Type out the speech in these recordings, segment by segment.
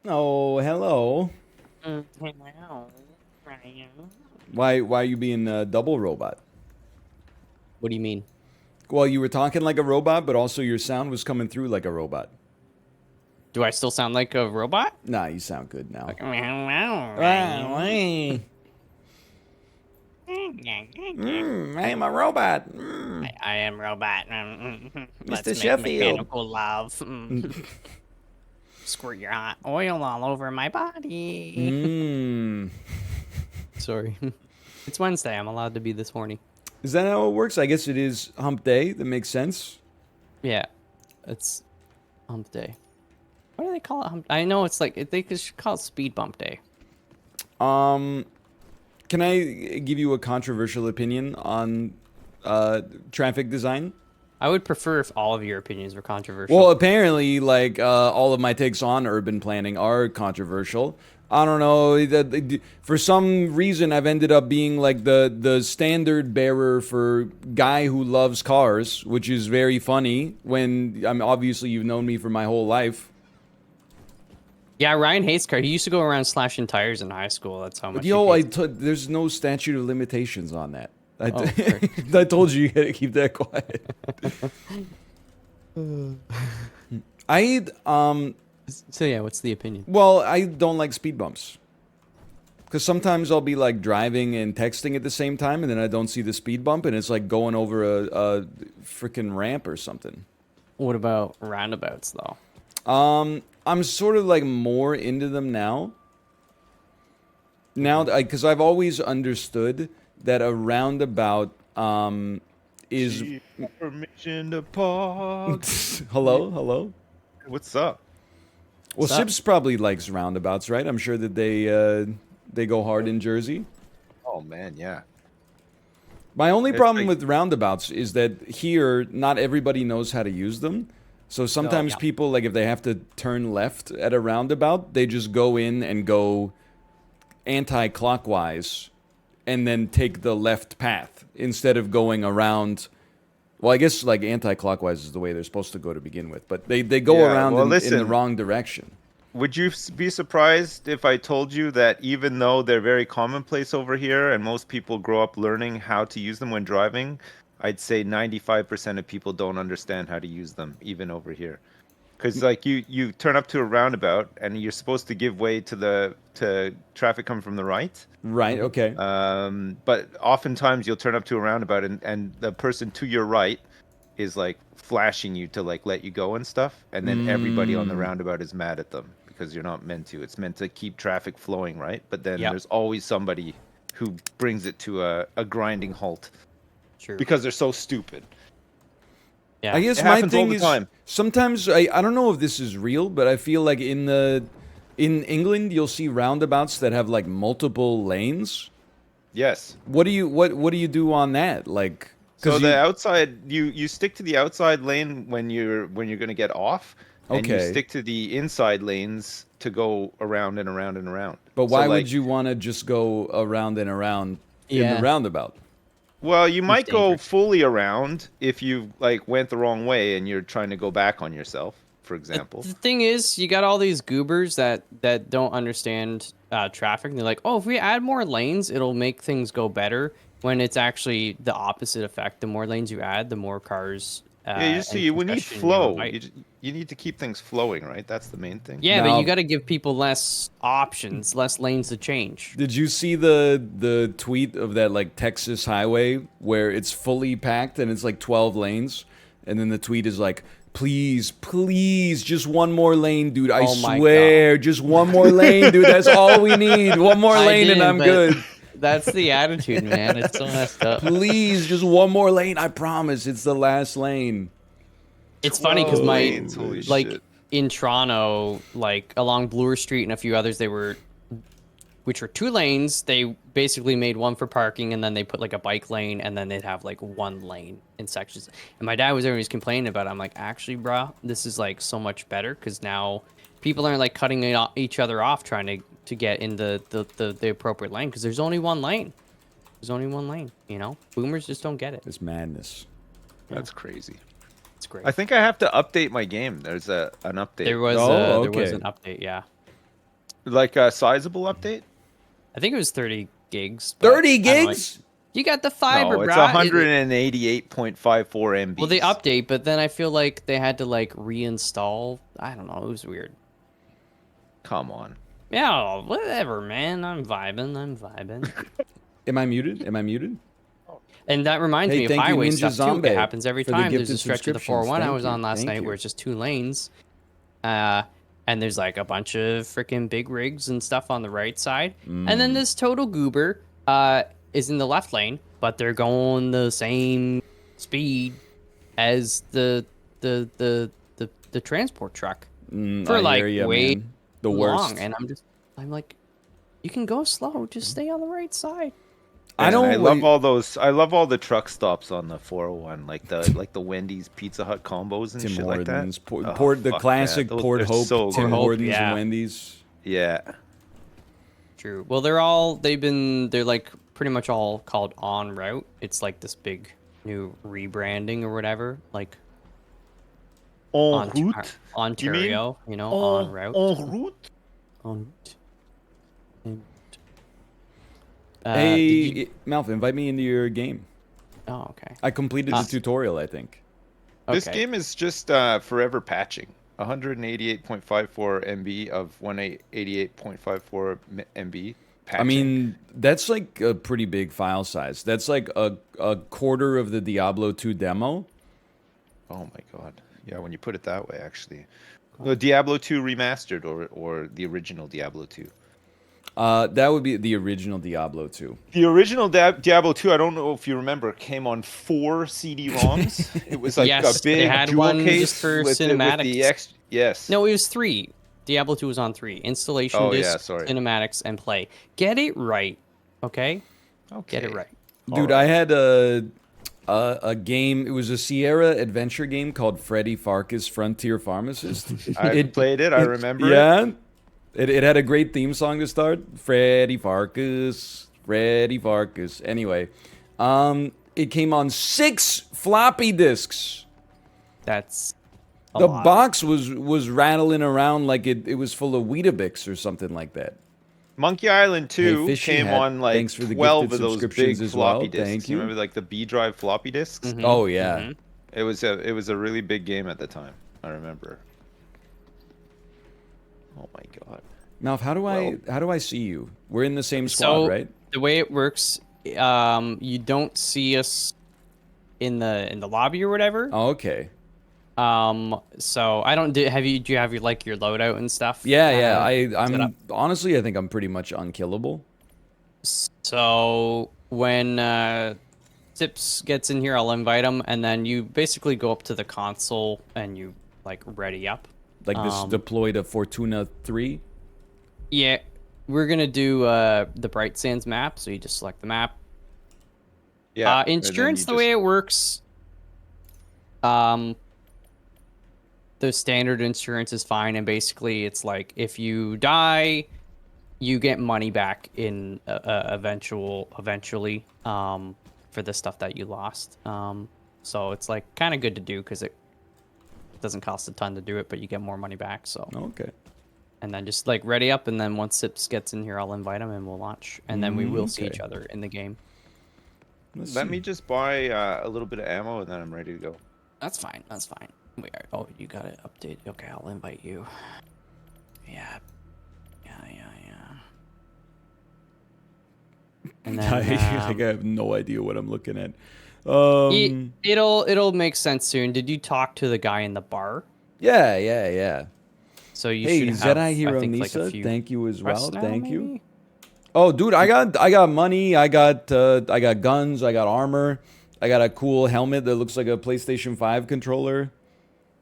Oh, hello. Hello, Ryan. Why are you being a double robot? What do you mean? Well, you were talking like a robot, but also your sound was coming through like a robot. Do I still sound like a robot? Nah, you sound good now. Like, hello, Ah, Ryan. hey. I'm a robot. I am robot. Mr. Let's make Sheffield. mechanical love. Squirt your hot oil all over my body. Mmm. Sorry. It's Wednesday. I'm allowed to be this horny. Is that how it works? I guess it is hump day. That makes sense. Yeah. It's hump day. Why do they call it hump? I know it's like they should call it speed bump day. Um, can I give you a controversial opinion on traffic design? I would prefer if all of your opinions were controversial. Well, apparently, like all of my takes on urban planning are controversial. I don't know. For some reason, I've ended up being like the standard bearer for guy who loves cars, which is very funny. When I'm obviously you've known me for my whole life. Yeah, Ryan hates cars. He used to go around slashing tires in high school. That's how But much he yo, hates. there's no statute of limitations on that. Oh, sorry. I told you gotta keep that quiet. I So yeah, what's the opinion? well, I don't like speed bumps. Because sometimes I'll be like driving and texting at the same time, and then I don't see the speed bump, and it's like going over a freaking ramp or something. What about roundabouts though? I'm sort of like more into them now. Now, because I've always understood that a roundabout is. She got permission to park. Hello, hello. What's up? Well, What's up? Sips probably likes roundabouts, right? I'm sure that they go hard in Jersey. Oh man, yeah. My only It's problem like- with roundabouts is that here, not everybody knows how to use them. So sometimes yeah. people, like if they have to turn left at a roundabout, they just go in and go anti-clockwise and then take the left path instead of going around. Well, I guess like anti-clockwise is the way they're supposed to go to begin with, but they go Yeah, around well, in the listen. wrong direction. Would you be surprised if I told you that even though they're very commonplace over here and most people grow up learning how to use them when driving, I'd say 95% of people don't understand how to use them even over here. Because like you turn up to a roundabout and you're supposed to give way to traffic coming from the right. Right, okay. But oftentimes you'll turn up to a roundabout and the person to your right is like flashing you to like let you go and stuff, and then everybody on the roundabout is mad at them because you're not meant to. It's meant to keep traffic flowing, right? But then Yep. there's always somebody who brings it to a grinding halt True. because they're so stupid. Yeah. I guess It my happens all thing the is time. sometimes I don't know if this is real, but I feel like in England you'll see roundabouts that have like multiple lanes. Yes. What do you do on that? Like So because the outside, you stick to the outside lane when you're gonna get off, and you Okay. stick to the inside lanes to go around and around and around. but So, why like, would you want to just go around and around in Yeah. the roundabout? well, you might go dangerous. fully around if you like went the wrong way and you're trying to go back on yourself, for example. The thing is, you got all these goobers that don't understand traffic. And they're like, "Oh, if we add more lanes, it'll make things go better." When it's actually the opposite effect. The more lanes you add, the more cars. Yeah, you and see, we need congestion flow. invite. You need to keep things flowing, right? That's the main thing. Yeah, but Now- you got to give people less options, less lanes to change. Did you see the tweet of that like Texas highway where it's fully packed and it's like 12 lanes, and then the tweet is like, please, please, just one more lane, dude. I Oh my swear, just one more lane, dude. That's all we need. One more I lane and did, I'm but good. That's the attitude, man. It's so messed up. Please, just one more lane. I promise. It's the last lane. It's funny because 12 my lanes, holy like shit. in Toronto, like along Bloor Street and a few others, which were 2 lanes. They basically made one for parking, and then they put like a bike lane, and then they'd have like 1 lane in sections. And my dad was always complaining about it. I'm like, actually, bro, this is like so much better because now people aren't like cutting each other off trying to get in the appropriate lane because there's only 1 lane. There's only 1 lane. You know, boomers just don't get it. It's madness. That's crazy. It's great. I think I have to update my game. There's an update. There was Oh, there was okay. an update, yeah. Like a sizable update? I think it was 30 gigs. but 30 I don't know. gigs? You got the fiber, No, it's bro. 188.54 MB. Well, they update, but then I feel like they had to like reinstall. I don't know. It was weird. Come on. Yeah, whatever, man. I'm vibing. I'm vibing. Am I muted? Am I muted? And that reminds Hey, me of thank you, highway Ninja stuff too. Zombie, It happens every for the time. There's gifted a stretch of the subscriptions. 401 I Thank was you, on last thank night you. where it's just 2 lanes. And there's like a bunch of freaking big rigs and stuff on the right side. And Mm. then this total goober is in the left lane, but they're going the same speed as the transport truck for I like hear ya, way man. The too worst. long. And I'm like, you can go slow, just stay on the right side. I And don't. I love all those. I love all the truck stops on the 401, like the Wendy's, Pizza Hut combos and Tim shit Hortons, like that. Oh, Port, the fuck classic yeah. Those Port are Hope, so Tim good. Hortons, yeah. and Wendy's. Yeah. True. Well, they're like pretty much all called En Route. It's like this big new rebranding or whatever, like En route. Ontario, you know, En Route. En route. En route. Hey, did you- Malf, invite me into your game. Oh, okay. I completed the tutorial, I think. This Okay. game is just forever patching. 188.54 MB of 188.54 MB. Patching. I mean, that's like a pretty big file size. That's like a quarter of the Diablo 2 demo. oh my god. Yeah, when you put it that way, actually. The Diablo 2 remastered or the original Diablo 2. That would be the original Diablo 2. The original Diablo 2, I don't know if you remember, came on 4 CD-ROMs. It was like Yes, a they big had dual one case just for with cinematics. Yes. No, it was 3. Diablo 2 was on 3. Installation Oh, disc, yeah, sorry. cinematics, and play. Get it right, okay? Okay. Get it right. Dude, I had a game. It was a Sierra adventure game called Freddy Farkas Frontier Pharmacist. I played it. I remember it. Yeah. It had a great theme song to start. Freddy Farkas. Freddy Farkas. Anyway, it came on 6 floppy disks. That's a The lot. box was rattling around like it was full of Weetabix or something like that. Monkey Island 2 Fishy came Hat, on like thanks for the 12 gifted of those subscriptions big as well. floppy disks. Thank you. Remember like the B drive floppy disks? Mhm, Oh yeah. mhm. It was a really big game at the time. I remember. Oh my god. Malf, how do I see you? We're in the same squad, So right? the way it works, you don't see us in the lobby or whatever. Oh, okay. So I don't. Do you have your like your loadout and stuff? Yeah, set up? I'm honestly I think I'm pretty much unkillable. So when Sips gets in here, I'll invite him, and then you basically go up to the console and you like ready up. Like this deploy to Fortuna 3. Yeah, we're gonna do the Bright Sands map. So you just select the map. Yeah. and then Insurance, you the just- way it works, the standard insurance is fine, and basically it's like if you die, you get money back in eventually for the stuff that you lost. So it's like kind of good to do because it doesn't cost a ton to do it, but you get more money back. So Okay. and then just like ready up, and then once Sips gets in here, I'll invite him and we'll launch, and then we will see Okay. each other in the game. Let's Let see. me just buy a little bit of ammo and then I'm ready to go. That's fine. That's fine. Oh, you got it updated. Okay, I'll invite you. Yeah. And then like I have no idea what I'm looking at. it'll make sense soon. Did you talk to the guy in the bar? Yeah. So you Hey, should have. Zedai Hero I think, like, a Nisa, few thank you as well. quests now, Thank you. maybe? Oh, dude, I got money. I got guns. I got armor. I got a cool helmet that looks like a PlayStation 5 controller.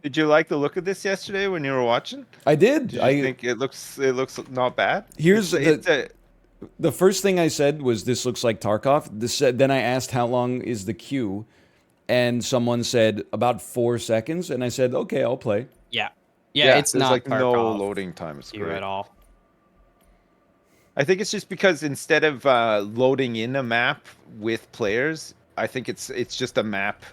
Did you like the look of this yesterday when you were watching? I did. Did you think it looks not bad? Here's It's the first thing I said was this looks like Tarkov. Then I asked how long is the queue, and someone said about 4 seconds, and I said okay, I'll play. Yeah. It's there's not like no Tarkov loading time. It's here great. at all. I think it's just because instead of loading in a map with players, I think it's just a map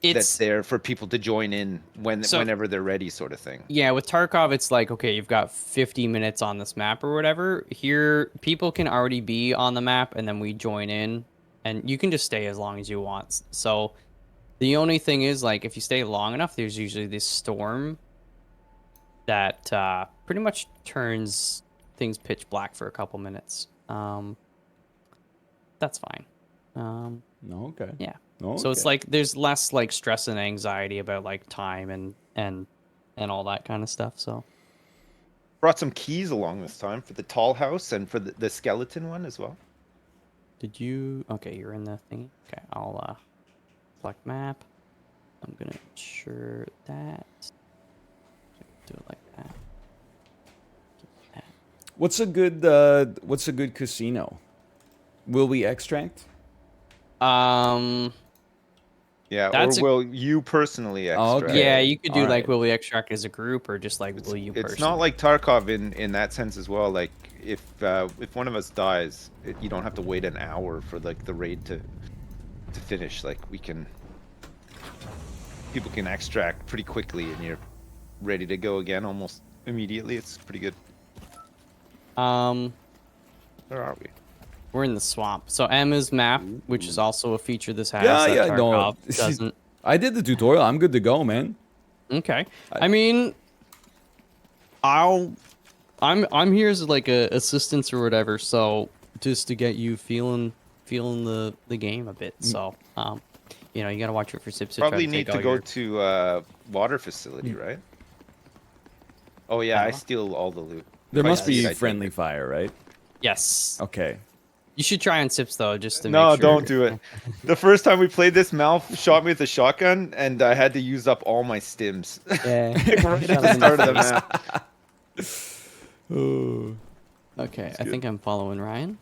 that's there for people to join in whenever they're ready, sort of thing. Yeah, with Tarkov, it's like, okay, you've got 50 minutes on this map or whatever. Here, people can already be on the map, and then we join in, and you can just stay as long as you want. So the only thing is, like, if you stay long enough, there's usually this storm that pretty much turns things pitch black for a couple minutes. That's fine. No, okay. Yeah. No, So it's okay. like there's less like stress and anxiety about like time and all that kind of stuff. So Brought some keys along this time for the tall house and for the skeleton one as well. did you? Okay, you're in the thingy. Okay, I'll select map. I'm gonna ensure that. Do it like that. What's a good casino? Will we extract? Yeah, That's or will you personally Oh, extract? okay. Yeah, you could do All like right. will we extract as a group or just like will you It's personally? not like Tarkov in that sense as well. Like if one of us dies, you don't have to wait an hour for like the raid to finish. Like people can extract pretty quickly, and you're ready to go again almost immediately. It's pretty good. Where are we? We're in the swamp. So Emma's map, which is also a feature this has Yeah, that yeah, no. Tarkov doesn't. I did the tutorial. I'm good to go, man. Okay. I mean, I'm here as like a assistance or whatever, so just to get you feeling the game a bit. So you know, you gotta watch it for Sips. Probably need to go to water facility, right? Oh yeah, I steal all the loot. There If I must see it, be I take friendly it. fire, right? Yes. Okay. You should try on Sips though, just to No, make sure. don't do it. The first time we played this, Malf shot me with a shotgun, and I had to use up all my stims. Yeah. Right at the start of the map. Okay, I think I'm following Ryan.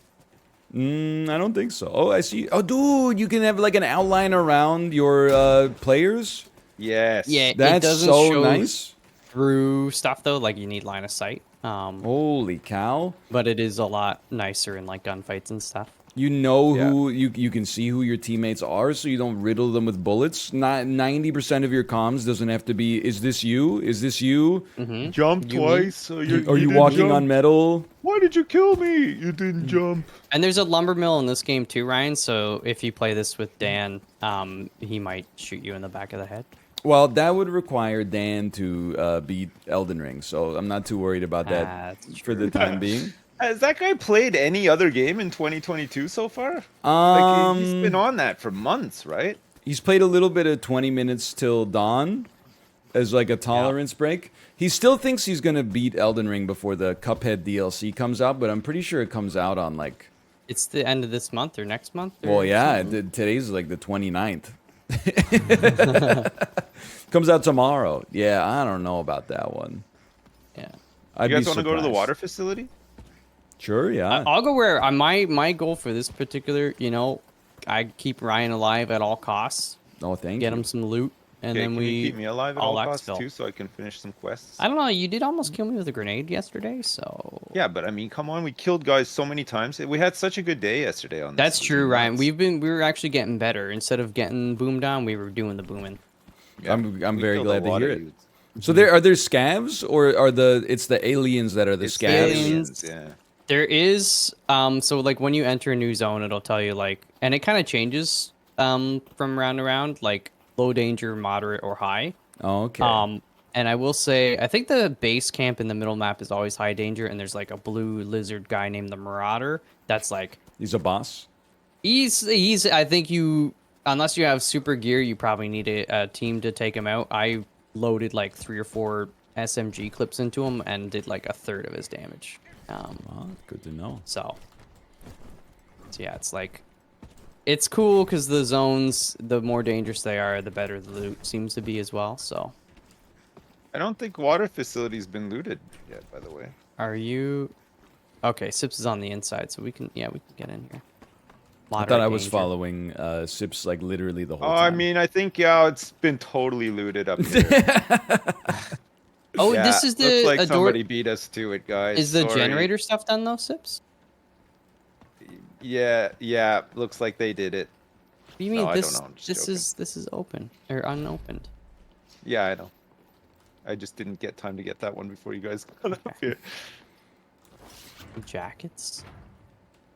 I don't think so. Oh, I see. Oh, dude, you can have like an outline around your players. Yes. Yeah, it That's doesn't so show nice. through stuff though, like you need line of sight. Holy cow! But it is a lot nicer in like gunfights and stuff. You know Yeah. who you can see who your teammates are, so you don't riddle them with bullets. Not 90% of your comms doesn't have to be. Is this you? Is this you? Jump You twice. Are you walking on metal? Why did you kill me? You didn't jump. And there's a lumber mill in this game too, Ryan. So if you play this with Dan, he might shoot you in the back of the head. Well, that would require Dan to beat Elden Ring, so I'm not too worried about that That's for the time being. Has that guy played any other game in 2022 so far? Like he's been on that for months, right? He's played a little bit of 20 minutes till dawn as like a tolerance break. He still thinks he's gonna beat Elden Ring before the Cuphead DLC comes out, but I'm pretty sure it comes out on like. It's the end of this month or next month. Or Well, yeah, something. today's like the 29th. Comes out tomorrow. Yeah, I don't know about that one. Yeah. I'd You guys be want to go to the surprised. water facility? Sure, yeah. I'll go where my goal for this particular, you know, I keep Ryan alive at all costs, Oh, thank get you. him some loot, and Okay, then can we you keep me alive at all all costs exfil. too, so I can finish some quests? I don't know. You did almost kill me with a grenade yesterday, so Yeah, but I mean, come on, we killed guys so many times. We had such a good day yesterday on this. that's It was true, Ryan. nuts. We were actually getting better. Instead of getting boomed on, we were doing the booming. Yeah, I'm we very killed a glad to lot hear of it. dudes. So are there scavs or are it's the aliens that are the It's scavs? aliens. Yeah. There is so like when you enter a new zone, it'll tell you like, and it kind of changes from round to round, like low danger, moderate, or high. Oh, okay. And I will say, I think the base camp in the middle map is always high danger, and there's like a blue lizard guy named the Marauder. That's like He's a boss. he's. I think you, unless you have super gear, you probably need a team to take him out. I loaded like 3 or 4 SMG clips into him and did like a third of his damage. Oh, good to know. So yeah, it's like it's cool because the zones, the more dangerous they are, the better the loot seems to be as well. So I don't think water facility's been looted yet, by the way. are you okay? Sips is on the inside, so we can get in here. I thought I was following Sips like literally the whole Oh, time. I mean, I think it's been totally looted up here. Oh, Yeah, this is the looks like a door. somebody beat us to it, guys. Is the Sorry. generator stuff done though, Sips? Yeah, looks like they did it. do you mean No, I this? don't know. I'm just This joking. this is open or unopened. Yeah, I know. I just didn't get time to get that one before you guys got up here. Jackets.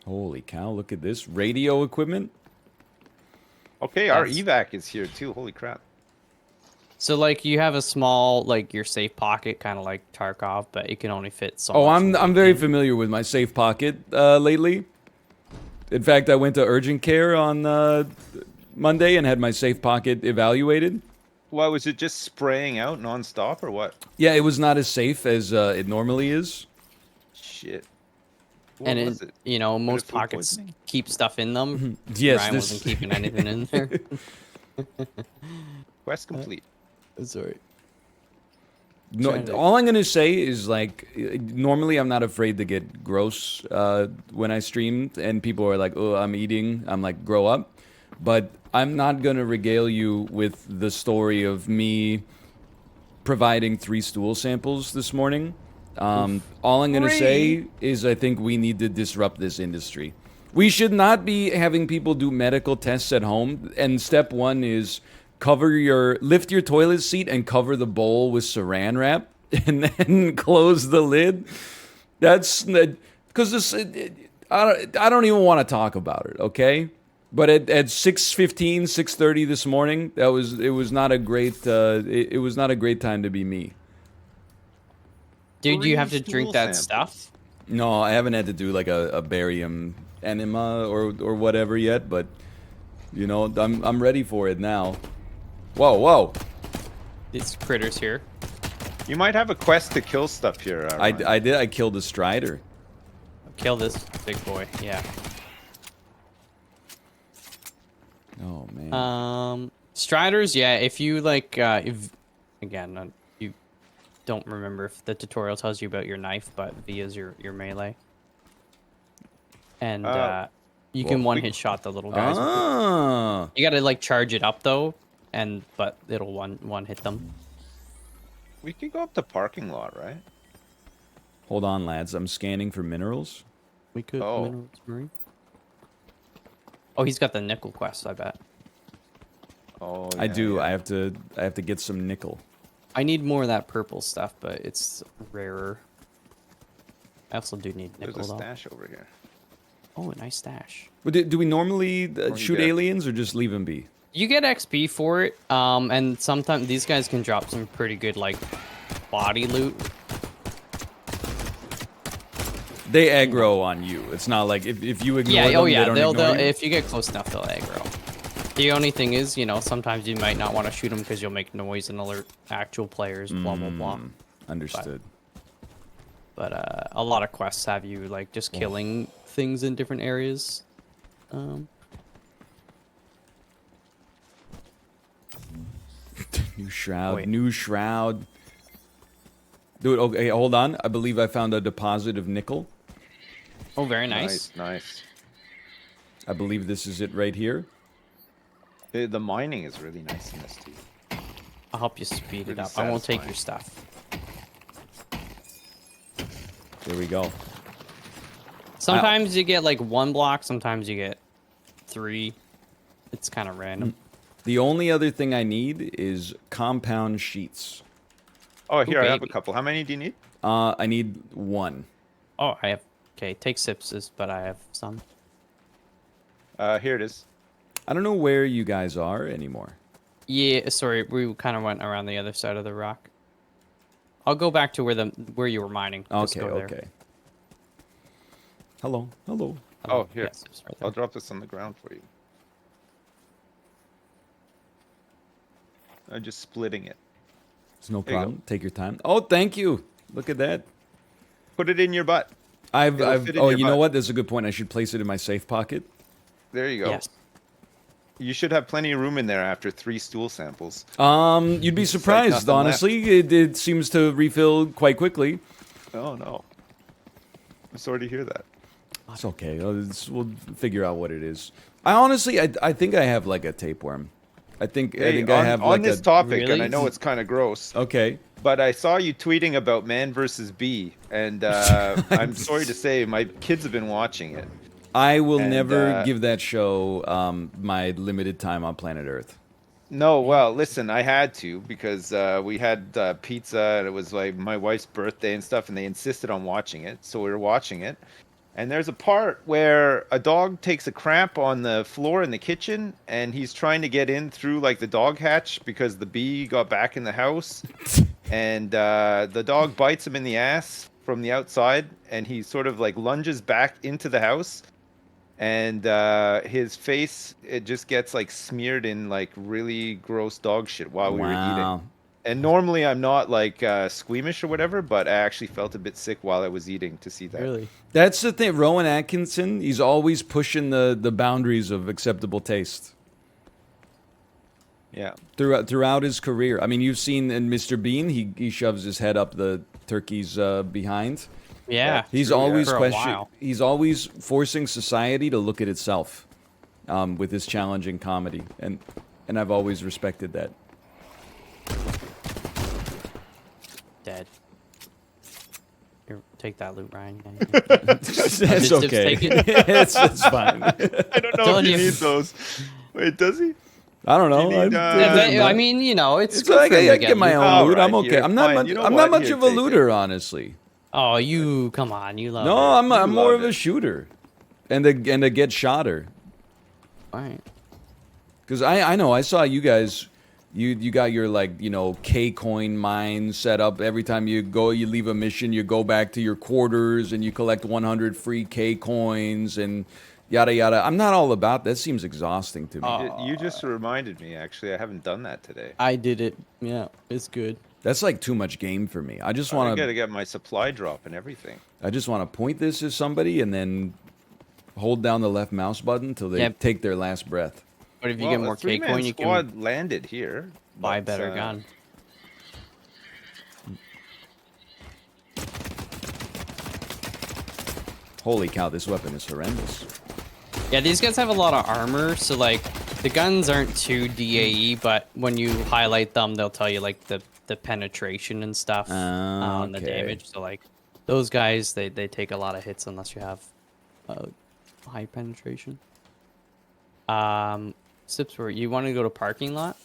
Holy cow! Look at this radio equipment. Okay, our That's- evac is here too. Holy crap. So like you have a small like your safe pocket, kind of like Tarkov, but it can only fit so Oh, much. I'm very familiar with my safe pocket lately. In fact, I went to urgent care on Monday and had my safe pocket evaluated. Why was it just spraying out nonstop or what? Yeah, it was not as safe as it normally is. Shit. What And was it, you know, most food pockets poisoning? keep stuff in them. Yes, Ryan this- wasn't keeping anything in there. Quest complete. Sorry. No, Trying to- all I'm gonna say is like, normally I'm not afraid to get gross when I stream, and people are like, "Oh, I'm eating." I'm like, "Grow up," but I'm not gonna regale you with the story of me providing 3 stool samples this morning. All I'm gonna say is I think we need to disrupt this industry. We should not be having people do medical tests at home. And step 1 is lift your toilet seat and cover the bowl with saran wrap, and then close the lid. That's because this. I don't even want to talk about it. Okay. But at 6:15, 6:30 this morning, it was not a great it was not a great time to be me. Dude, you have to Three drink stool that samples. stuff. No, I haven't had to do like a barium enema or whatever yet, but you know, I'm ready for it now. Whoa, whoa. These critters here. You might have a quest to kill stuff here. Ryan. I killed a strider. Kill this big boy. Yeah. Oh man. Striders. Yeah. If you like, if again, you don't remember if the tutorial tells you about your knife, but V is your melee, and you can well, one we- hit shot the little guys. Ah. You gotta like charge it up though, but it'll one hit them. We could go up the parking lot, right? Hold on, lads. I'm scanning for minerals. We could. Oh. Minerals Marine. Oh, he's got the nickel quest. I bet. Oh, I yeah, do. yeah. I have to get some nickel. I need more of that purple stuff, but it's rarer. I also do need There's nickel a though. stash over here. Oh, a nice stash. But do we normally you shoot get? aliens or just leave them be? You get XP for it, and sometimes these guys can drop some pretty good like body loot. They aggro on you. It's not like if you ignore Yeah, them, oh yeah, they don't they'll ignore you. if you get close enough, they'll aggro. The only thing is, you know, sometimes you might not want to shoot them because you'll make noise and alert actual players. Blah blah blah. Understood. But a lot of quests have you like just killing things in different areas. New shroud. Wait. New shroud. Dude, okay, hold on. I believe I found a deposit of nickel. Oh, very nice. Nice. I believe this is it right here. The mining is really nice in this too. I'll help you speed it Pretty up. I won't take satisfying. your stuff. Here we go. Sometimes you get like 1 block, sometimes you get 3. It's kind of random. The only other thing I need is compound sheets. Oh, here I have a baby. couple. How many do you need? I need 1. Oh, I have. Okay, take sipses, but I have some. Here it is. I don't know where you guys are anymore. Yeah, sorry, we kind of went around the other side of the rock. I'll go back to where you were mining. Just Okay, go there. okay. Hello, hello. Oh, here. yes, it's right there. I'll drop this on the ground for you. I'm just splitting it. It's no There you go. problem. Take your time. Oh, thank you. Look at that. Put it in your butt. I've It'll fit in oh, your you know butt. what? That's a good point. I should place it in my safe pocket. There you go. Yes. You should have plenty of room in there after 3 stool samples. You'd be It's like surprised, nothing honestly. It seems to refill quite quickly. Oh no. I'm sorry to hear that. It's okay. We'll figure out what it is. I think I have like a tapeworm. I think Hey, I have on like this a. topic, and Really? I know it's kind of gross, Okay. but I saw you tweeting about Man versus Bee, and I'm sorry to say my kids have been watching it. I will And, never give that show my limited time on planet Earth. No, well, listen, I had to because we had pizza and it was like my wife's birthday and stuff, and they insisted on watching it, so we were watching it. And there's a part where a dog takes a cramp on the floor in the kitchen, and he's trying to get in through like the dog hatch because the bee got back in the house, and the dog bites him in the ass from the outside, and he sort of like lunges back into the house, and his face, it just gets like smeared in like really gross dog shit while we were eating. Wow. And normally I'm not like squeamish or whatever, but I actually felt a bit sick while I was eating to see that. Really? That's the thing. Rowan Atkinson, he's always pushing the boundaries of acceptable taste Yeah. throughout his career. I mean, you've seen in Mr. Bean, he shoves his head up the turkey's behind. Yeah. He's True, yeah. always For a questioning. while. He's always forcing society to look at itself with his challenging comedy, and I've always respected that. Dead. Here, take that loot, Ryan. It's Tips okay. taken. it's fine. I don't know Telling if you you. need those. Wait, does he? I don't know. You need, I mean, you know, it's it's good like for him I to get my own All loot. I'm right, okay. here, I'm not fine. much. You know I'm not what? much Here, of a take it. looter, honestly. Oh, you come on, you love No, it. I'm You more love of a it. shooter, and a get shotter. All right. Because I know I saw you guys. You got your like K-coin mine set up. Every time you leave a mission, you go back to your quarters and you collect 100 free K-coins and yada yada. I'm not all about that. Seems exhausting to me. You just reminded me. Actually, I haven't done that today. I did it. Yeah, it's good. That's like too much game for me. I just I want gotta to. get my supply drop and everything. I just want to point this at somebody and then hold down the left mouse button until they Yep. take their last breath. But if you Well, get more a three-man K-coin, you can squad landed here. buy a but, better gun. Holy cow! This weapon is horrendous. Yeah, these guys have a lot of armor, so like the guns aren't too DAE, but when you highlight them, they'll tell you like the penetration and stuff on the Okay. damage. So like those guys, they take a lot of hits unless you have high penetration. Sips, where you want to go to parking lot?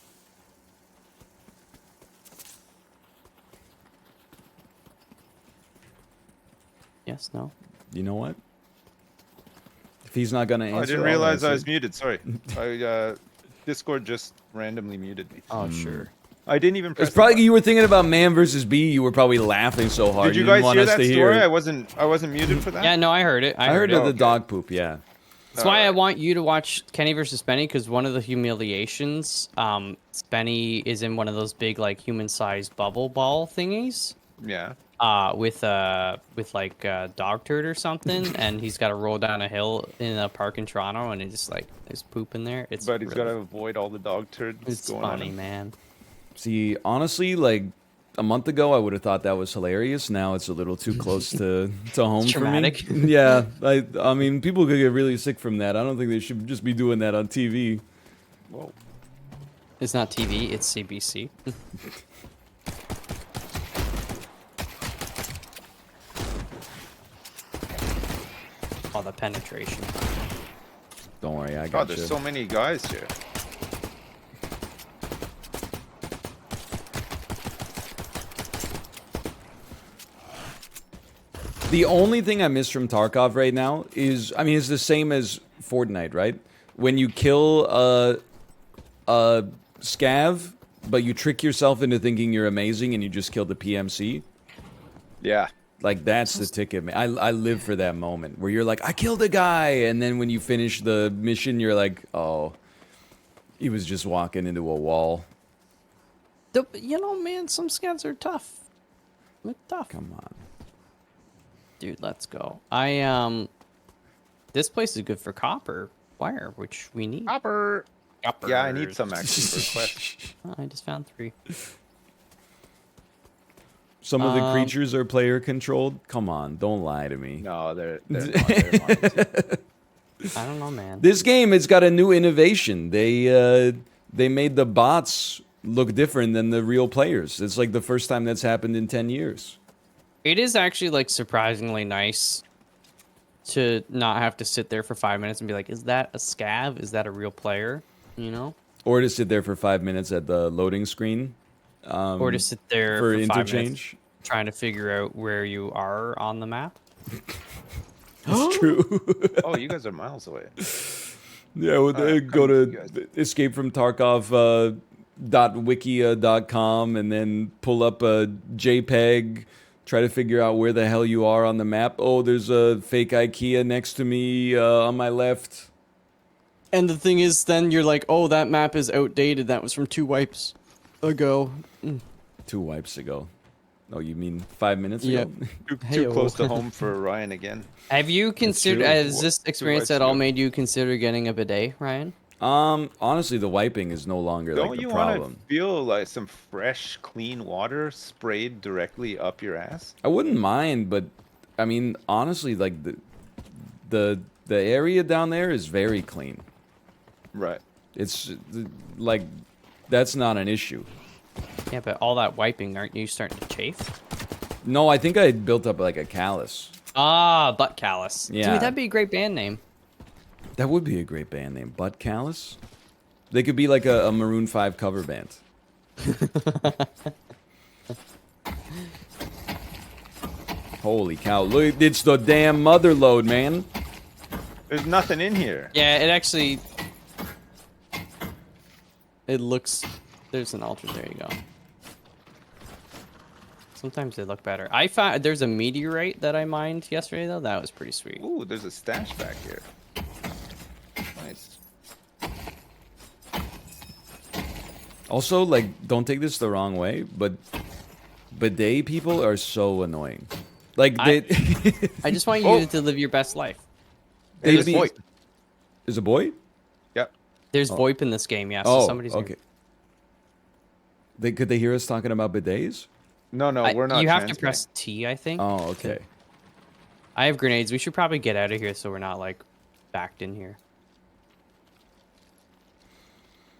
Yes, no. You know what? If he's not gonna answer, I didn't I'll realize I answer. was muted. Sorry. Discord just randomly muted me. Oh, sure. I didn't even press It's the probably button. you were thinking about Man versus Bee. You were probably laughing so hard. Did you didn't guys want hear us that to story? hear. I wasn't muted for that. Yeah, no, I heard it. I heard of the Okay. dog poop. Yeah. That's why I Alright. want you to watch Kenny versus Spenny, because one of the humiliations, Spenny is in one of those big like human-sized bubble ball thingies, Yeah. with like a dog turd or something, and he's got to roll down a hill in a park in Toronto, and it's like there's poop in there. It's But he's got to really- avoid all the dog turds It's going funny, on. him. man. See, honestly, like a month ago, I would have thought that was hilarious. Now it's a little too close to home It's for me. traumatic. Yeah, I mean, people could get really sick from that. I don't think they should just be doing that on TV. Whoa. It's not TV, it's CBC. Oh, the penetration. Don't worry, I got God, you. there's so many guys here. The only thing I miss from Tarkov right now is, I mean, it's the same as Fortnite, right? When you kill a scav, but you trick yourself into thinking you're amazing and you just kill the PMC. Yeah. Like, that's the ticket, man. I live for that moment where you're like, I killed a guy, and then when you finish the mission, you're like, oh, he was just walking into a wall. You know, man, some scouts are tough. They're tough. Come on. Dude, let's go. This place is good for copper wire, which we need. Copper. Copper. Yeah, I need some actually for quest. Oh, I just found 3. Some of the Um, creatures are player controlled. Come on, don't lie to me. No, they're not. They're mine. I don't know, man. This game, it's got a new innovation. They made the bots look different than the real players. It's like the first time that's happened in 10 years. It is actually like surprisingly nice. to not have to sit there for 5 minutes and be like, is that a scav? Is that a real player? You know? Or to sit there for 5 minutes at the loading screen. Or to sit there for for 5 minutes interchange. trying to figure out where you are on the map. It's true. Oh, you guys are miles away. Yeah, well, they come go with to you guys. escape from Tarkov .wikia.com and then pull up a JPEG, try to figure out where the hell you are on the map. Oh, there's a fake IKEA next to me on my left. And the thing is, then you're like, oh, that map is outdated. That was from 2 wipes ago. 2 wipes ago. Oh, you mean 5 minutes Yep. ago? Too Heyo. close to home for Ryan again. Have you considered, true. has this experience wipes at all ago. made you consider getting a bidet, Ryan? Honestly, the wiping is no longer Don't like the you want problem. to feel like some fresh, clean water sprayed directly up your ass? I wouldn't mind, but I mean, honestly, like the area down there is very clean. Right. It's like that's not an issue. Yeah, but all that wiping, aren't you starting to chafe? No, I think I built up like a callus. Ah, Butt Callus. Yeah. Dude, that'd be a great band name. That would be a great band name, Butt Callus. They could be like a Maroon 5 cover band. Holy cow! Look, it's the damn mother load, man. There's nothing in here. Yeah, it actually... It looks... There's an altar. There you go. Sometimes they look better. I found... There's a meteorite that I mined yesterday, though. That was pretty sweet. Ooh, there's a stash back here. Nice. Also, like, don't take this the wrong way, but bidet people are so annoying. Like they, I just want you Oh. to live your best life. they There's be- VoIP. Is a boy? Yep. There's VoIP in this game, yeah. So Oh, somebody's here. okay. Could they hear us talking about bidets? No, we're not. You have to transmitting. press T, I think. Oh, okay. I have grenades. We should probably get out of here so we're not like backed in here.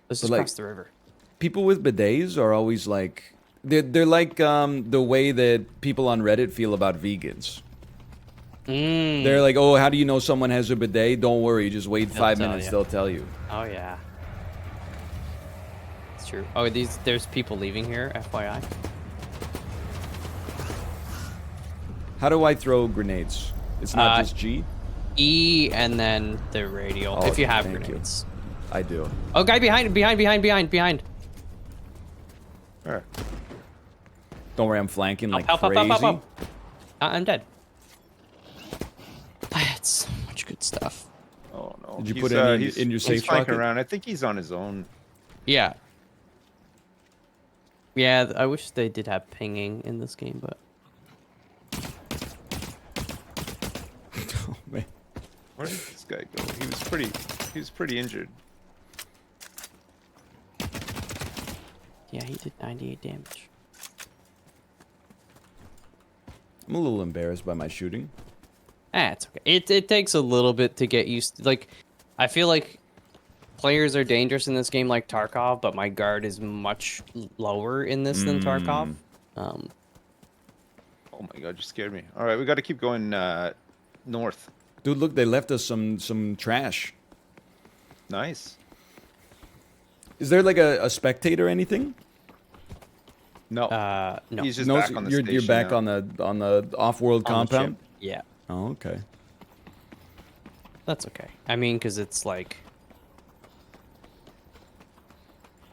Let's just like- cross the river. People with bidets are always like they're like the way that people on Reddit feel about vegans. They're like, oh, how do you know someone has a bidet? Don't worry, just wait 5 tell minutes, ya. they'll tell you. Oh yeah. It's true. Oh, there's people leaving here, FYI. How do I throw grenades? It's not Uh, just G? E and then the radial. Oh, if you have thank you. grenades. I do. Oh, guy behind. Alright. Don't worry, I'm flanking like Help, crazy. I'm dead. I had so much good stuff. Oh no. Did you He's, put any he's- in your he's safe flanking pocket? around. I think he's on his own. Yeah. Yeah, I wish they did have pinging in this game, but Oh, man. Where did this guy go? He was pretty injured. yeah, he did 98 damage. I'm a little embarrassed by my shooting. It's okay. It takes a little bit to get used to. Like, I feel like players are dangerous in this game like Tarkov, but my guard is much lower in this than Tarkov. Oh my god, you scared me. Alright, we gotta keep going north. Dude, look, they left us some trash. Nice. Is there like a spectator or anything? No. No. He's just No, back so on the you're station back now. on the off-world On the compound. ship. Yeah, Oh, okay. that's okay. I mean, because it's like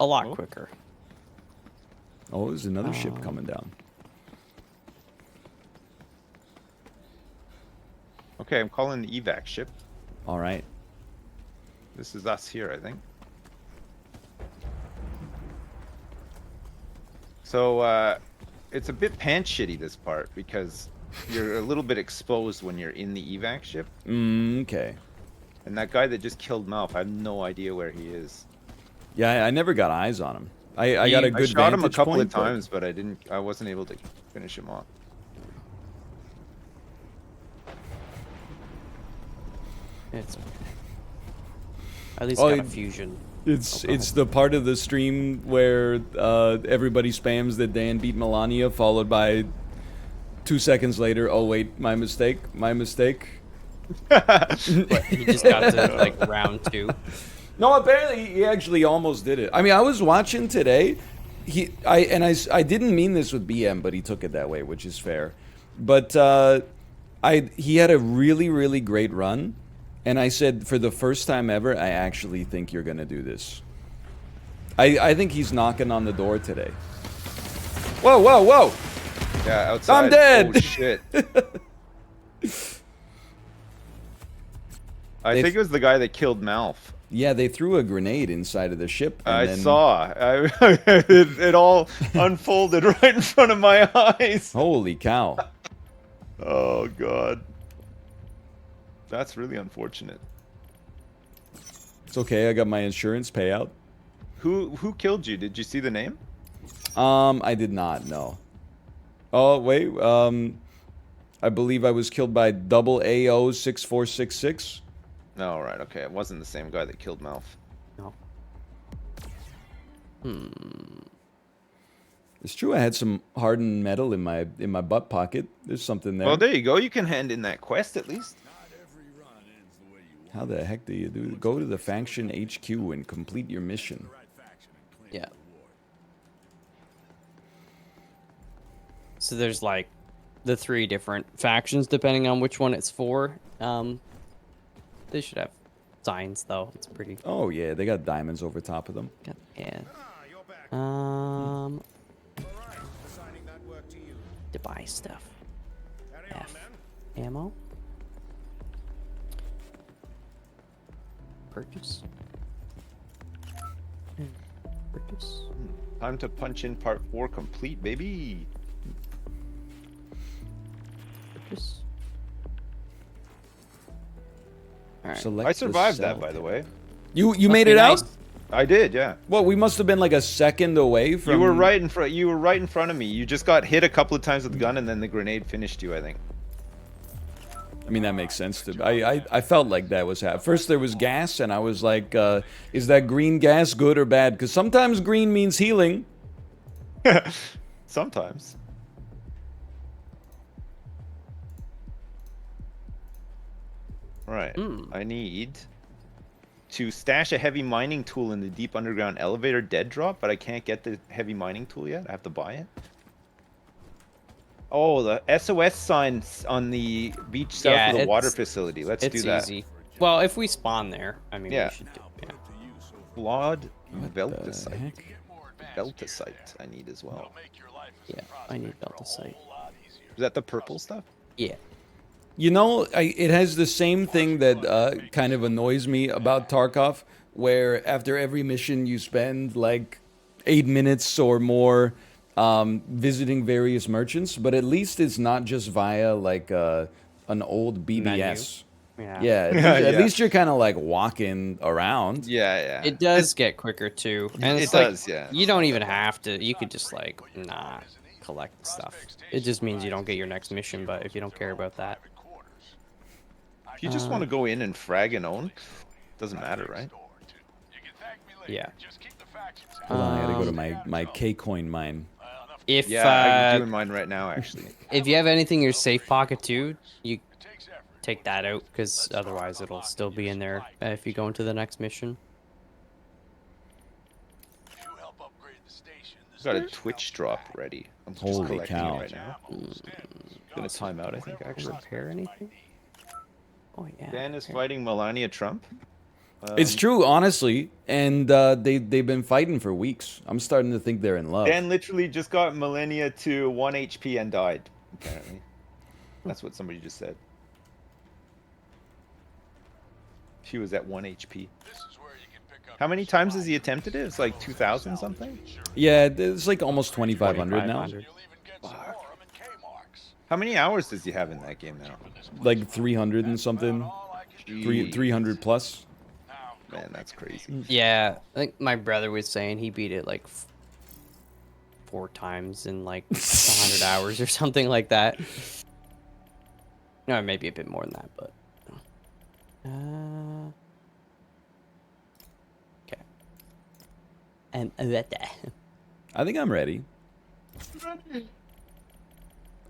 a lot Oh. quicker. Oh, there's another ship Oh. coming down. Okay, I'm calling the evac ship. All right. This is us here, I think. So, it's a bit pants shitty this part because you're a little bit exposed when you're in the evac ship. Okay. And that guy that just killed Malf, I have no idea where he is. Yeah, I never got eyes on him. I got a I good shot him a vantage couple point, of times, but I wasn't able to finish him off. It's okay. At least Oh, got a it- fusion. It's the part of the stream where everybody spams that Dan beat Melania, followed by 2 seconds later, oh wait, my mistake. He just got to like round 2. No, apparently he actually almost did it. I mean, I was watching today. I didn't mean this with BM, but he took it that way, which is fair. But he had a really, really great run, and I said, for the first time ever, I actually think you're gonna do this. I think he's knocking on the door today. Whoa, whoa, whoa! Yeah, outside. I'm dead! Oh, shit. I think it was the guy that killed Malf. Yeah, they threw a grenade inside of the ship. And I then, saw. It all unfolded right in front of my eyes. Holy cow! Oh, God. That's really unfortunate. It's okay. I got my insurance payout. Who killed you? Did you see the name? I did not. No. Oh wait. I believe I was killed by double AO 6466. No, right. Okay, it wasn't the same guy that killed Malf. No. It's true. I had some hardened metal in my butt pocket. There's something there. Well, there you go. You can hand in that quest at least. How the heck do you do? Go to the faction HQ and complete your mission. Yeah. So there's like the 3 different factions depending on which one it's for. They should have signs though. It's pretty. Oh yeah, they got diamonds over top of them. Yeah. To buy stuff. F. Ammo. Purchase. Purchase. Time to punch in part 4 complete, baby. Purchase. Alright. Select I the survived cell that, by the way. You Must made be it nice. out? I did, yeah. Well, we must have been like a second away from. You were right in front. You were right in front of me. You just got hit a couple of times with the gun, and then the grenade finished you. I think. I mean, that makes sense to me. I felt like that was happening. First there was gas, and I was like, is that green gas good or bad? Because sometimes green means healing. Sometimes. Right. I need to stash a heavy mining tool in the deep underground elevator dead drop, but I can't get the heavy mining tool yet. I have to buy it. Oh, the SOS signs on the beach south of the water facility. Let's do that. Easy. Well, if we spawn there, I mean, Yeah. we should do. Yeah. Flawed the Veltasite. heck? Veltasite I need as well. Yeah, I need Veltasite. Is that the purple stuff? Yeah. You know, it has the same thing that kind of annoys me about Tarkov, where after every mission you spend like 8 minutes or more visiting various merchants, but at least it's not just via like an old BBS. Yeah. Yeah, at least you're kind of like walking around. Yeah, yeah. It does get quicker too, and it's It like, does, yeah. You don't even have to. You could just like collect stuff. It just means you don't get your next mission, but if you don't care about that, If you just want to go in and frag and own, doesn't matter, right? yeah. Hold on, I gotta go to my K-coin mine. If Yeah, I'm doing mine right now, actually. if you have anything in your safe pocket too, you take that out because otherwise it'll still be in there if you go into the next mission. Got a Twitch drop ready. I'm just Holy collecting cow. it right now. Gonna time out, I think, actually. Repair anything? Oh yeah. Dan is repair. fighting Melania Trump. It's true, honestly, and they've been fighting for weeks. I'm starting to think they're in love. Dan literally just got Melania to 1 HP and died, apparently. That's what somebody just said. She was at 1 HP. How many times has he attempted it? It's like 2,000 something? Yeah, it's like almost 2,500 now. 2,500. How many hours does he have in that game now? Like 300 and something. Jeez. 300 plus. Man, that's crazy. Yeah, I think my brother was saying he beat it like 4 times in like 100 hours or something like that. No, maybe a bit more than that, but. Okay. And I think I'm ready.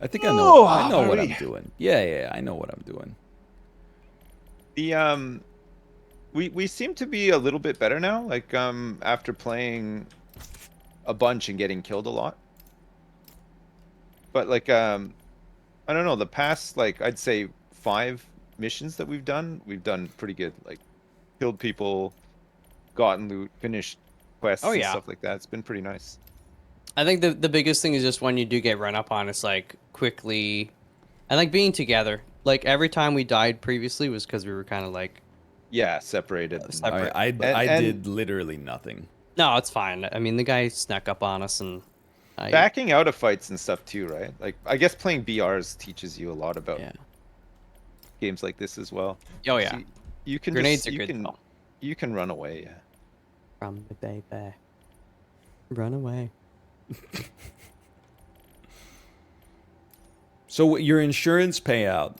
I think I know what I'm Alright. doing. Yeah, I know what I'm doing. The we seem to be a little bit better now. Like after playing a bunch and getting killed a lot. But like I don't know, the past like I'd say 5 missions that we've done pretty good. Like killed people, gotten loot, finished quests Oh and yeah. stuff like that. It's been pretty nice. I think the biggest thing is just when you do get run up on, it's like quickly, and like being together. Like every time we died previously was because we were kind of like Yeah, separated. separate. I And- did literally nothing. No, it's fine. I mean, the guy snuck up on us, and Backing out of fights and stuff too, right? Like I guess playing BRs teaches you a lot about yeah. games like this as well. Oh yeah. So you can Grenades just, are you good can though. you can run away. Yeah. From the baby. Run away. So your insurance payout,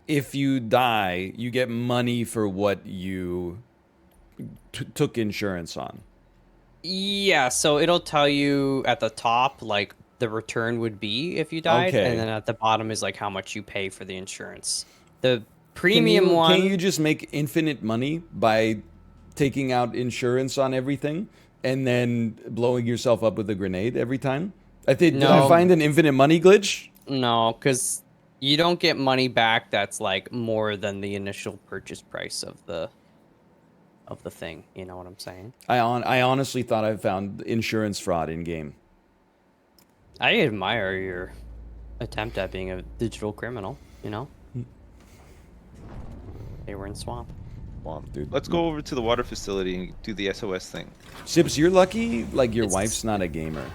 if you die, you get money for what you took insurance on. Yeah, so it'll tell you at the top like the return would be if you died, Okay. and then at the bottom is like how much you pay for the insurance. The Can premium you, one. Can't you just make infinite money by taking out insurance on everything and then blowing yourself up with a grenade every time? Did I No. find an infinite money glitch? No, because you don't get money back that's like more than the initial purchase price of the thing. You know what I'm saying? I honestly thought I found insurance fraud in game. I admire your attempt at being a digital criminal. You know, they were in swamp. Well, Dude. let's go over to the water facility and do the SOS thing. Sips, you're lucky. Like your It's- wife's not a gamer,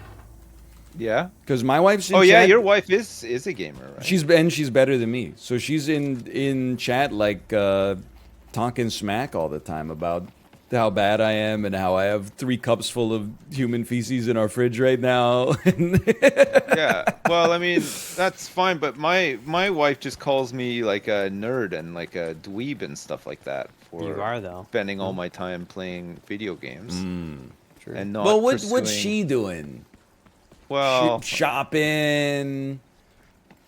Yeah. because my wife's in Oh yeah, chat. your wife is a gamer, right? She's better than me, so she's in chat like talking smack all the time about how bad I am and how I have 3 cups full of human feces in our fridge right now. Yeah. Well, I mean, that's fine, but my wife just calls me like a nerd and like a dweeb and stuff like that for You are though. spending all my time playing video games True. and not Well, what's pursuing- she doing? Well, Shopping,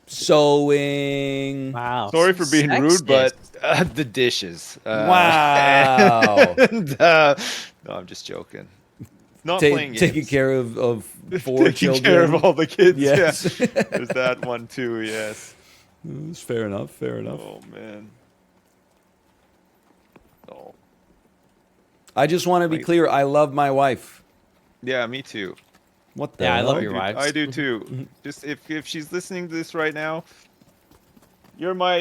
sewing. Wow. sorry for being rude, but sexist. the dishes. Wow. And, no, I'm just joking. Not playing games. Taking care of 4 Taking children. care of all the kids. Yes. Yeah. There's that one too. Yes. It's fair enough. Fair enough. Oh man. Oh. I just want to be Wait. clear. I love my wife. Yeah, me too. What the Yeah, I hell? love your wives. I do too. Just if she's listening to this right now, you're my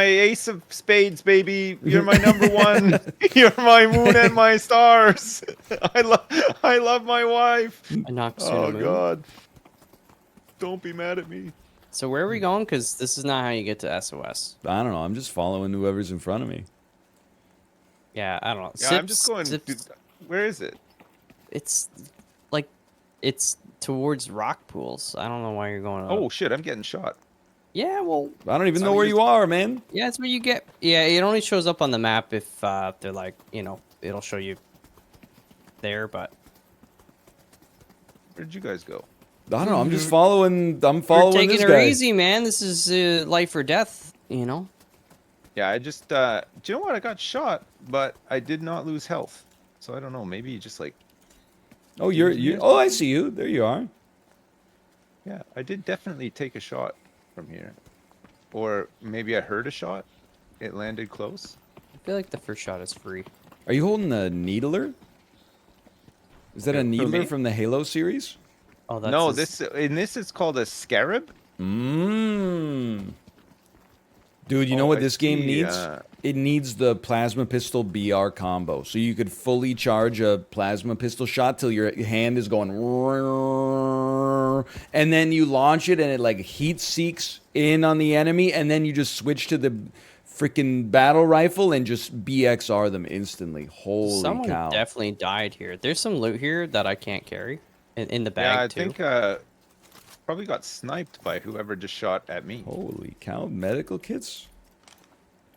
ace of spades, baby. You're my number one. You're my moon and my stars. I love my wife. I knocked Oh Tsunamu. God. Don't be mad at me. So where are we going? Because this is not how you get to SOS. I don't know. I'm just following whoever's in front of me. Yeah, I don't know. Yeah, I'm just going. Dude, where is it? It's like it's towards rock pools. I don't know why you're going. Oh shit! I'm getting shot. yeah. Well, I don't even I know mean, where just- you are, man. yeah, it's where you get. Yeah, it only shows up on the map if they're like, you know, it'll show you there. But Where'd you guys go? I don't know. I'm just following. I'm following we're taking this her guy. easy, man. This is life or death. You know. Yeah, I just. Do you know what? I got shot, but I did not lose health. So I don't know. Maybe just like. Oh, you. Oh, I see you. There you are. Yeah, I did definitely take a shot from here. Or maybe I heard a shot. It landed close. I feel like the first shot is free. Are you holding a needler? Is that a For needler me? from the Halo series? Oh, that's No, his- this is called a scarab. Mmm. Dude, you know Oh, what I this game see, needs? It needs the plasma pistol BR combo. So you could fully charge a plasma pistol shot till your hand is going, and then you launch it and it like heat seeks in on the enemy, and then you just switch to the freaking battle rifle and just BXR them instantly. Holy Someone cow. definitely died here. There's some loot here that I can't carry in the bag Yeah, I too. think probably got sniped by whoever just shot at me. Holy cow. Medical kits?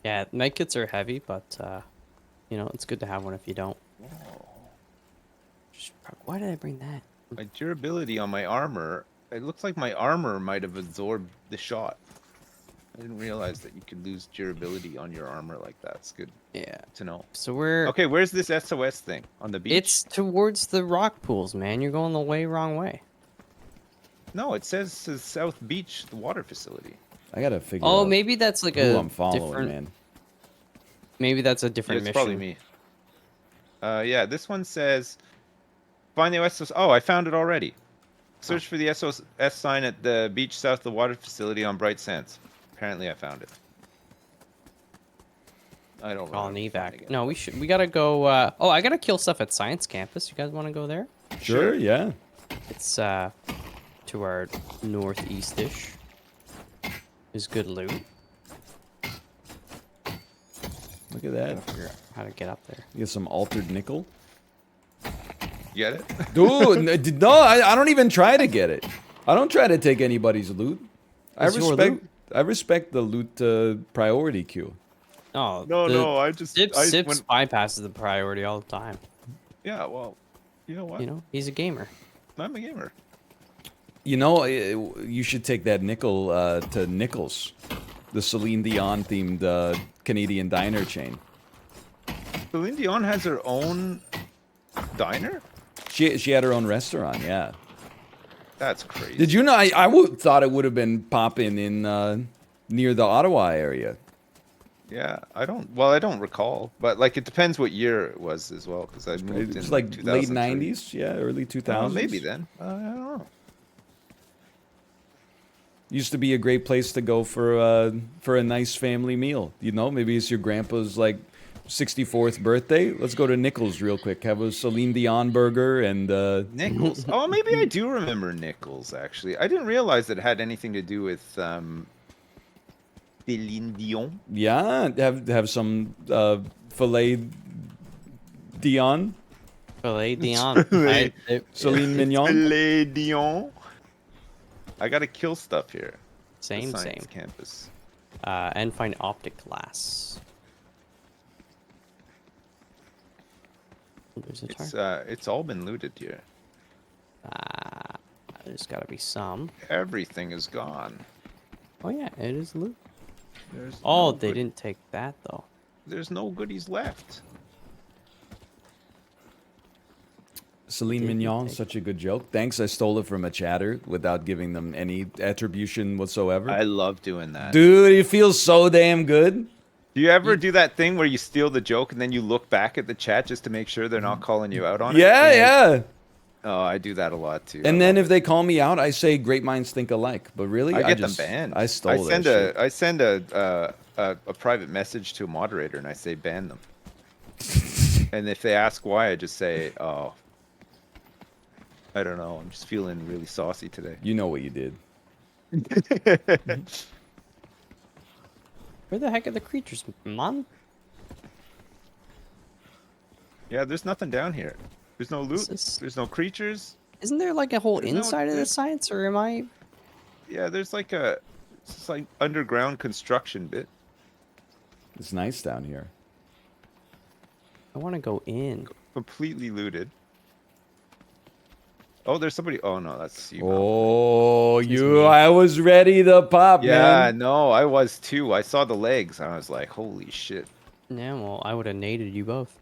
Yeah, medkits are heavy, but you know, it's good to have one if you don't. Why did I bring that? My durability on my armor. It looks like my armor might have absorbed the shot. I didn't realize that you could lose durability on your armor like that. It's good Yeah. to know. So we're Okay, where's this SOS thing? On the beach? it's towards the rock pools, man. You're going the wrong way. No, it says South Beach, the water facility. I gotta figure Oh, out maybe that's like who a I'm following, different. man. Maybe that's a Yeah, different it's mission. probably me. Yeah, this one says find the SOS. Oh, I found it already. Search for the SOS sign at the beach south of the water facility on Bright Sands. Apparently, I found it. I don't Call an remember finding evac. it. No, we gotta go. Oh, I gotta kill stuff at Science Campus. You guys want to go there? Sure, yeah. It's to our northeast-ish. Is good loot. Look at that. Figure out how to get up there. You get some altered nickel. Get it? Dude, no, I don't even try to get it. I don't try to take anybody's loot. It's your loot. I respect the loot priority queue. Oh No, I just Sips bypasses the priority all the time. Yeah, well, you know what? You know, he's a gamer. I'm a gamer. You know, you should take that nickel to Nichols, the Celine Dion themed Canadian diner chain. Celine Dion has her own diner? She had her own restaurant, yeah. That's crazy. Did you know? Thought it would have been popping in near the Ottawa area. Yeah, I don't recall, but like it depends what year it was as well, because I moved It's in like late 2003. '90s, yeah, early 2000s. Maybe then. I don't know. Used to be a great place to go for a nice family meal. You know, maybe it's your grandpa's like 64th birthday. Let's go to Nichols real quick. Have a Celine Dion burger and Nichols. Oh, maybe I do remember Nichols. Actually, I didn't realize it had anything to do with Celine Dion. yeah, have some filet Dion, Filet Dion. Celine Mignon. Filet Dion. I gotta kill stuff here. The Same. Science Campus. And find optic glass. Oh, there's a target. It's all been looted here. There's got to be some. Everything is gone. Oh yeah, it is loot. There's Oh, no they good- didn't take that though. There's no goodies left. Celine Did you Mignon, take- such a good joke. Thanks, I stole it from a chatter without giving them any attribution whatsoever. I love doing that. Dude, it feels so damn good. Do you ever do that thing where you steal the joke and then you look back at the chat just to make sure they're not calling you out on it? Yeah, yeah. Oh, I do that a lot too. And then if they call me out, I say great minds think alike. But really, I get just, them banned. I stole that shit. I send a private message to a moderator and I say ban them. And if they ask why, I just say, oh, I don't know. I'm just feeling really saucy today. You know what you did. Where the heck are the creatures, man? Yeah, there's nothing down here. There's no loot. This is- There's no creatures. Isn't there like a whole There's no- inside of the there's- science, or am I? Yeah, there's like it's like underground construction bit. It's nice down here. I want to go in. Completely looted. Oh, there's somebody. Oh no, that's you. Mal. Oh, Excuse you! me. I was ready to pop, Yeah, man. no, I was too. I saw the legs and I was like, holy shit. Yeah, well, I would have naded you both.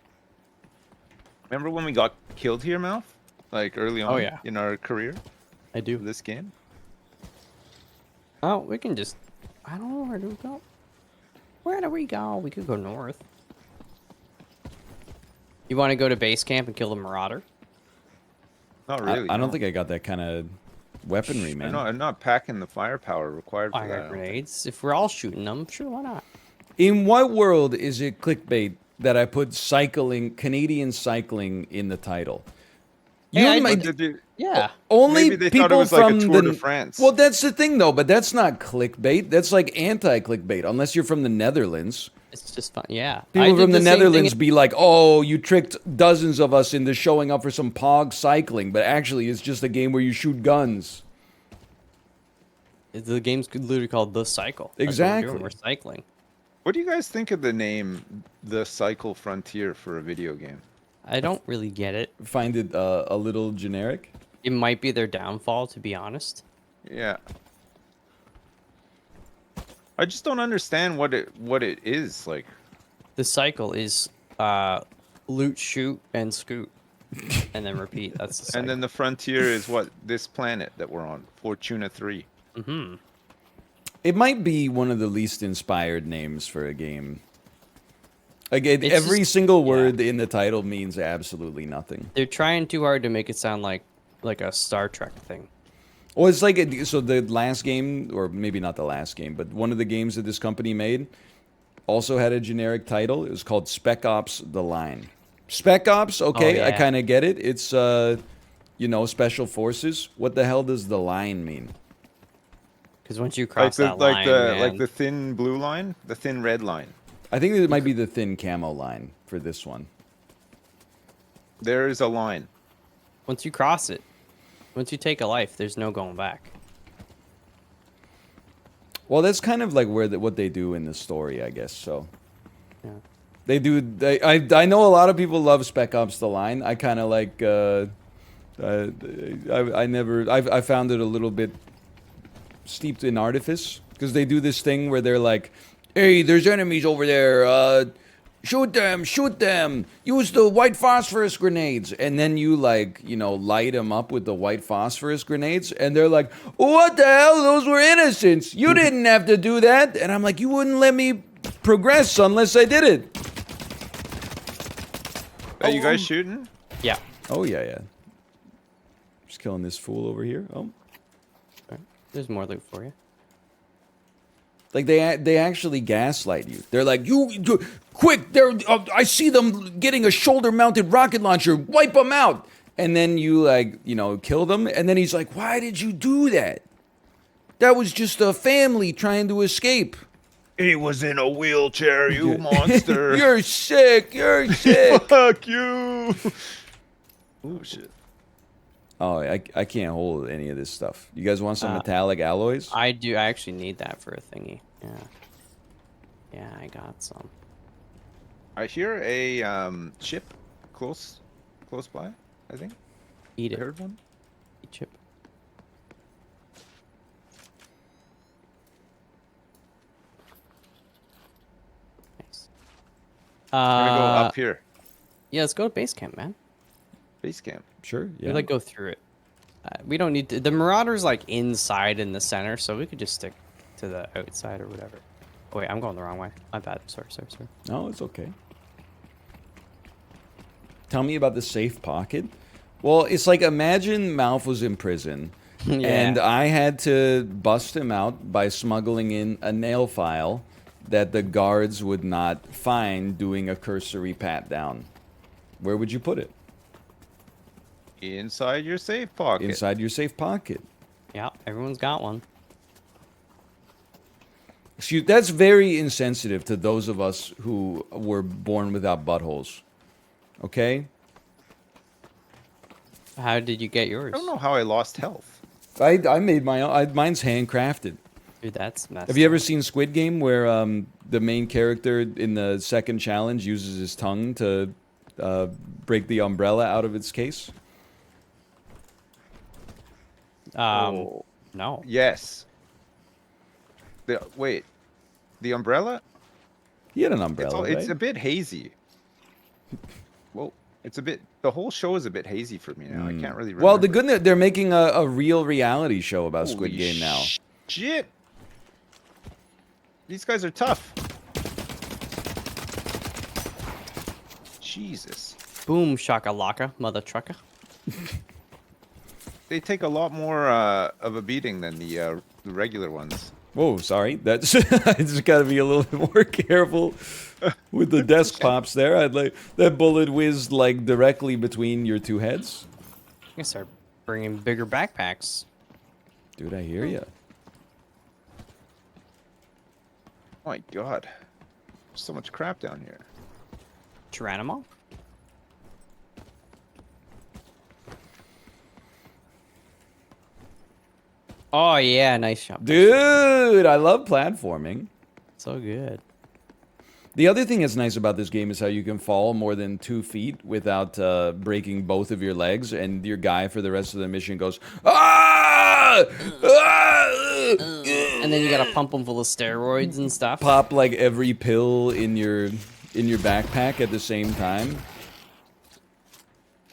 Remember when we got killed here, Mouth? Like early on yeah. in our career I do. of this game? Oh, we can just. I don't know where do we go. Where do we go? We could go north. You want to go to base camp and kill the marauder? Not really. I don't no. think I got that kind of weaponry, man. I'm not packing the firepower required for Fire that. I don't think. grenades. If we're all shooting them, sure, why not? In what world is it clickbait that I put cycling, Canadian cycling, in the title? Hey, I might- Did they- Yeah. only Maybe they people thought it was like from a Tour the de France. Well, that's the thing though, but that's not clickbait. That's like anti-clickbait unless you're from the Netherlands. It's just fun. Yeah. I People did from the same thing Netherlands in- be like, "Oh, you tricked dozens of us into showing up for some pog cycling, but actually it's just a game where you shoot guns." The game's literally called The Cycle. That's what we're doing, Exactly. We're cycling. What do you guys think of the name The Cycle Frontier for a video game? I don't really get it. Find it a little generic. It might be their downfall, to be honest. Yeah. I just don't understand what it is like. The cycle is loot, shoot, and scoot, and then repeat. That's the cycle. And then the frontier is what this planet that we're on, Fortuna 3. Mm-hmm. It might be one of the least inspired names for a game. Like It's every just- single yeah. word in the title means absolutely nothing. They're trying too hard to make it sound like a Star Trek thing. Well, it's like so the last game, or maybe not the last game, but one of the games that this company made also had a generic title. It was called Spec Ops: The Line. Spec Ops, okay, I yeah. kind of get it. It's you know, special forces. What the hell does the line mean? Because once you cross that like line, the thin blue line, the thin red line. I think it might be the thin camo line for this one. There is a line. once you cross it, once you take a life, there's no going back. Well, that's kind of like what they do in the story, I guess. So Yeah. they do. I know a lot of people love Spec Ops: The Line. I kind of like. I found it a little bit steeped in artifice because they do this thing where they're like, "Hey, there's enemies over there. Shoot them! Shoot them! Use the white phosphorus grenades!" And then you light them up with the white phosphorus grenades, and they're like, "What the hell? Those were innocents. You didn't have to do that." And I'm like, "You wouldn't let me progress unless I did it." Are you guys shooting? Yeah. Oh yeah. Just killing this fool over here. Oh. There's more loot for you. Like they actually gaslight you. They're like, you quick! They're I see them getting a shoulder-mounted rocket launcher. Wipe them out! And then you kill them. And then he's like, why did you do that? That was just a family trying to escape. He was in a wheelchair, you monster. You're sick. You're sick. Fuck you. Oh shit. Oh, I can't hold any of this stuff. You guys want some metallic alloys? I do. I actually need that for a thingy. Yeah. Yeah, I got some. I hear a ship close by. I think Eat I it. heard one. Eat chip. Nice. I'm gonna go up here. Yeah, let's go to base camp, man. Base camp. Sure. We Yeah. like go through it. We don't need to. The Marauder's like inside in the center, so we could just stick to the outside or whatever. Oh, wait, I'm going the wrong way. My bad. Sorry. No, it's okay. Tell me about the safe pocket. Well, it's like imagine Malf was in prison, Yeah. and I had to bust him out by smuggling in a nail file that the guards would not find doing a cursory pat down. Where would you put it? Inside your safe pocket. Inside your safe pocket. Yeah, everyone's got one. Excuse, that's very insensitive to those of us who were born without buttholes. Okay? How did you get yours? I don't know how I lost health. I made my own. Mine's handcrafted. Dude, that's messed Have you ever up. seen Squid Game where the main character in the second challenge uses his tongue to break the umbrella out of its case? Oh. No. Yes. Wait. The umbrella? He had an umbrella, It's right? a bit hazy. Well, it's a bit. The whole show is a bit hazy for me now. I can't really remember. Well, the good news, they're making a real reality show about Squid Holy Game now. Shit. These guys are tough. Jesus. Boom shakalaka, mother trucker. They take a lot more of a beating than the regular ones. Whoa, sorry. That's I just got to be a little bit more careful with the desk pops there. I'd like that bullet whizzed like directly between your two heads. I can start bringing bigger backpacks. Dude, I hear you. Oh my god. There's so much crap down here. Geronimo? Oh yeah, nice shot. Dude, I love platforming. So good. The other thing that's nice about this game is how you can fall more than 2 feet without breaking both of your legs, and your guy for the rest of the mission goes, "Ah!" And then you gotta pump them full of steroids and stuff. Pop like every pill in your backpack at the same time.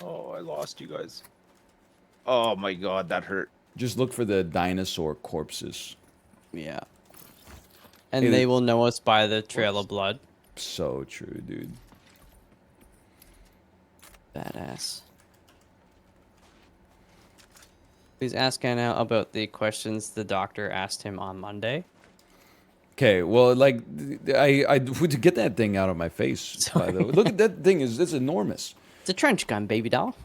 Oh, I lost you guys. Oh my god, that hurt. Just look for the dinosaur corpses. Yeah. And Hey, they will know us by the trail of blood. So true, dude. Badass. Please ask Anna about the questions the doctor asked him on Monday. Okay, well, like, I would get that thing out of my face. By the way, look at that thing; it's enormous. It's a trench gun, baby doll.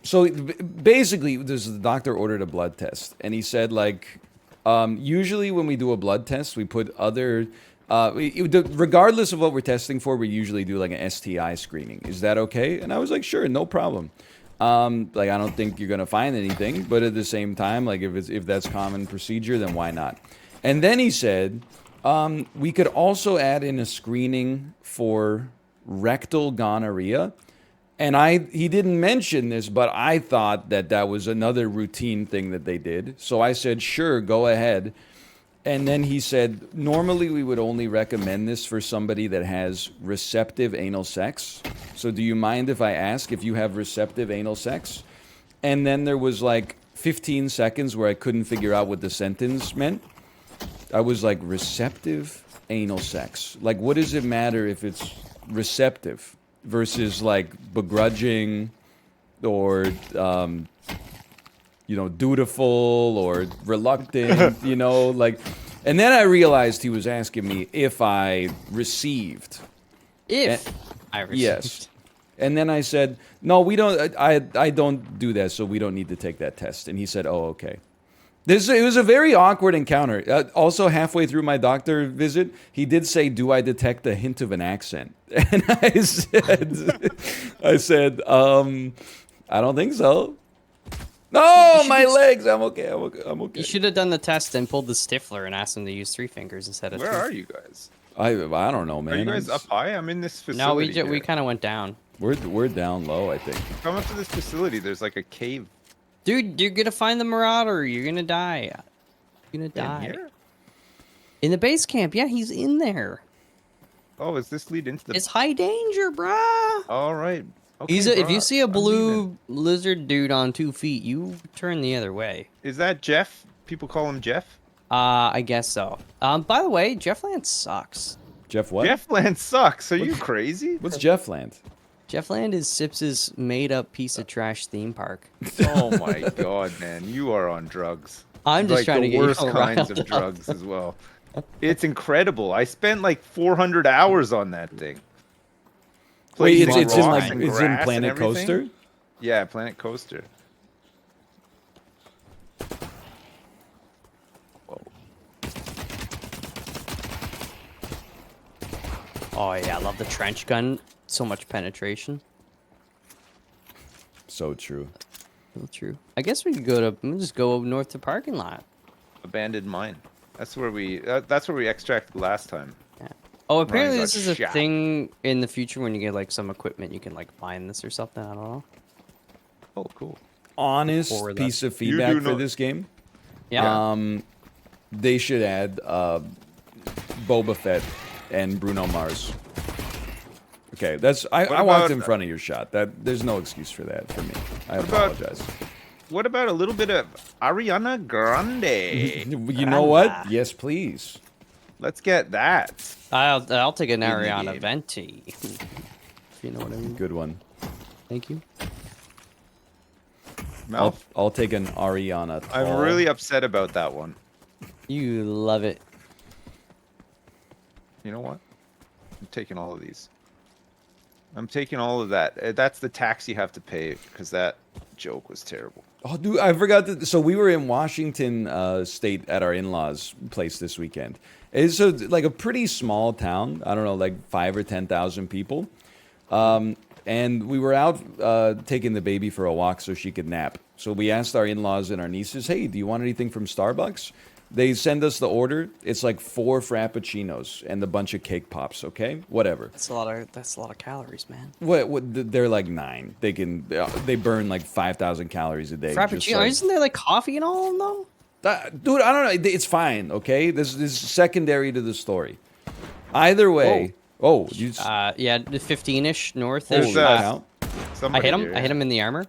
So basically, the doctor ordered a blood test, and he said like, usually when we do a blood test, we put other, regardless of what we're testing for, we usually do like an STI screening. Is that okay? And I was like, sure, no problem. Like I don't think you're gonna find anything, but at the same time, like if that's common procedure, then why not? And then he said, we could also add in a screening for rectal gonorrhea. And he didn't mention this, but I thought that was another routine thing that they did. So I said, sure, go ahead. And then he said, normally we would only recommend this for somebody that has receptive anal sex. So do you mind if I ask if you have receptive anal sex? And then there was like 15 seconds where I couldn't figure out what the sentence meant. I was like, receptive anal sex. Like, what does it matter if it's receptive versus like begrudging or, dutiful or reluctant, like. And then I realized he was asking me if I received. If I received. Yes. And then I said, no, we don't. I don't do that, so we don't need to take that test. And he said, oh, okay. It was a very awkward encounter. Also, halfway through my doctor visit, he did say, do I detect a hint of an accent? And I said, I don't think so. No, my legs. I'm okay. I'm okay. You should have done the test and pulled the Stifler and asked him to use 3 fingers instead of Where 2. are you guys? I don't know, man. Are you guys up high? I'm in this facility. No, we kind of went down. We're down low, I think. Come up to this facility. There's like a cave. Dude, you're gonna find the Marauder. You're gonna die. You're gonna die. Here? In the base camp. Yeah, he's in there. Oh, does this lead into the? It's high danger, bruh. All right. Okay, If you bro, see a I'm blue leaving. lizard dude on 2 feet, you turn the other way. Is that Jeff? People call him Jeff. I guess so. By the way, Jeff Land sucks. Jeff what? Jeff Land sucks. Are you crazy? What's Jeff Land? Jeff Land is Sips's made-up piece of trash theme park. Oh my god, man, you are on drugs. I'm just Like trying to the get you worst all kinds riled of up. drugs as well. It's incredible. I spent like 400 hours on that thing. Wait, Placing it's in rocks like and it's in grass and Planet everything. Coaster. Yeah, Planet Coaster. Whoa. Oh yeah, I love the trench gun. So much penetration. So true. So true. I guess we could we'll just go north to parking lot. Abandoned mine. That's where we extracted last time. Yeah. Oh, apparently got this is a shot. thing in the future when you get like some equipment, you can like mine this or something. I don't know. Oh, cool. Honest Or that- piece of You feedback do for know- this game. Yeah. They should add Boba Fett and Bruno Mars. Okay, I What walked about- in front of your shot. There's no excuse for that for me. I What about- apologize. What about a little bit of Ariana Grande? You know what? Yes, please. Let's get that. I'll take an the Ariana game. Venti. If you know what I mean. Good one. Thank you. Mouth. I'll take an Ariana. I'm Tall. really upset about that one. You love it. You know what? I'm taking all of these. I'm taking all of that. That's the tax you have to pay because that joke was terrible. Oh, dude, I forgot that. So we were in Washington State at our in-laws' place this weekend. It's like a pretty small town. I don't know, like 5,000 or 10,000 people. And we were out taking the baby for a walk so she could nap. So we asked our in-laws and our nieces, "Hey, do you want anything from Starbucks?" They send us the order. It's like 4 frappuccinos and a bunch of cake pops. Okay, whatever. That's a lot of calories, man. They're like 9. They burn like 5,000 calories a day. just Frappuccino, like- isn't there like coffee and all of them though? Dude, I don't know. It's fine. Okay, this is secondary to the story. Either way. Oh, you. Yeah, the 15-ish north. Holy There's, cow. I Somebody hit him. here, I hit him in the armor.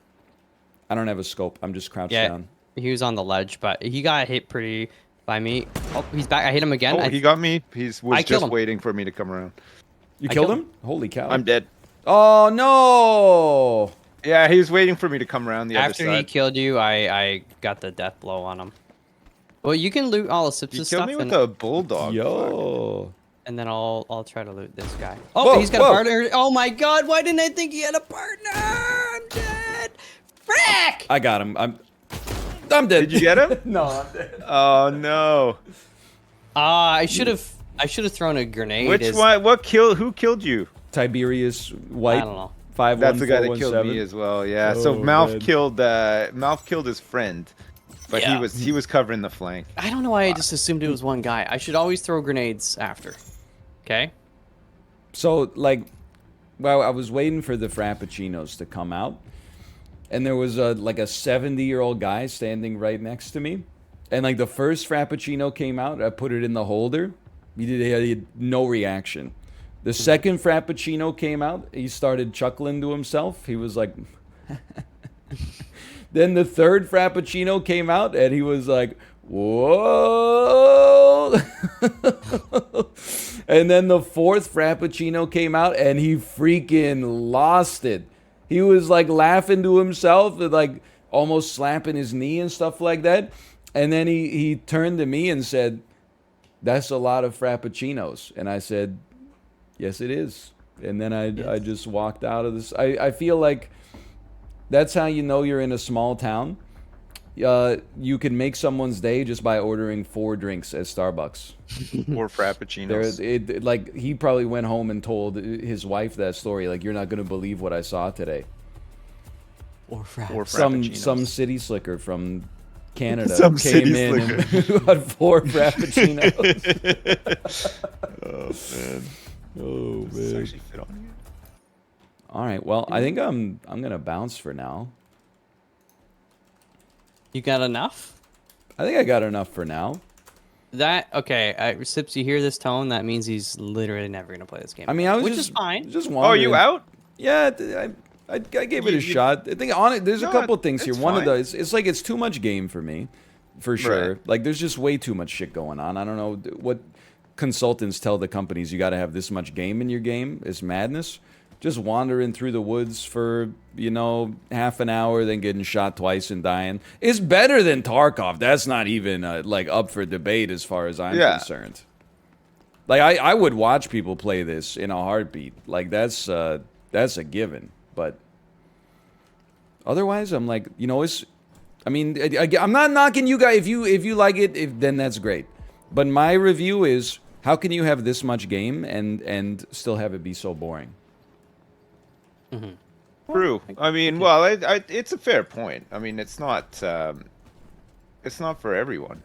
I don't have a scope. I'm just crouched Yeah, down. he was on the ledge, but he got hit pretty by me. Oh, he's back. I hit him again. Oh, he got me. He I was killed just him. waiting for me to come around. You I killed killed him? Holy cow. I'm dead. Oh no! Yeah, he was waiting for me to come around the After other he side. killed you, I got the death blow on him. Well, you can loot all of Sips' He stuff, killed me with and, a bulldog. Yo. and then I'll try to loot this guy. Oh, Whoa, he's got whoa. a partner. Oh my god, why didn't I think he had a partner? I'm dead. Frick! I got him. I'm dead. Did you get him? No, I'm dead. Oh no! I should have thrown a grenade. Which one? What killed? Who killed you? Tiberius White. I don't know. 51417. That's the guy that killed me as well. Yeah. So Oh, Malf man. killed his friend, but Yeah. he was covering the flank. I don't know why I just assumed it was one guy. I should always throw grenades after. Okay? So, like, well, I was waiting for the Frappuccinos to come out, and there was a 70-year-old guy standing right next to me, and like the first Frappuccino came out, I put it in the holder. He had no reaction. The second Frappuccino came out, he started chuckling to himself. He was like. Then the third Frappuccino came out, and he was like, whoa. And then the fourth Frappuccino came out, and he freaking lost it. He was like laughing to himself, and like almost slapping his knee and stuff like that. And then he turned to me and said, "That's a lot of Frappuccinos." And I said, "Yes, it is." And then I just walked out of this. I feel like that's how you know you're in a small town. You can make someone's day just by ordering 4 drinks at Starbucks. Or frappuccinos. Like he probably went home and told his wife that story. Like, you're not gonna believe what I saw today. Or frap. Or Some frappuccinos. city slicker from Canada Some came city in and had 4 frappuccinos. Oh man. Oh Does this man. actually fit on you? All right. Well, I think I'm gonna bounce for now. You got enough? I think I got enough for now. Okay, Sips, you hear this tone? That means he's literally never gonna play this game. I mean, I was which just is fine. Just Oh, wondering. you out? Yeah, I gave it a You- shot. I think on it, there's a No, couple of things here. it's One of fine. those, it's like it's too much game for me, for sure. Right. Like there's just way too much shit going on. I don't know what consultants tell the companies. You got to have this much game in your game. It's madness. Just wandering through the woods for half an hour, then getting shot twice and dying. It's better than Tarkov. That's not even like up for debate as far as I'm Yeah. concerned. Like I would watch people play this in a heartbeat. Like that's a given. But otherwise, I'm like, it's. I mean, I'm not knocking you guys. If you like it, then that's great. But my review is, how can you have this much game and still have it be so boring? True. I mean, well, it's a fair point. I mean, it's not for everyone.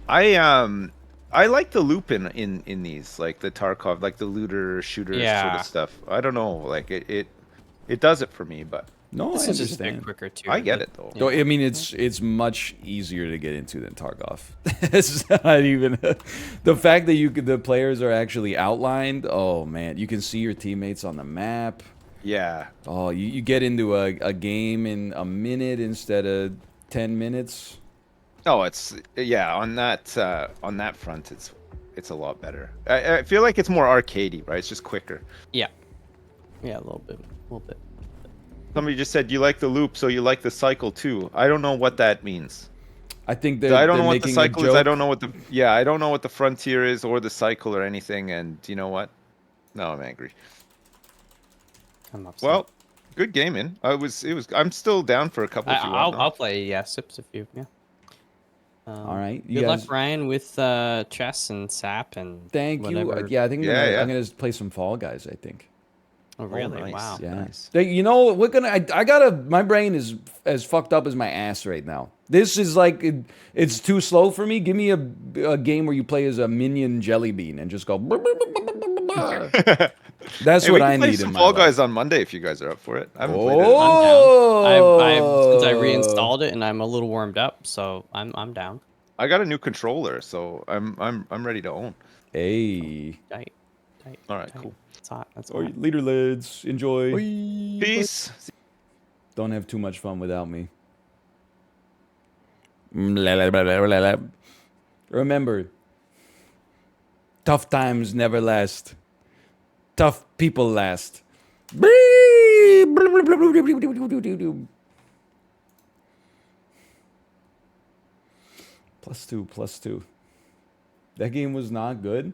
I like the loop in these, like the Tarkov, like the looter shooter sort Yeah. of stuff. I don't know, like it does it for for me, but No, This I is just a bit understand. quicker too. I get but- it though. No, I mean, it's much easier to get into than Tarkov. It's not even the fact that the players are actually outlined. Oh man, you can see your teammates on the map. Yeah. Oh, you get into a game in a minute instead of 10 minutes. Oh, it's on that front, it's a lot better. I feel like it's more arcadey, right? It's just quicker. Yeah, a little bit. Somebody just said you like the loop, so you like the cycle too. I don't know what that means. I think I don't know what the making a cycle is. I joke. don't know what I don't know what the frontier is or the cycle or anything. And you know what? No, I'm angry. I'm upset. Well, good gaming. I'm still down for a couple. If you want, I'll play Sips if you. Yeah. All right, you Good guys. luck, Ryan, with chess and sap and Thank whatever. you. Yeah, I think Yeah. I'm gonna play some Fall Guys. I think. Oh, really? nice. Wow. Yeah. Nice. My brain is as fucked up as my ass right now. This is like it's too slow for me. Give me a game where you play as a minion jelly bean and just go. That's Hey, what we I can play need some in my Fall life. Guys on Monday if you guys are up for it. I haven't played it. Oh, I'm down. Since I reinstalled it and I'm a little warmed up, so I'm down. I got a new controller, so I'm ready to own. Hey, Tight, tight. All right, tight. cool. It's hot. That's or hot. leader lads, enjoy. Peace. Don't have too much fun without me. Remember, tough times never last. Tough people last. +2. That game was not good.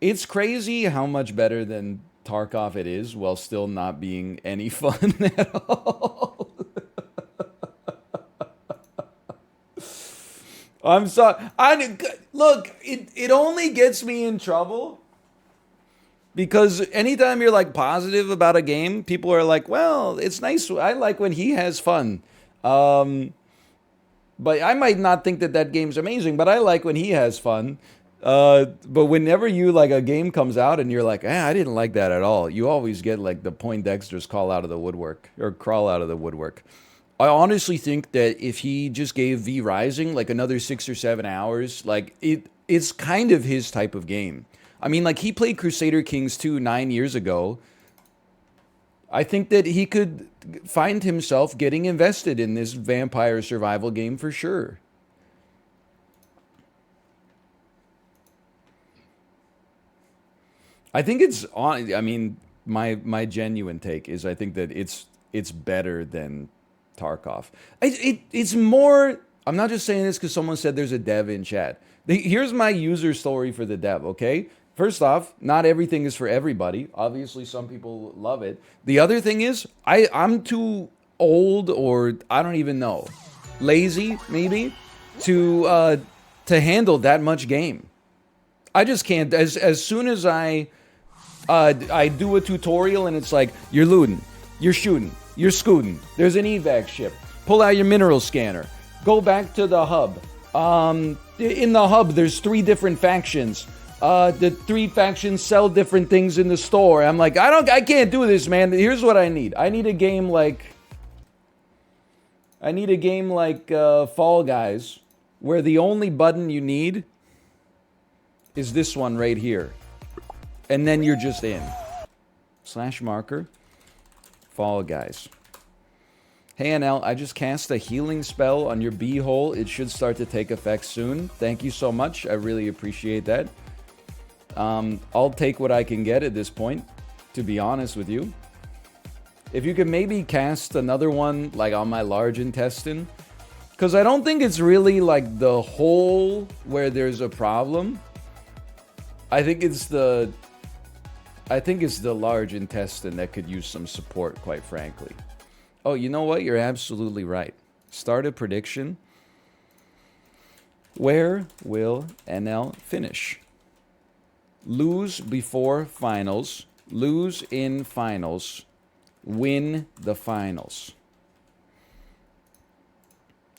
It's crazy how much better than Tarkov it is while still not being any fun at all. I'm sorry. Look, it only gets me in trouble because anytime you're like positive about a game, people are like, "Well, it's nice. I like when he has fun." But I might not think that game's amazing, but I like when he has fun. But whenever you like a game comes out and you're like, I didn't like that at all, you always get like the Poindexter's crawl out of the woodwork. I honestly think that if he just gave V Rising like another 6 or 7 hours, like it's kind of his type of game. I mean, like he played Crusader Kings 2 9 years ago. I think that he could find himself getting invested in this vampire survival game for sure. I think it's on. I mean, my genuine take is I think that it's better than Tarkov. It's more. I'm not just saying this because someone said there's a dev in chat. Here's my user story for the dev. Okay. First off, not everything is for everybody. Obviously, some people love it. The other thing is, I'm too old, or I don't even know, lazy maybe, to handle that much game. I just can't. As soon as I do a tutorial and it's like you're looting, you're shooting, you're scooting. There's an evac ship. Pull out your mineral scanner. Go back to the hub. In the hub, there's 3 different factions. The 3 factions sell different things in the store. I'm like, I can't do this, man. Here's what I need. I need a game like Fall Guys, where the only button you need is this one right here. And then you're just in. /marker. Fall Guys. Hey NL, I just cast a healing spell on your B-hole. It should start to take effect soon. Thank you so much. I really appreciate that. I'll take what I can get at this point, to be honest with you. If you could maybe cast another one like on my large intestine, because I don't think it's really like the hole where there's a problem. I think it's the large intestine that could use some support, quite frankly. Oh, you know what? You're absolutely right. Start a prediction. Where will NL finish? Lose before finals, lose in finals, win the finals.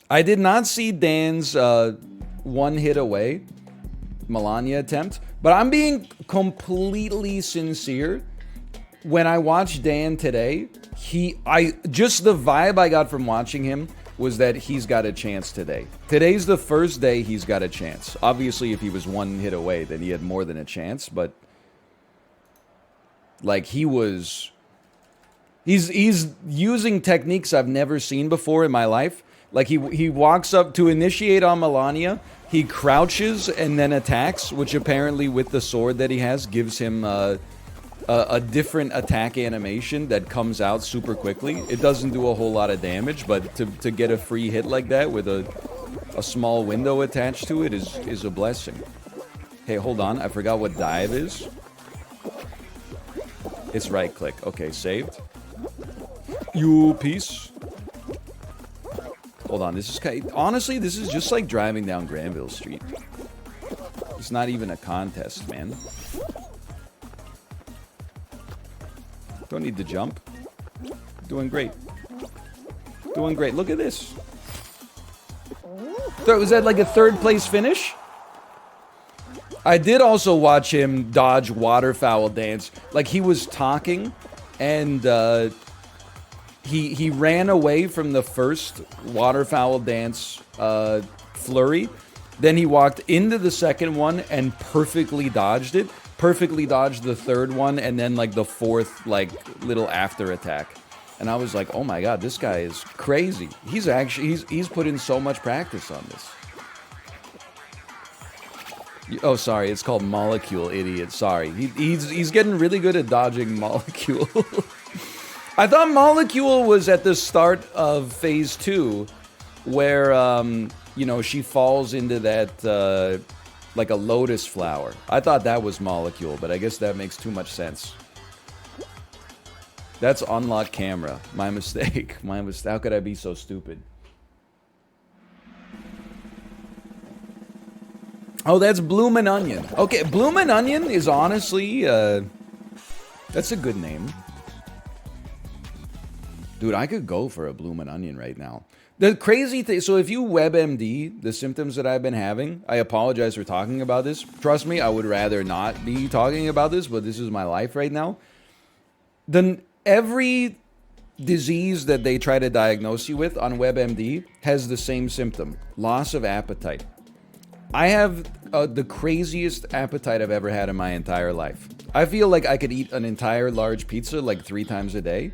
I did not see Dan's one hit away Melania attempt, but I'm being completely sincere. When I watched Dan today, just the vibe I got from watching him was that he's got a chance today. Today's the first day he's got a chance. Obviously, if he was one hit away, then he had more than a chance, but like he's using techniques I've never seen before in my life. Like he walks up to initiate on Melania, he crouches and then attacks, which apparently with the sword that he has gives him a different attack animation that comes out super quickly. It doesn't do a whole lot of damage, but to get a free hit like that with a small window attached to it is a blessing. Hey, hold on. I forgot what dive is. It's right click. Okay, saved. You piece. Hold on. This is honestly, this is just like driving down Granville Street. It's not even a contest, man. Don't need to jump. Doing great. Doing great. Look at this. Was that like a third place finish? I did also watch him dodge waterfowl dance. Like he was talking, and he ran away from the first waterfowl dance flurry. Then he walked into the second one and perfectly dodged it. Perfectly dodged the third one, and then like the fourth like little after attack. And I was like, oh my god, this guy is crazy. He's put in so much practice on this. Oh, sorry, it's called Molecule, idiot. Sorry. He's getting really good at dodging Molecule. I thought Molecule was at the start of phase 2, where, you know, she falls into that, like a lotus flower. I thought that was Molecule, but I guess that makes too much sense. That's unlock camera. My mistake. My mistake. How could I be so stupid? Oh, that's Bloomin' Onion. Okay, Bloomin' Onion is honestly, that's a good name. Dude, I could go for a Bloomin' Onion right now. The crazy thing, so if you WebMD the symptoms that I've been having, I apologize for talking about this. Trust me, I would rather not be talking about this, but this is my life right now. Then every disease that they try to diagnose you with on WebMD has the same symptom: loss of appetite. I have the craziest appetite I've ever had in my entire life. I feel like I could eat an entire large pizza like 3 times a day.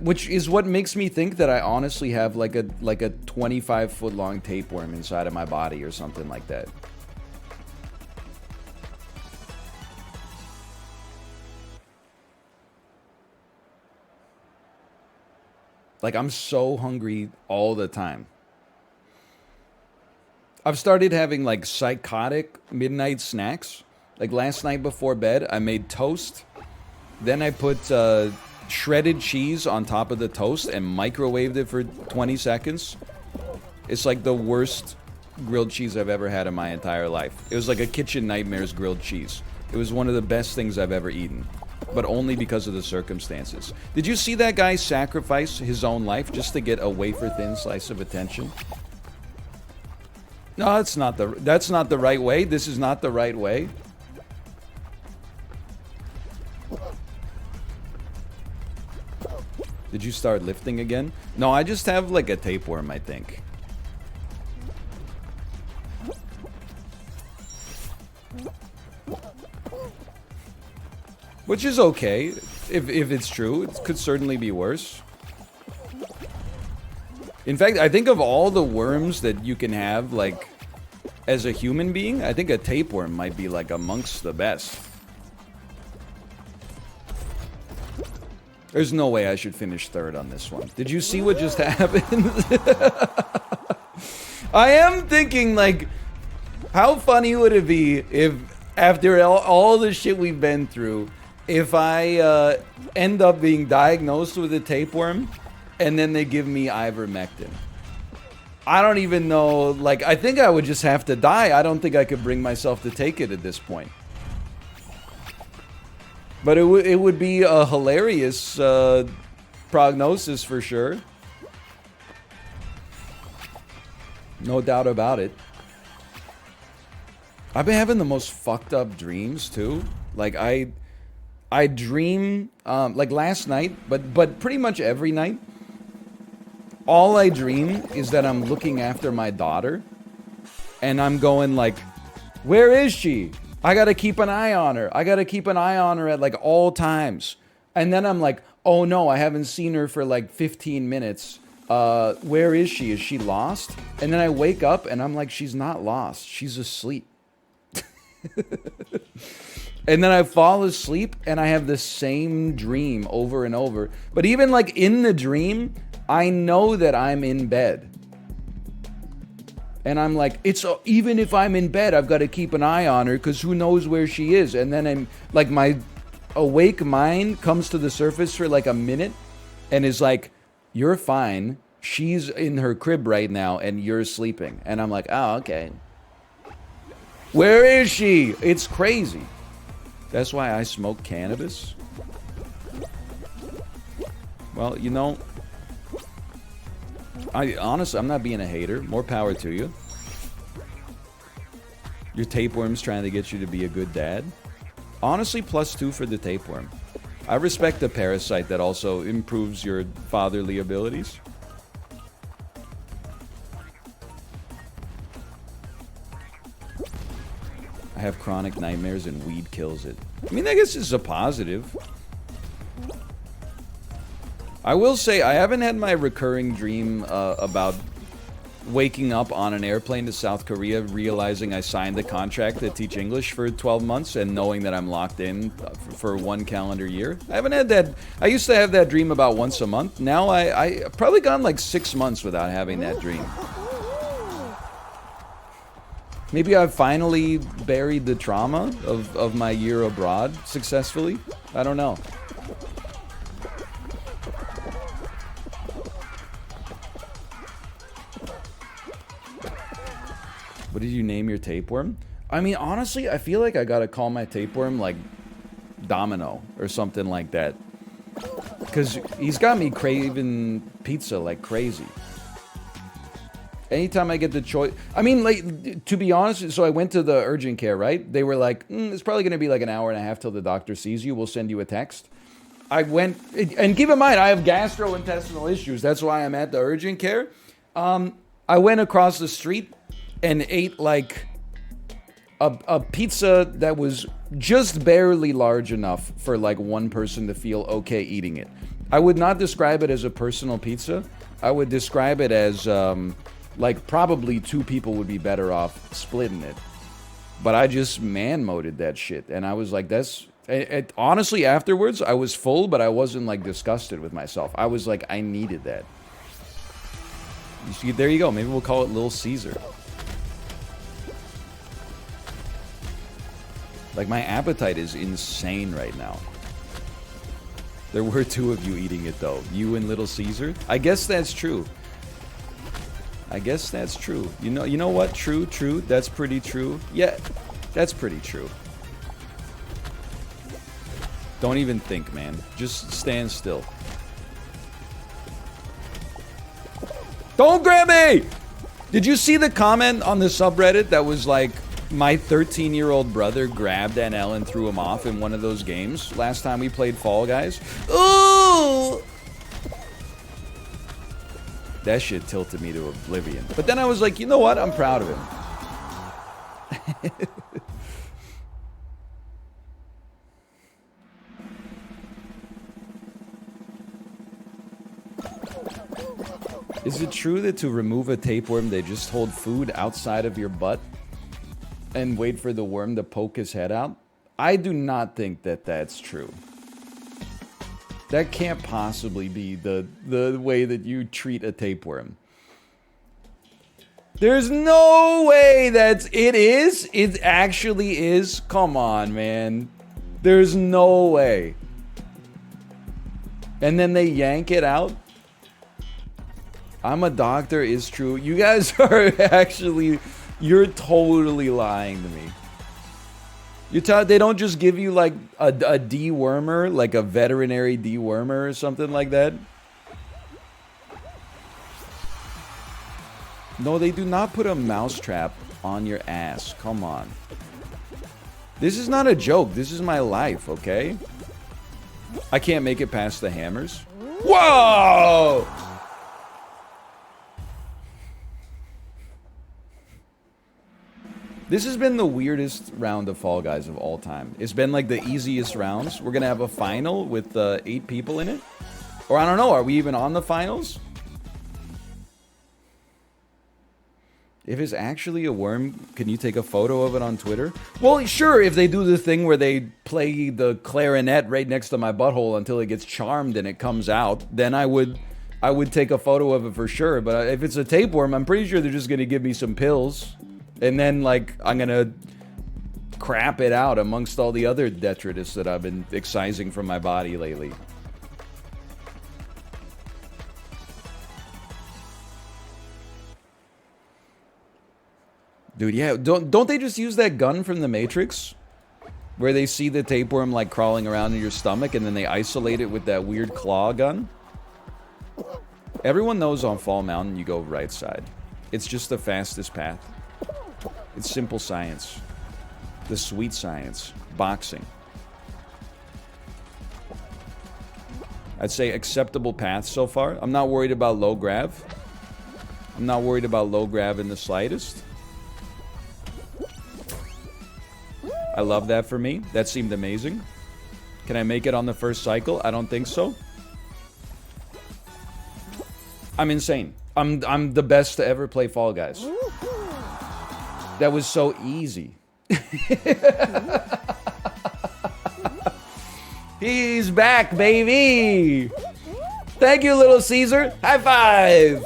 Which is what makes me think that I honestly have like a 25-foot long tapeworm inside of my body or something like that. Like, I'm so hungry all the time. I've started having like psychotic midnight snacks. Like last night before bed, I made toast. Then I put shredded cheese on top of the toast and microwaved it for 20 seconds. It's like the worst grilled cheese I've ever had in my entire life. It was like a Kitchen Nightmares grilled cheese. It was one of the best things I've ever eaten, but only because of the circumstances. Did you see that guy sacrifice his own life just to get a wafer-thin slice of attention? No, that's not the right way. This is not the right way. Did you start lifting again? No, I just have like a tapeworm, I think. Which is okay, if it's true. It could certainly be worse. In fact, I think of all the worms that you can have, like, as a human being, I think a tapeworm might be, like, amongst the best. There's no way I should finish third on this one. Did you see what just happened? I am thinking, like, how funny would it be if, after all the shit we've been through, if I end up being diagnosed with a tapeworm, and then they give me ivermectin. I don't even know, like, I think I would just have to die. I don't think I could bring myself to take it at this point. But it would be a hilarious prognosis for sure. No doubt about it. I've been having the most fucked up dreams too. Like I dream like last night, but pretty much every night. All I dream is that I'm looking after my daughter, and I'm going like, where is she? I gotta keep an eye on her. I gotta keep an eye on her at like all times. And then I'm like, oh no, I haven't seen her for like 15 minutes. Where is she? Is she lost? And then I wake up and I'm like, she's not lost. She's asleep. And then I fall asleep and I have the same dream over and over. But even like in the dream, I know that I'm in bed. And I'm like, even if I'm in bed, I've got to keep an eye on her because who knows where she is. And then I'm like, my awake mind comes to the surface for like a minute and is like, you're fine. She's in her crib right now and you're sleeping. And I'm like, oh, okay. Where is she? It's crazy. That's why I smoke cannabis. Well, you know, Honestly, I'm not being a hater. More power to you. Your tapeworm's trying to get you to be a good dad. Honestly, +2 for the tapeworm. I respect the parasite that also improves your fatherly abilities. I have chronic nightmares and weed kills it. I mean, I guess it's a positive. I will say, I haven't had my recurring dream about waking up on an airplane to South Korea, realizing I signed the contract to teach English for 12 months and knowing that I'm locked in for 1 calendar year. I haven't had that. I used to have that dream about once a month. Now I probably gone like 6 months without having that dream. Maybe I've finally buried the trauma of my year abroad successfully. I don't know. What did you name your tapeworm? I mean, honestly, I feel like I gotta call my tapeworm, like, Domino or something like that. Because he's got me craving pizza like crazy. Anytime I get the choice... I mean, like, to be honest, so I went to the urgent care, right? They were like, it's probably gonna be like an hour and a half till the doctor sees you. We'll send you a text. I went... And keep in mind, I have gastrointestinal issues. That's why I'm at the urgent care. I went across the street and ate like a pizza that was just barely large enough for like one person to feel okay eating it. I would not describe it as a personal pizza. I would describe it as like probably 2 people would be better off splitting it. But I just man-moded that shit, and I was like, that's... honestly, afterwards, I was full, but I wasn't like disgusted with myself. I was like, I needed that. You see, there you go. Maybe we'll call it Little Caesar. Like, my appetite is insane right now. There were 2 of you eating it, though. You and Little Caesar. I guess that's true. I guess that's true. You know what? True. That's pretty true. Yeah, that's pretty true. Don't even think, man. Just stand still. Don't grab me! Did you see the comment on the subreddit that was like, my 13-year-old brother grabbed NL and threw him off in one of those games last time we played Fall Guys? Ooh! That shit tilted me to oblivion. But then I was like, you know what? I'm proud of him. Is it true that to remove a tapeworm, they just hold food outside of your butt and wait for the worm to poke his head out? I do not think that that's true. That can't possibly be the way that you treat a tapeworm. There's no way that it is. It actually is. Come on, man. There's no way. And then they yank it out. I'm a doctor is true. You guys are actually... You're totally lying to me. They don't just give you like a dewormer, like a veterinary dewormer or something like that? No, they do not put a mousetrap on your ass. Come on. This is not a joke. This is my life, okay? I can't make it past the hammers. Whoa! This has been the weirdest round of Fall Guys of all time. It's been like the easiest rounds. We're gonna have a final with 8 people in it. Or I don't know, are we even on the finals? If it's actually a worm, can you take a photo of it on Twitter? Well, sure, if they do the thing where they play the clarinet right next to my butthole until it gets charmed and it comes out, then I would take a photo of it for sure. But if it's a tapeworm, I'm pretty sure they're just gonna give me some pills. And then, like, I'm gonna crap it out amongst all the other detritus that I've been excising from my body lately. Dude, yeah, don't they just use that gun from The Matrix? Where they see the tapeworm, like, crawling around in your stomach, and then they isolate it with that weird claw gun? Everyone knows on Fall Mountain you go right side. It's just the fastest path. It's simple science. The sweet science. Boxing. I'd say acceptable path so far. I'm not worried about low grav. I'm not worried about low grav in the slightest. I love that for me. That seemed amazing. Can I make it on the first cycle? I don't think so. I'm insane. I'm the best to ever play Fall Guys. That was so easy. He's back, baby. Thank you, Little Caesar. High five.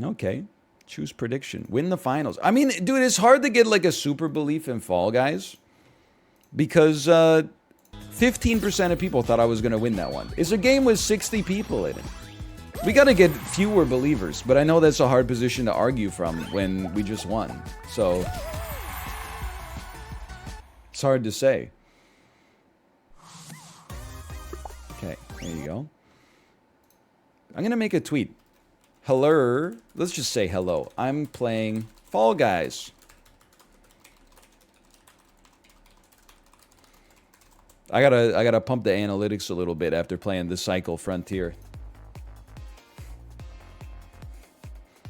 Okay. Choose prediction. Win the finals. I mean, dude, it's hard to get like a super belief in Fall Guys because 15% of people thought I was going to win that one. It's a game with 60 people in it. We got to get fewer believers, but I know that's a hard position to argue from when we just won. So it's hard to say. Okay, there you go. I'm going to make a tweet. Hello. Let's just say hello. I'm playing Fall Guys. I gotta pump the analytics a little bit after playing the Cycle Frontier.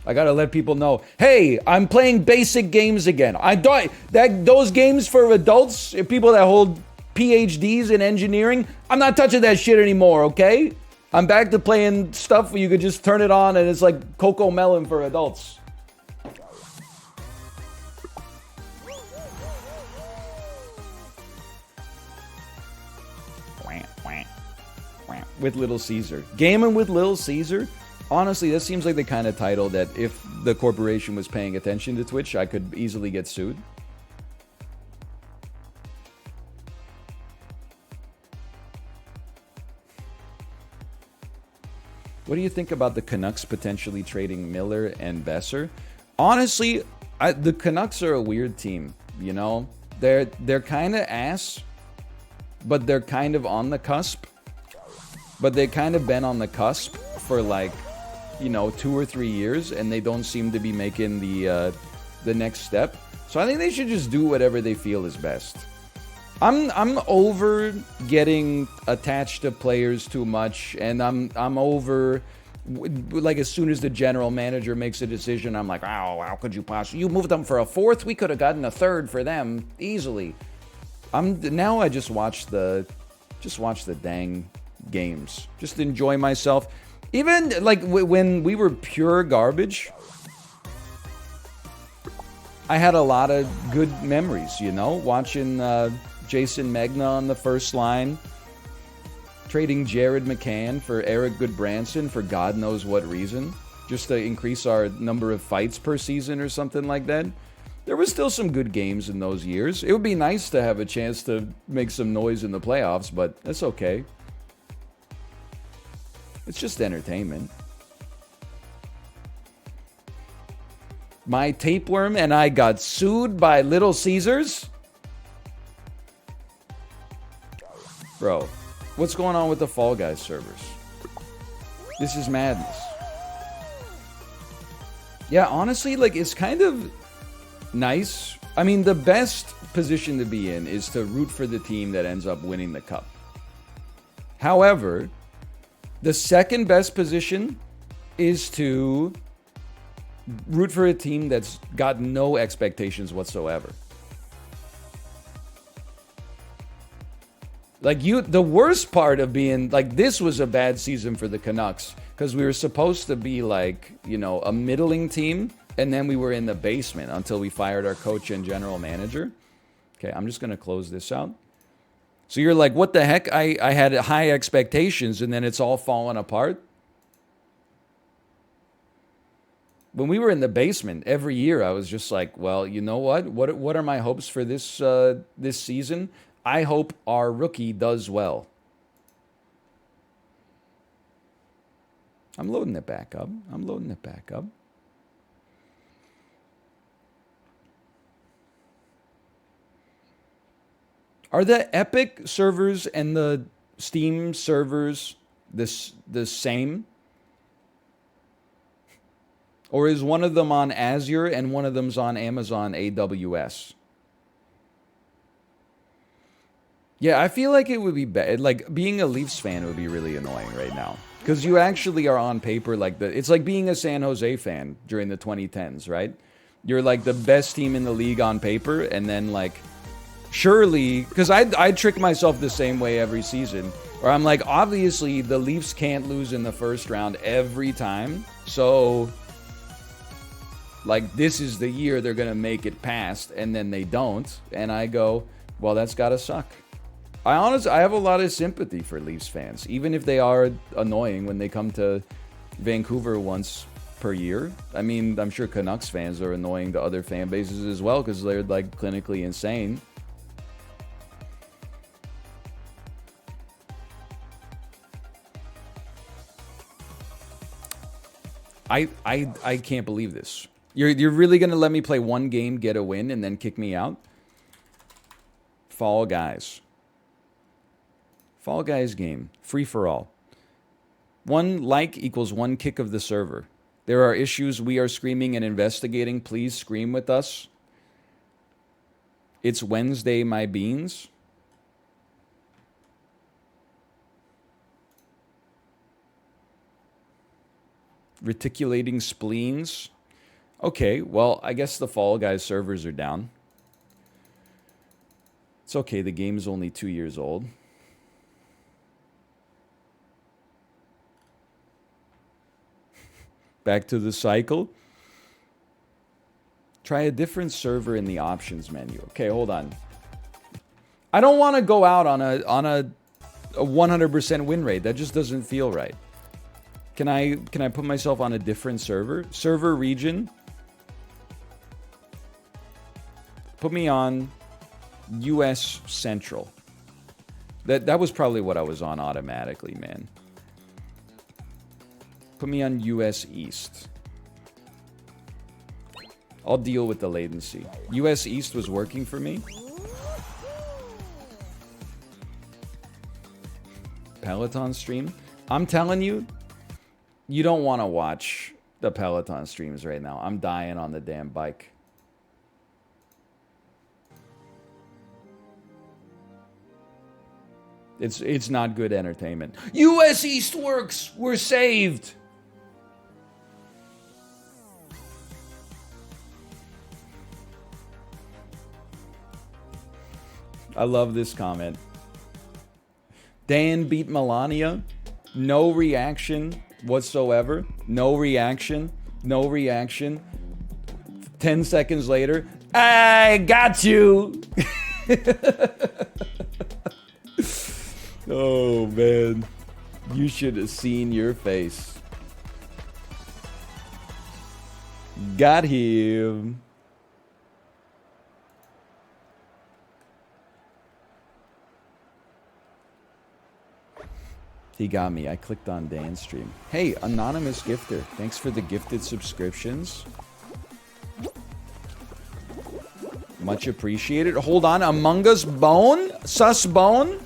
I gotta let people know, hey, I'm playing basic games again. I thought that those games for adults, people that hold PhDs in engineering, I'm not touching that shit anymore, okay? I'm back to playing stuff where you could just turn it on and it's like Coco Melon for adults. With Little Caesar. Gaming with Little Caesar? Honestly, that seems like the kind of title that if the corporation was paying attention to Twitch, I could easily get sued. What do you think about the Canucks potentially trading Miller and Besser? Honestly, the Canucks are a weird team, you know? They're kind of ass, but they're kind of on the cusp. But they kind of been on the cusp for like, you know, 2 or 3 years, and they don't seem to be making the next step. So I think they should just do whatever they feel is best. I'm over getting attached to players too much, and I'm over like as soon as the general manager makes a decision, I'm like, oh, how could you possibly? You moved them for a fourth, we could have gotten a third for them easily. Now I just watch the dang games, just enjoy myself. Even like when we were pure garbage, I had a lot of good memories, you know, watching Jason Megna on the first line, trading Jared McCann for Eric Goodbranson for God knows what reason, just to increase our number of fights per season or something like that. There was still some good games in those years. It would be nice to have a chance to make some noise in the playoffs, but that's okay. It's just entertainment. My tapeworm and I got sued by Little Caesars? Bro, what's going on with the Fall Guys servers? This is madness. Yeah, honestly, like, it's kind of nice. I mean, the best position to be in is to root for the team that ends up winning the cup. However, the second best position is to root for a team that's got no expectations whatsoever. Like, the worst part of being, like, this was a bad season for the Canucks because we were supposed to be, like, you know, a middling team, and then we were in the basement until we fired our coach and general manager. Okay, I'm just going to close this out. So you're like, what the heck? I had high expectations, and then it's all falling apart? When we were in the basement every year, I was just like, well, you know what? What are my hopes for this this season? I hope our rookie does well. I'm loading it back up. Are the Epic servers and the Steam servers the same? Or is one of them on Azure and one of them's on Amazon AWS? Yeah, I feel like it would be bad. Like, being a Leafs fan would be really annoying right now. Because you actually are on paper like the... It's like being a San Jose fan during the 2010s, right? You're like the best team in the league on paper, and then like... Surely... Because I trick myself the same way every season. Where I'm like, obviously, the Leafs can't lose in the first round every time. So... Like, this is the year they're going to make it past, and then they don't. And I go, well, that's got to suck. I have a lot of sympathy for Leafs fans, even if they are annoying when they come to Vancouver once per year. I mean, I'm sure Canucks fans are annoying to other fan bases as well because they're like clinically insane. I can't believe this. You're really gonna let me play one game, get a win, and then kick me out? Fall Guys. Fall Guys game. Free for all. 1 like equals 1 kick of the server. There are issues we are screaming and investigating. Please scream with us. It's Wednesday, my beans. Reticulating spleens. Okay, well, I guess the Fall Guys servers are down. It's okay, the game's only 2 years old. Back to the cycle. Try a different server in the options menu. Okay, hold on. I don't want to go out on a 100% win rate. That just doesn't feel right. Can I put myself on a different server? Server region. Put me on US Central. That was probably what I was on automatically, man. Put me on US East. I'll deal with the latency. US East was working for me. Peloton stream. I'm telling you, you don't want to watch the Peloton streams right now. I'm dying on the damn bike. It's not good entertainment. US East works. We're saved. I love this comment. Dan beat Melania. No reaction whatsoever. No reaction. No reaction. 10 seconds later, I got you. Oh, man. You should have seen your face. Got him. He got me. I clicked on Dan's stream. Hey, anonymous gifter. Thanks for the gifted subscriptions. Much appreciated. Hold on. Among Us Bone? Sus Bone?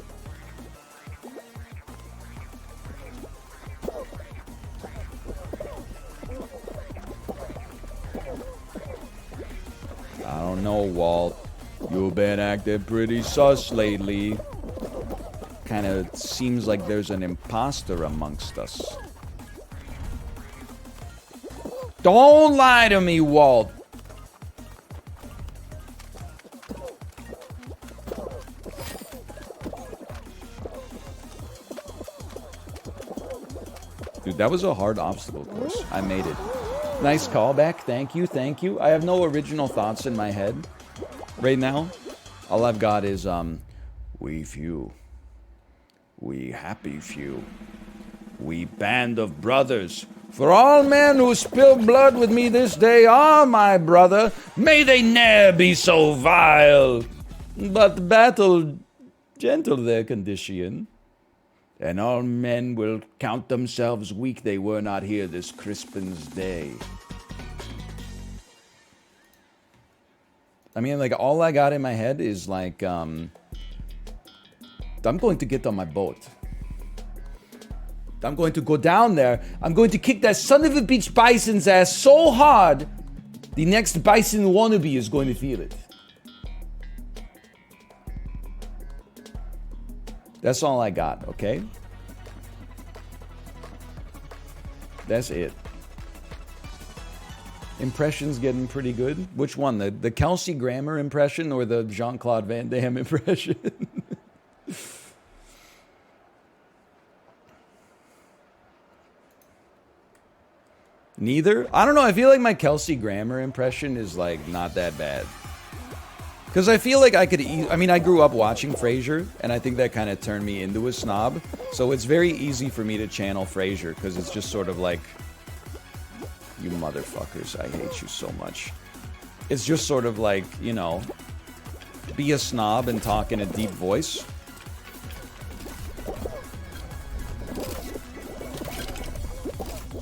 I don't know, Walt. You've been acting pretty sus lately. Kind of seems like there's an imposter amongst us. Don't lie to me, Walt. Dude, that was a hard obstacle course. I made it. Nice callback. Thank you. Thank you. I have no original thoughts in my head right now. All I've got is, we few. We happy few. We band of brothers. For all men who spill blood with me this day are my brother. May they ne'er be so vile. But battle gentle their condition. And all men will count themselves weak they were not here this Crispin's day. I mean, like, all I got in my head is, like, I'm going to get on my boat. I'm going to go down there. I'm going to kick that son of a bitch bison's ass so hard, the next bison wannabe is going to feel it. That's all I got, okay? That's it. Impression's getting pretty good. Which one? The Kelsey Grammer impression or the Jean-Claude Van Damme impression? Neither? I don't know. I feel like my Kelsey Grammer impression is like not that bad. Because I feel like I could... I mean, I grew up watching Frasier, and I think that kind of turned me into a snob. So it's very easy for me to channel Frasier, because it's just sort of like... You motherfuckers, I hate you so much. It's just sort of like, you know... Be a snob and talk in a deep voice.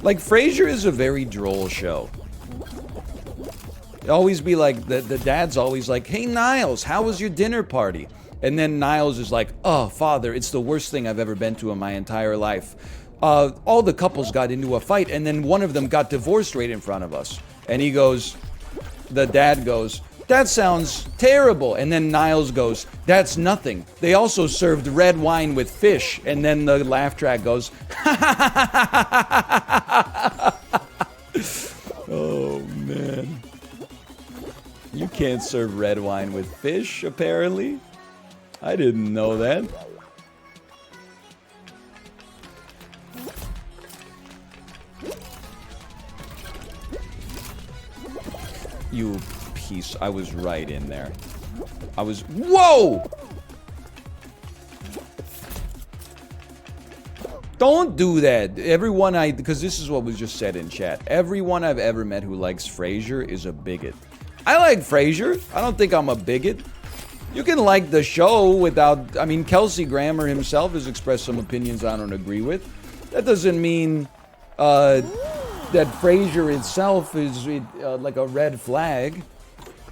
Like, Frasier is a very droll show. It always be like, the dad's always like, hey, Niles, how was your dinner party? And then Niles is like, oh, father, it's the worst thing I've ever been to in my entire life. All the couples got into a fight, and then one of them got divorced right in front of us. And he goes, the dad goes, that sounds terrible. And then Niles goes, that's nothing. They also served red wine with fish. And then the laugh track goes, oh, man. You can't serve red wine with fish, apparently. I didn't know that. You piece. I was right in there. I was... Whoa! Don't do that. Everyone because this is what was just said in chat. Everyone I've ever met who likes Frasier is a bigot. I like Frasier. I don't think I'm a bigot. You can like the show without... I mean, Kelsey Grammer himself has expressed some opinions I don't agree with. That doesn't mean that Frasier itself is like a red flag.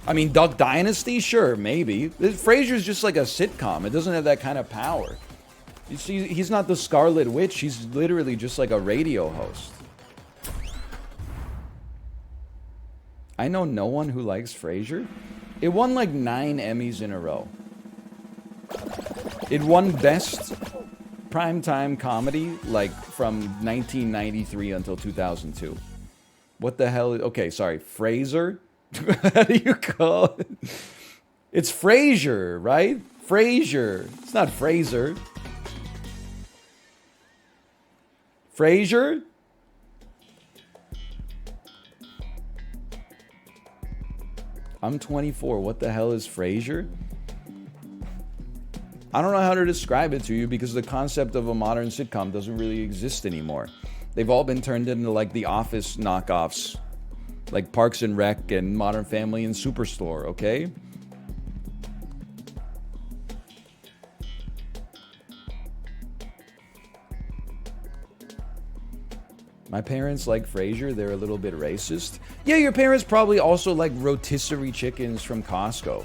I mean, Duck Dynasty? Sure, maybe. Frasier's just like a sitcom. It doesn't have that kind of power. You see, he's not the Scarlet Witch. He's literally just like a radio host. I know no one who likes Frasier. It won like 9 Emmys in a row. It won Best Primetime Comedy like from 1993 until 2002. What the hell? Okay, sorry. Fraser? How do you call it? It's Frasier, right? Frasier. It's not Fraser. Frasier? I'm 24. What the hell is Frasier? I don't know how to describe it to you because the concept of a modern sitcom doesn't really exist anymore. They've all been turned into like The Office knockoffs. Like Parks and Rec and Modern Family and Superstore, okay? My parents like Frasier. They're a little bit racist. Yeah, your parents probably also like rotisserie chickens from Costco.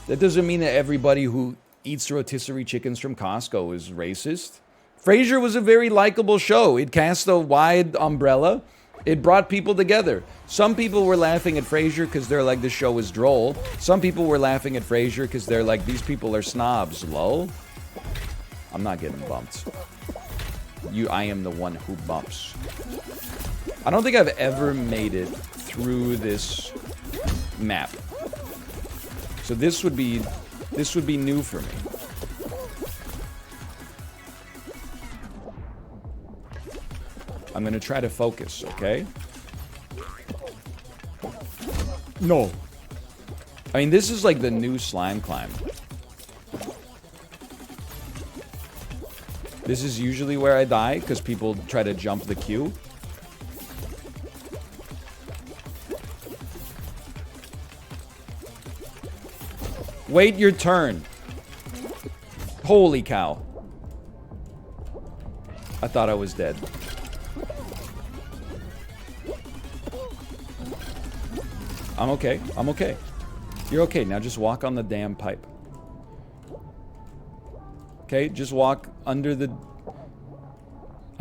That doesn't mean that everybody who eats rotisserie chickens from Costco is racist. Frasier was a very likable show. It cast a wide umbrella. It brought people together. Some people were laughing at Frasier because they're like, the show is droll. Some people were laughing at Frasier because they're like, these people are snobs, lol. I'm not getting bumped. I am the one who bumps. I don't think I've ever made it through this map. So this would be new for me. I'm gonna try to focus, okay? No. I mean, this is like the new slime climb. This is usually where I die, because people try to jump the queue. Wait your turn. Holy cow. I thought I was dead. I'm okay. I'm okay. You're okay. Now just walk on the damn pipe. Okay, just walk under the...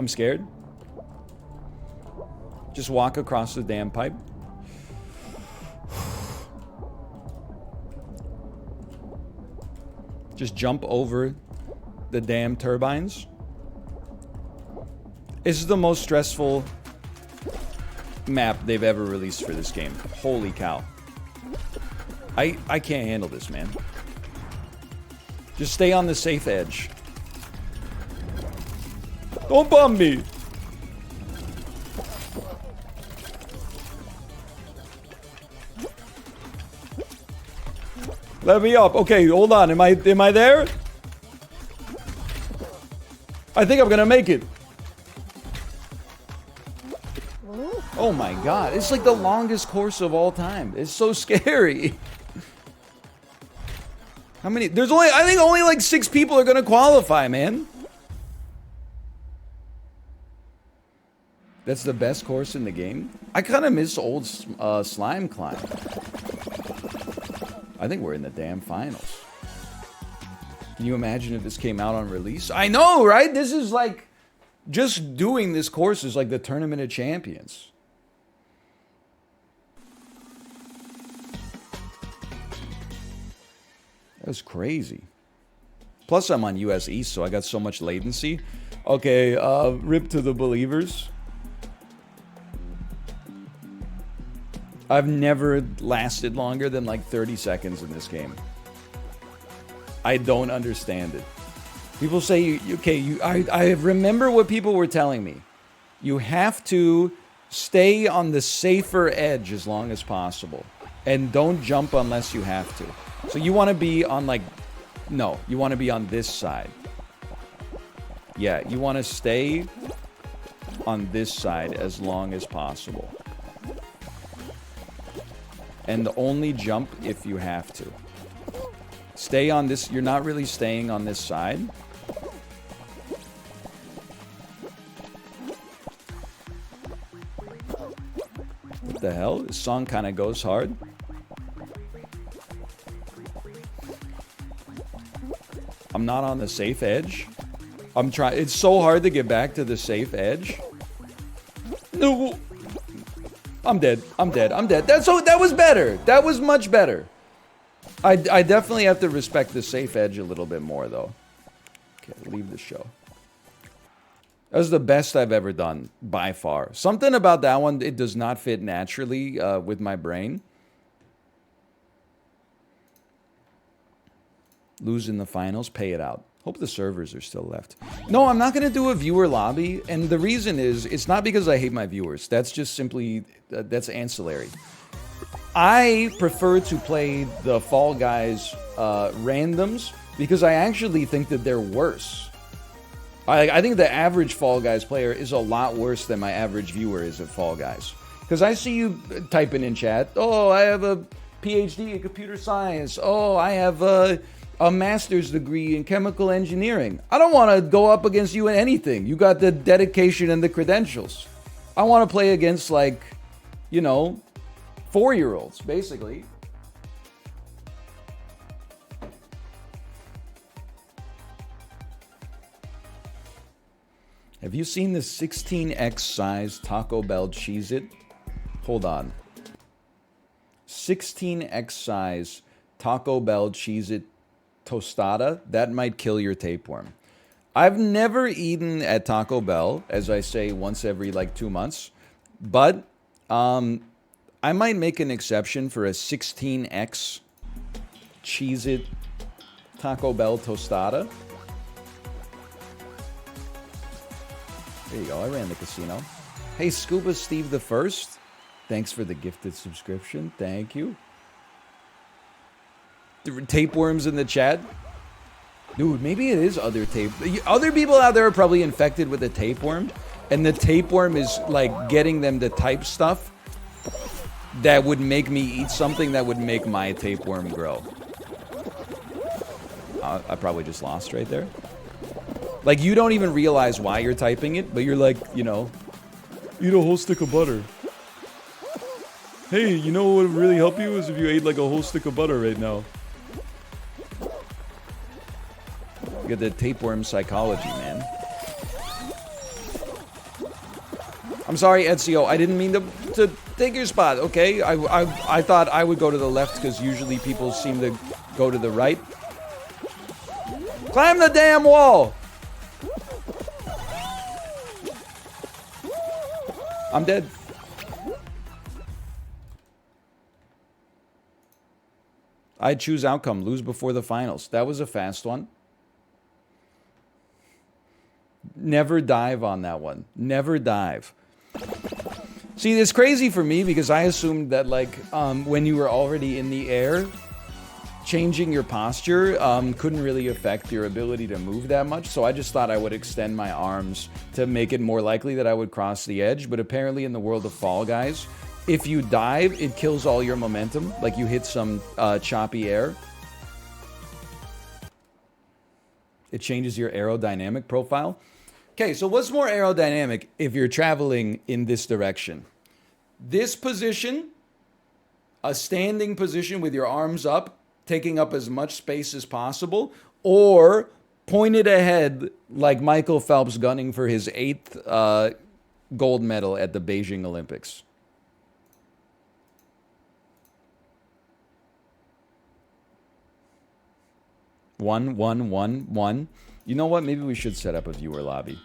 I'm scared. Just walk across the damn pipe. Just jump over the damn turbines. This is the most stressful map they've ever released for this game. Holy cow. I can't handle this, man. Just stay on the safe edge. Don't bum me. Let me up. Okay, hold on. Am I there? I think I'm gonna make it. Oh my god, it's like the longest course of all time. It's so scary. How many? There's only, I think only like 6 people are gonna qualify, man. That's the best course in the game. I kind of miss old Slime Climb. I think we're in the damn finals. Can you imagine if this came out on release? I know, right? This is like, just doing this course is like the Tournament of Champions. That was crazy. Plus, I'm on US East, so I got so much latency. Okay, rip to the believers. I've never lasted longer than like 30 seconds in this game. I don't understand it. People say, I remember what people were telling me. You have to stay on the safer edge as long as possible. And don't jump unless you have to. So you want to be on like, no, you want to be on this side. Yeah, you want to stay on this side as long as possible. And only jump if you have to. Stay on this. You're not really staying on this side. What the hell? This song kind of goes hard. I'm not on the safe edge. I'm trying. It's so hard to get back to the safe edge. No. I'm dead. I'm dead. I'm dead. That was better. That was much better. I definitely have to respect the safe edge a little bit more, though. Okay, leave the show. That was the best I've ever done, by far. Something about that one, it does not fit naturally with my brain. Lose in the finals, pay it out. Hope the servers are still left. No, I'm not going to do a viewer lobby. And the reason is, it's not because I hate my viewers. That's just simply, that's ancillary. I prefer to play the Fall Guys randoms because I actually think that they're worse. I think the average Fall Guys player is a lot worse than my average viewer is at Fall Guys. Because I see you typing in chat, oh, I have a PhD in computer science. Oh, I have a master's degree in chemical engineering. I don't want to go up against you in anything. You got the dedication and the credentials. I want to play against, like, you know, 4-year-olds, basically. Have you seen the 16x size Taco Bell Cheez-It? Hold on. 16x size Taco Bell Cheez-It tostada, that might kill your tapeworm. I've never eaten at Taco Bell, as I say, once every like 2 months, but I might make an exception for a 16x Cheez-It Taco Bell tostada. There you go, I ran the casino. Hey, Scuba Steve the First, thanks for the gifted subscription. Thank you. The tapeworms in the chat. Dude, maybe it is other tape. Other people out there are probably infected with a tapeworm, and the tapeworm is like getting them to type stuff that would make me eat something that would make my tapeworm grow. I probably just lost right there. Like, you don't even realize why you're typing it, but you're like, you know, eat a whole stick of butter. Hey, you know what would really help you is if you ate like a whole stick of butter right now. You get the tapeworm psychology, man. I'm sorry, Ezio. I didn't mean to take your spot, okay? I thought I would go to the left because usually people seem to go to the right. Climb the damn wall! I'm dead. I choose outcome. Lose before the finals. That was a fast one. Never dive on that one. Never dive. See, it's crazy for me because I assumed that, like, when you were already in the air, changing your posture couldn't really affect your ability to move that much. So I just thought I would extend my arms to make it more likely that I would cross the edge. But apparently in the world of Fall Guys, if you dive, it kills all your momentum. Like you hit some choppy air. It changes your aerodynamic profile. Okay, so what's more aerodynamic if you're traveling in this direction? This position, a standing position with your arms up, taking up as much space as possible, or pointed ahead like Michael Phelps gunning for his 8th gold medal at the Beijing Olympics. One. You know what? Maybe we should set up a viewer lobby.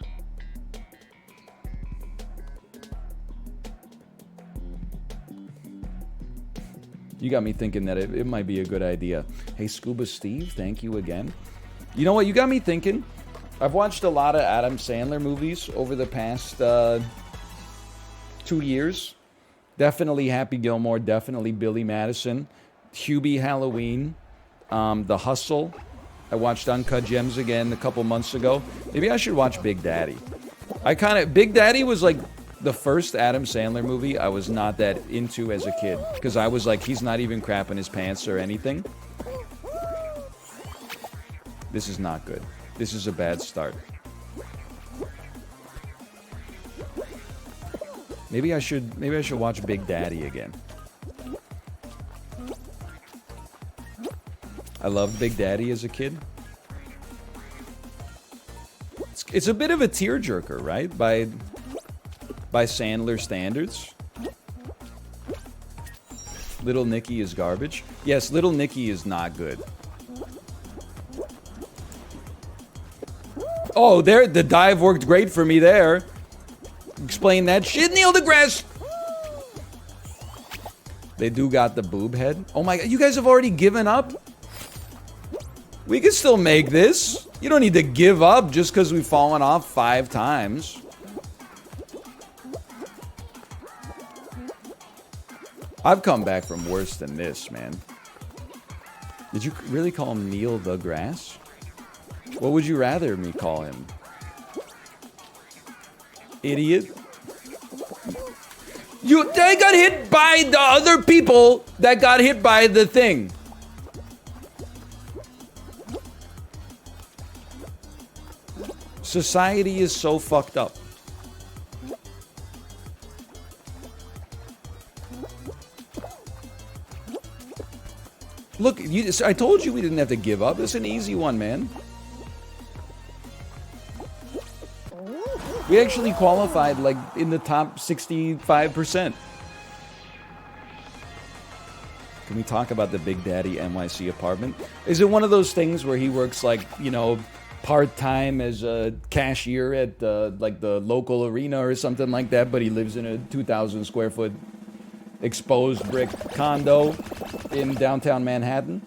You got me thinking that it might be a good idea. Hey, Scuba Steve, thank you again. You know what? You got me thinking. I've watched a lot of Adam Sandler movies over the past 2 years. Definitely Happy Gilmore, definitely Billy Madison, Hubie Halloween, The Hustle. I watched Uncut Gems again a couple months ago. Maybe I should watch Big Daddy. Big Daddy was like the first Adam Sandler movie I was not that into as a kid. Because I was like, he's not even crapping his pants or anything. This is not good. This is a bad start. Maybe I should watch Big Daddy again. I loved Big Daddy as a kid. It's a bit of a tearjerker, right? By Sandler standards. Little Nicky is garbage. Yes, Little Nicky is not good. Oh, there, the dive worked great for me there. Explain that shit, Neil deGrasse. They do got the boob head. Oh my god, you guys have already given up? We can still make this. You don't need to give up just because we've fallen off 5 times. I've come back from worse than this, man. Did you really call him Neil deGrasse? What would you rather me call him? Idiot. They got hit by the other people that got hit by the thing. Society is so fucked up. Look, I told you we didn't have to give up. It's an easy one, man. We actually qualified like in the top 65%. Can we talk about the Big Daddy NYC apartment? Is it one of those things where he works like, you know, part-time as a cashier at like the local arena or something like that, but he lives in a 2,000 square foot exposed brick condo in downtown Manhattan?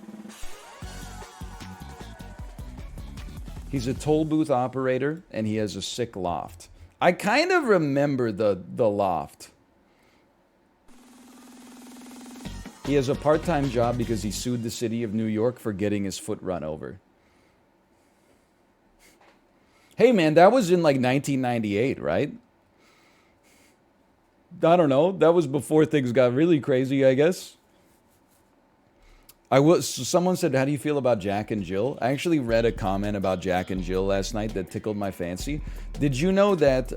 He's a toll booth operator and he has a sick loft. I kind of remember the loft. He has a part-time job because he sued the city of New York for getting his foot run over. Hey man, that was in like 1998, right? I don't know. That was before things got really crazy, I guess. Someone said, how do you feel about Jack and Jill? I actually read a comment about Jack and Jill last night that tickled my fancy. Did you know that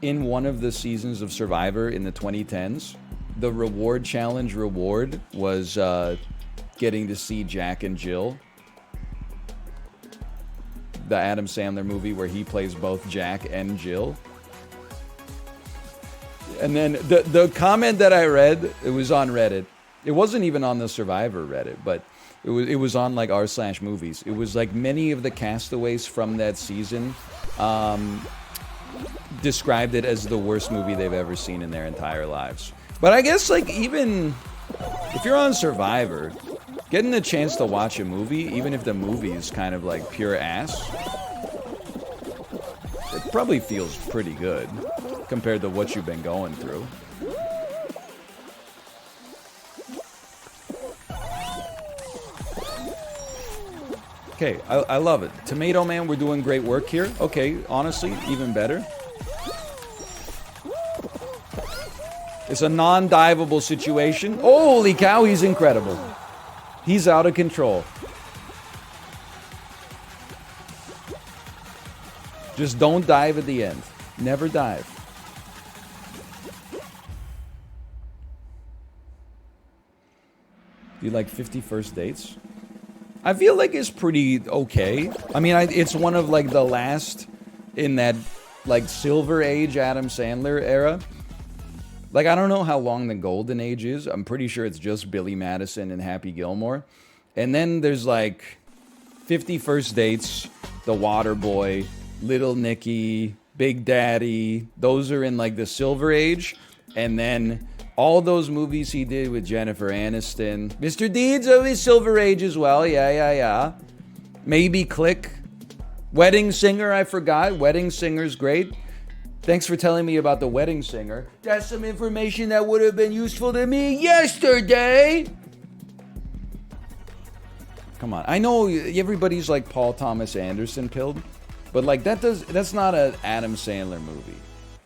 in one of the seasons of Survivor in the 2010s, the reward challenge reward was getting to see Jack and Jill? The Adam Sandler movie where he plays both Jack and Jill. And then the comment that I read, it was on Reddit. It wasn't even on the Survivor Reddit, but it was on like r/movies. It was like many of the castaways from that season described it as the worst movie they've ever seen in their entire lives. But I guess like even if you're on Survivor, getting the chance to watch a movie, even if the movie is kind of like pure ass, it probably feels pretty good compared to what you've been going through. Okay, I love it. Tomato Man, we're doing great work here. Okay, honestly, even better. It's a non-diveable situation. Holy cow, he's incredible. He's out of control. Just don't dive at the end. Never dive. Do you like 50 First Dates? I feel like it's pretty okay. I mean, it's one of like the last in that like Silver Age Adam Sandler era. Like, I don't know how long the Golden Age is. I'm pretty sure it's just Billy Madison and Happy Gilmore. And then there's like 50 First Dates, The Waterboy, Little Nicky, Big Daddy. Those are in like the Silver Age. And then all those movies he did with Jennifer Aniston. Mr. Deeds of his Silver Age as well. Yeah. Maybe Click. Wedding Singer, I forgot. Wedding Singer's great. Thanks for telling me about The Wedding Singer. That's some information that would have been useful to me yesterday. Come on. I know everybody's like Paul Thomas Anderson pilled, but like that's not an Adam Sandler movie.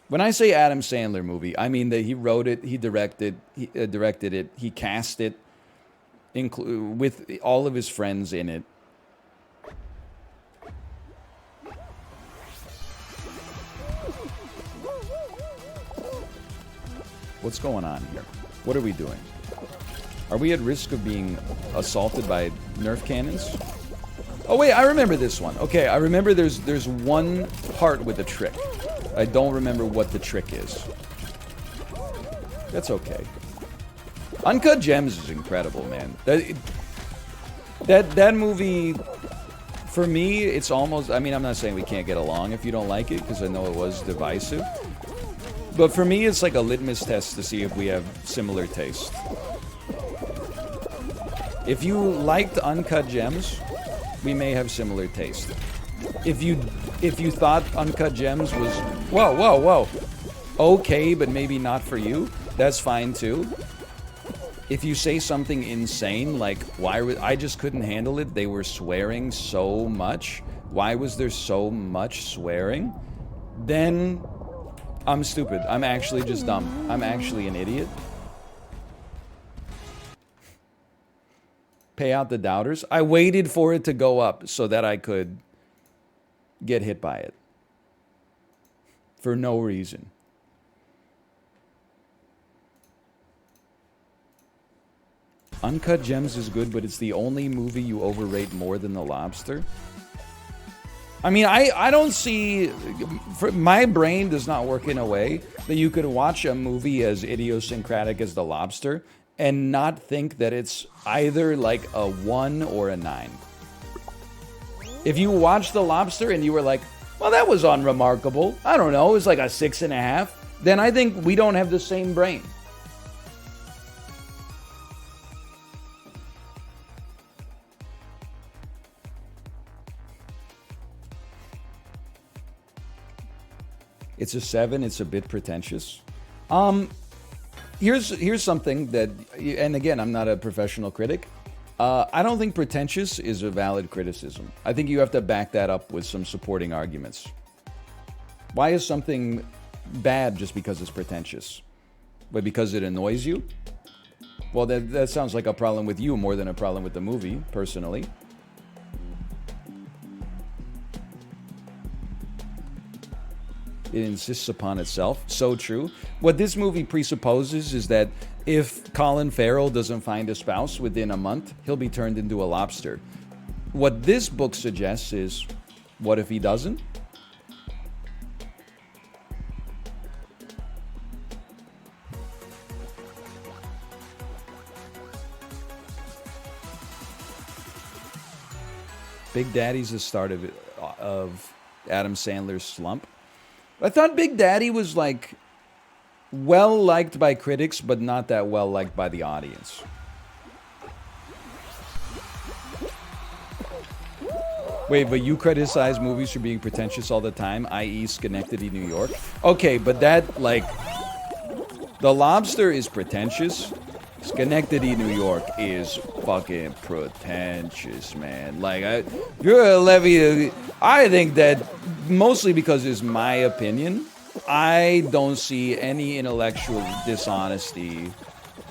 When I say Adam Sandler movie, I mean that he wrote it, he directed it, he cast it, with all of his friends in it. What's going on here? What are we doing? Are we at risk of being assaulted by Nerf cannons? Oh wait, I remember this one. Okay, I remember there's one part with a trick. I don't remember what the trick is. That's okay. Uncut Gems is incredible, man. That movie, for me, it's almost... I mean, I'm not saying we can't get along if you don't like it, because I know it was divisive. But for me, it's like a litmus test to see if we have similar taste. If you liked Uncut Gems, we may have similar taste. If you thought Uncut Gems was whoa okay, but maybe not for you, that's fine too. If you say something insane like I just couldn't handle it, they were swearing so much, why was there so much swearing, then I'm stupid. I'm actually just dumb. I'm actually an idiot. Pay out the doubters. I waited for it to go up so that I could get hit by it. For no reason. Uncut Gems is good, but it's the only movie you overrate more than The Lobster. I mean, I don't see... my brain does not work in a way that you could watch a movie as idiosyncratic as The Lobster and not think that it's either like a 1 or a 9. If you watched The Lobster and you were like, well, that was unremarkable, I don't know, it was like a 6.5, then I think we don't have the same brain. It's a 7. It's a bit pretentious. Here's something that, and again, I'm not a professional critic. I don't think pretentious is a valid criticism. I think you have to back that up with some supporting arguments. Why is something bad just because it's pretentious? But because it annoys you? Well, that sounds like a problem with you more than a problem with the movie, personally. It insists upon itself. So true. What this movie presupposes is that if Colin Farrell doesn't find a spouse within a month, he'll be turned into a lobster. What this book suggests is, what if he doesn't? Big Daddy's the start of Adam Sandler's slump. I thought Big Daddy was like well liked by critics, but not that well liked by the audience. Wait, but you criticize movies for being pretentious all the time, i.e. Schenectady, New York? Okay, but that, like, The Lobster is pretentious. Schenectady, New York is fucking pretentious, man. Like, I think that mostly because it's my opinion, I don't see any intellectual dishonesty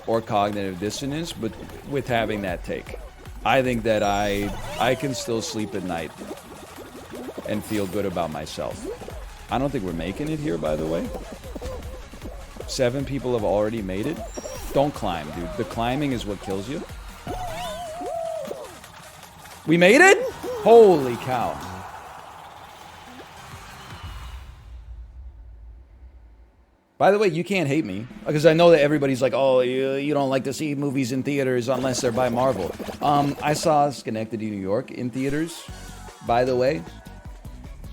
or cognitive dissonance but with having that take. I think that I can still sleep at night and feel good about myself. I don't think we're making it here, by the way. 7 people have already made it. Don't climb, dude. The climbing is what kills you. We made it? Holy cow. By the way, you can't hate me, because I know that everybody's like, oh, you don't like to see movies in theaters unless they're by Marvel. I saw Schenectady, New York in theaters, by the way,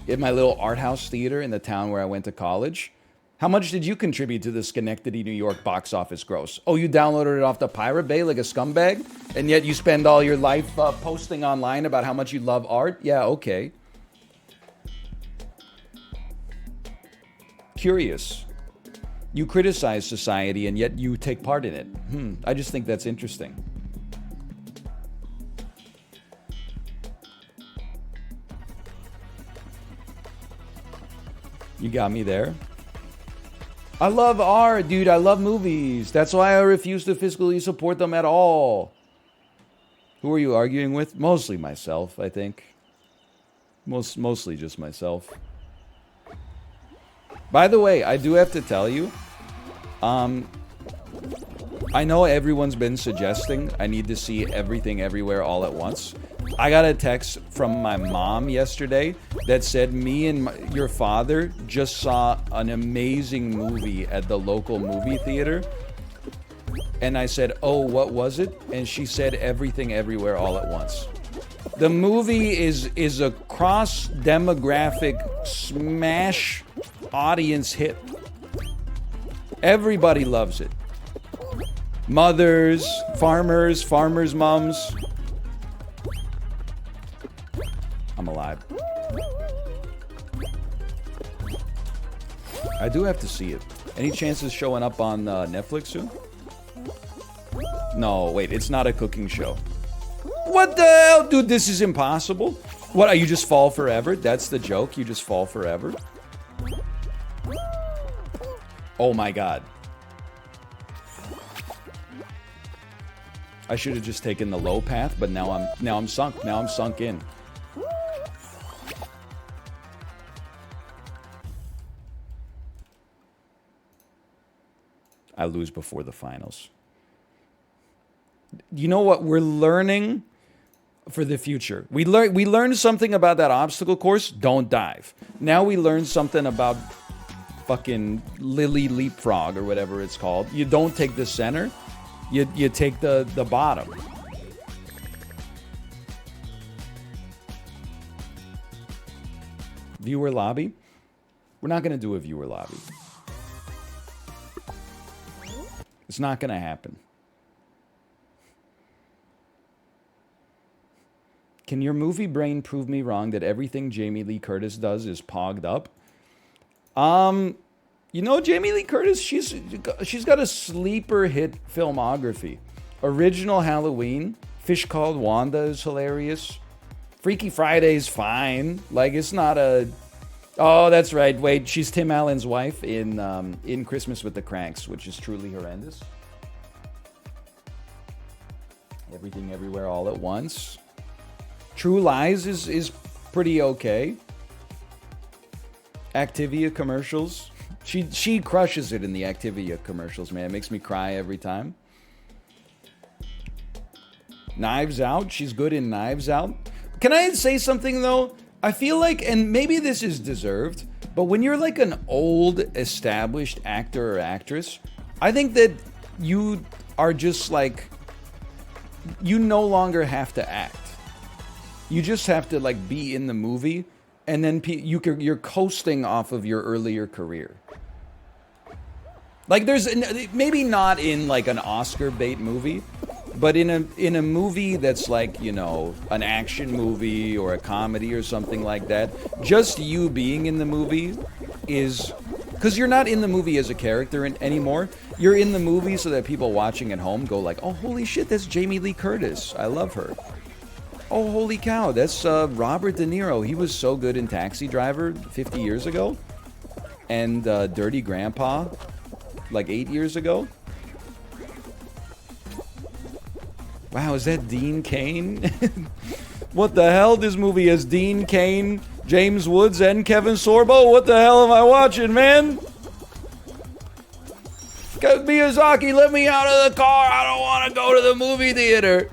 in my little art house theater in the town where I went to college. How much did you contribute to the Schenectady, New York box office gross? Oh, you downloaded it off the Pirate Bay like a scumbag? And yet you spend all your life posting online about how much you love art? Yeah, okay. Curious. You criticize society and yet you take part in it. I just think that's interesting. You got me there. I love art, dude. I love movies. That's why I refuse to fiscally support them at all. Who are you arguing with? Mostly myself, I think. Mostly just myself. By the way, I do have to tell you, I know everyone's been suggesting I need to see Everything Everywhere All at Once. I got a text from my mom yesterday that said me and your father just saw an amazing movie at the local movie theater. And I said, oh, what was it? And she said Everything Everywhere All at Once. The movie is a cross-demographic smash audience hit. Everybody loves it. Mothers, farmers' mums. I'm alive. I do have to see it. Any chances showing up on Netflix soon? No, wait, it's not a cooking show. What the hell? Dude, this is impossible. What, you just fall forever? That's the joke? You just fall forever? Oh my god. I should have just taken the low path, but now I'm sunk. Now I'm sunk in. I lose before the finals. You know what? We're learning for the future. We learned something about that obstacle course. Don't dive. Now we learned something about fucking Lily Leapfrog or whatever it's called. You don't take the center. You take the bottom. Viewer lobby? We're not going to do a viewer lobby. It's not going to happen. Can your movie brain prove me wrong that everything Jamie Lee Curtis does is pogged up? You know, Jamie Lee Curtis, she's got a sleeper hit filmography. Original Halloween, Fish Called Wanda is hilarious. Freaky Friday's fine. Like, it's not a... Oh, that's right. Wait, she's Tim Allen's wife in Christmas with the Cranks, which is truly horrendous. Everything Everywhere All at Once. True Lies is pretty okay. Activia commercials. She crushes it in the Activia commercials, man. It makes me cry every time. Knives Out. She's good in Knives Out. Can I say something, though? I feel like, and maybe this is deserved, but when you're like an old, established actor or actress, I think that you are just like, you no longer have to act. You just have to like be in the movie, and then you're coasting off of your earlier career. Like there's maybe not in like an Oscar bait movie, but in a movie that's like, you know, an action movie or a comedy or something like that, just you being in the movie is, because you're not in the movie as a character anymore. You're in the movie so that people watching at home go like, oh, holy shit, that's Jamie Lee Curtis. I love her. Oh, holy cow, that's Robert De Niro. He was so good in Taxi Driver 50 years ago. And Dirty Grandpa, like 8 years ago. Wow, is that Dean Cain? What the hell? This movie has Dean Cain, James Woods, and Kevin Sorbo? What the hell am I watching, man? Miyazaki, let me out of the car. I don't want to go to the movie theater.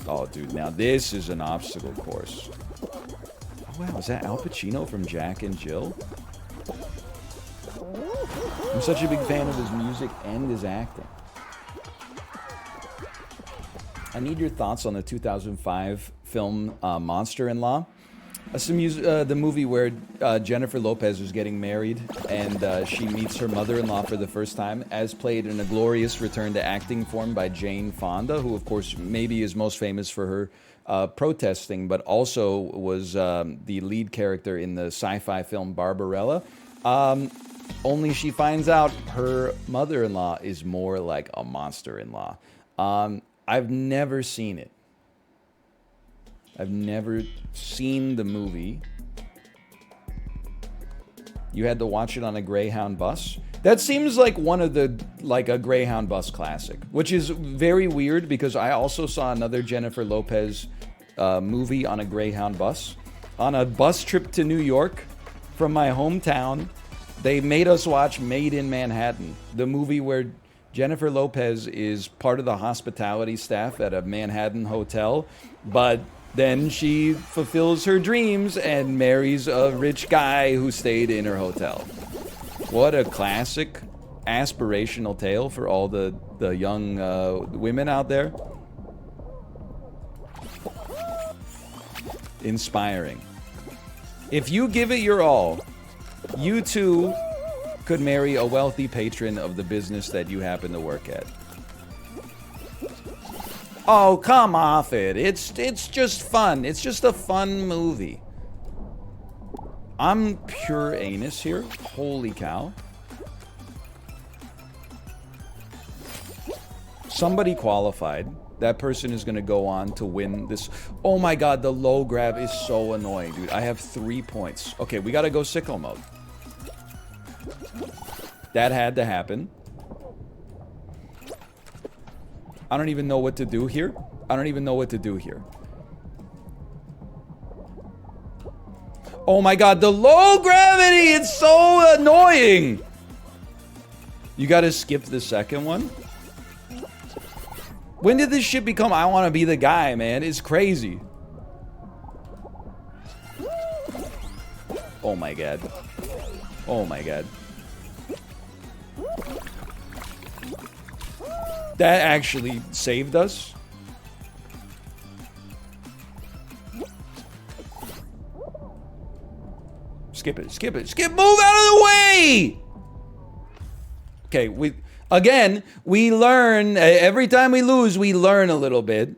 Oh, dude, now this is an obstacle course. Oh, wow, is that Al Pacino from Jack and Jill? I'm such a big fan of his music and his acting. I need your thoughts on the 2005 film Monster-in-Law. That's the movie where Jennifer Lopez is getting married and she meets her mother-in-law for the first time, as played in a glorious return to acting form by Jane Fonda, who of course maybe is most famous for her protesting, but also was the lead character in the sci-fi film Barbarella. Only she finds out her mother-in-law is more like a monster-in-law. I've never seen it. I've never seen the movie. You had to watch it on a Greyhound bus? That seems like a Greyhound bus classic, which is very weird because I also saw another Jennifer Lopez movie on a Greyhound bus. On a bus trip to New York from my hometown, they made us watch Made in Manhattan, the movie where Jennifer Lopez is part of the hospitality staff at a Manhattan hotel, but then she fulfills her dreams and marries a rich guy who stayed in her hotel. What a classic aspirational tale for all the young women out there. Inspiring. If you give it your all, you too could marry a wealthy patron of the business that you happen to work at. Oh, come off it. It's just fun. It's just a fun movie. I'm pure anus here. Holy cow. Somebody qualified. That person is going to go on to win this. Oh my god, the low grab is so annoying, dude. I have 3 points. Okay, we got to go sicko mode. That had to happen. I don't even know what to do here. Oh my god, the low gravity! It's so annoying! You gotta skip the second one? When did this shit become I wanna be the guy, man? It's crazy. Oh my god. Oh my god. That actually saved us. Skip it. Move out of the way! Okay, we learn. Every time we lose, we learn a little bit.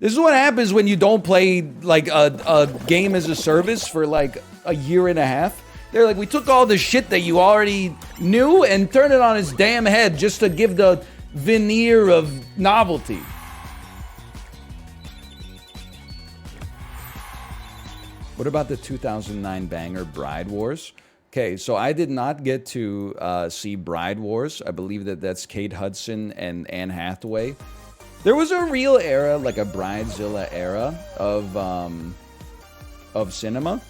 This is what happens when you don't play like a game as a service for like a year and a half. They're like, we took all the shit that you already knew and turned it on its damn head just to give the veneer of novelty. What about the 2009 banger Bride Wars? Okay, so I did not get to see Bride Wars. I believe that's Kate Hudson and Anne Hathaway. There was a real era, like a Bridezilla era of cinema.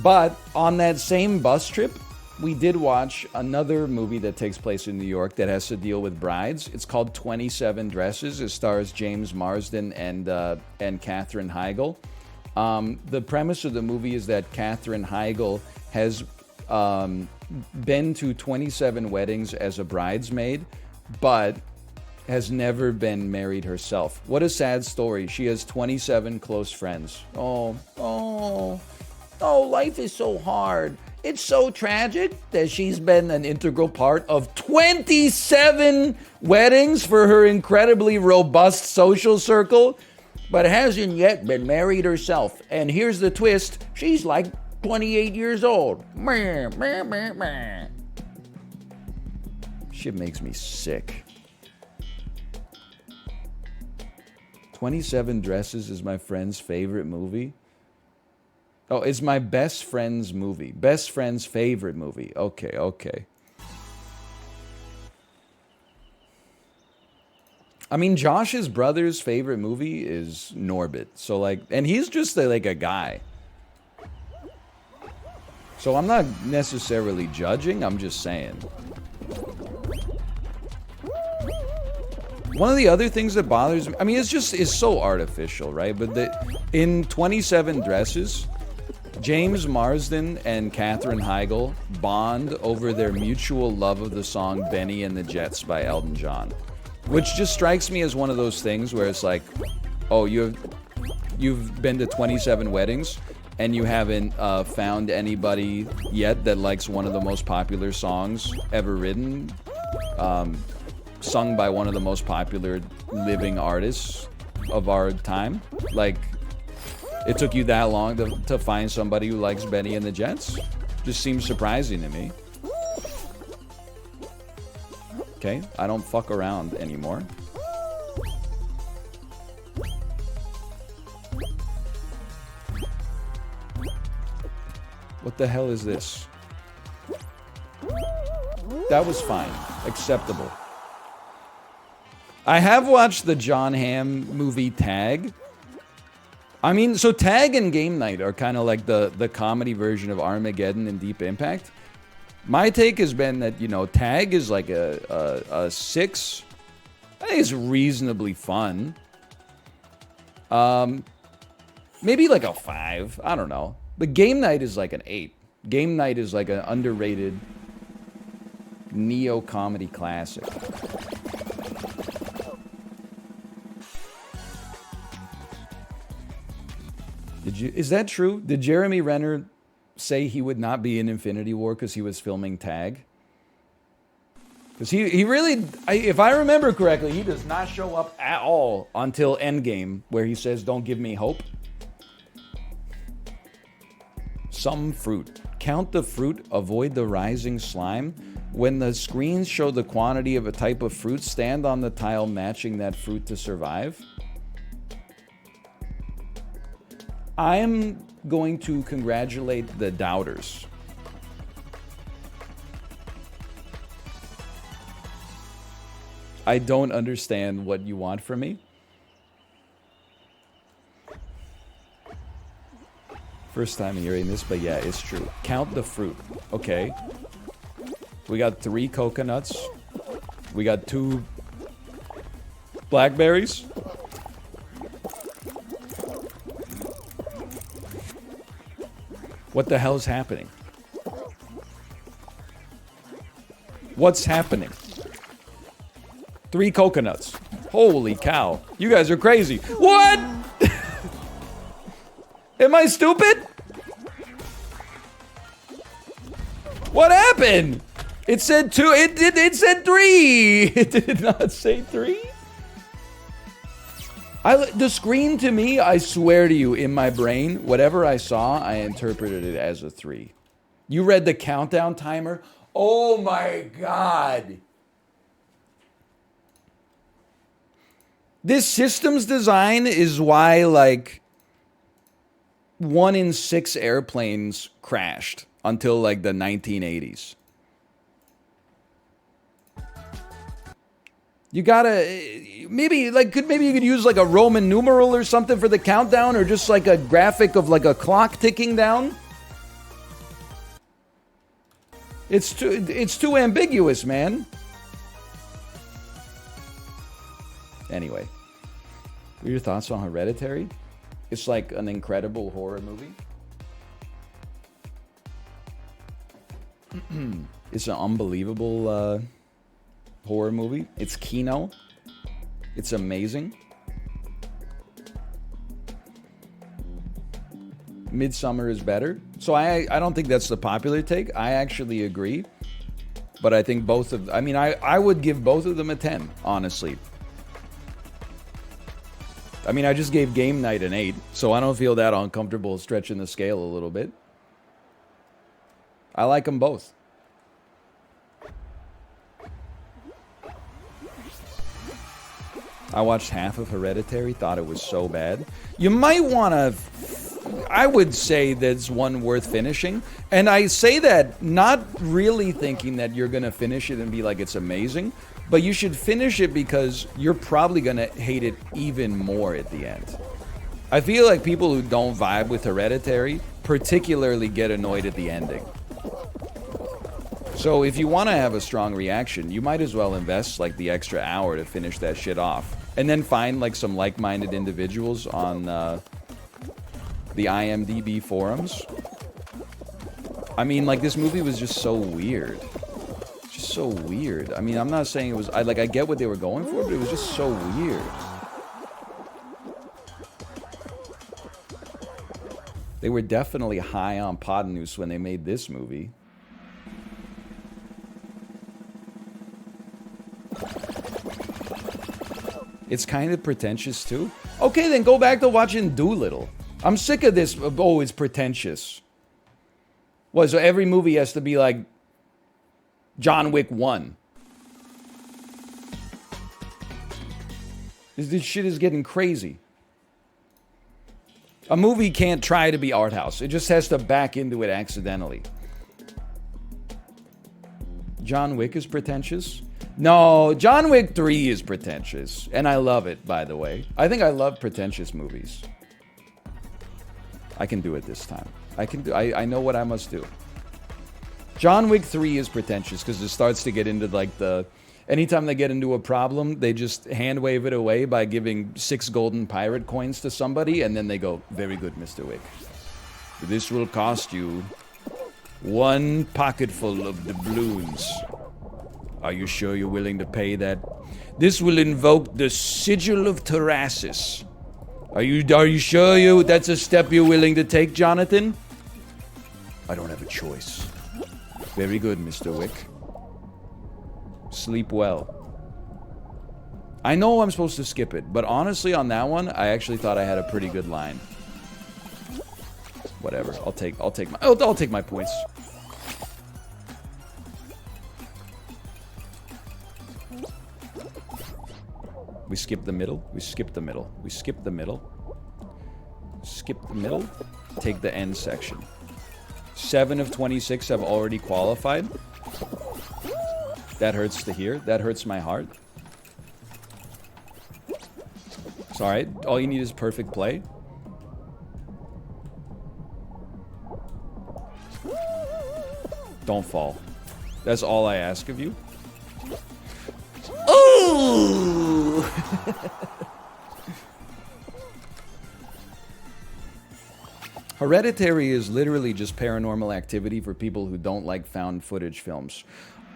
But on that same bus trip, we did watch another movie that takes place in New York that has to deal with brides. It's called 27 Dresses. It stars James Marsden and Katherine Heigl. The premise of the movie is that Katherine Heigl has been to 27 weddings as a bridesmaid, but has never been married herself. What a sad story. She has 27 close friends. Oh, life is so hard. It's so tragic that she's been an integral part of 27 weddings for her incredibly robust social circle, but hasn't yet been married herself. And here's the twist, she's like 28 years old. Shit makes me sick. 27 Dresses is my friend's favorite movie. Oh, it's my best friend's movie. Best friend's favorite movie. Okay. I mean, Josh's brother's favorite movie is Norbit. So, like, and he's just like a guy. So I'm not necessarily judging, I'm just saying. One of the other things that bothers me, I mean, it's so artificial, right? But in 27 Dresses, James Marsden and Katherine Heigl bond over their mutual love of the song Benny and the Jets by Elton John. Which just strikes me as one of those things where it's like, oh, you've been to 27 weddings and you haven't found anybody yet that likes one of the most popular songs ever written, sung by one of the most popular living artists of our time. Like, it took you that long to find somebody who likes Benny and the Jets? Just seems surprising to me. Okay, I don't fuck around anymore. What the hell is this? That was fine. Acceptable. I have watched the John Hamm movie Tag. I mean, so Tag and Game Night are kind of like the comedy version of Armageddon and Deep Impact. My take has been that, you know, Tag is like a 6. I think it's reasonably fun. Maybe like a 5. I don't know. But Game Night is like an 8. Game Night is like an underrated neo-comedy classic. Is that true? Did Jeremy Renner say he would not be in Infinity War because he was filming Tag? Because he really, if I remember correctly, he does not show up at all until Endgame, where he says, "Don't give me hope." Some fruit. Count the fruit, avoid the rising slime. When the screens show the quantity of a type of fruit, stand on the tile matching that fruit to survive. I'm going to congratulate the doubters. I don't understand what you want from me. First time hearing this, but yeah, it's true. Count the fruit. Okay. We got 3 coconuts. We got 2 blackberries. What the hell is happening? What's happening? 3 coconuts. Holy cow. You guys are crazy. What? Am I stupid? What happened? It said 2. It said 3. It did not say 3. The screen to me, I swear to you, in my brain, whatever I saw, I interpreted it as a 3. You read the countdown timer? Oh my God. This systems design is why, like, 1 in 6 airplanes crashed until, like, the 1980s. You gotta, maybe you could use like a Roman numeral or something for the countdown, or just like a graphic of like a clock ticking down. It's too ambiguous, man. Anyway, what are your thoughts on Hereditary? It's like an incredible horror movie. It's an unbelievable horror movie. It's Kino. It's amazing. Midsummer is better. So I don't think that's the popular take. I actually agree. But I think both of... I mean, I would give both of them a 10, honestly. I mean, I just gave Game Night an 8, so I don't feel that uncomfortable stretching the scale a little bit. I like them both. I watched half of Hereditary, thought it was so bad. You might want to... I would say that's one worth finishing. And I say that not really thinking that you're going to finish it and be like, it's amazing. But you should finish it because you're probably going to hate it even more at the end. I feel like people who don't vibe with Hereditary particularly get annoyed at the ending. So if you want to have a strong reaction, you might as well invest like the extra hour to finish that shit off. And then find like some like-minded individuals on the IMDb forums. I mean, like, this movie was just so weird. Just so weird. I mean, I'm not saying it was... I get what they were going for, but it was just so weird. They were definitely high on Podnews when they made this movie. It's kind of pretentious, too. Okay, then go back to watching Dolittle. I'm sick of this. Oh, it's pretentious. What, so every movie has to be like John Wick 1. This shit is getting crazy. A movie can't try to be art house. It just has to back into it accidentally. John Wick is pretentious? No, John Wick 3 is pretentious. And I love it, by the way. I think I love pretentious movies. I can do it this time. I know what I must do. John Wick 3 is pretentious because it starts to get into like the... Anytime they get into a problem, they just hand wave it away by giving 6 golden pirate coins to somebody, and then they go, very good, Mr. Wick. This will cost you 1 pocketful of doubloons. Are you sure you're willing to pay that? This will invoke the sigil of Tarasis. Are you sure that's a step you're willing to take, Jonathan? I don't have a choice. Very good, Mr. Wick. Sleep well. I know I'm supposed to skip it, but honestly on that one, I actually thought I had a pretty good line. Whatever. I'll take my points. We skip the middle. We skip the middle. We skip the middle. Skip the middle. Take the end section. 7 of 26 have already qualified. That hurts to hear. That hurts my heart. It's alright. All you need is perfect play. Don't fall. That's all I ask of you. Ooh! Hereditary is literally just Paranormal Activity for people who don't like found footage films.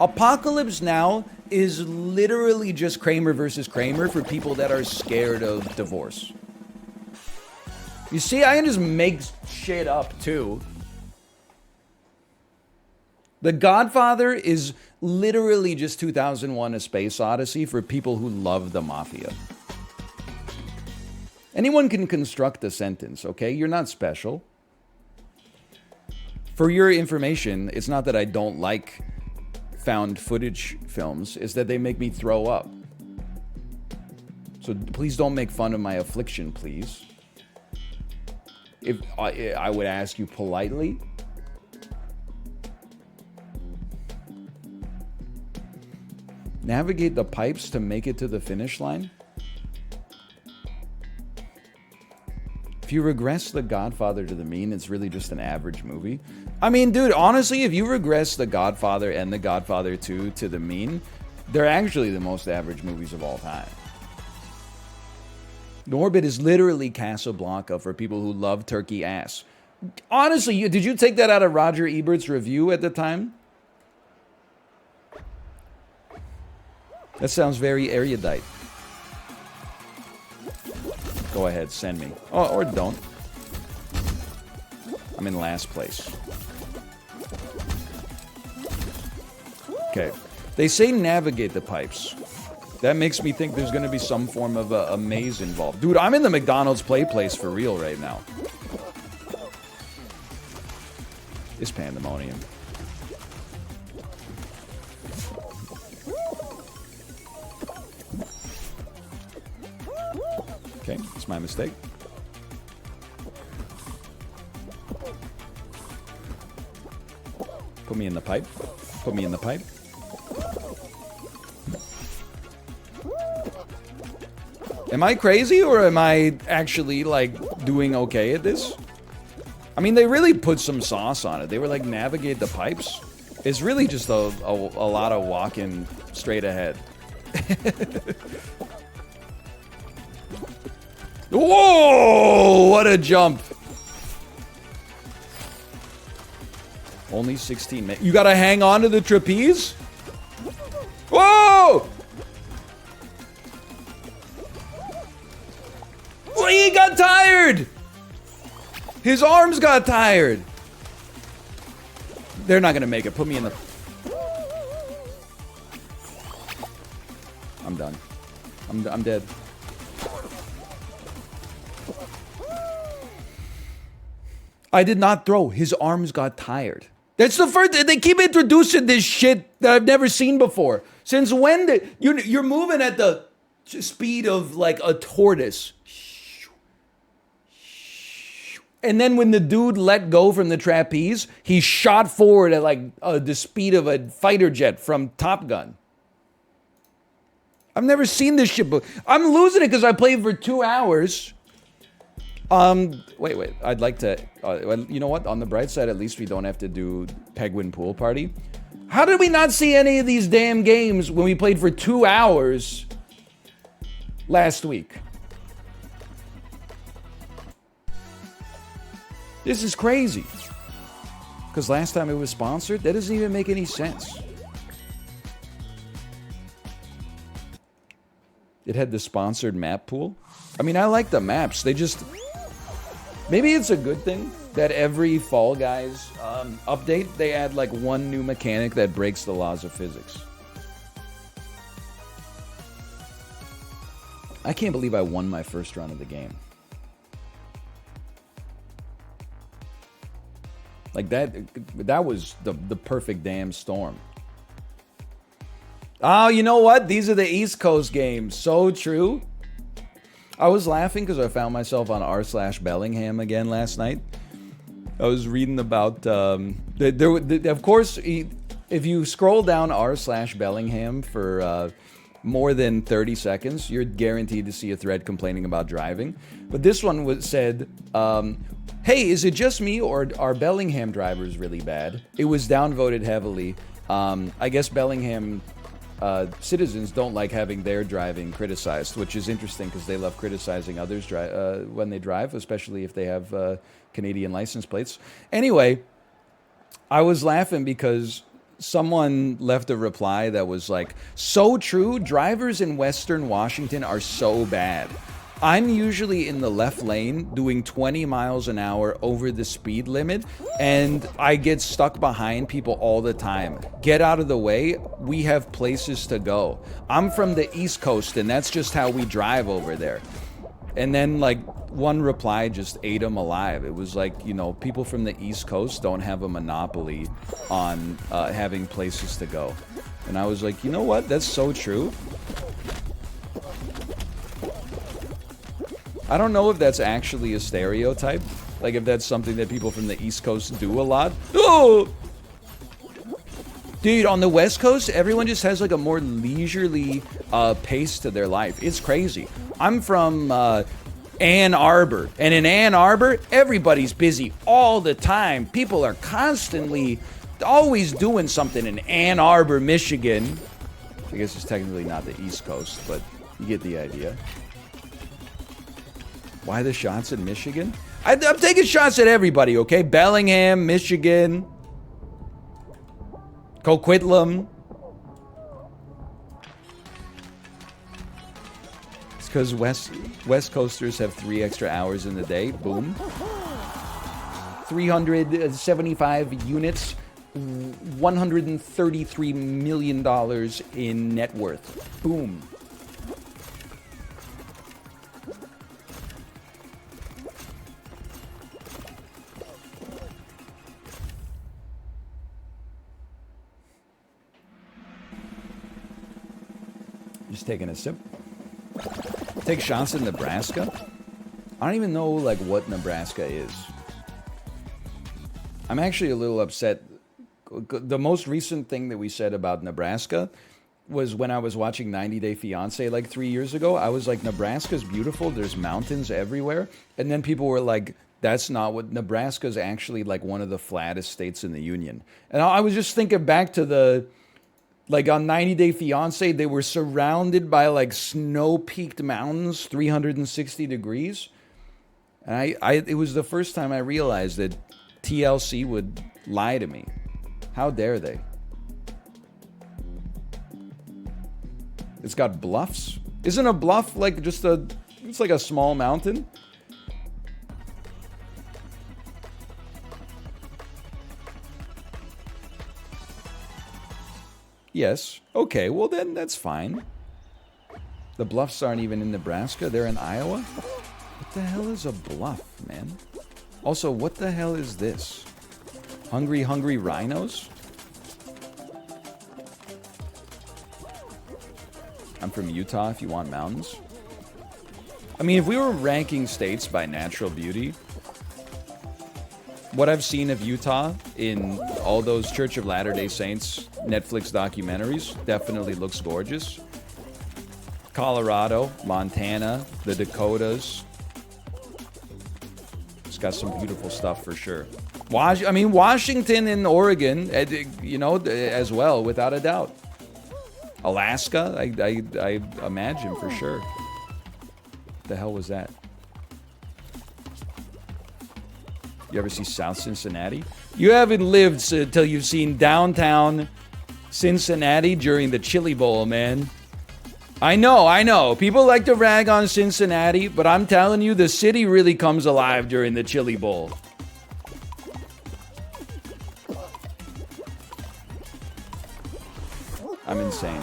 Apocalypse Now is literally just Kramer versus Kramer for people that are scared of divorce. You see, I can just make shit up too. The Godfather is literally just 2001: A Space Odyssey for people who love the mafia. Anyone can construct a sentence, okay? You're not special. For your information, it's not that I don't like found footage films, it's that they make me throw up. So please don't make fun of my affliction, please. If I would ask you politely. Navigate the pipes to make it to the finish line. If you regress The Godfather to the mean, it's really just an average movie. I mean, dude, honestly, if you regress The Godfather and The Godfather 2 to the mean, they're actually the most average movies of all time. Norbit is literally Casablanca for people who love turkey ass. Honestly, did you take that out of Roger Ebert's review at the time? That sounds very erudite. Go ahead, send me. Oh, or don't. I'm in last place. Okay. They say navigate the pipes. That makes me think there's going to be some form of a maze involved. Dude, I'm in the McDonald's play place for real right now. It's pandemonium. Okay, it's my mistake. Put me in the pipe. Put me in the pipe. Am I crazy or am I actually, like, doing okay at this? I mean, they really put some sauce on it. They were like, navigate the pipes. It's really just a lot of walking straight ahead. Whoa! What a jump. Only 16 minutes. You gotta hang on to the trapeze? Whoa! Well, he got tired! His arms got tired! They're not gonna make it. Put me in the... I'm done. I'm dead. I did not throw. His arms got tired. That's the first... They keep introducing this shit that I've never seen before. Since when did... You're moving at the speed of, like, a tortoise. And then when the dude let go from the trapeze, he shot forward at, like, the speed of a fighter jet from Top Gun. I've never seen this shit before. I'm losing it because I played for 2 hours. Wait. I'd like to... well, you know what? On the bright side, at least we don't have to do Penguin Pool Party. How did we not see any of these damn games when we played for 2 hours last week? This is crazy. Because last time it was sponsored, that doesn't even make any sense. It had the sponsored map pool. I mean, I like the maps. They just... Maybe it's a good thing that every Fall Guys update, they add like one new mechanic that breaks the laws of physics. I can't believe I won my first run of the game. Like that was the perfect damn storm. Oh, you know what? These are the East Coast games. So true. I was laughing because I found myself on r/Bellingham again last night. I was reading about of course, if you scroll down r/Bellingham for more than 30 seconds, you're guaranteed to see a thread complaining about driving. But this one said, hey, is it just me or are Bellingham drivers really bad? It was downvoted heavily. I guess Bellingham citizens don't like having their driving criticized, which is interesting because they love criticizing others when they drive, especially if they have Canadian license plates. Anyway, I was laughing because someone left a reply that was like, so true, drivers in Western Washington are so bad. I'm usually in the left lane doing 20 miles an hour over the speed limit, and I get stuck behind people all the time. Get out of the way. We have places to go. I'm from the East Coast, and that's just how we drive over there. And then, like, one reply just ate him alive. It was like, you know, people from the East Coast don't have a monopoly on having places to go. And I was like, you know what? That's so true. I don't know if that's actually a stereotype. Like, if that's something that people from the East Coast do a lot. Oh! Dude, on the West Coast, everyone just has, like, a more leisurely pace to their life. It's crazy. I'm from Ann Arbor. And in Ann Arbor, everybody's busy all the time. People are constantly, always doing something in Ann Arbor, Michigan. I guess it's technically not the East Coast, but you get the idea. Why the shots in Michigan? I'm taking shots at everybody, okay? Bellingham, Michigan, Coquitlam. Because West Coasters have 3 extra hours in the day. Boom. 375 units, $133 million in net worth. Boom. Just taking a sip. Take shots in Nebraska. I don't even know like what Nebraska is. I'm actually a little upset. The most recent thing that we said about Nebraska was when I was watching 90 Day Fiancé like 3 years ago. I was like, Nebraska's beautiful. There's mountains everywhere. And then people were like, that's not what Nebraska's actually like one of the flattest states in the union. And I was just thinking back to the, like on 90 Day Fiancé, they were surrounded by like snow-peaked mountains, 360 degrees. And it was the first time I realized that TLC would lie to me. How dare they? It's got bluffs. Isn't a bluff like just it's like a small mountain? Yes. Okay, well then that's fine. The bluffs aren't even in Nebraska, they're in Iowa? What the hell is a bluff, man? Also, what the hell is this? Hungry rhinos? I'm from Utah if you want mountains. I mean, if we were ranking states by natural beauty, what I've seen of Utah in all those Church of Latter-day Saints Netflix documentaries definitely looks gorgeous. Colorado, Montana, the Dakotas. It's got some beautiful stuff for sure. Washington and Oregon, you know, as well, without a doubt. Alaska, I imagine for sure. The hell was that? You ever see South Cincinnati? You haven't lived till you've seen downtown Cincinnati during the Chili Bowl, man. I know. People like to rag on Cincinnati, but I'm telling you, the city really comes alive during the Chili Bowl. I'm insane.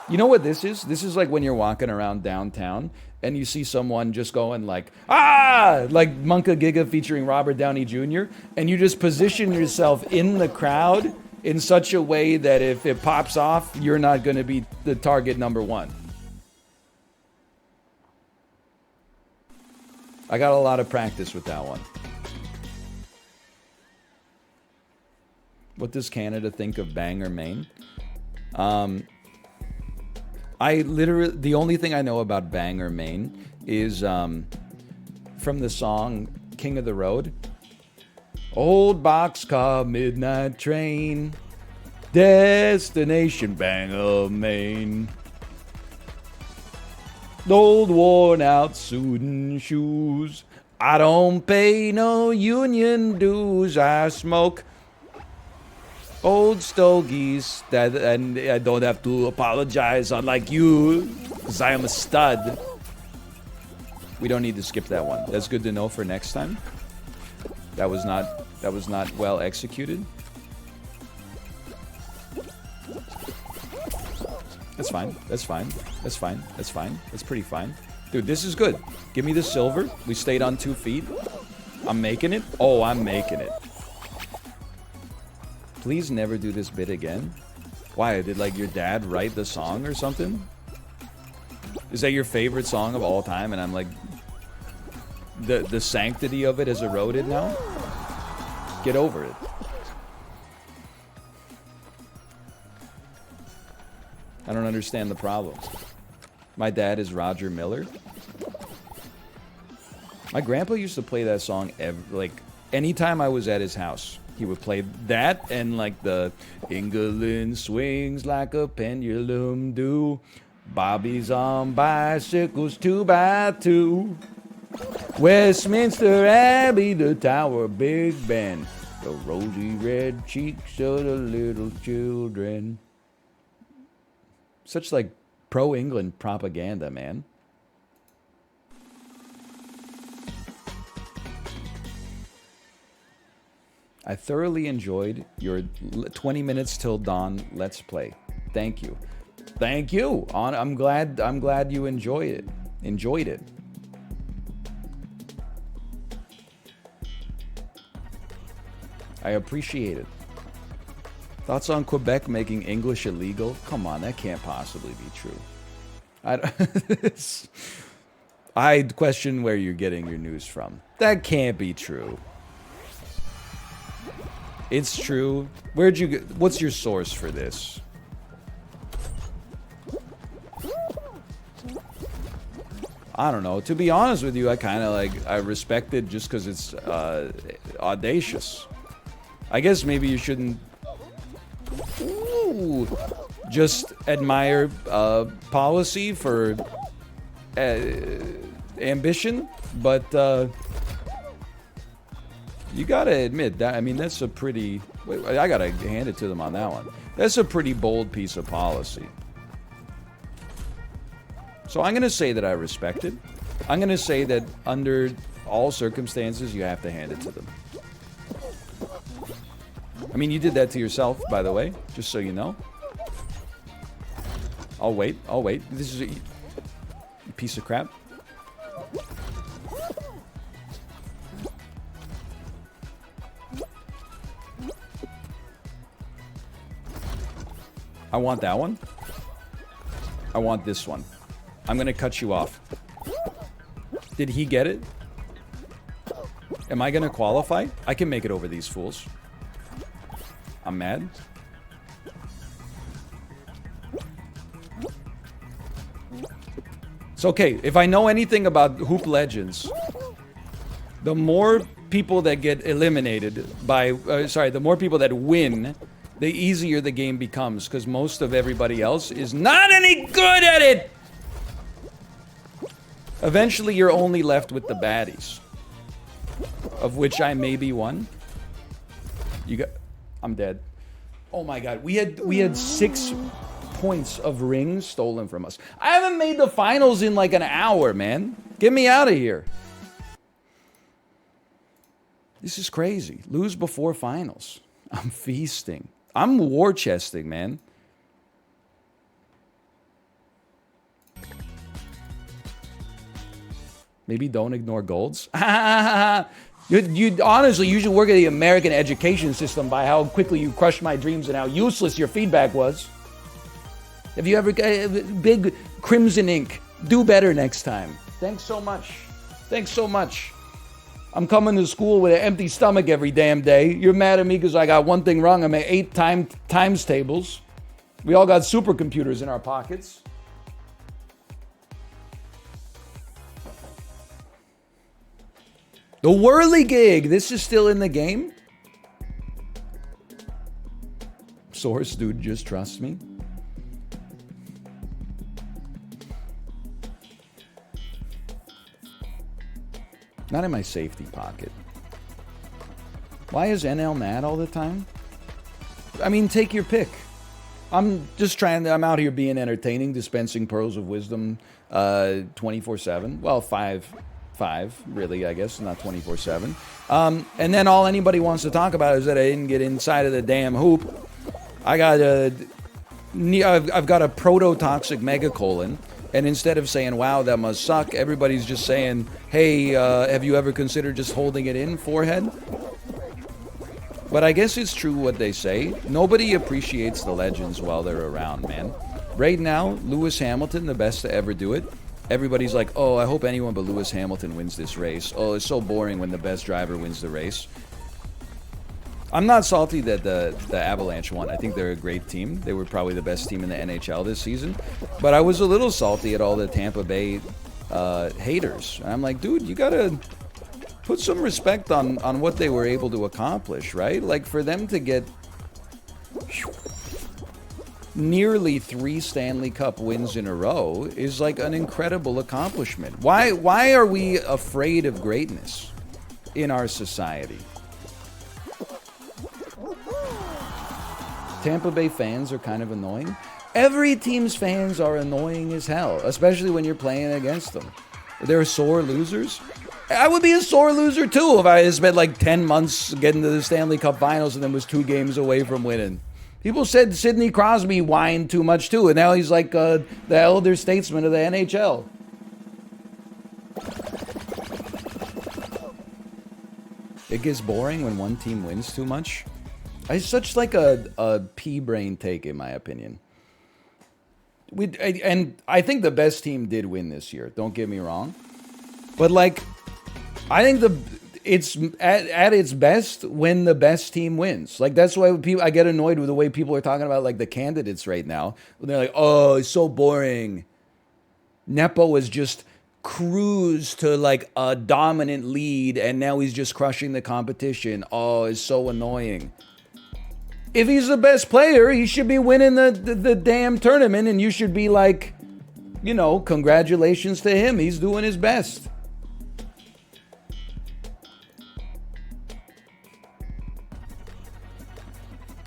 You know what this is? This is like when you're walking around downtown and you see someone just going like, ah, like Monka Giga featuring Robert Downey Jr. And you just position yourself in the crowd in such a way that if it pops off, you're not going to be the target number one. I got a lot of practice with that one. What does Canada think of Bangor, Maine? The only thing I know about Bangor, Maine is from the song King of the Road. Old boxcar midnight train, destination Bangor, Maine. Old worn out suit and shoes, I don't pay no union dues. I smoke old stogies and I don't have to apologize, unlike you, because I am a stud. We don't need to skip that one. That's good to know for next time. That was not well executed. That's fine. That's pretty fine. Dude, this is good. Give me the silver. We stayed on 2 feet. I'm making it. Oh, I'm making it. Please never do this bit again. Why? Did like your dad write the song or something? Is that your favorite song of all time? And I'm like, the sanctity of it has eroded now? Get over it. I don't understand the problem. My dad is Roger Miller. My grandpa used to play that song anytime I was at his house. He would play that and like the England swings like a pendulum do. Bobby's on bicycles 2x2. Westminster Abbey, the Tower, Big Ben. The rosy red cheeks of the little children. Such like pro-England propaganda, man. I thoroughly enjoyed your 20 minutes till dawn let's play. Thank you. Thank you. I'm glad you enjoyed it. Enjoyed it. I appreciate it. Thoughts on Quebec making English illegal? Come on, that can't possibly be true. I'd question where you're getting your news from. That can't be true. It's true. Where'd you get? What's your source for this? I don't know. To be honest with you, I respect it just because it's audacious. I guess maybe you shouldn't just admire policy for ambition, but you gotta admit that. I mean, that's a pretty. I gotta hand it to them on that one. That's a pretty bold piece of policy. So I'm gonna say that I respect it. I'm gonna say that under all circumstances, you have to hand it to them. I mean, you did that to yourself, by the way, just so you know. I'll wait. I'll wait. This is a piece of crap. I want that one. I want this one. I'm gonna cut you off. Did he get it? Am I gonna qualify? I can make it over these fools. I'm mad. It's okay. If I know anything about Hoop Legends, the more people that get eliminated by... the more people that win, the easier the game becomes, because most of everybody else is not any good at it! Eventually, you're only left with the baddies. Of which I may be one. You got... I'm dead. Oh my god, we had 6 points of rings stolen from us. I haven't made the finals in like an hour, man. Get me out of here. This is crazy. Lose before finals. I'm feasting. I'm war chesting, man. Maybe don't ignore golds. You honestly, you should work at the American education system by how quickly you crushed my dreams and how useless your feedback was. Have you ever... big Crimson Ink. Do better next time. Thanks so much. Thanks so much. I'm coming to school with an empty stomach every damn day. You're mad at me because I got one thing wrong. I'm at 8 times tables. We all got supercomputers in our pockets. The Whirligig! This is still in the game? Source, dude, just trust me. Not in my safety pocket. Why is NL mad all the time? I mean, take your pick. I'm out here being entertaining, dispensing pearls of wisdom 24/7. Well, 5 really, I guess, not 24/7. And then all anybody wants to talk about is that I didn't get inside of the damn hoop. I've got a prototoxic megacolon, and instead of saying, wow, that must suck, everybody's just saying, hey, have you ever considered just holding it in, forehead? But I guess it's true what they say. Nobody appreciates the legends while they're around, man. Right now, Lewis Hamilton, the best to ever do it. Everybody's like, oh, I hope anyone but Lewis Hamilton wins this race. Oh, it's so boring when the best driver wins the race. I'm not salty that the Avalanche won. I think they're a great team. They were probably the best team in the NHL this season. But I was a little salty at all the Tampa Bay haters. I'm like, dude, you gotta put some respect on what they were able to accomplish, right? Like, for them to get nearly 3 Stanley Cup wins in a row is like an incredible accomplishment. Why are we afraid of greatness in our society? Tampa Bay fans are kind of annoying. Every team's fans are annoying as hell, especially when you're playing against them. They're sore losers. I would be a sore loser too if I had spent like 10 months getting to the Stanley Cup Finals and then was 2 games away from winning. People said Sidney Crosby whined too much too, and now he's like the elder statesman of the NHL. It gets boring when one team wins too much. It's such like a pea-brain take, in my opinion. And I think the best team did win this year. Don't get me wrong, but like, I think it's at its best when the best team wins. Like that's why I get annoyed with the way people are talking about like the candidates right now. They're like, "Oh, it's so boring." Nepo has just cruised to like a dominant lead, and now he's just crushing the competition. Oh, it's so annoying. If he's the best player, he should be winning the damn tournament, and you should be like, you know, congratulations to him. He's doing his best.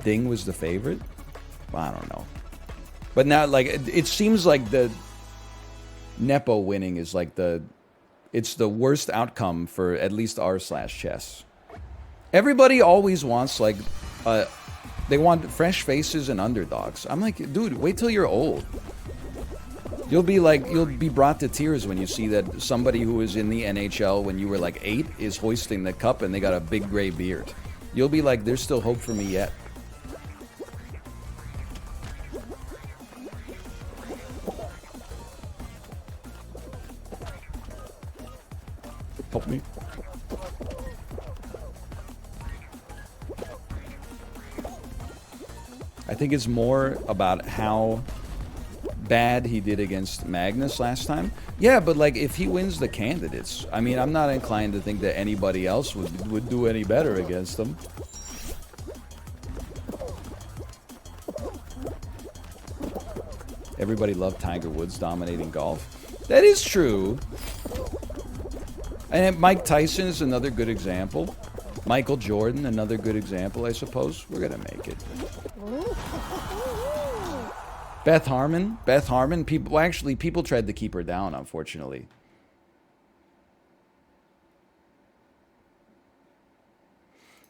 Ding was the favorite? I don't know. But now, like, it seems like the Nepo winning is like it's the worst outcome for at least r/chess. Everybody always wants like they want fresh faces and underdogs. I'm like, dude, wait till you're old. You'll be brought to tears when you see that somebody who was in the NHL when you were like 8 is hoisting the cup and they got a big gray beard. You'll be like, there's still hope for me yet. Help me. I think it's more about how bad he did against Magnus last time. Yeah, but like if he wins the candidates, I mean, I'm not inclined to think that anybody else would do any better against him. Everybody loved Tiger Woods dominating golf. That is true. And Mike Tyson is another good example. Michael Jordan, another good example, I suppose. We're gonna make it. Beth Harmon. People tried to keep her down, unfortunately.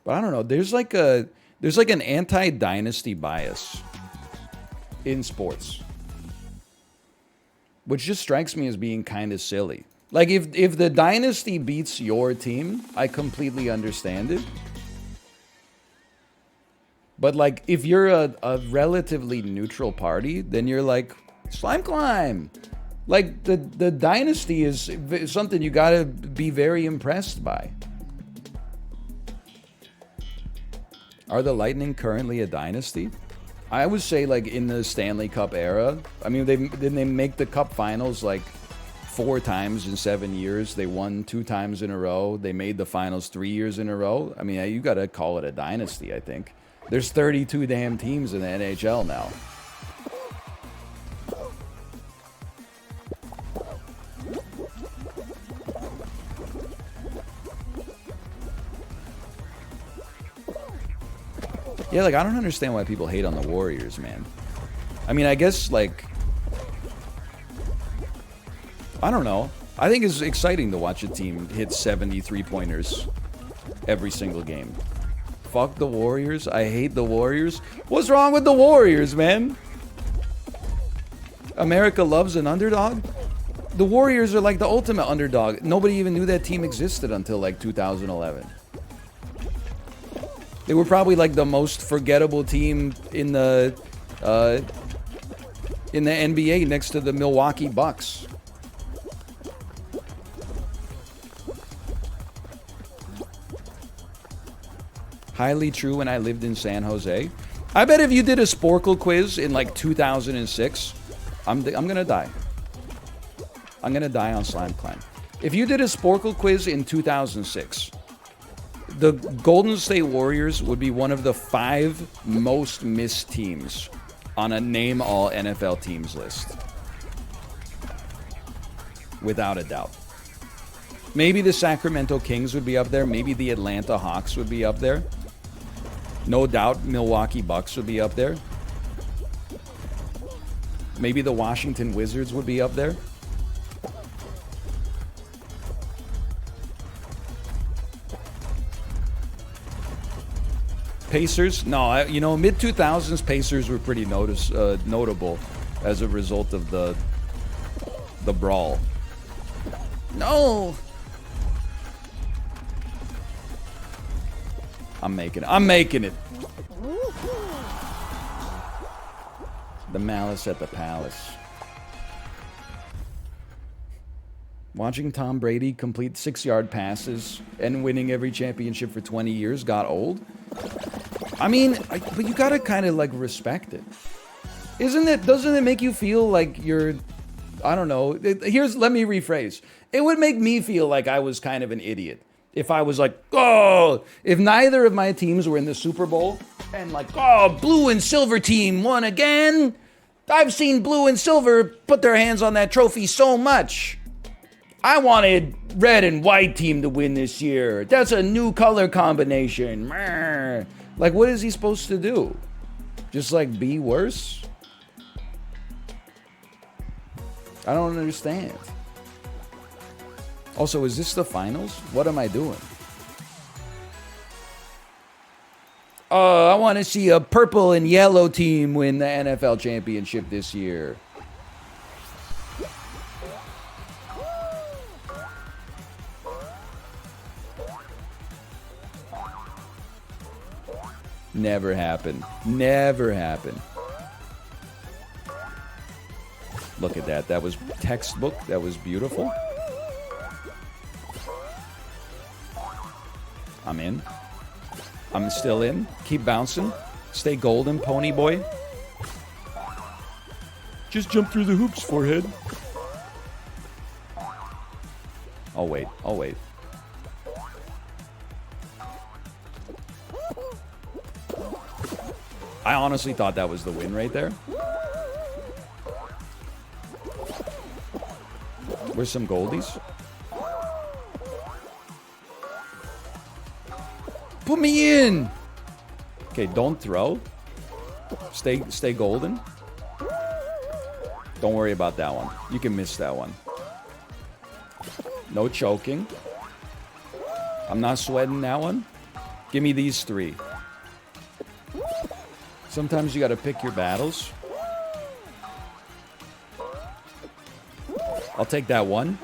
But I don't know. There's like an anti-dynasty bias in sports, which just strikes me as being kind of silly. Like, if the dynasty beats your team, I completely understand it. But, like, if you're a relatively neutral party, then you're like, slime climb. Like, the dynasty is something you gotta be very impressed by. Are the Lightning currently a dynasty? I would say, like, in the Stanley Cup era. I mean, didn't they make the Cup Finals, like, 4 times in 7 years. They won 2 times in a row. They made the finals 3 years in a row. I mean, you got to call it a dynasty, I think. There's 32 damn teams in the NHL now. Yeah, like, I don't understand why people hate on the Warriors, man. I mean, I guess, like, I don't know. I think it's exciting to watch a team hit 73-pointers every single game. Fuck the Warriors. I hate the Warriors. What's wrong with the Warriors, man? America loves an underdog? The Warriors are like the ultimate underdog. Nobody even knew that team existed until like 2011. They were probably like the most forgettable team in the NBA next to the Milwaukee Bucks. Highly true when I lived in San Jose. I bet if you did a Sporkle quiz in like 2006, I'm gonna die. I'm gonna die on Slime Climb. If you did a Sporkle quiz in 2006, the Golden State Warriors would be one of the 5 most missed teams on a name all NFL teams list. Without a doubt. Maybe the Sacramento Kings would be up there. Maybe the Atlanta Hawks would be up there. No doubt Milwaukee Bucks would be up there. Maybe the Washington Wizards would be up there. Pacers? No, you know, mid 2000s Pacers were pretty notable as a result of the brawl. No. I'm making it. The malice at the palace. Watching Tom Brady complete 6-yard passes and winning every championship for 20 years got old. I mean, but you gotta kind of like respect it. Doesn't it make you feel like you're, I don't know. Let me rephrase. It would make me feel like I was kind of an idiot. If I was like, oh, if neither of my teams were in the Super Bowl and like, oh, blue and silver team won again. I've seen blue and silver put their hands on that trophy so much. I wanted red and white team to win this year. That's a new color combination. Like, what is he supposed to do? Just like be worse? I don't understand. Also, is this the finals? What am I doing? Oh, I want to see a purple and yellow team win the NFL championship this year. Never happened. Never happened. Look at that. That was textbook. That was beautiful. I'm in. I'm still in. Keep bouncing. Stay golden, pony boy. Just jump through the hoops, forehead. I'll wait. I'll wait. I honestly thought that was the win right there. Where's some goldies? Put me in! Okay, don't throw. Stay golden. Don't worry about that one. You can miss that one. No choking. I'm not sweating that one. Give me these 3. Sometimes you gotta pick your battles. I'll take that one.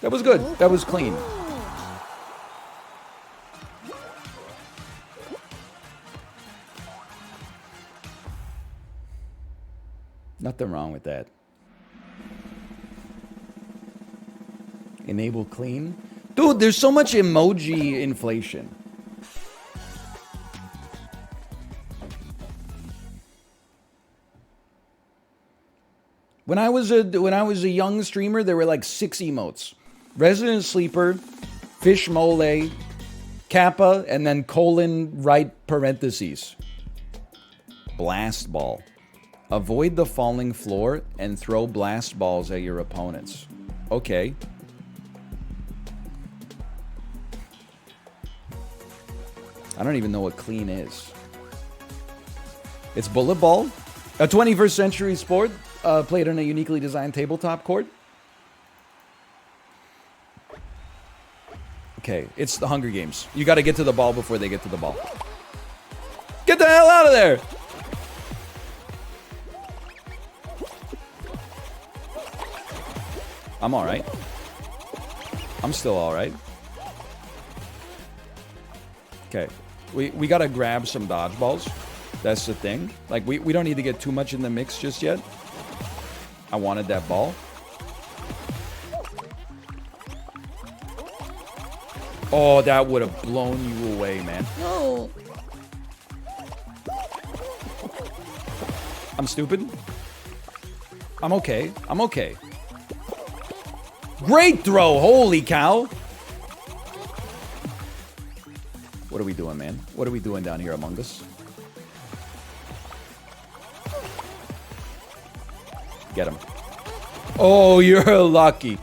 That was good. That was clean. Nothing wrong with that. Enable clean. Dude, there's so much emoji inflation. When I was a young streamer, there were like 6 emotes. Resident Sleeper, Fish Mole, Kappa, and then colon right parentheses. Blast Ball. Avoid the falling floor and throw blast balls at your opponents. Okay. I don't even know what clean is. It's bullet ball, a 21st century sport played on a uniquely designed tabletop court. Okay, it's the Hunger Games. You got to get to the ball before they get to the ball. Get the hell out of there! I'm alright. I'm still alright. Okay, we got to grab some dodgeballs. That's the thing. Like, we don't need to get too much in the mix just yet. I wanted that ball. Oh, that would have blown you away, man. No. I'm stupid. I'm okay. I'm okay. Great throw. Holy cow. What are we doing, man? What are we doing down here among us? Get him. Oh, you're lucky.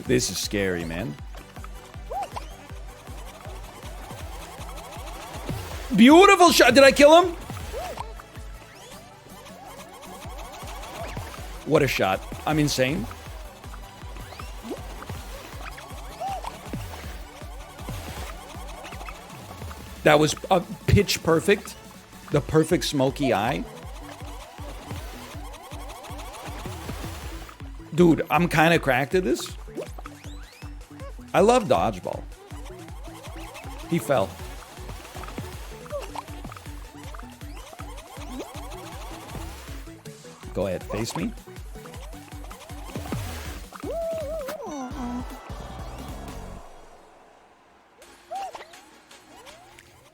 This is scary, man. Beautiful shot. Did I kill him? What a shot. I'm insane. That was pitch perfect. The perfect smoky eye. Dude, I'm kind of cracked at this. I love dodgeball. He fell. Go ahead, face me.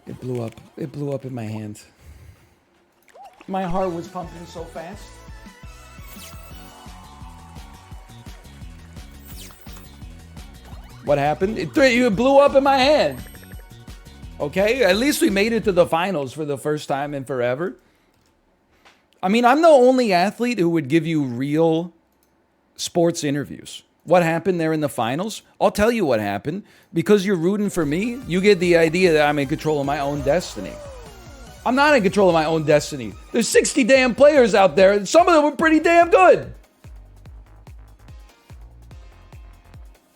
It blew up. It blew up in my hand. My heart was pumping so fast. What happened? It blew up in my hand. Okay, at least we made it to the finals for the first time in forever. I mean, I'm the only athlete who would give you real sports interviews. What happened there in the finals? I'll tell you what happened. Because you're rooting for me, you get the idea that I'm in control of my own destiny. I'm not in control of my own destiny. There's 60 damn players out there, and some of them are pretty damn good.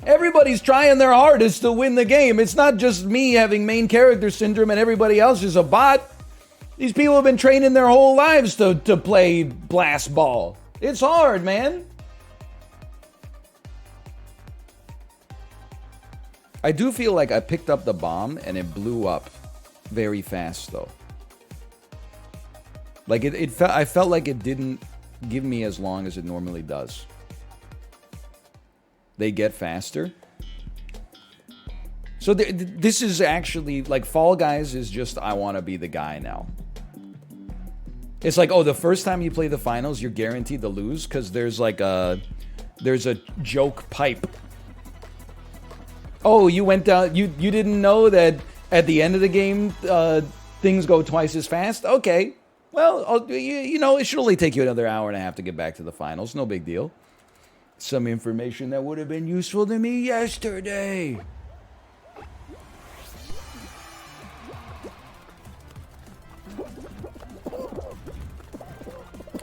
Everybody's trying their hardest to win the game. It's not just me having main character syndrome and everybody else is a bot. These people have been training their whole lives to play blast ball. It's hard, man. I do feel like I picked up the bomb and it blew up very fast, though. Like I felt like it didn't give me as long as it normally does. They get faster. So this is actually like Fall Guys is just I want to be the guy now. It's like, oh, the first time you play the finals, you're guaranteed to lose because there's a joke pipe. Oh, you went down. You didn't know that at the end of the game things go twice as fast. Okay, well, you know, it should only take you another hour and a half to get back to the finals. No big deal. Some information that would have been useful to me yesterday.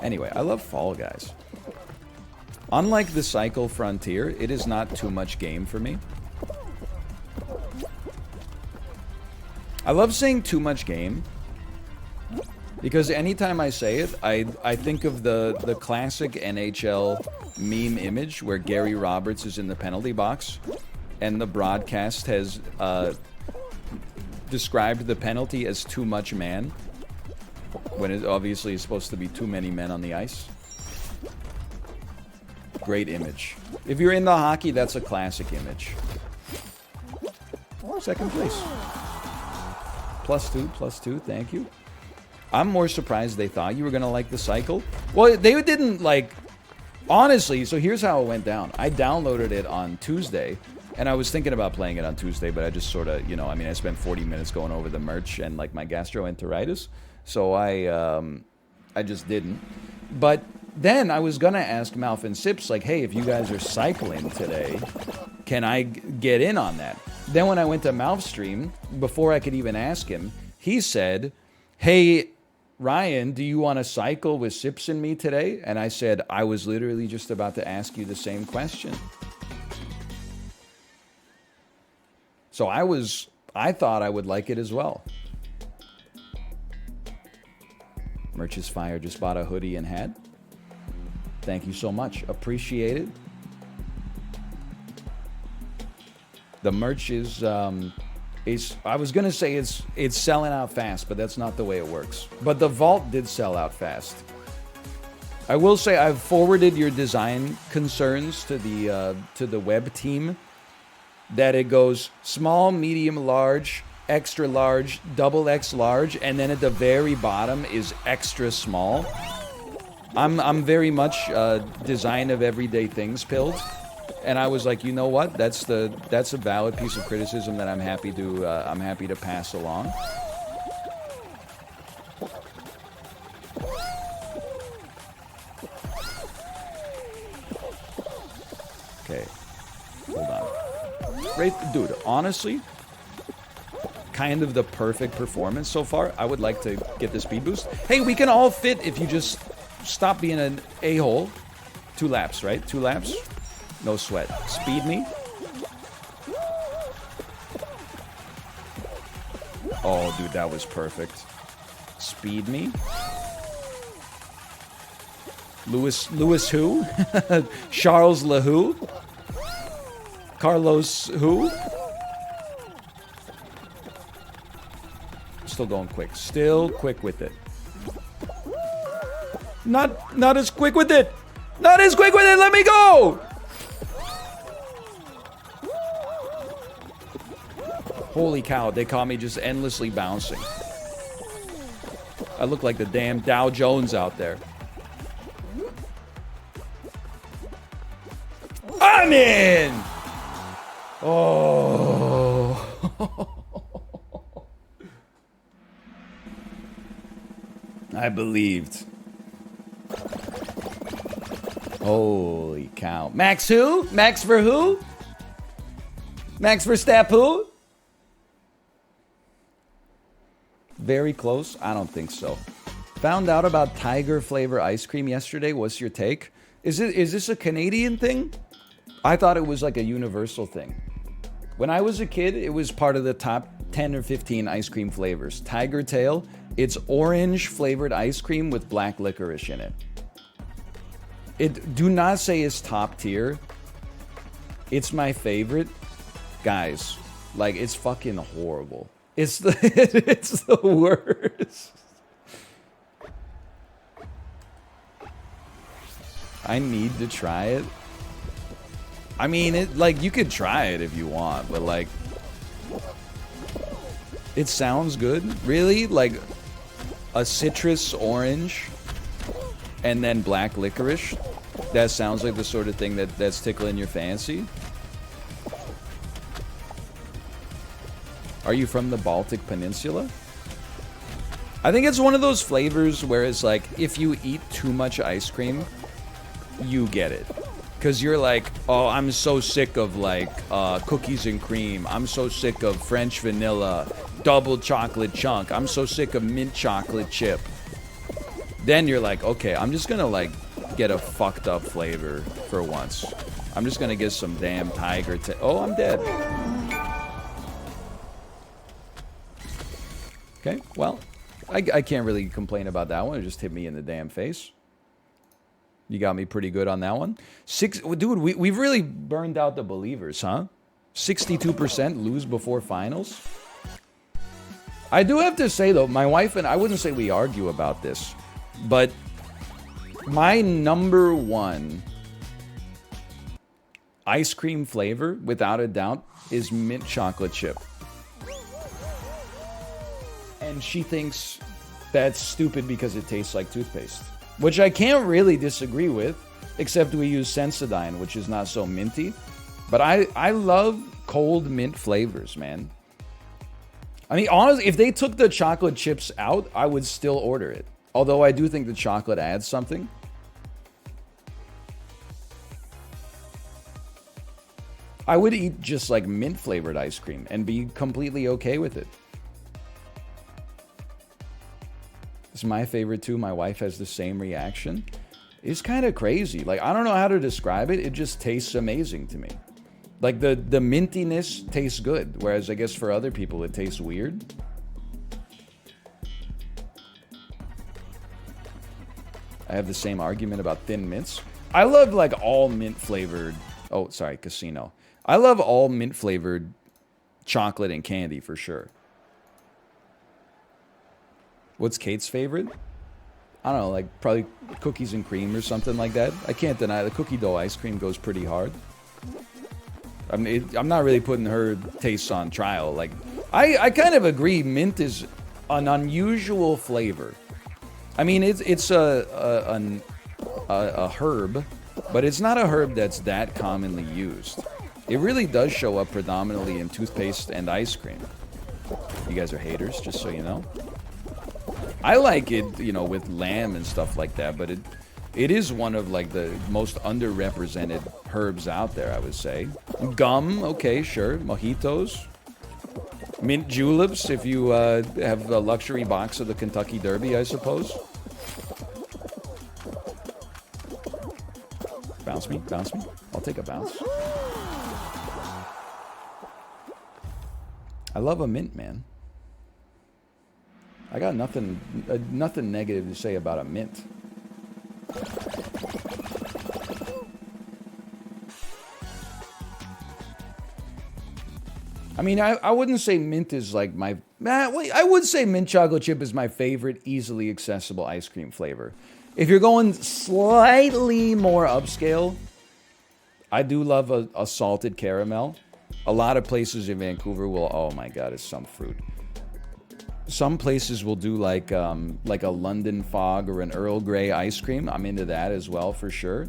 Anyway, I love Fall Guys. Unlike the Cycle Frontier, it is not too much game for me. I love saying too much game because anytime I say it, I think of the classic NHL meme image where Gary Roberts is in the penalty box and the broadcast has described the penalty as too much man when it obviously is supposed to be too many men on the ice. Great image. If you're into hockey, that's a classic image. Second place. +2, thank you. I'm more surprised they thought you were going to like the cycle. Well, they didn't like... Honestly, so here's how it went down. I downloaded it on Tuesday, and I was thinking about playing it on Tuesday, but I just sort of, you know, I mean, I spent 40 minutes going over the merch and, like, my gastroenteritis, so I just didn't. But then I was going to ask Malf and Sips, like, hey, if you guys are cycling today, can I get in on that? Then when I went to Malf's stream, before I could even ask him, he said, hey, Ryan, do you want to cycle with Sips and me today? And I said, I was literally just about to ask you the same question. So I thought I would like it as well. Merch is fire. Just bought a hoodie and hat. Thank you so much. Appreciate it. The merch is I was gonna say it's selling out fast, but that's not the way it works. But the vault did sell out fast. I will say I've forwarded your design concerns to the web team. That it goes small, medium, large, extra large, double X large, and then at the very bottom is extra small. I'm very much design of everyday things pilled. And I was like, you know what? That's a valid piece of criticism that I'm happy to pass along. Okay, hold on. Great, dude. Honestly, kind of the perfect performance so far. I would like to get the speed boost. Hey, we can all fit if you just stop being an a-hole. 2 laps, right? 2 laps? No sweat. Speed me. Oh, dude, that was perfect. Speed me. Lewis who? Charles LaHoo? Carlos who? Still going quick. Still quick with it. Not as quick with it. Not as quick with it. Let me go. Holy cow, they caught me just endlessly bouncing. I look like the damn Dow Jones out there. I'm in! Oh. I believed. Holy cow. Max who? Max for who? Max Verstappen who? Very close? I don't think so. Found out about tiger flavor ice cream yesterday. What's your take? Is this a Canadian thing? I thought it was like a universal thing. When I was a kid, it was part of the top 10 or 15 ice cream flavors. Tiger Tail, it's orange flavored ice cream with black licorice in it. Do not say it's top tier. It's my favorite. Guys, like, it's fucking horrible. It's the worst. I need to try it. I mean, you could try it if you want, but like, it sounds good. Really? Like a citrus orange and then black licorice? That sounds like the sort of thing that's tickling your fancy. Are you from the Baltic Peninsula? I think it's one of those flavors where it's like, if you eat too much ice cream, you get it. Because you're like, oh, I'm so sick of like cookies and cream. I'm so sick of French vanilla, double chocolate chunk. I'm so sick of mint chocolate chip. Then you're like, okay, I'm just gonna like get a fucked up flavor for once. I'm just gonna get some damn tiger oh, I'm dead. Okay, well, I can't really complain about that one. It just hit me in the damn face. You got me pretty good on that one. Dude, we've really burned out the believers, huh? 62% lose before finals. I do have to say, though, my wife and I wouldn't say we argue about this, but my number one ice cream flavor, without a doubt, is mint chocolate chip. And she thinks that's stupid because it tastes like toothpaste. Which I can't really disagree with, except we use Sensodyne, which is not so minty. But I love cold mint flavors, man. I mean, honestly, if they took the chocolate chips out, I would still order it. Although I do think the chocolate adds something. I would eat just like mint flavored ice cream and be completely okay with it. It's my favorite too. My wife has the same reaction. It's kind of crazy. Like, I don't know how to describe it. It just tastes amazing to me. Like the mintiness tastes good, whereas I guess for other people it tastes weird. I have the same argument about Thin Mints. I love like all mint flavored. Oh, sorry, Casino. I love all mint flavored chocolate and candy for sure. What's Kate's favorite? I don't know, like probably cookies and cream or something like that. I can't deny the cookie dough ice cream goes pretty hard. I mean, I'm not really putting her tastes on trial. Like, I kind of agree. Mint is an unusual flavor. I mean, it's a herb, but it's not a herb that's that commonly used. It really does show up predominantly in toothpaste and ice cream. You guys are haters, just so you know. I like it, you know, with lamb and stuff like that, but it is one of like the most underrepresented herbs out there, I would say. Gum, okay, sure. Mojitos. Mint juleps, if you have a luxury box of the Kentucky Derby, I suppose. Bounce me, bounce me. I'll take a bounce. I love a mint, man. I got nothing negative to say about a mint. I mean, I wouldn't say mint is like my... I would say mint chocolate chip is my favorite easily accessible ice cream flavor. If you're going slightly more upscale, I do love a salted caramel. A lot of places in Vancouver will... Oh my god, it's some fruit. Some places will do like a London Fog or an Earl Grey ice cream. I'm into that as well, for sure.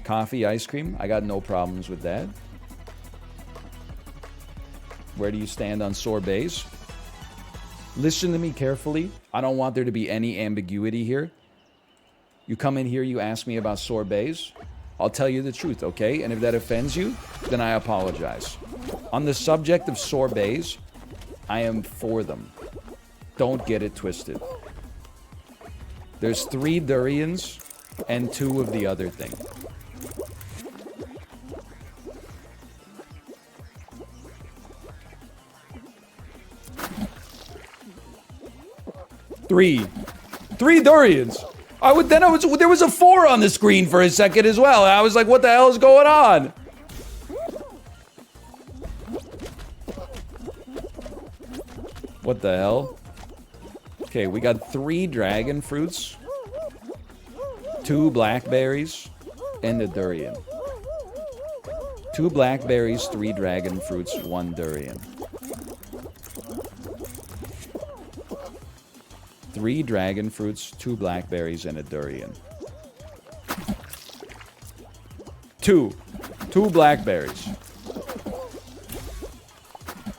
Coffee ice cream, I got no problems with that. Where do you stand on sorbets? Listen to me carefully. I don't want there to be any ambiguity here. You come in here, you ask me about sorbets. I'll tell you the truth, okay? And if that offends you, then I apologize. On the subject of sorbets, I am for them. Don't get it twisted. There's 3 durians and 2 of the other thing. Three durians. There was a 4 on the screen for a second as well. I was like, what the hell is going on? What the hell? Okay, we got 3 dragon fruits, 2 blackberries, and a durian. 2 blackberries, 3 dragon fruits, 1 durian. 3 dragon fruits, 2 blackberries, and a durian. 2 blackberries.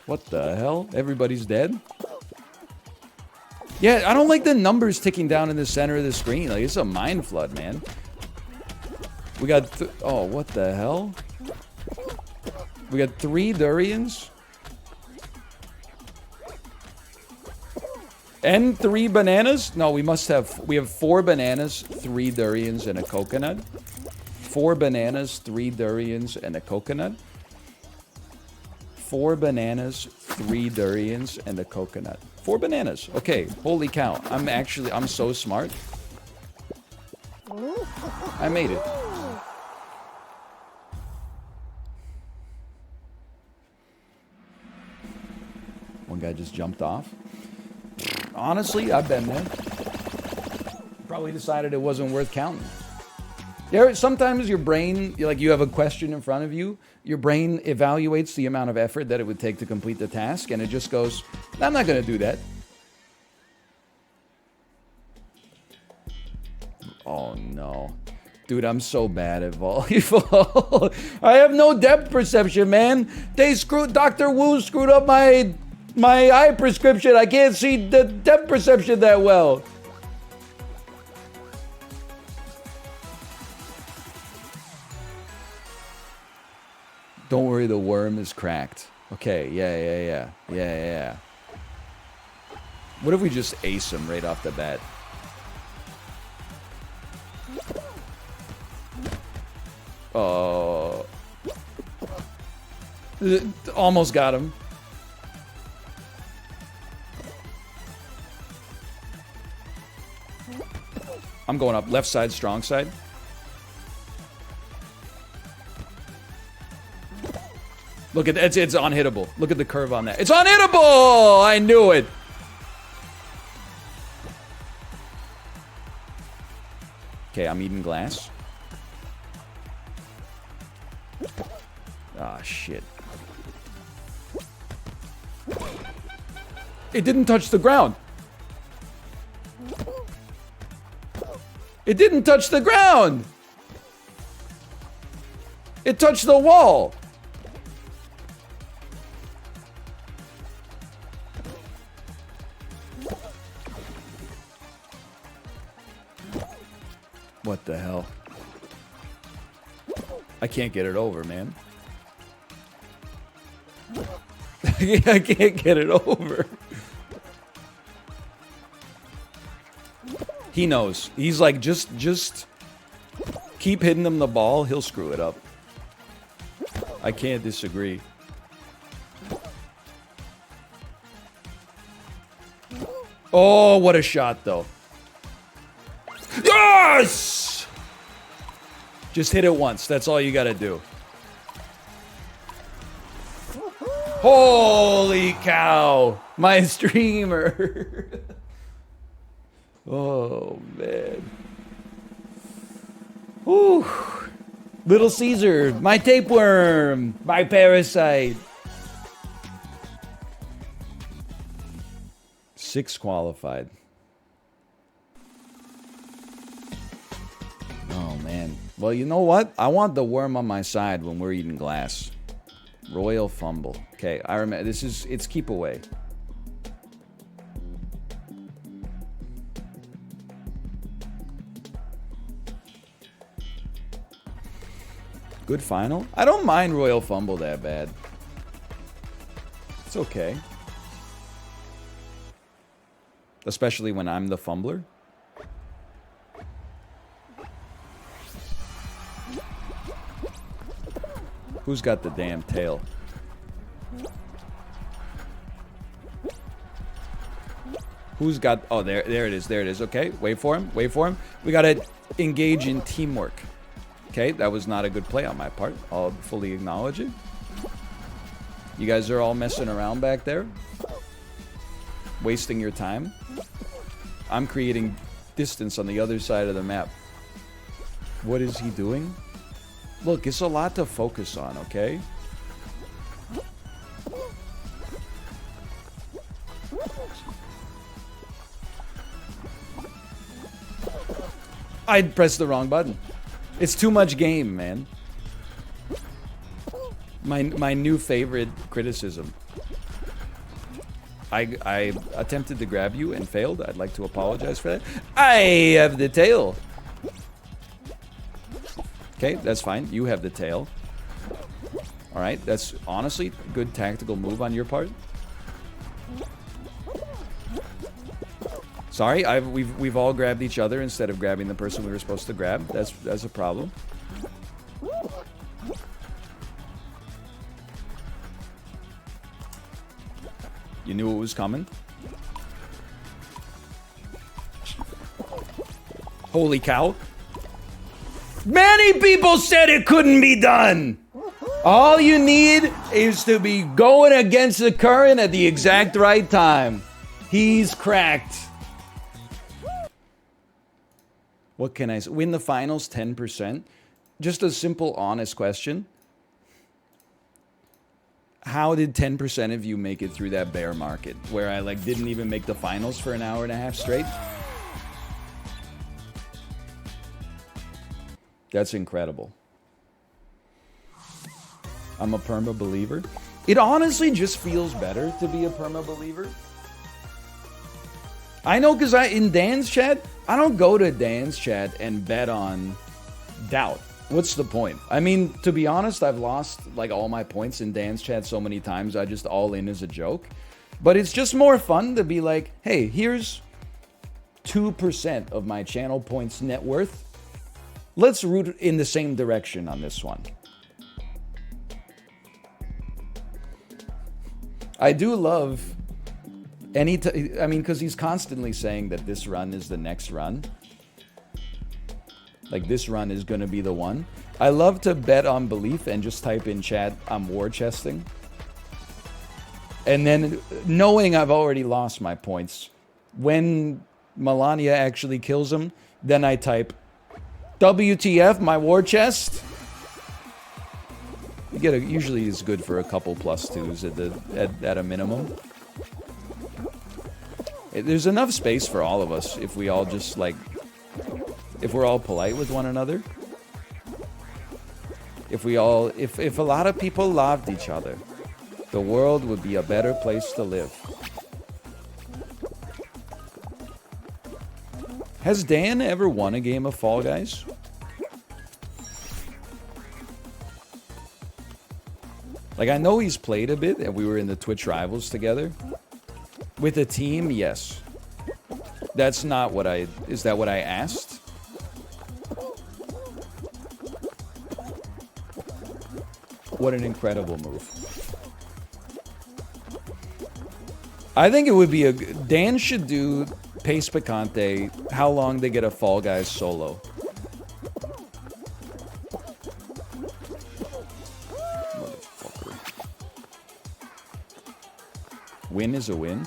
What the hell? Everybody's dead? Yeah, I don't like the numbers ticking down in the center of the screen. Like, it's a mind flood, man. We got... Oh, what the hell? We got 3 durians. And 3 bananas? No, we have 4 bananas, 3 durians, and a coconut. 4 bananas, 3 durians, and a coconut. 4 bananas, 3 durians, and a coconut. 4 bananas. Okay, holy cow. I'm so smart. I made it. One guy just jumped off. Honestly, I've been there. Probably decided it wasn't worth counting. Sometimes your brain, you have a question in front of you, your brain evaluates the amount of effort that it would take to complete the task, and it just goes, I'm not going to do that. Oh no. Dude, I'm so bad at volleyball. I have no depth perception, man. Dr. Wu screwed up my eye prescription. I can't see the depth perception that well. Don't worry, the worm is cracked. Okay, yeah. What if we just ace him right off the bat? Oh. Almost got him. I'm going up. Left side, strong side. Look at that. It's unhittable. Look at the curve on that. It's unhittable! I knew it. Okay, I'm eating glass. Ah, shit. It didn't touch the ground. It didn't touch the ground. It touched the wall. What the hell? I can't get it over, man. I can't get it over. He knows. He's like, just keep hitting him the ball. He'll screw it up. I can't disagree. Oh, what a shot, though. Yes! Just hit it once. That's all you got to do. Holy cow. My streamer. Oh, man. Whew. Little Caesar. My tapeworm. My parasite. 6 qualified. Oh, man. Well, you know what? I want the worm on my side when we're eating glass. Royal fumble. Okay, I remember. It's keep away. Good final. I don't mind Royal fumble that bad. It's okay. Especially when I'm the fumbler. Who's got the damn tail? Who's got... Oh, there it is. There it is. Okay, wait for him. Wait for him. We got to engage in teamwork. Okay, that was not a good play on my part. I'll fully acknowledge it. You guys are all messing around back there. Wasting your time. I'm creating distance on the other side of the map. What is he doing? Look, it's a lot to focus on, okay? I pressed the wrong button. It's too much game, man. My new favorite criticism. I attempted to grab you and failed. I'd like to apologize for that. I have the tail. Okay, that's fine. You have the tail. All right, that's honestly a good tactical move on your part. Sorry, we've all grabbed each other instead of grabbing the person we were supposed to grab. That's a problem. You knew it was coming. Holy cow. Many people said it couldn't be done. All you need is to be going against the current at the exact right time. He's cracked. What can I say? Win the finals 10%? Just a simple, honest question. How did 10% of you make it through that bear market where I like didn't even make the finals for an hour and a half straight? That's incredible. I'm a perma believer. It honestly just feels better to be a perma believer. I know, because in Dan's chat, I don't go to Dan's chat and bet on doubt. What's the point? I mean, to be honest, I've lost like all my points in Dan's chat so many times, I just all in as a joke. But it's just more fun to be like, hey, here's 2% of my channel points net worth. Let's root in the same direction on this one. I do love I mean, because he's constantly saying that this run is the next run. Like, this run is going to be the one. I love to bet on belief and just type in chat, I'm war chesting. And then, knowing I've already lost my points, when Melania actually kills him, then I type, WTF, my war chest? You get usually is good for a couple +2s at a minimum. There's enough space for all of us if we all just like, if we're all polite with one another. If a lot of people loved each other, the world would be a better place to live. Has Dan ever won a game of Fall Guys? Like, I know he's played a bit, and we were in the Twitch Rivals together. With a team, yes. That's not what I... Is that what I asked? What an incredible move. I think it would be a... Dan should do Pace Picante, how long they get a Fall Guys solo. Motherfucker. Win is a win.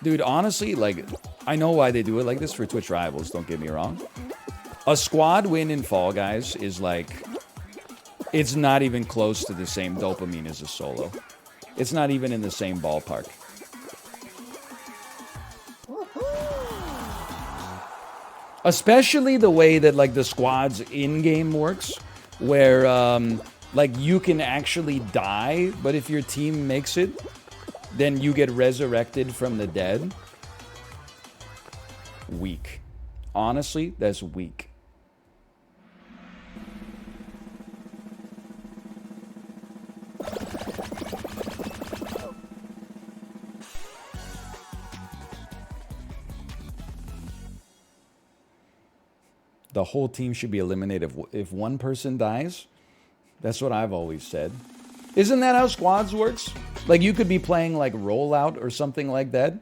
Dude, honestly, like, I know why they do it like this for Twitch Rivals, don't get me wrong. A squad win in Fall Guys is like... It's not even close to the same dopamine as a solo. It's not even in the same ballpark. Especially the way that, like, the squad's in-game works, where, like, you can actually die, but if your team makes it, then you get resurrected from the dead. Weak. Honestly, that's weak. The whole team should be eliminated if one person dies. That's what I've always said. Isn't that how squads works? Like, you could be playing, like, Rollout or something like that.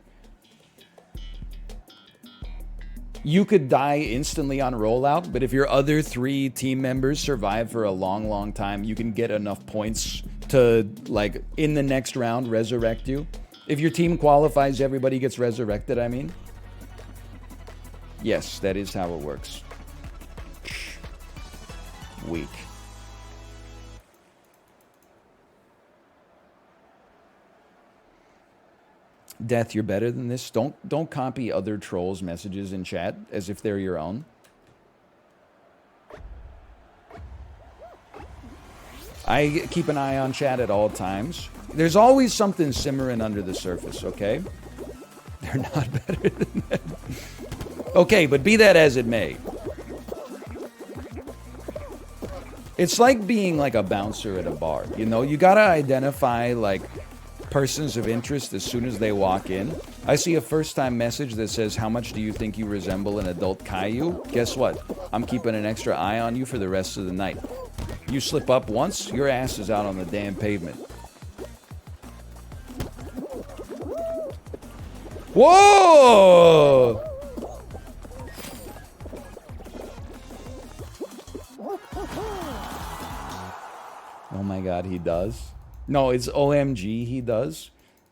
You could die instantly on Rollout, but if your other 3 team members survive for a long, long time, you can get enough points to, like, in the next round, resurrect you. If your team qualifies, everybody gets resurrected, I mean. Yes, that is how it works. Weak. Death, you're better than this. Don't copy other trolls' messages in chat as if they're your own. I keep an eye on chat at all times. There's always something simmering under the surface, okay? They're not better than that. Okay, but be that as it may. It's like being like a bouncer at a bar, you know? You gotta identify, like, persons of interest as soon as they walk in. I see a first-time message that says, how much do you think you resemble an adult Caillou? Guess what? I'm keeping an extra eye on you for the rest of the night. You slip up once, your ass is out on the damn pavement. Whoa! Oh my god, he does. No, it's OMG, he does.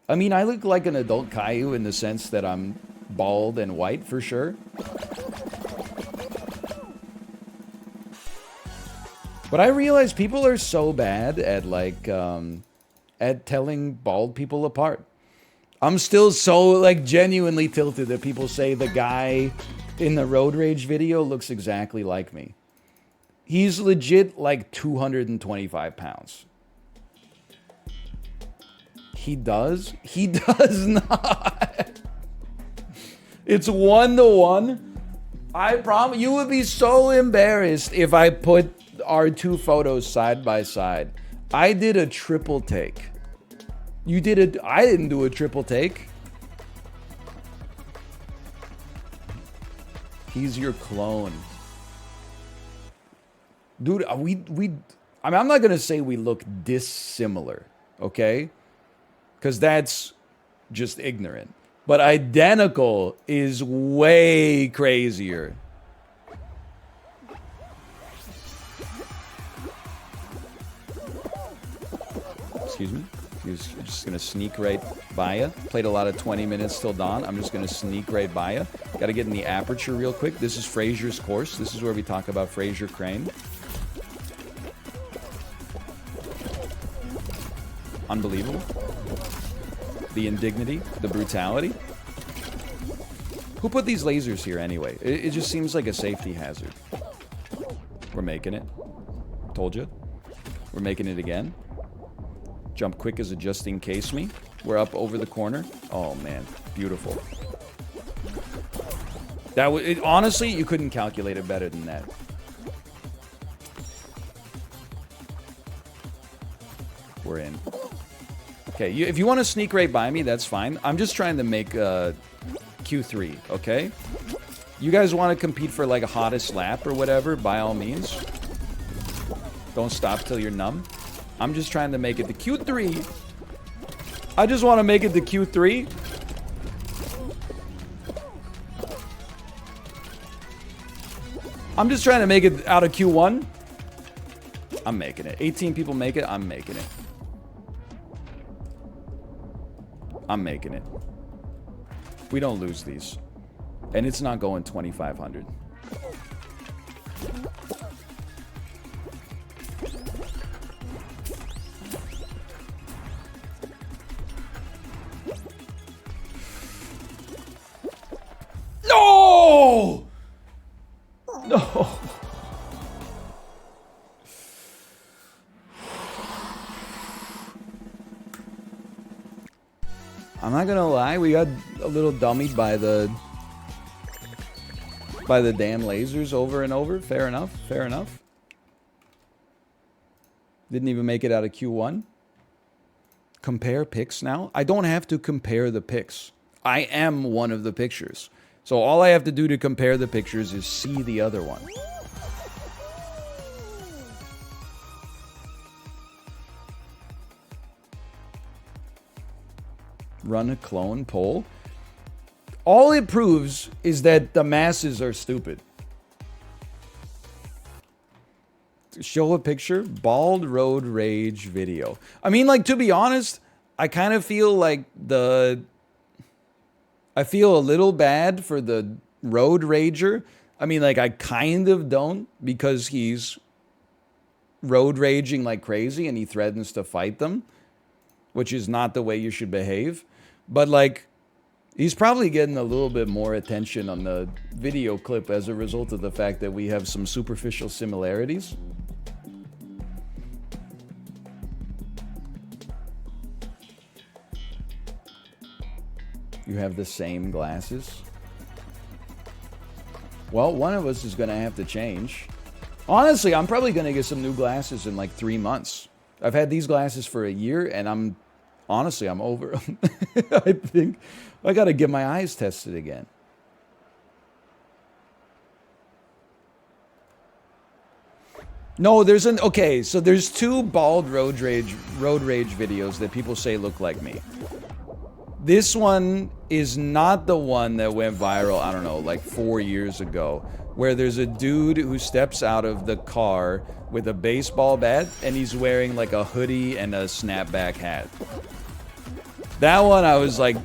I mean, I look like an adult Caillou in the sense that I'm bald and white, for sure. But I realize people are so bad at, like, at telling bald people apart. I'm still so, like, genuinely tilted that people say the guy in the Road Rage video looks exactly like me. He's legit, like, 225 pounds. He does? He does not. It's 1-to-1. I promise you would be so embarrassed if I put our 2 photos side by side. I did a triple take. You did a... I didn't do a triple take. He's your clone. Dude, I mean, I'm not going to say we look dissimilar, okay? Because that's just ignorant. But identical is way crazier. Excuse me? He's just going to sneak right by you. Played a lot of 20 minutes till dawn. I'm just going to sneak right by you. Got to get in the aperture real quick. This is Fraser's course. This is where we talk about Fraser Crane. Unbelievable. The indignity, the brutality. Who put these lasers here anyway? It just seems like a safety hazard. We're making it. Told you. We're making it again. Jump quick as a just in case me. We're up over the corner. Oh man, beautiful. That was honestly, you couldn't calculate it better than that. We're in. Okay, if you want to sneak right by me, that's fine. I'm just trying to make Q3, okay? You guys want to compete for like a hottest lap or whatever, by all means. Don't stop till you're numb. I'm just trying to make it to Q3. I just want to make it to Q3. I'm just trying to make it out of Q1. I'm making it. 18 people make it. I'm making it. I'm making it. We don't lose these. And it's not going 2,500. No! No! I'm not gonna lie, we got a little dummied by the damn lasers over and over. Fair enough, fair enough. Didn't even make it out of Q1. Compare pics now? I don't have to compare the pics. I am one of the pictures. So all I have to do to compare the pictures is see the other one. Run a clone poll. All it proves is that the masses are stupid. Show a picture. Bald road rage video. I mean, like, to be honest, I kind of feel like I feel a little bad for the road rager. I mean, like, I kind of don't, because he's road raging like crazy and he threatens to fight them, which is not the way you should behave. But, like, he's probably getting a little bit more attention on the video clip as a result of the fact that we have some superficial similarities. You have the same glasses. Well, one of us is going to have to change. Honestly, I'm probably going to get some new glasses in like 3 months. I've had these glasses for a year, and I'm over them. I think I got to get my eyes tested again. No, okay, so there's 2 bald road rage videos that people say look like me. This one is not the one that went viral, I don't know, like 4 years ago, where there's a dude who steps out of the car with a baseball bat and he's wearing like a hoodie and a snapback hat. That one, I was like,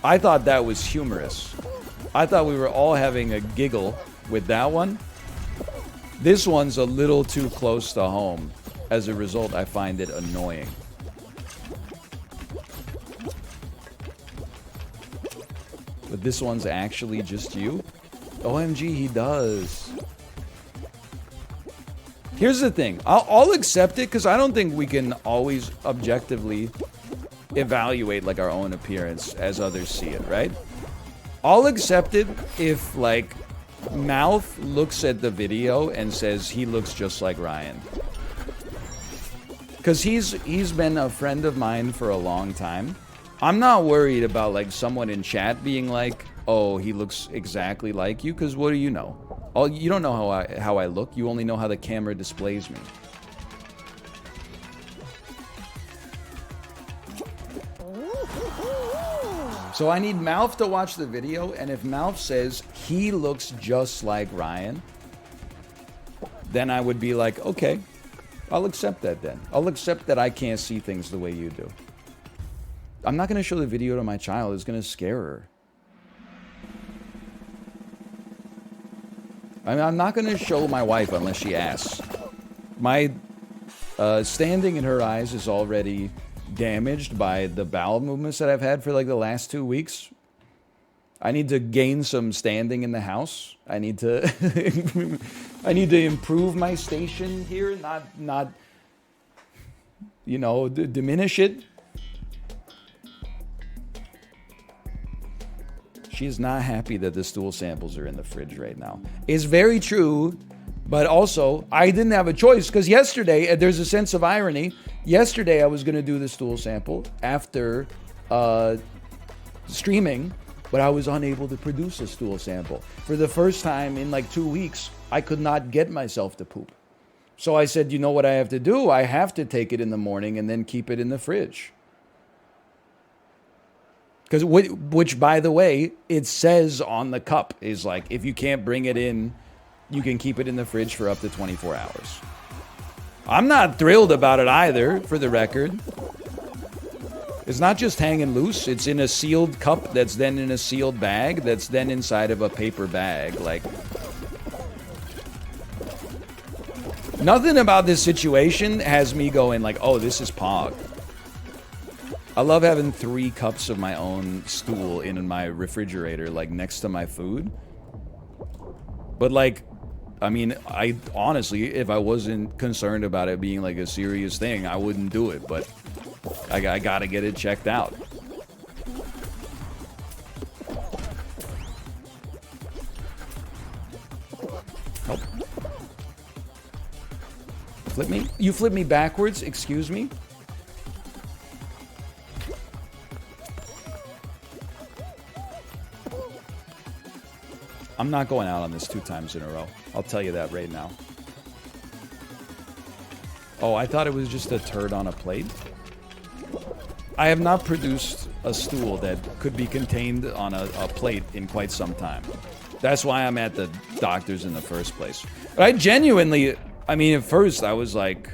I thought that was humorous. I thought we were all having a giggle with that one. This one's a little too close to home. As a result, I find it annoying. But this one's actually just you? OMG, he does. Here's the thing. I'll accept it because I don't think we can always objectively evaluate like our own appearance as others see it, right? I'll accept it if like Mouth looks at the video and says he looks just like Ryan. Because he's been a friend of mine for a long time. I'm not worried about like someone in chat being like, oh, he looks exactly like you, because what do you know? You don't know how I look. You only know how the camera displays me. So I need Mouth to watch the video, and if Mouth says he looks just like Ryan, then I would be like, okay, I'll accept that then. I'll accept that I can't see things the way you do. I'm not going to show the video to my child. It's going to scare her. I mean, I'm not going to show my wife unless she asks. My standing in her eyes is already damaged by the bowel movements that I've had for like the last 2 weeks. I need to gain some standing in the house. I need to I need to improve my station here, not you know, diminish it. She's not happy that the stool samples are in the fridge right now. It's very true, but also I didn't have a choice because yesterday, there's a sense of irony. Yesterday I was going to do the stool sample after streaming, but I was unable to produce a stool sample. For the first time in like 2 weeks, I could not get myself to poop. So I said, you know what I have to do? I have to take it in the morning and then keep it in the fridge. Because which, by the way, it says on the cup is like, if you can't bring it in, you can keep it in the fridge for up to 24 hours. I'm not thrilled about it either, for the record. It's not just hanging loose. It's in a sealed cup that's then in a sealed bag that's then inside of a paper bag. Like, nothing about this situation has me going like, oh, this is Pog. I love having 3 cups of my own stool in my refrigerator, like next to my food. But like, I mean, I honestly, if I wasn't concerned about it being like a serious thing, I wouldn't do it. But I gotta get it checked out. Oh. Flip me? You flip me backwards? Excuse me? I'm not going out on this 2 times in a row. I'll tell you that right now. Oh, I thought it was just a turd on a plate. I have not produced a stool that could be contained on a plate in quite some time. That's why I'm at the doctor's in the first place. But I genuinely, I mean, at first I was like,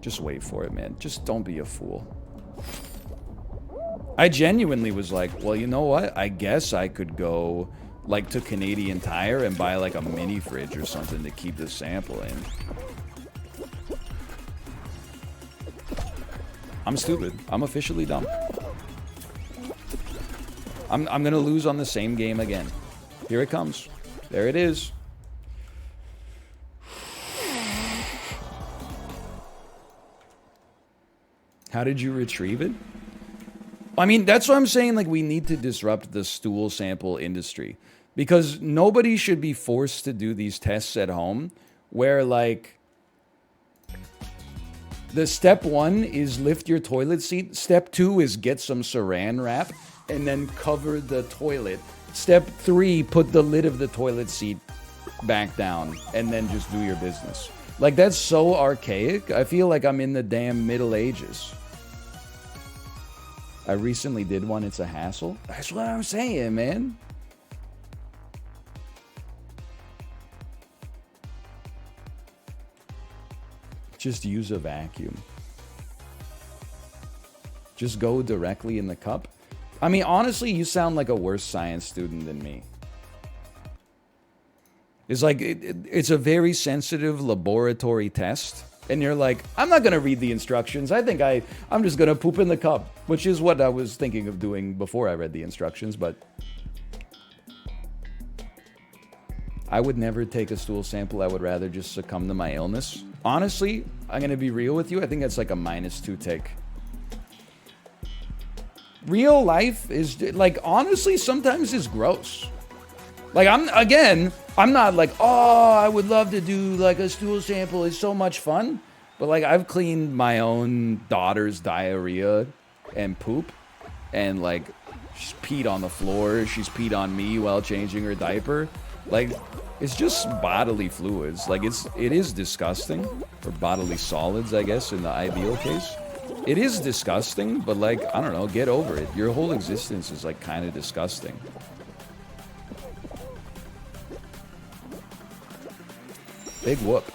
just wait for it, man. Just don't be a fool. I genuinely was like, well, you know what? I guess I could go like to Canadian Tire and buy like a mini fridge or something to keep the sample in. I'm stupid. I'm officially dumb. I'm gonna lose on the same game again. Here it comes. There it is. How did you retrieve it? I mean, that's what I'm saying. Like, we need to disrupt the stool sample industry because nobody should be forced to do these tests at home where, like, the step 1 is lift your toilet seat. Step 2 is get some saran wrap and then cover the toilet. Step 3, put the lid of the toilet seat back down and then just do your business. Like, that's so archaic. I feel like I'm in the damn Middle Ages. I recently did one. It's a hassle. That's what I'm saying, man. Just use a vacuum. Just go directly in the cup. I mean, honestly, you sound like a worse science student than me. It's like, it's a very sensitive laboratory test. And you're like, I'm not going to read the instructions. I think I'm just going to poop in the cup, which is what I was thinking of doing before I read the instructions. But I would never take a stool sample. I would rather just succumb to my illness. Honestly, I'm going to be real with you. I think that's like a -2 take. Real life is, like, honestly, sometimes it's gross. Like, I'm not like, oh, I would love to do like a stool sample. It's so much fun. But like, I've cleaned my own daughter's diarrhea and poop. And like, she's peed on the floor. She's peed on me while changing her diaper. Like, it's just bodily fluids. Like, it is disgusting. Or bodily solids, I guess, in the ideal case. It is disgusting, but like, I don't know, get over it. Your whole existence is like kind of disgusting. Big whoop.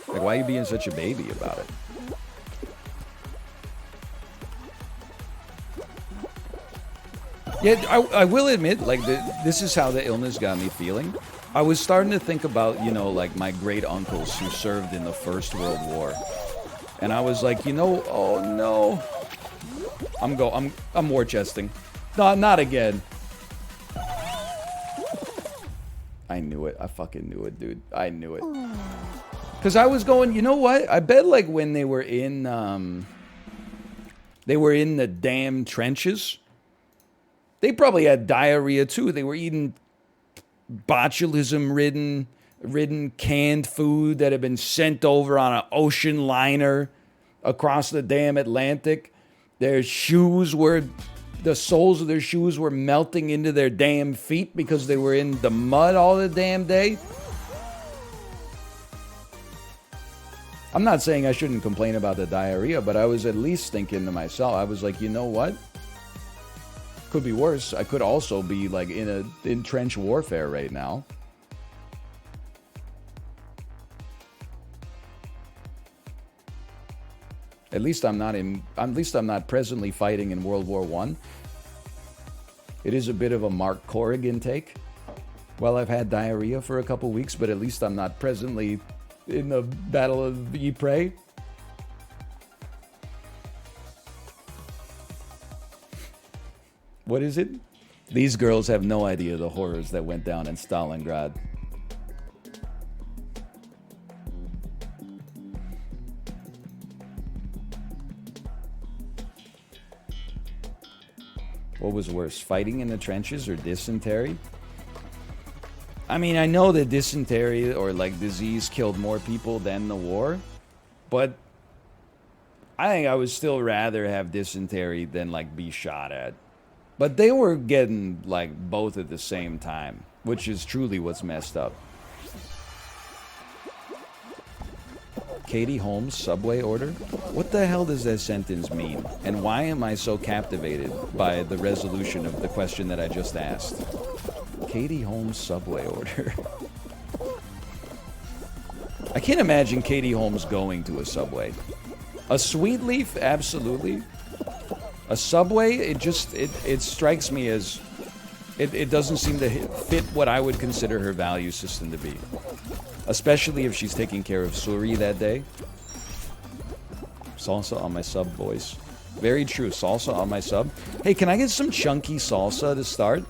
Like, why are you being such a baby about it? Yeah, I will admit, like, this is how the illness got me feeling. I was starting to think about, you know, like, my great uncles who served in the First World War. And I was like, you know, oh no. I'm war chesting. No, not again. I knew it. I fucking knew it, dude. I knew it. Because I was going, you know what? I bet, like, when they were in the damn trenches, they probably had diarrhea too. They were eating botulism-ridden canned food that had been sent over on an ocean liner across the damn Atlantic. Their shoes were, the soles of their shoes were melting into their damn feet because they were in the mud all the damn day. I'm not saying I shouldn't complain about the diarrhea, but I was at least thinking to myself, I was like, you know what? Could be worse. I could also be like in trench warfare right now. At least I'm not presently fighting in World War I. It is a bit of a Mark Corrigan take. Well, I've had diarrhea for a couple weeks, but at least I'm not presently in the Battle of Ypres. What is it? These girls have no idea the horrors that went down in Stalingrad. What was worse, fighting in the trenches or dysentery? I mean, I know that dysentery or like disease killed more people than the war, but I think I would still rather have dysentery than like be shot at. But they were getting like both at the same time, which is truly what's messed up. Katie Holmes' subway order? What the hell does that sentence mean? And why am I so captivated by the resolution of the question that I just asked? Katie Holmes' subway order. I can't imagine Katie Holmes going to a subway. A sweet leaf, absolutely. A subway, it strikes me as it doesn't seem to fit what I would consider her value system to be. Especially if she's taking care of Suri that day. Salsa on my sub, boys. Very true, salsa on my sub. Hey, can I get some chunky salsa to start?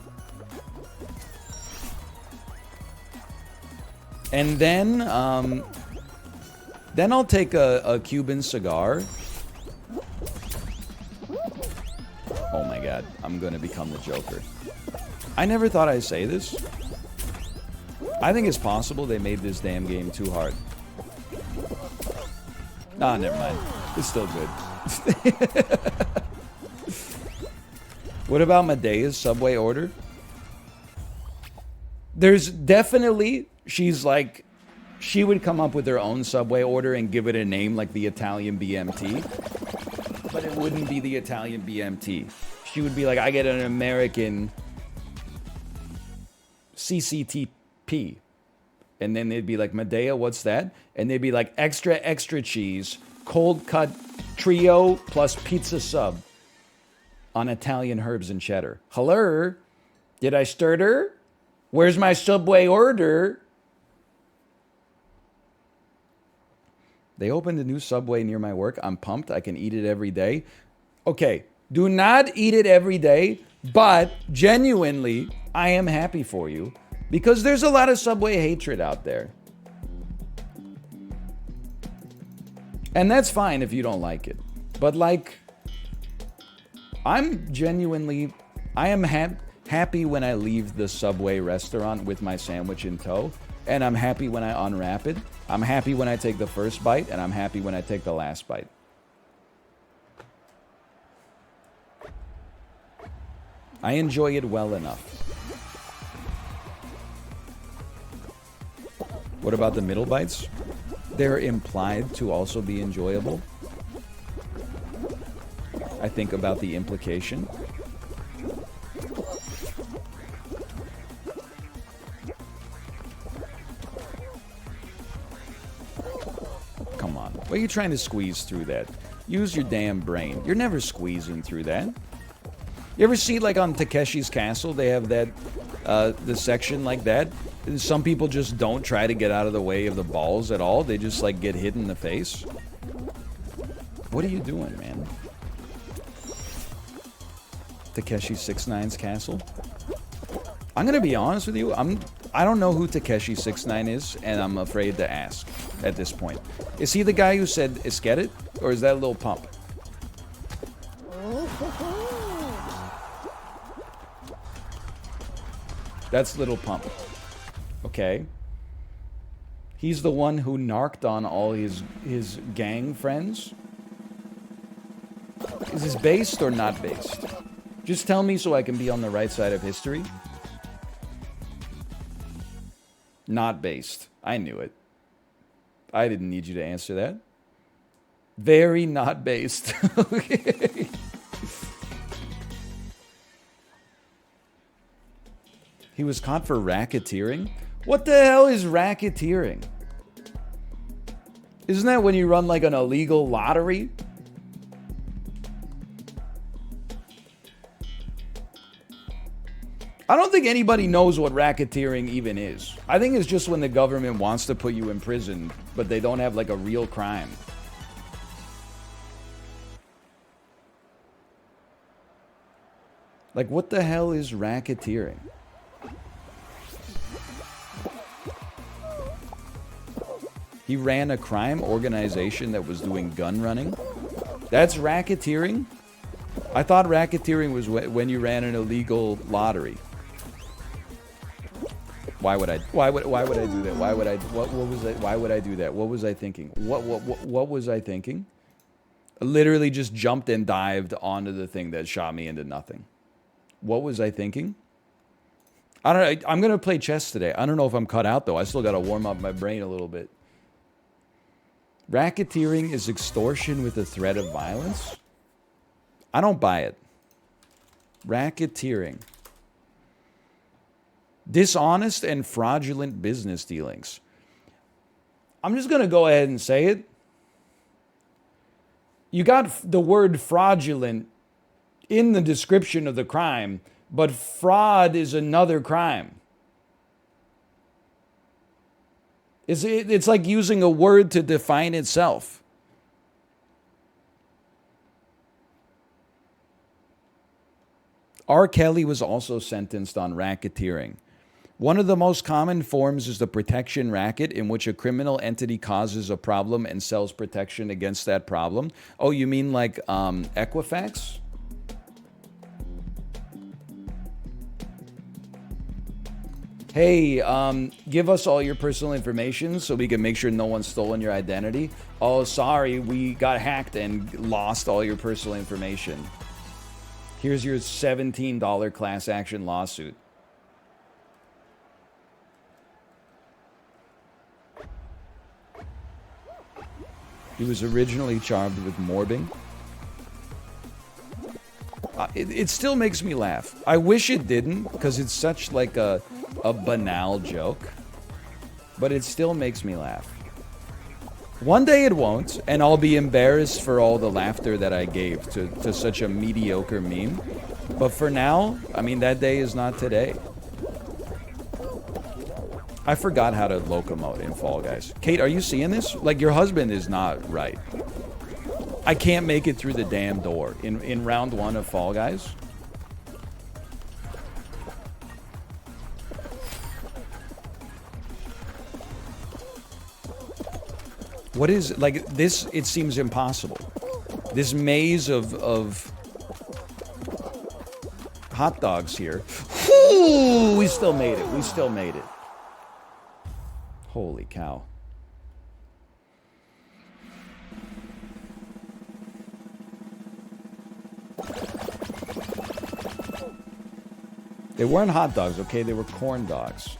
And then I'll take a Cuban cigar. Oh my god, I'm gonna become the Joker. I never thought I'd say this. I think it's possible they made this damn game too hard. Ah, never mind. It's still good. What about Medea's subway order? There's definitely, she's like, she would come up with her own subway order and give it a name like the Italian BMT. But it wouldn't be the Italian BMT. She would be like, I get an American CCTP. And then they'd be like, Medea, what's that? And they'd be like, extra, extra cheese, cold cut trio plus pizza sub on Italian herbs and cheddar. Hello? Did I stutter? Where's my subway order? They opened a new Subway near my work. I'm pumped. I can eat it every day. Okay, do not eat it every day, but genuinely, I am happy for you because there's a lot of Subway hatred out there. And that's fine if you don't like it. But like, I'm genuinely, I am happy when I leave the Subway restaurant with my sandwich in tow. And I'm happy when I unwrap it. I'm happy when I take the first bite, and I'm happy when I take the last bite. I enjoy it well enough. What about the middle bites? They're implied to also be enjoyable. I think about the implication. Come on. Why are you trying to squeeze through that? Use your damn brain. You're never squeezing through that. You ever see, like, on Takeshi's Castle, they have that, the section like that? And some people just don't try to get out of the way of the balls at all. They just, like, get hit in the face. What are you doing, man? Takeshi 69's castle? I'm gonna be honest with you. I don't know who Takeshi 69 is, and I'm afraid to ask at this point. Is he the guy who said "Esket it," or is that Lil Pump? That's Little Pump. Okay. He's the one who narked on all his gang friends. Is this based or not based? Just tell me so I can be on the right side of history. Not based. I knew it. I didn't need you to answer that. Very not based. Okay. He was caught for racketeering? What the hell is racketeering? Isn't that when you run like an illegal lottery? I don't think anybody knows what racketeering even is. I think it's just when the government wants to put you in prison, but they don't have like a real crime. Like, what the hell is racketeering? He ran a crime organization that was doing gun running? That's racketeering? I thought racketeering was when you ran an illegal lottery. Why would I do that? Why would I why would I do that? What was I thinking? What was I thinking? I literally just jumped and dived onto the thing that shot me into nothing. What was I thinking? I don't know. I'm going to play chess today. I don't know if I'm cut out though. I still got to warm up my brain a little bit. Racketeering is extortion with a threat of violence? I don't buy it. Racketeering. Dishonest and fraudulent business dealings. I'm just going to go ahead and say it. You got the word fraudulent in the description of the crime, but fraud is another crime. It's like using a word to define itself. R. Kelly was also sentenced on racketeering. One of the most common forms is the protection racket, in which a criminal entity causes a problem and sells protection against that problem. Oh, you mean like Equifax? Hey, give us all your personal information so we can make sure no one's stolen your identity. Oh, sorry, we got hacked and lost all your personal information. Here's your $17 class action lawsuit. He was originally charged with morbing. It still makes me laugh. I wish it didn't, because it's such like a banal joke. But it still makes me laugh. One day it won't, and I'll be embarrassed for all the laughter that I gave to such a mediocre meme. But for now, I mean, that day is not today. I forgot how to locomote in Fall Guys. Kate, are you seeing this? Like, your husband is not right. I can't make it through the damn door in round 1 of Fall Guys. What is, like, this, it seems impossible. This maze of hot dogs here. Ooh, we still made it. We still made it. Holy cow. They weren't hot dogs, okay? They were corn dogs.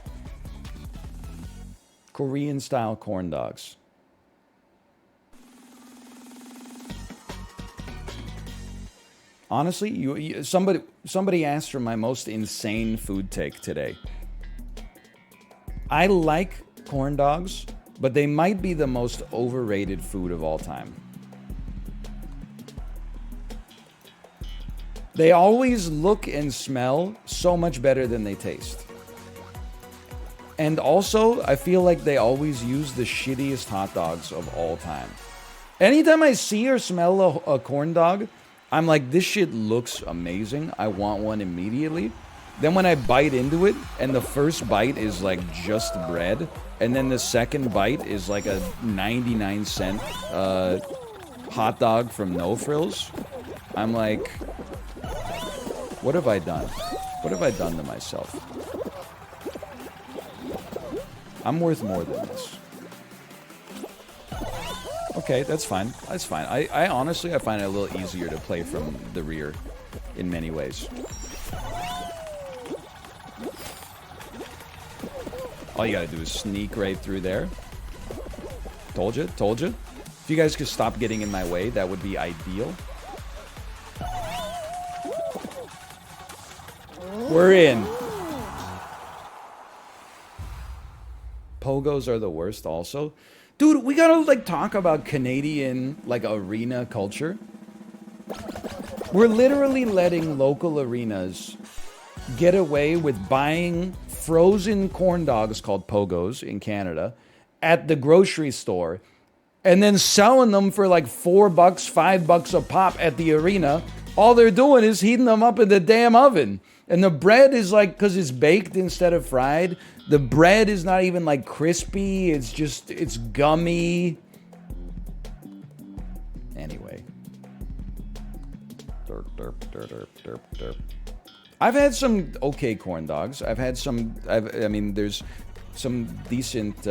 Korean style corn dogs. Honestly, somebody asked for my most insane food take today. I like corn dogs, but they might be the most overrated food of all time. They always look and smell so much better than they taste. And also, I feel like they always use the shittiest hot dogs of all time. Anytime I see or smell a corn dog, I'm like, this shit looks amazing. I want one immediately. Then when I bite into it, and the first bite is like just bread, and then the second bite is like a 99-cent hot dog from No Frills, I'm like, what have I done? What have I done to myself? I'm worth more than this. Okay, that's fine. That's fine. I honestly, I find it a little easier to play from the rear in many ways. All you gotta do is sneak right through there. Told you, told you. If you guys could stop getting in my way, that would be ideal. We're in. Pogos are the worst also. Dude, we gotta, like, talk about Canadian, like, arena culture. We're literally letting local arenas get away with buying frozen corn dogs called Pogos in Canada at the grocery store and then selling them for like $4, $5 a pop at the arena. All they're doing is heating them up in the damn oven. And the bread is like, because it's baked instead of fried, the bread is not even like crispy. It's just, it's gummy. Anyway. Derp, derp, derp, derp, derp, derp. I've had some okay corn dogs. I've had some, I mean, there's some decent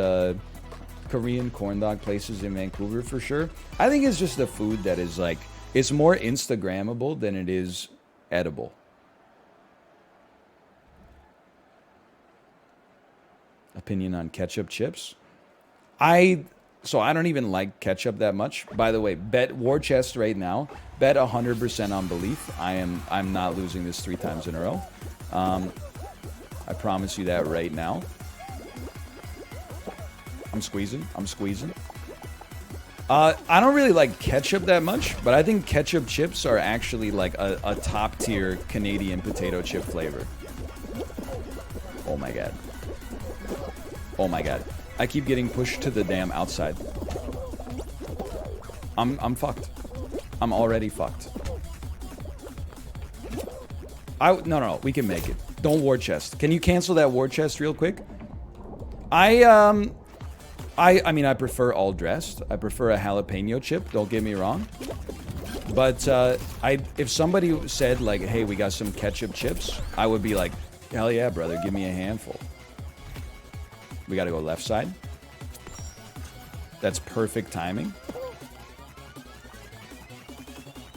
Korean corn dog places in Vancouver for sure. I think it's just the food that is like, it's more Instagrammable than it is edible. Opinion on ketchup chips? So I don't even like ketchup that much. By the way, bet war chest right now. Bet 100% on belief. I'm not losing this 3 times in a row. I promise you that right now. I'm squeezing. I'm squeezing. I don't really like ketchup that much, but I think ketchup chips are actually like a top tier Canadian potato chip flavor. Oh my god. Oh my god. I keep getting pushed to the damn outside. I'm fucked. I'm already fucked. No, we can make it. Don't war chest. Can you cancel that war chest real quick? I mean, I prefer all dressed. I prefer a jalapeno chip, don't get me wrong. But if somebody said like, hey, we got some ketchup chips, I would be like, hell yeah, brother, give me a handful. We gotta go left side. That's perfect timing.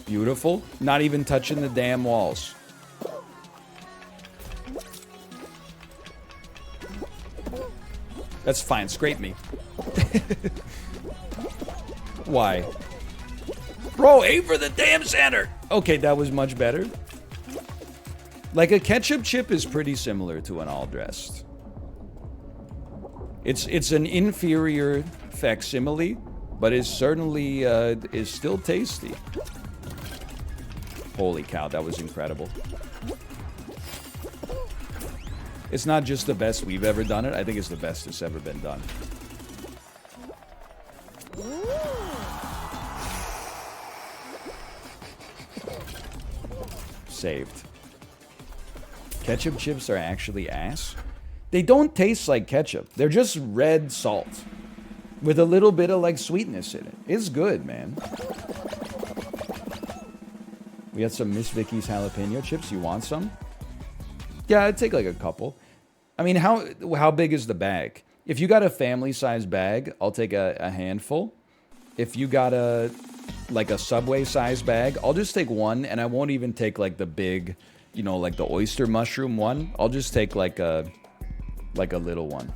Beautiful. Not even touching the damn walls. That's fine. Scrape me. Why? Bro, aim for the damn center. Okay, that was much better. Like a ketchup chip is pretty similar to an all-dressed. It's an inferior facsimile, but it certainly is still tasty. Holy cow, that was incredible. It's not just the best we've ever done it, I think it's the best that's ever been done. Saved. Ketchup chips are actually ass. They don't taste like ketchup. They're just red salt with a little bit of like sweetness in it. It's good, man. We got some Miss Vicky's jalapeno chips. You want some? Yeah, I'd take like a couple. I mean, how big is the bag? If you got a family-sized bag, I'll take a handful. If you got a Subway-sized bag, I'll just take one, and I won't even take like the big, you know, like the oyster mushroom one. I'll just take like a little one.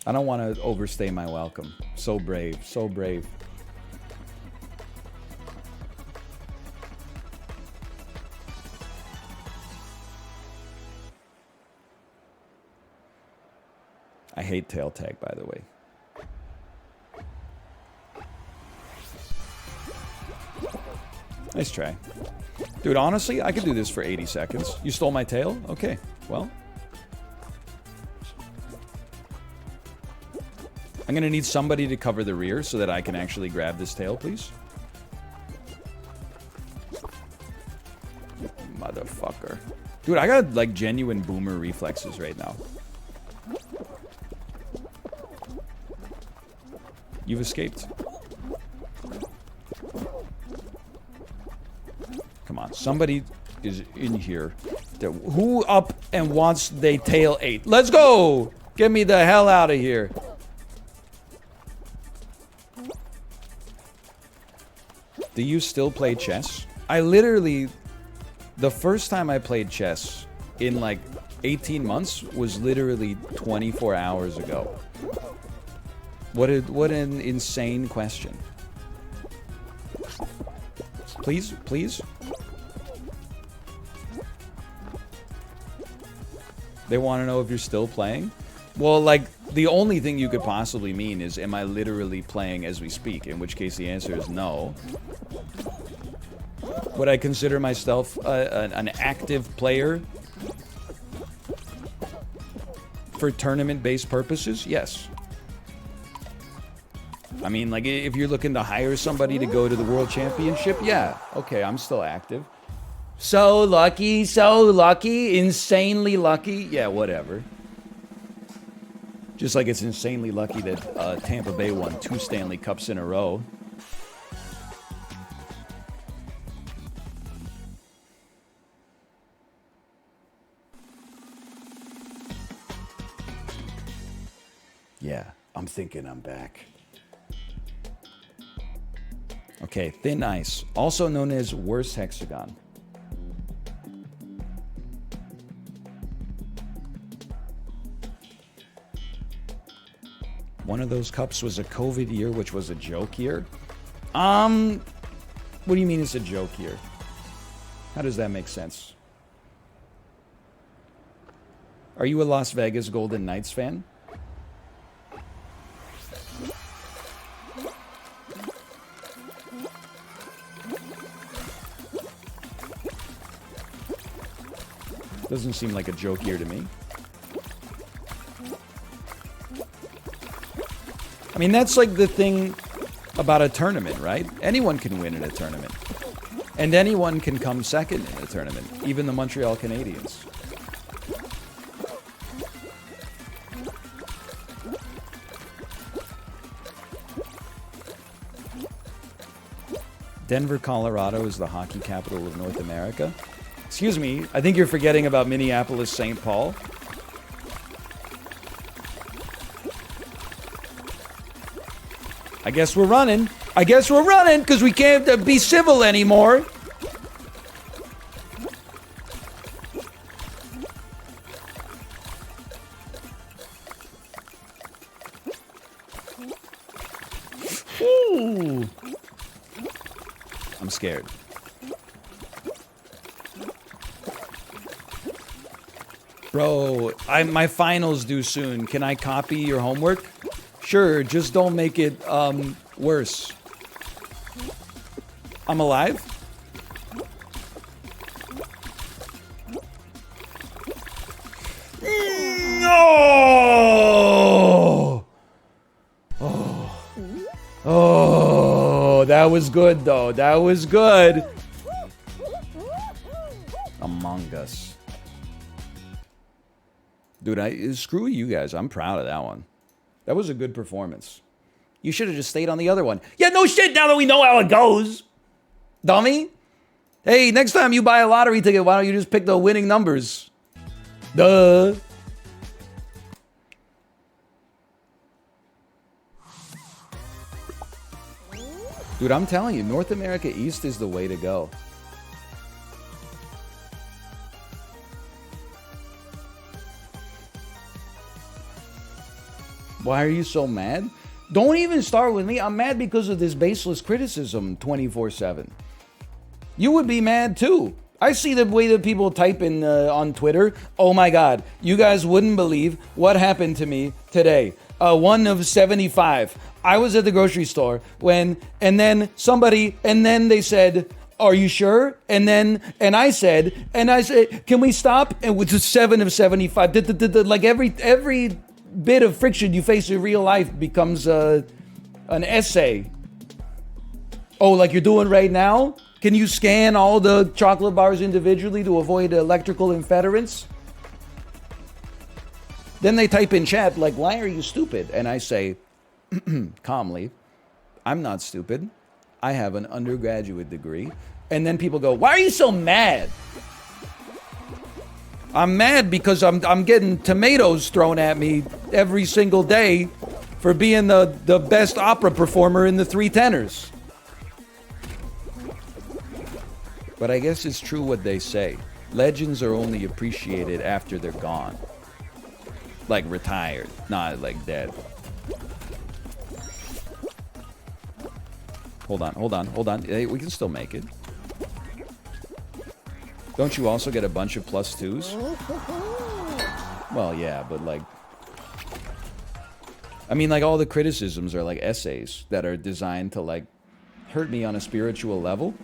I don't want to overstay my welcome. So brave, so brave. I hate tail tag, by the way. Nice try. Dude, honestly, I could do this for 80 seconds. You stole my tail? Okay, well. I'm gonna need somebody to cover the rear so that I can actually grab this tail, please. Motherfucker. Dude, I got, like, genuine boomer reflexes right now. You've escaped. Come on, somebody is in here there. Who up and wants they tail 8? Let's go! Get me the hell out of here. Do you still play chess? I literally... The first time I played chess in like 18 months was literally 24 hours ago. What an insane question. Please, please. They want to know if you're still playing? Well, like, the only thing you could possibly mean is, am I literally playing as we speak? In which case the answer is no. Would I consider myself an active player for tournament-based purposes? Yes. I mean, like, if you're looking to hire somebody to go to the World Championship, yeah. Okay, I'm still active. So lucky, insanely lucky. Yeah, whatever. Just like it's insanely lucky that Tampa Bay won 2 Stanley Cups in a row. Yeah, I'm thinking I'm back. Okay, thin ice, also known as worst hexagon. One of those cups was a COVID year, which was a joke year. What do you mean it's a joke year? How does that make sense? Are you a Las Vegas Golden Knights fan? Doesn't seem like a joke year to me. I mean, that's like the thing about a tournament, right? Anyone can win in a tournament. And anyone can come second in a tournament, even the Montreal Canadiens. Denver, Colorado is the hockey capital of North America. Excuse me, I think you're forgetting about Minneapolis, St. Paul. I guess we're running. I guess we're running because we can't be civil anymore. Ooh. I'm scared. Bro, my finals due soon. Can I copy your homework? Sure, just don't make it worse. I'm alive? No! Oh, that was good though. That was good. Among Us. Dude, screw you guys. I'm proud of that one. That was a good performance. You should have just stayed on the other one. Yeah, no shit, now that we know how it goes. Dummy. Hey, next time you buy a lottery ticket, why don't you just pick the winning numbers? Duh. Dude, I'm telling you, North America East is the way to go. Why are you so mad? Don't even start with me. I'm mad because of this baseless criticism 24/7. You would be mad too. I see the way that people type in on Twitter. Oh my God, you guys wouldn't believe what happened to me today. 1 of 75. I was at the grocery store and then they said, "Are you sure?" And I said, "Can we stop?" And with 7 of 75, like every bit of friction you face in real life becomes an essay. Oh, like you're doing right now? Can you scan all the chocolate bars individually to avoid electrical interference? Then they type in chat like, "Why are you stupid?" And I say, calmly, "I'm not stupid. I have an undergraduate degree." And then people go, "Why are you so mad?" I'm mad because I'm getting tomatoes thrown at me every single day for being the best opera performer in the three tenors. But I guess it's true what they say. Legends are only appreciated after they're gone. Like retired, not like dead. Hold on. Hey, we can still make it. Don't you also get a bunch of +2s? Well, yeah, but like... I mean, like, all the criticisms are like essays that are designed to, like, hurt me on a spiritual level.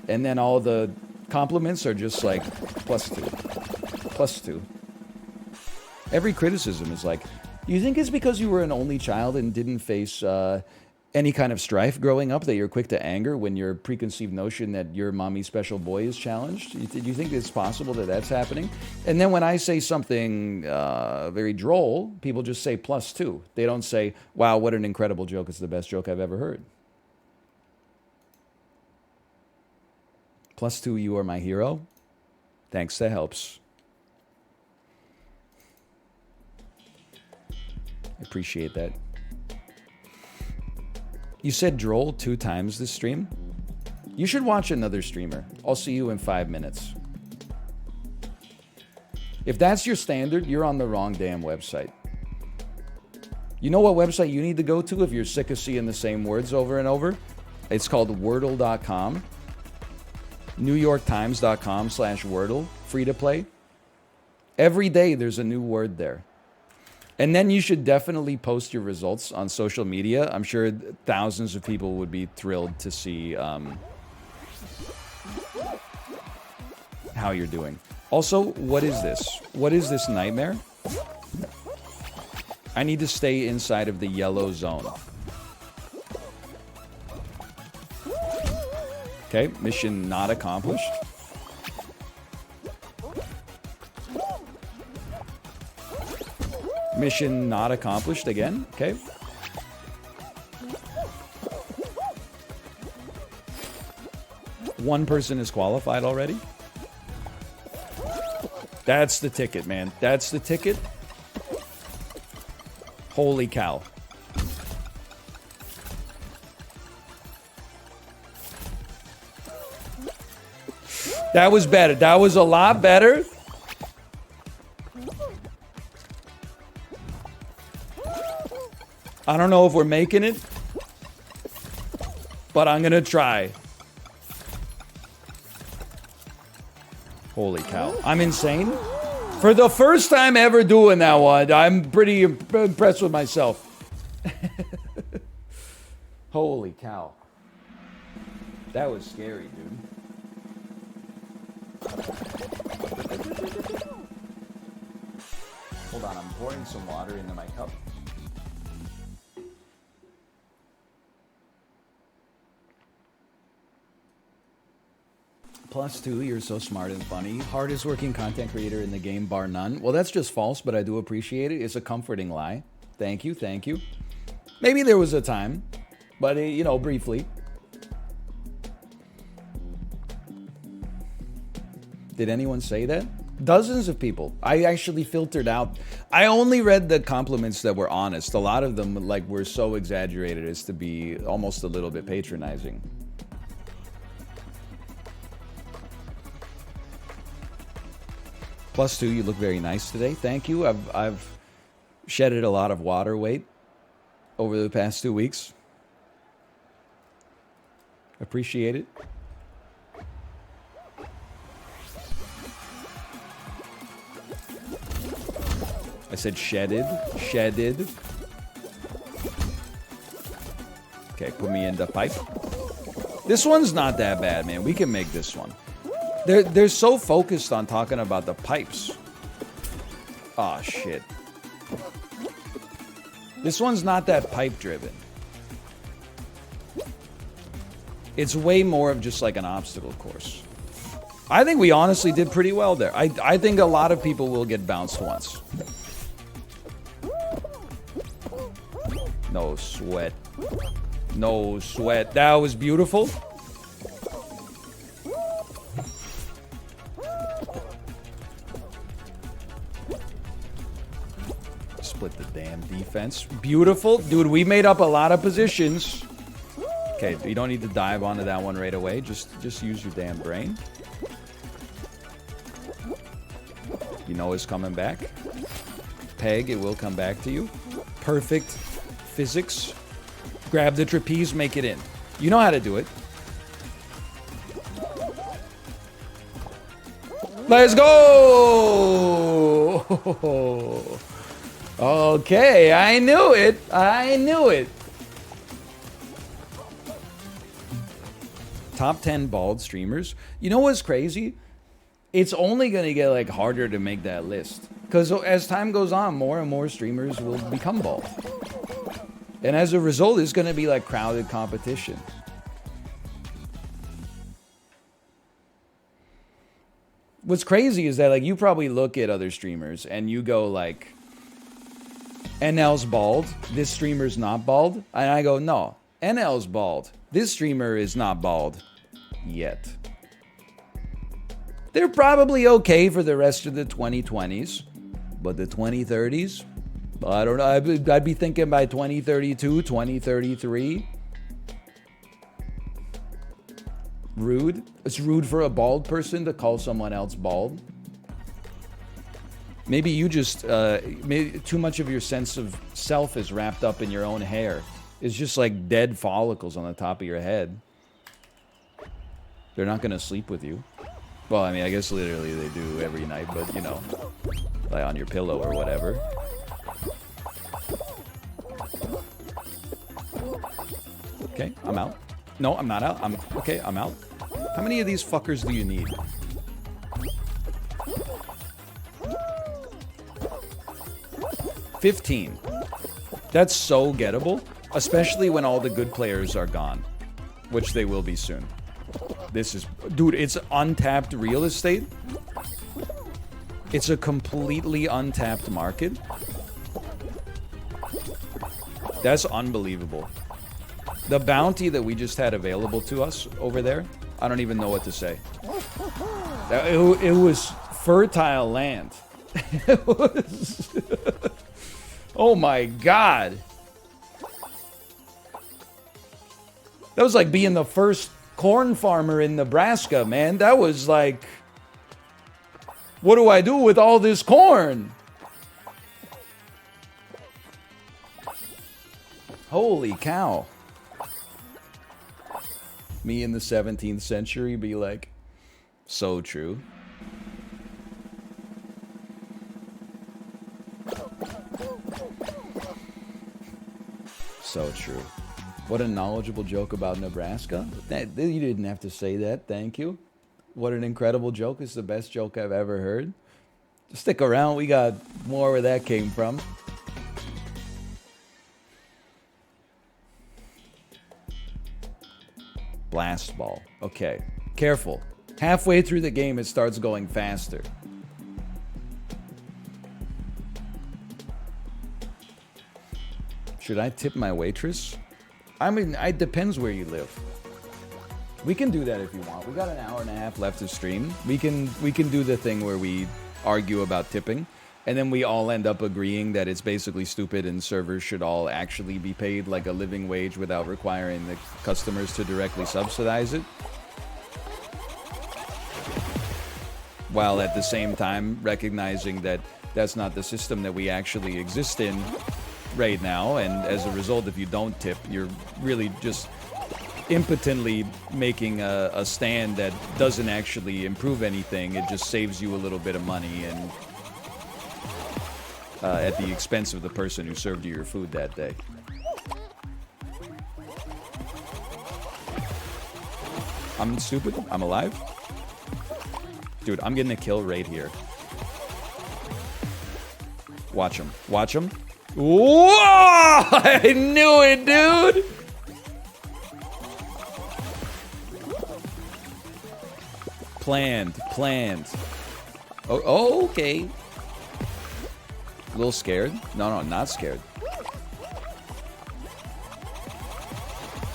And then all the compliments are just like, +2. +2. Every criticism is like, you think it's because you were an only child and didn't face any kind of strife growing up that you're quick to anger when your preconceived notion that your mommy's special boy is challenged? Do you think it's possible that that's happening? And then when I say something very droll, people just say +2. They don't say, wow, what an incredible joke. It's the best joke I've ever heard. +2, you are my hero. Thanks, that helps. I appreciate that. You said droll 2 times this stream? You should watch another streamer. I'll see you in 5 minutes. If that's your standard, you're on the wrong damn website. You know what website you need to go to if you're sick of seeing the same words over and over? It's called Wordle.com. NewYorkTimes.com/Wordle. Free to play. Every day there's a new word there. And then you should definitely post your results on social media. I'm sure thousands of people would be thrilled to see how you're doing. Also, what is this? What is this nightmare? I need to stay inside of the yellow zone. Okay, mission not accomplished. Mission not accomplished again. Okay. One person is qualified already. That's the ticket, man. That's the ticket. Holy cow. That was better. That was a lot better. I don't know if we're making it, but I'm gonna try. Holy cow. I'm insane. For the first time ever doing that one, I'm pretty impressed with myself. Holy cow. That was scary, dude. Hold on, I'm pouring some water into my cup. +2, you're so smart and funny. Hardest working content creator in the game, bar none. Well, that's just false, but I do appreciate it. It's a comforting lie. Thank you, thank you. Maybe there was a time, but, you know, briefly. Did anyone say that? Dozens of people. I actually filtered out. I only read the compliments that were honest. A lot of them, like, were so exaggerated as to be almost a little bit patronizing. +2, you look very nice today. Thank you. I've shedded a lot of water weight over the past 2 weeks. Appreciate it. I said shedded. Shedded. Okay, put me in the pipe. This one's not that bad, man. We can make this one. They're so focused on talking about the pipes. Aw, shit. This one's not that pipe driven. It's way more of just like an obstacle course. I think we honestly did pretty well there. I think a lot of people will get bounced once. No sweat. No sweat. That was beautiful. split the damn defense. Beautiful. Dude, we made up a lot of positions. Okay, you don't need to dive onto that one right away. Just use your damn brain. You know it's coming back. Peg, it will come back to you. Perfect physics. Grab the trapeze, make it in. You know how to do it. Let's go! Okay, I knew it. I knew it. Top 10 bald streamers. You know what's crazy? It's only going to get like harder to make that list. Because as time goes on, more and more streamers will become bald. And as a result, it's going to be like crowded competition. What's crazy is that like you probably look at other streamers and you go like, NL's bald, this streamer's not bald. And I go, no, NL's bald. This streamer is not bald yet. They're probably okay for the rest of the 2020s, but the 2030s, I don't know. I'd be thinking by 2032, 2033. Rude. It's rude for a bald person to call someone else bald. Maybe you just, maybe too much of your sense of self is wrapped up in your own hair. It's just like dead follicles on the top of your head. They're not going to sleep with you. Well, I mean, I guess literally they do every night, but you know, lie on your pillow or whatever. Okay, I'm out. No, I'm not out. Okay, I'm out. How many of these fuckers do you need? $15. That's so gettable, especially when all the good players are gone, which they will be soon. This is, dude, it's untapped real estate. It's a completely untapped market. That's unbelievable. The bounty that we just had available to us over there, I don't even know what to say. It was fertile land. It was... Oh my god. That was like being the first corn farmer in Nebraska, man. That was like, what do I do with all this corn? Holy cow. Me in the 17th century be like, so true. So true. What a knowledgeable joke about Nebraska. You didn't have to say that, thank you. What an incredible joke. It's the best joke I've ever heard. Stick around, we got more where that came from. Blast ball. Okay, careful. Halfway through the game, it starts going faster. Should I tip my waitress? I mean, it depends where you live. We can do that if you want. We got an hour and a half left to stream. We can do the thing where we argue about tipping, and then we all end up agreeing that it's basically stupid and servers should all actually be paid like a living wage without requiring the customers to directly subsidize it. While at the same time recognizing that that's not the system that we actually exist in right now, and as a result, if you don't tip, you're really just impotently making a stand that doesn't actually improve anything. It just saves you a little bit of money and at the expense of the person who served you your food that day. I'm stupid. I'm alive. Dude, I'm getting a kill right here. Watch him. Watch him. Whoa! I knew it, dude! Planned. Oh, okay. A little scared. No, not scared.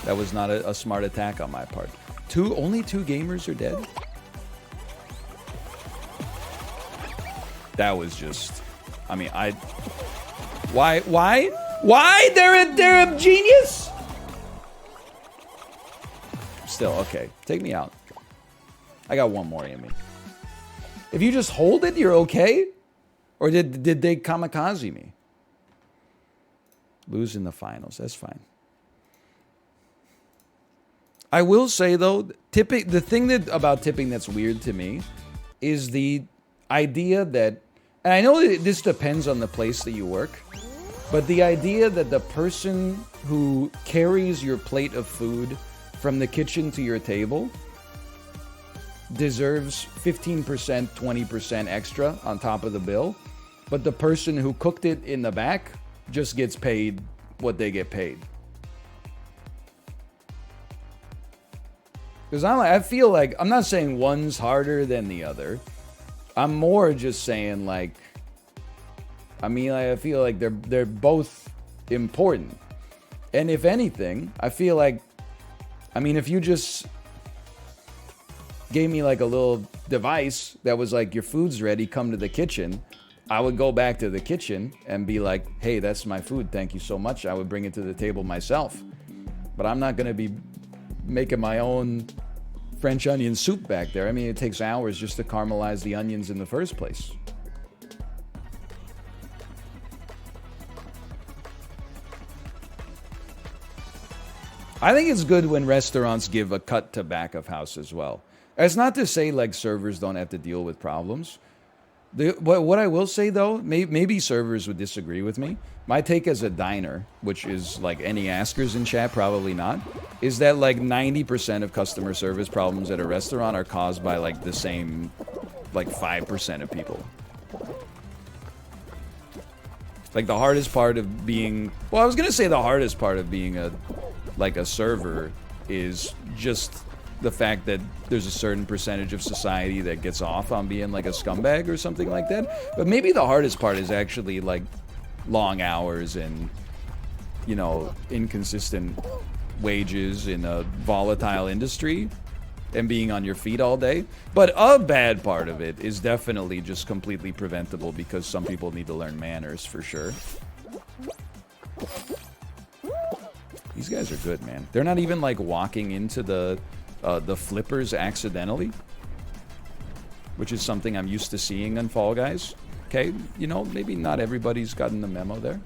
That was not a smart attack on my part. Only two gamers are dead? That was just... I mean, Why? Why? They're a genius? Still, okay. Take me out. I got one more in me. If you just hold it, you're okay? Or did they kamikaze me? Lose in the finals. That's fine. I will say, though, tipping, the thing about tipping that's weird to me is the idea that, and I know that this depends on the place that you work, but the idea that the person who carries your plate of food from the kitchen to your table deserves 15%, 20% extra on top of the bill, but the person who cooked it in the back just gets paid what they get paid. Because I feel like, I'm not saying one's harder than the other. I'm more just saying, like, I mean, I feel like they're both important. And if anything, I feel like, I mean, if you just gave me like a little device that was like, your food's ready, come to the kitchen, I would go back to the kitchen and be like, hey, that's my food, thank you so much. I would bring it to the table myself. But I'm not going to be making my own French onion soup back there. I mean, it takes hours just to caramelize the onions in the first place. I think it's good when restaurants give a cut to back of house as well. It's not to say like servers don't have to deal with problems. What I will say though, maybe servers would disagree with me. My take as a diner, which is like any askers in chat, probably not, is that like 90% of customer service problems at a restaurant are caused by like the same like 5% of people. Like the hardest part of being, well, I was gonna say the hardest part of being a server is just the fact that there's a certain percentage of society that gets off on being like a scumbag or something like that. But maybe the hardest part is actually like long hours and, you know, inconsistent wages in a volatile industry and being on your feet all day. But a bad part of it is definitely just completely preventable because some people need to learn manners for sure. These guys are good, man. They're not even like walking into the flippers accidentally, which is something I'm used to seeing on Fall Guys. Okay, you know, maybe not everybody's gotten the memo there.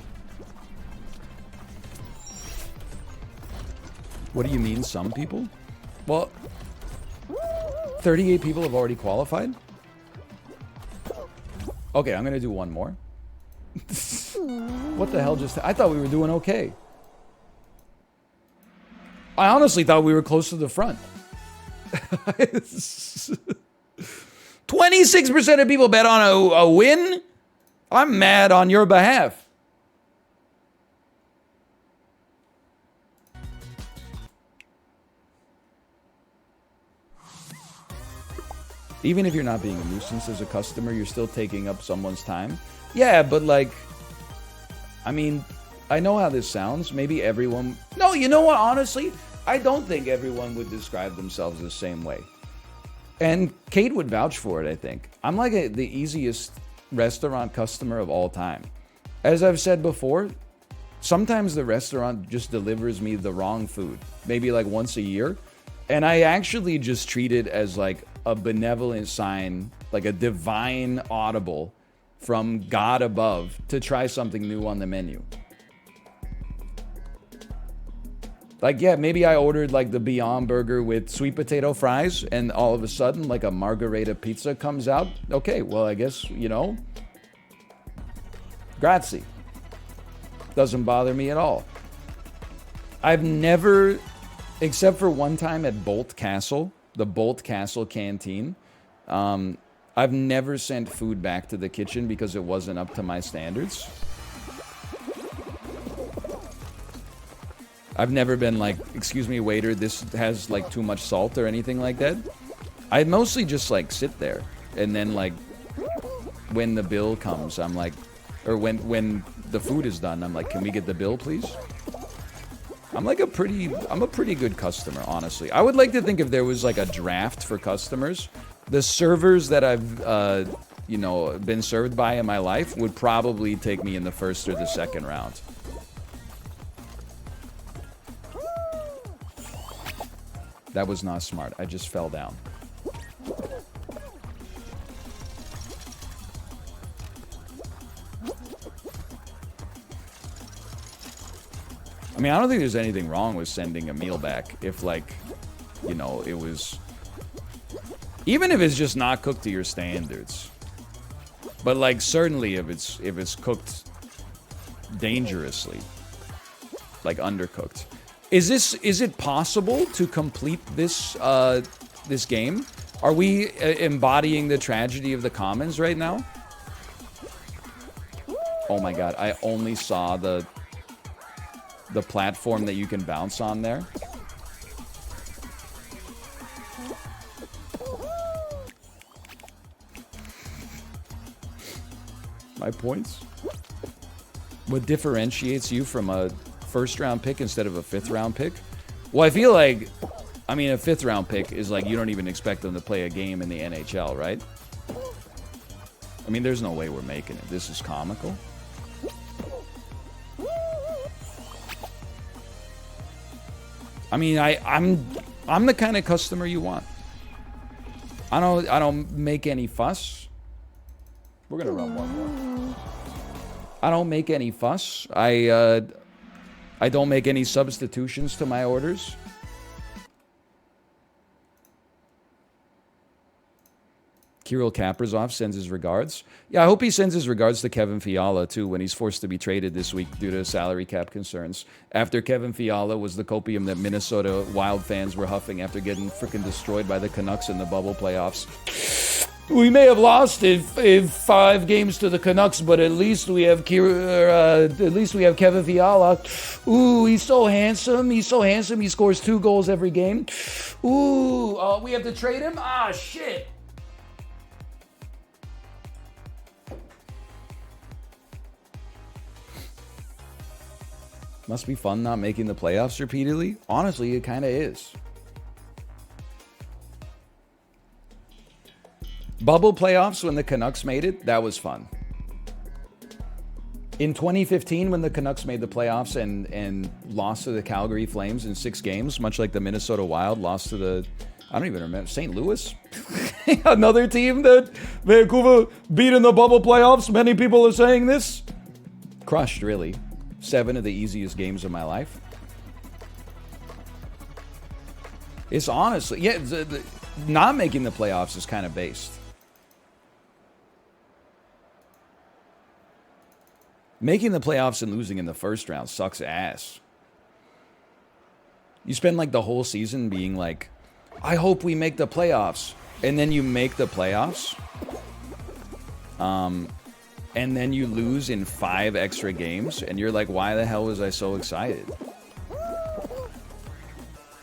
What do you mean, some people? Well, 38 people have already qualified? Okay, I'm gonna do one more. What the hell just... I thought we were doing okay. I honestly thought we were close to the front. 26% of people bet on a win? I'm mad on your behalf. Even if you're not being a nuisance as a customer, you're still taking up someone's time. Yeah, but like, I mean, I know how this sounds. Maybe everyone... No, you know what? Honestly, I don't think everyone would describe themselves the same way. And Kate would vouch for it, I think. I'm like the easiest restaurant customer of all time. As I've said before, sometimes the restaurant just delivers me the wrong food. Maybe like once a year. And I actually just treat it as like a benevolent sign, like a divine audible from God above to try something new on the menu. Like, yeah, maybe I ordered like the Beyond Burger with sweet potato fries and all of a sudden like a margarita pizza comes out. Okay, well, I guess, you know, grazie. Doesn't bother me at all. I've never, except for one time at Bolt Castle, the Bolt Castle canteen, I've never sent food back to the kitchen because it wasn't up to my standards. I've never been like, excuse me, waiter, this has like too much salt or anything like that. I mostly just like sit there and then like when the bill comes, I'm like, or when the food is done, I'm like, can we get the bill, please? I'm a pretty good customer, honestly. I would like to think if there was like a draft for customers, the servers that I've you know, been served by in my life would probably take me in the first or the second round. That was not smart. I just fell down. I mean, I don't think there's anything wrong with sending a meal back if, like, you know, it was... Even if it's just not cooked to your standards. But, like, certainly if it's cooked dangerously. Like, undercooked. Is it possible to complete this, this game? Are we embodying the tragedy of the commons right now? Oh my god, I only saw the platform that you can bounce on there. My points? What differentiates you from a first round pick instead of a fifth round pick? Well, I feel like, I mean, a fifth round pick is like you don't even expect them to play a game in the NHL, right? I mean, there's no way we're making it. This is comical. I mean, I'm the kind of customer you want. I don't make any fuss. We're gonna run one more. I don't make any fuss. I don't make any substitutions to my orders. Kirill Kaprizov sends his regards. Yeah, I hope he sends his regards to Kevin Fiala, too, when he's forced to be traded this week due to salary cap concerns. After Kevin Fiala was the copium that Minnesota Wild fans were huffing after getting freaking destroyed by the Canucks in the bubble playoffs. We may have lost in 5 games to the Canucks, but at least we have Kevin Fiala. Ooh, he's so handsome. He's so handsome. He scores 2 goals every game. Ooh, we have to trade him? Ah, shit. Must be fun not making the playoffs repeatedly. Honestly, it kind of is. Bubble playoffs when the Canucks made it, that was fun. In 2015, when the Canucks made the playoffs and lost to the Calgary Flames in 6 games, much like the Minnesota Wild lost to the, I don't even remember, St. Louis? Another team that Vancouver beat in the bubble playoffs. Many people are saying this. Crushed, really. 7 of the easiest games of my life. It's honestly, yeah, not making the playoffs is kind of based. Making the playoffs and losing in the first round sucks ass. You spend like the whole season being like, I hope we make the playoffs. And then you make the playoffs. And then you lose in 5 extra games, and you're like, why the hell was I so excited?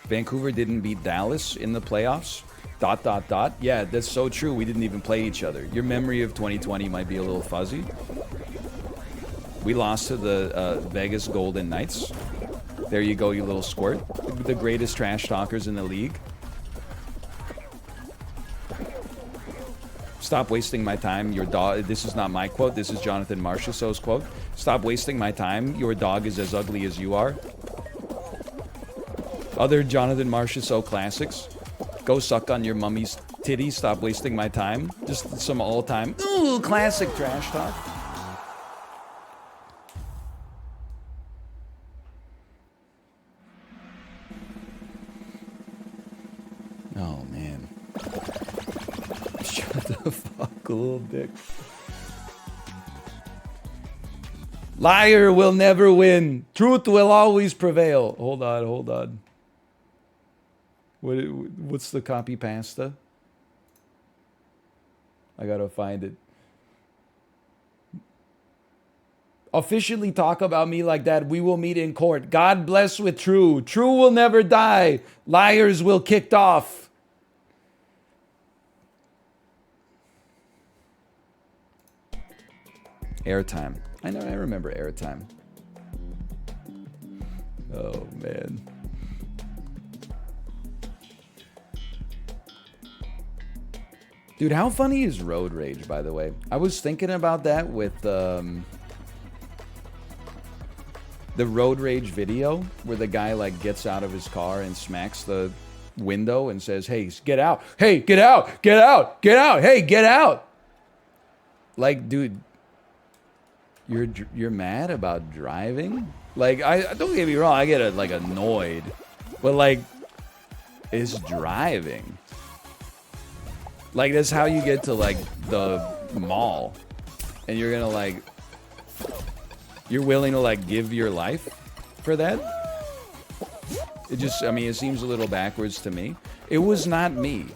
Vancouver didn't beat Dallas in the playoffs? ... Yeah, that's so true. We didn't even play each other. Your memory of 2020 might be a little fuzzy. We lost to the Vegas Golden Knights. There you go, you little squirt. The greatest trash talkers in the league. Stop wasting my time. Your dog. This is not my quote. This is Jonathan Marchessault's quote. Stop wasting my time. Your dog is as ugly as you are. Other Jonathan Marchessault classics. Go suck on your mummy's titty. Stop wasting my time. Just some all-time classic trash talk. Oh man. Shut the fuck, little dick. Liar will never win. Truth will always prevail. Hold on. What's the copy pasta? I gotta find it. Officially talk about me like that. We will meet in court. God bless with True. True will never die. Liars will kicked off. Airtime. I know, I remember Airtime. Oh, man. Dude, how funny is road rage, by the way? I was thinking about that with the road rage video where the guy like gets out of his car and smacks the window and says, "Hey, get out! Hey, get out! Get out! Get out! Hey, get out!" Like, dude, you're mad about driving? Like, I don't get me wrong, I get like annoyed, but like, it's driving. Like, that's how you get to like the mall, and you're gonna like, you're willing to like give your life for that? It just, I mean, it seems a little backwards to me. It was not me.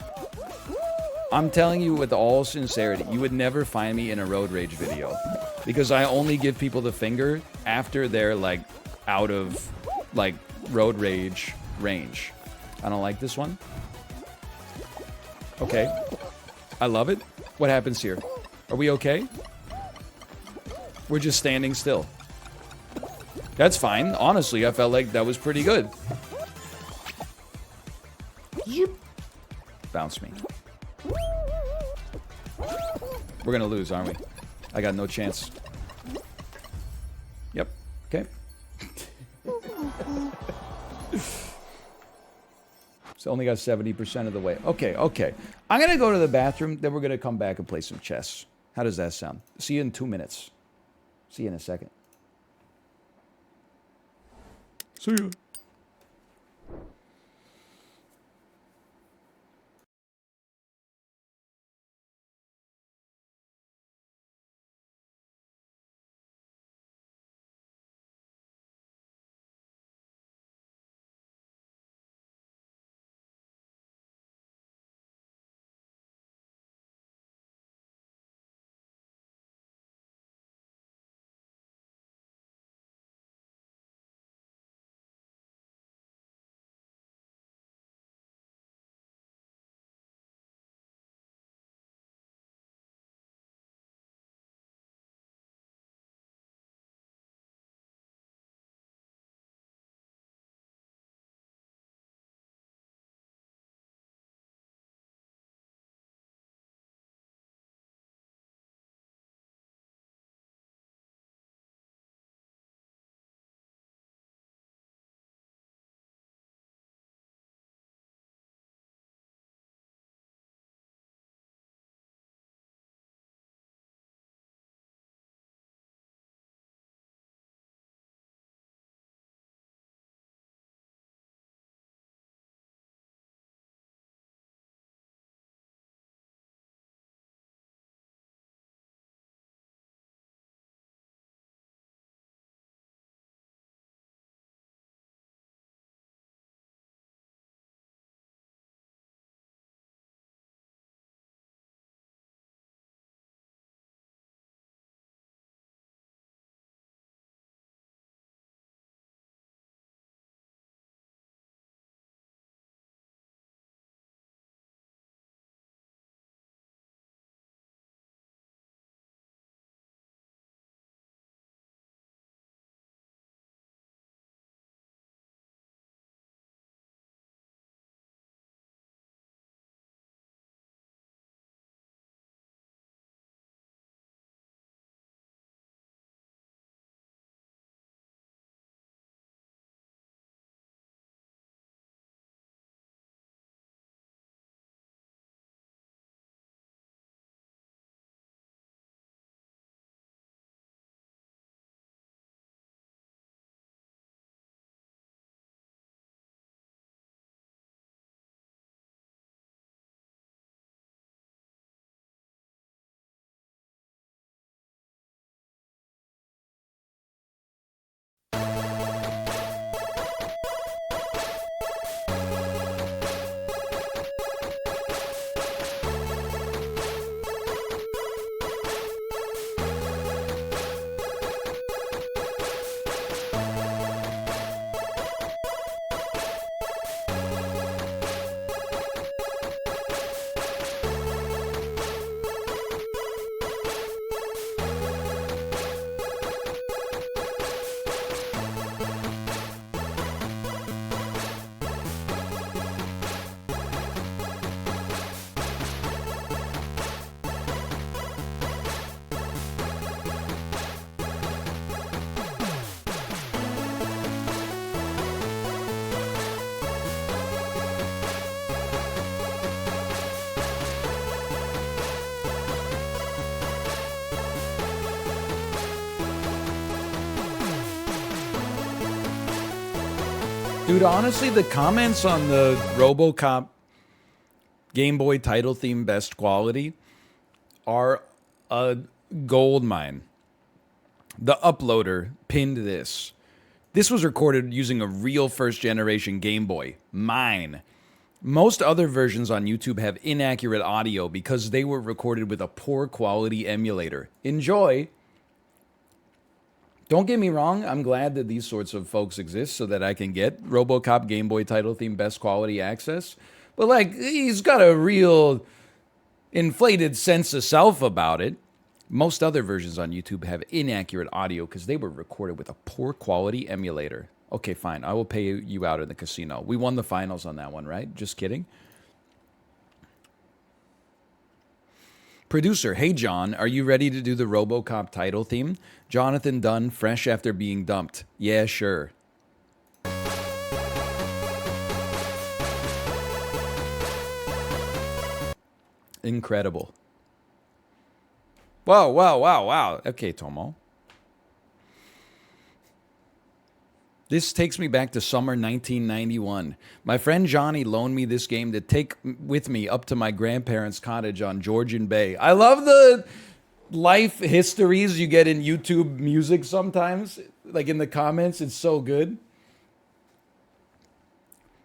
I'm telling you with all sincerity, you would never find me in a road rage video because I only give people the finger after they're like out of like road rage range. I don't like this one. Okay. I love it. What happens here? Are we okay? We're just standing still. That's fine. Honestly, I felt like that was pretty good. Yep. Bounce me. We're gonna lose, aren't we? I got no chance. Yep. Okay. So only got 70% of the way. Okay, okay. I'm gonna go to the bathroom, then we're gonna come back and play some chess. How does that sound? See you in 2 minutes. See you in a second. See ya. Dude, honestly, the comments on the RoboCop Game Boy title theme best quality are a gold mine. The uploader pinned this. This was recorded using a real first generation Game Boy. Mine. Most other versions on YouTube have inaccurate audio because they were recorded with a poor quality emulator. Enjoy. Don't get me wrong, I'm glad that these sorts of folks exist so that I can get RoboCop Game Boy title theme best quality access. But like, he's got a real inflated sense of self about it. Most other versions on YouTube have inaccurate audio because they were recorded with a poor quality emulator. Okay, fine. I will pay you out in the casino. We won the finals on that one, right? Just kidding. Producer, hey John, are you ready to do the RoboCop title theme? Jonathan Dunn, fresh after being dumped. Yeah, sure. Incredible. Wow, wow, wow, wow. Okay, Tomo. This takes me back to summer 1991. My friend Johnny loaned me this game to take with me up to my grandparents' cottage on Georgian Bay. I love the life histories you get in YouTube music sometimes. Like in the comments, it's so good.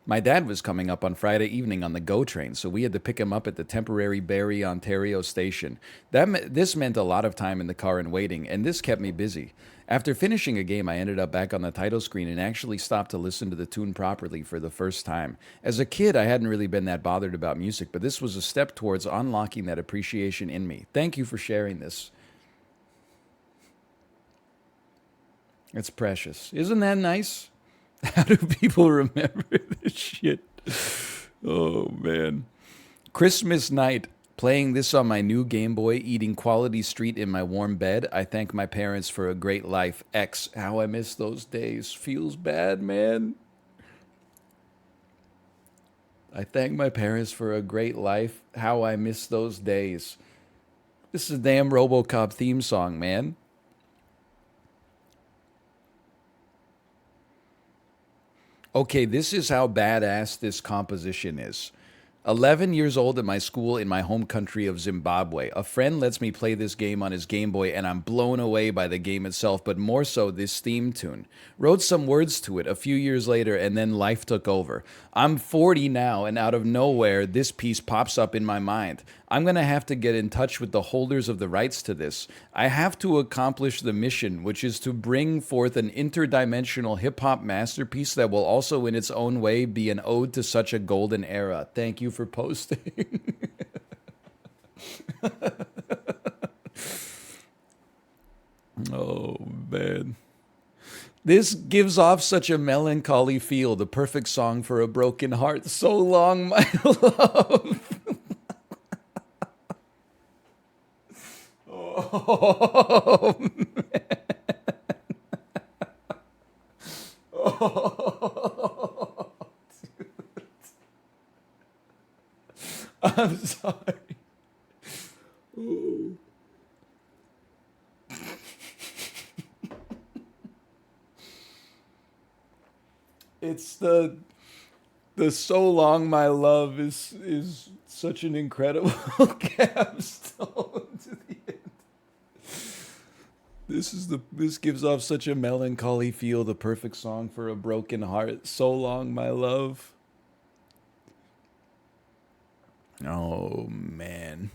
My dad was coming up on Friday evening on the GO train, so we had to pick him up at the temporary Barrie, Ontario station. This meant a lot of time in the car and waiting, and this kept me busy. After finishing a game, I ended up back on the title screen and actually stopped to listen to the tune properly for the first time. As a kid, I hadn't really been that bothered about music, but this was a step towards unlocking that appreciation in me. Thank you for sharing this. It's precious. Isn't that nice? How do people remember this shit? Oh, man. Christmas night. Playing this on my new Game Boy, eating Quality Street in my warm bed. I thank my parents for a great life. X, how I miss those days. Feels bad, man. I thank my parents for a great life. How I miss those days. This is a damn RoboCop theme song, man. Okay, this is how badass this composition is. 11 years old at my school in my home country of Zimbabwe. A friend lets me play this game on his Game Boy, and I'm blown away by the game itself, but more so this theme tune. Wrote some words to it a few years later, and then life took over. I'm 40 now, and out of nowhere, this piece pops up in my mind. I'm going to have to get in touch with the holders of the rights to this. I have to accomplish the mission, which is to bring forth an interdimensional hip-hop masterpiece that will also in its own way be an ode to such a golden era. Thank you for posting. Oh, man. This gives off such a melancholy feel, the perfect song for a broken heart. So long, my love. Oh, man. Oh, dude. I'm sorry. Ooh. It's the so long my love is such an incredible capstone to the end. This gives off such a melancholy feel, the perfect song for a broken heart. So long my love. Oh man.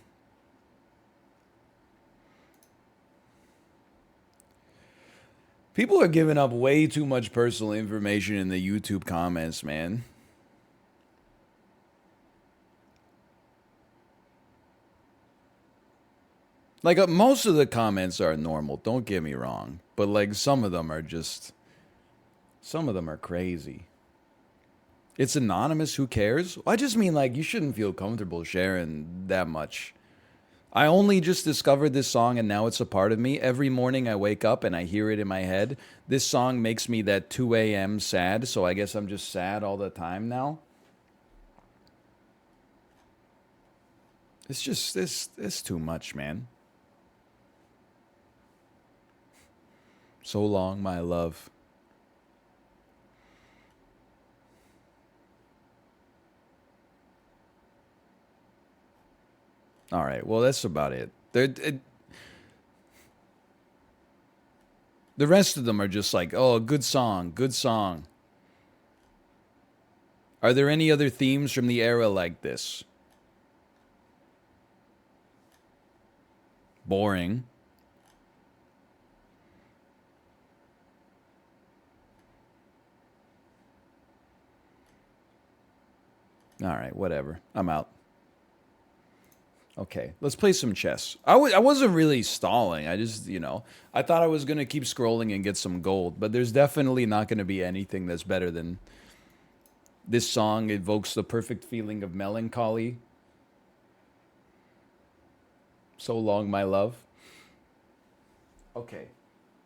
People are giving up way too much personal information in the YouTube comments, man. Like, most of the comments are normal, don't get me wrong. But, like, some of them are crazy. It's anonymous, who cares? I just mean, like, you shouldn't feel comfortable sharing that much. I only just discovered this song and now it's a part of me. Every morning I wake up and I hear it in my head. This song makes me that 2 a.m. sad, so I guess I'm just sad all the time now. It's just, it's too much, man. So long, my love. All right. Well, that's about it. The rest of them are just like, oh, good song, good song. Are there any other themes from the era like this? Boring. All right, whatever. I'm out. Okay, let's play some chess. I wasn't really stalling. I just, I thought I was going to keep scrolling and get some gold, but there's definitely not going to be anything that's better than this song. Evokes the perfect feeling of melancholy. So long, my love. Okay.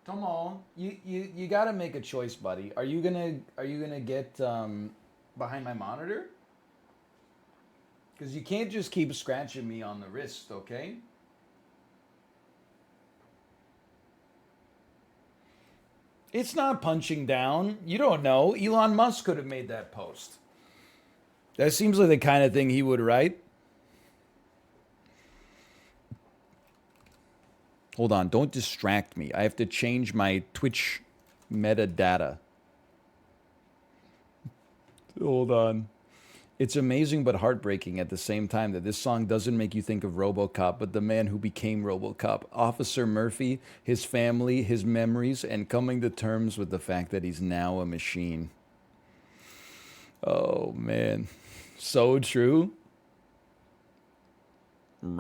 Come on. You got to make a choice, buddy. Are you going to get behind my monitor? Because you can't just keep scratching me on the wrist, okay? It's not punching down. You don't know. Elon Musk could have made that post. That seems like the kind of thing he would write. Hold on. Don't distract me. I have to change my Twitch metadata. Hold on. It's amazing but heartbreaking at the same time that this song doesn't make you think of RoboCop, but the man who became RoboCop, Officer Murphy, his family, his memories, and coming to terms with the fact that he's now a machine. Oh, man. So true. That's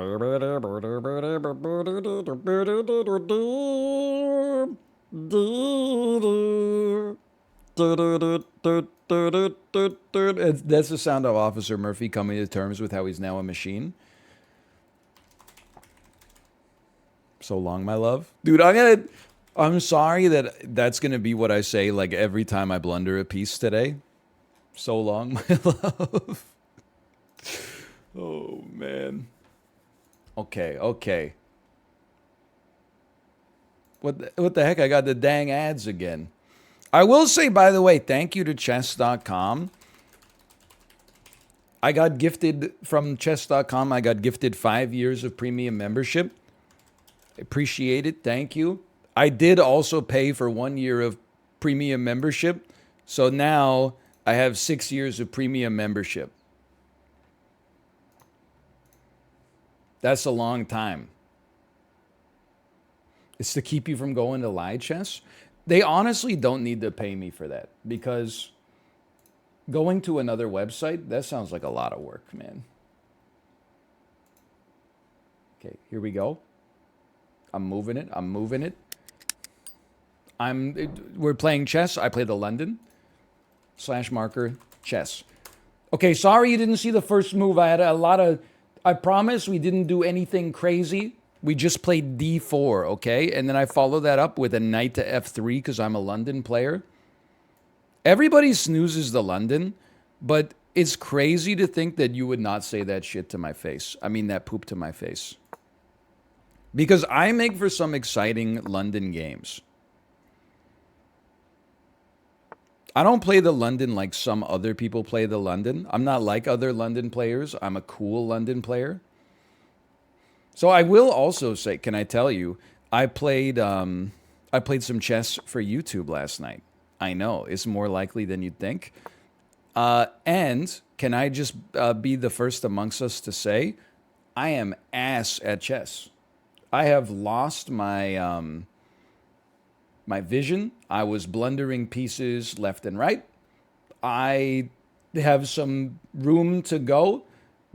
the sound of Officer Murphy coming to terms with how he's now a machine. So long, my love. Dude, I'm sorry that that's going to be what I say like every time I blunder a piece today. So long, my love. Oh, man. Okay. What the heck? I got the dang ads again. I will say, by the way, thank you to chess.com. I got gifted from chess.com. I got gifted 5 years of premium membership. Appreciate it. Thank you. I did also pay for 1 year of premium membership. So now I have 6 years of premium membership. That's a long time. It's to keep you from going to live chess. They honestly don't need to pay me for that because going to another website, that sounds like a lot of work, man. Okay, here we go. I'm moving it. We're playing chess. I play the London /marker chess. Okay, sorry you didn't see the first move. I promise we didn't do anything crazy. We just played d4, okay? And then I follow that up with a knight to f3 because I'm a London player. Everybody snoozes the London, but it's crazy to think that you would not say that shit to my face. I mean, that poop to my face. Because I make for some exciting London games. I don't play the London like some other people play the London. I'm not like other London players. I'm a cool London player. So I will also say, can I tell you, I played some chess for YouTube last night. I know, it's more likely than you'd think. And can I just be the first amongst us to say, I am ass at chess. I have lost my my vision. I was blundering pieces left and right. I have some room to go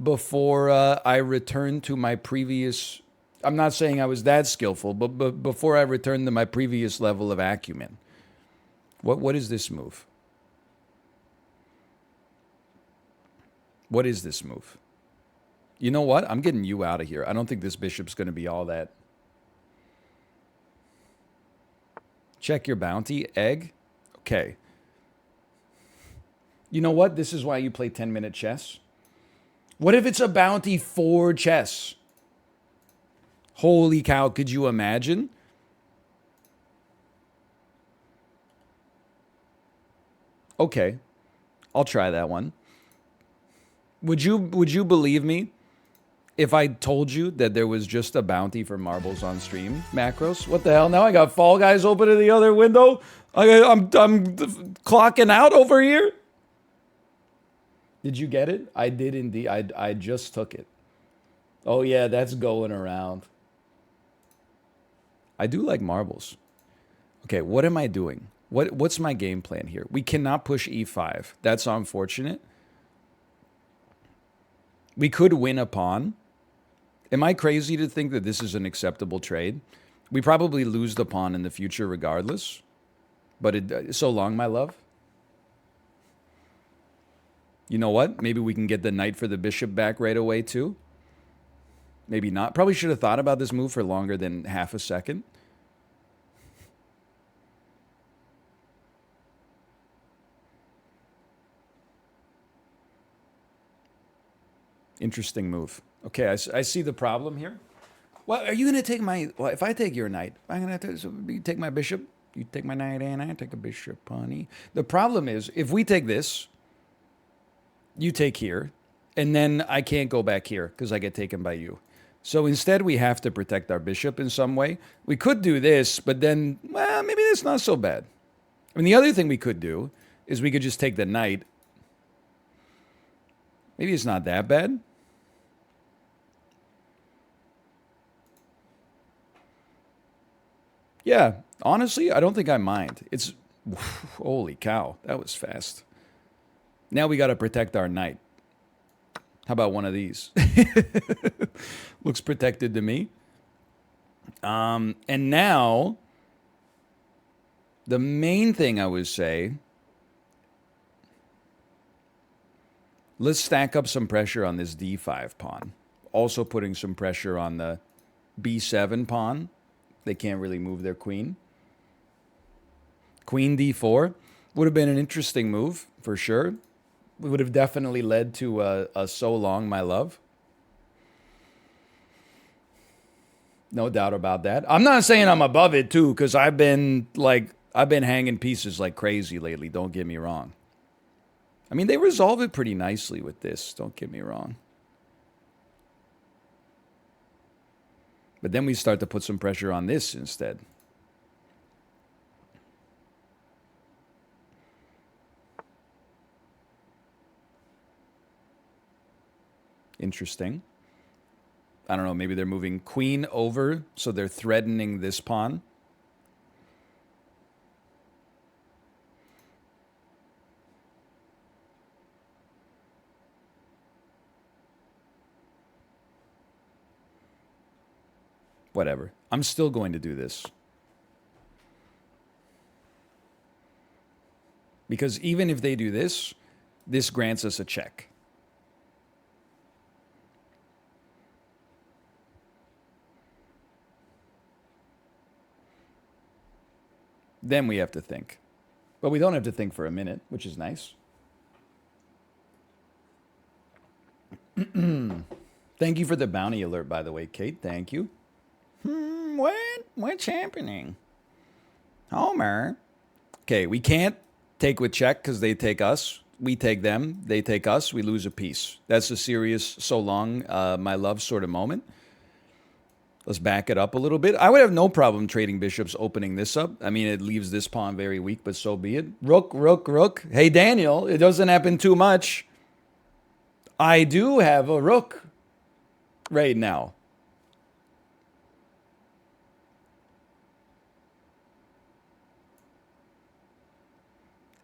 before I return to my previous. I'm not saying I was that skillful, but before I return to my previous level of acumen. What is this move? What is this move? You know what? I'm getting you out of here. I don't think this bishop's going to be all that. Check your bounty. Egg. Okay. You know what? This is why you play 10-minute chess. What if it's a bounty for chess? Holy cow, could you imagine? Okay. I'll try that one. Would you believe me if I told you that there was just a bounty for marbles on stream, Macros, what the hell? Now I got Fall Guys open in the other window. I'm clocking out over here. Did you get it? I did indeed. I just took it. Oh yeah, that's going around. I do like marbles. Okay, what am I doing? What's my game plan here? We cannot push e5. That's unfortunate. We could win a pawn. Am I crazy to think that this is an acceptable trade? We probably lose the pawn in the future regardless. But so long, my love. You know what? Maybe we can get the knight for the bishop back right away too. Maybe not. Probably should have thought about this move for longer than half a second. Interesting move. Okay, I see the problem here. Well, are you going to take my... Well, if I take your knight, I'm going to so you take my bishop. You take my knight and I take a bishop, honey. The problem is, if we take this, you take here, and then I can't go back here because I get taken by you. So instead, we have to protect our bishop in some way. We could do this, but then, well, maybe that's not so bad. I mean, the other thing we could do is we could just take the knight. Maybe it's not that bad. Yeah, honestly, I don't think I mind. It's... Holy cow, that was fast. Now we got to protect our knight. How about one of these? Looks protected to me. And now, the main thing I would say, let's stack up some pressure on this d5 pawn. Also putting some pressure on the b7 pawn. They can't really move their queen. Queen d4 would have been an interesting move, for sure. It would have definitely led to a so long, my love. No doubt about that. I'm not saying I'm above it, too, because I've been hanging pieces like crazy lately, don't get me wrong. I mean, they resolve it pretty nicely with this, don't get me wrong. But then we start to put some pressure on this instead. Interesting. I don't know, maybe they're moving queen over, so they're threatening this pawn. Whatever. I'm still going to do this. Because even if they do this, this grants us a check. Then we have to think. But we don't have to think for a minute, which is nice. Thank you for the bounty alert, by the way, Kate. Thank you. What's happening? Homer. Okay, we can't take with check because they take us. We take them. They take us. We lose a piece. That's a serious so long, my love sort of moment. Let's back it up a little bit. I would have no problem trading bishops opening this up. I mean, it leaves this pawn very weak, but so be it. Rook, rook, rook. Hey, Daniel, it doesn't happen too much. I do have a rook right now.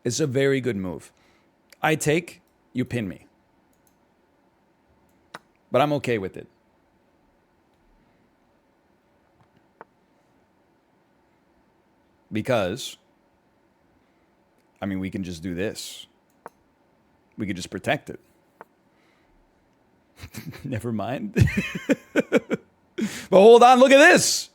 It's a very good move. I take, you pin me. But I'm okay with it. Because, I mean, we can just do this. We could just protect it. Never mind. But hold on, look at this.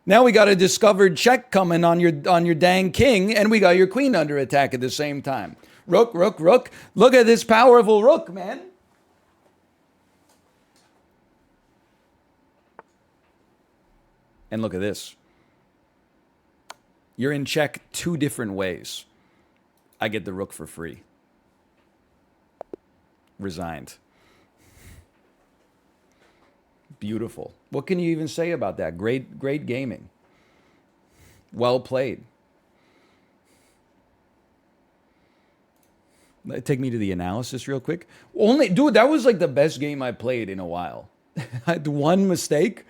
Now we got a discovered check coming on your dang king, and we got your queen under attack at the same time. Rook, rook, rook. Look at this powerful rook, man. And look at this. You're in check two different ways. I get the rook for free. Resigned. Beautiful. What can you even say about that? Great gaming. Well played. Take me to the analysis real quick. Only, dude, that was like the best game I played in a while. I had one mistake.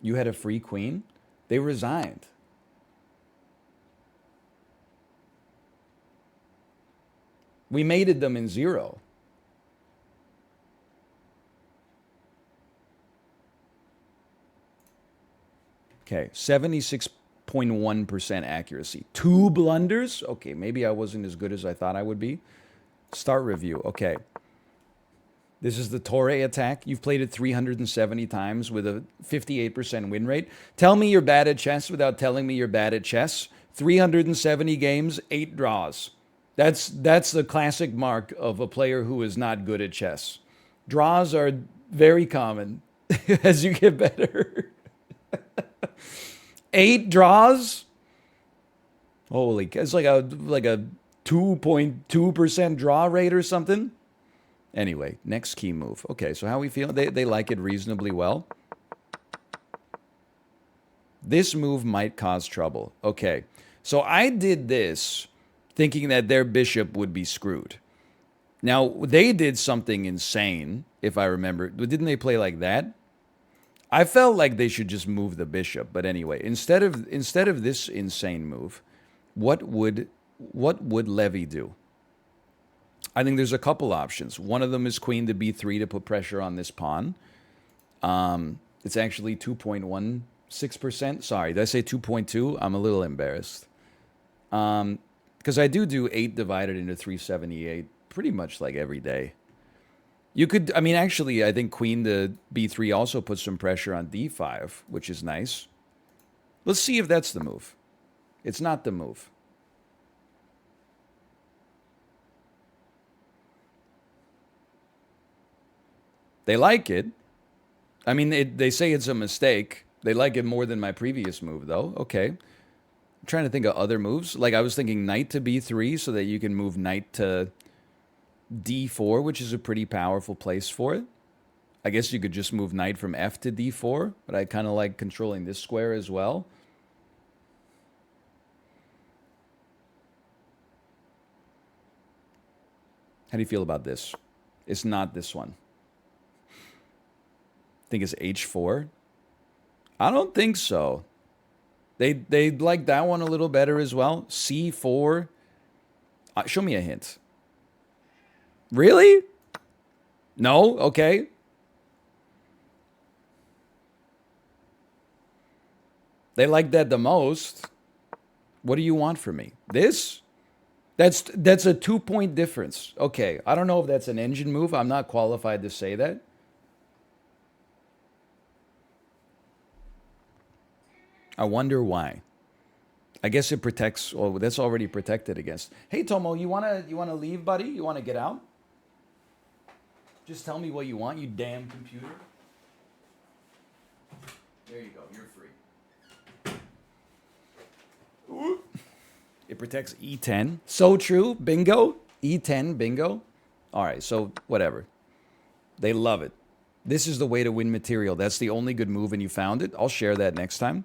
You had a free queen. They resigned. We mated them in 0. Okay, 76.1% accuracy. 2 blunders? Okay, maybe I wasn't as good as I thought I would be. Start review. Okay. This is the Torre attack. You've played it 370 times with a 58% win rate. Tell me you're bad at chess without telling me you're bad at chess. 370 games, 8 draws. That's the classic mark of a player who is not good at chess. Draws are very common as you get better. 8 draws? Holy, it's like a 2.2% draw rate or something. Anyway, next key move. Okay, so how we feel? They like it reasonably well. This move might cause trouble. Okay, so I did this thinking that their bishop would be screwed. Now, they did something insane, if I remember. Didn't they play like that? I felt like they should just move the bishop. But anyway, instead of this insane move, what would Levy do? I think there's a couple options. One of them is queen to b3 to put pressure on this pawn. It's actually 2.16%. Sorry, did I say 2.2? I'm a little embarrassed. Because I do 8 divided into 378 pretty much like every day. You could, I mean, actually, I think queen to b3 also puts some pressure on d5, which is nice. Let's see if that's the move. It's not the move. They like it. I mean, they say it's a mistake. They like it more than my previous move, though. Okay. I'm trying to think of other moves. Like, I was thinking knight to b3 so that you can move knight to d4, which is a pretty powerful place for it. I guess you could just move knight from f to d4, but I kind of like controlling this square as well. How do you feel about this? It's not this one. Think it's h4? I don't think so. They like that one a little better as well. c4. Show me a hint. Really? No? Okay. They like that the most. What do you want from me? This? That's a 2-point difference. Okay. I don't know if that's an engine move. I'm not qualified to say that. I wonder why. I guess it protects. Oh, that's already protected against. Hey, Tomo, you wanna leave, buddy? You wanna get out? Just tell me what you want, you damn computer. There you go. You're free. Ooh. It protects E10. So true. Bingo. E10. Bingo. All right. So whatever. They love it. This is the way to win material. That's the only good move, and you found it. I'll share that next time.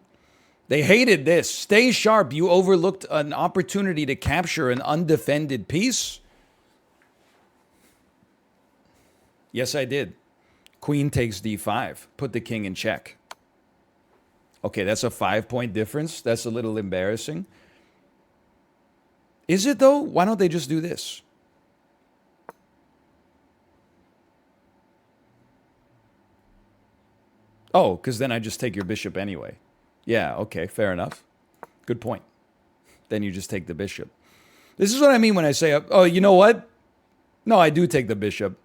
They hated this. Stay sharp. You overlooked an opportunity to capture an undefended piece. Yes, I did. Queen takes d5. Put the king in check. Okay, that's a 5-point difference. That's a little embarrassing. Is it, though? Why don't they just do this? Oh, because then I just take your bishop anyway. Yeah, okay, fair enough. Good point. Then you just take the bishop. This is what I mean when I say, oh, you know what? No, I do take the bishop.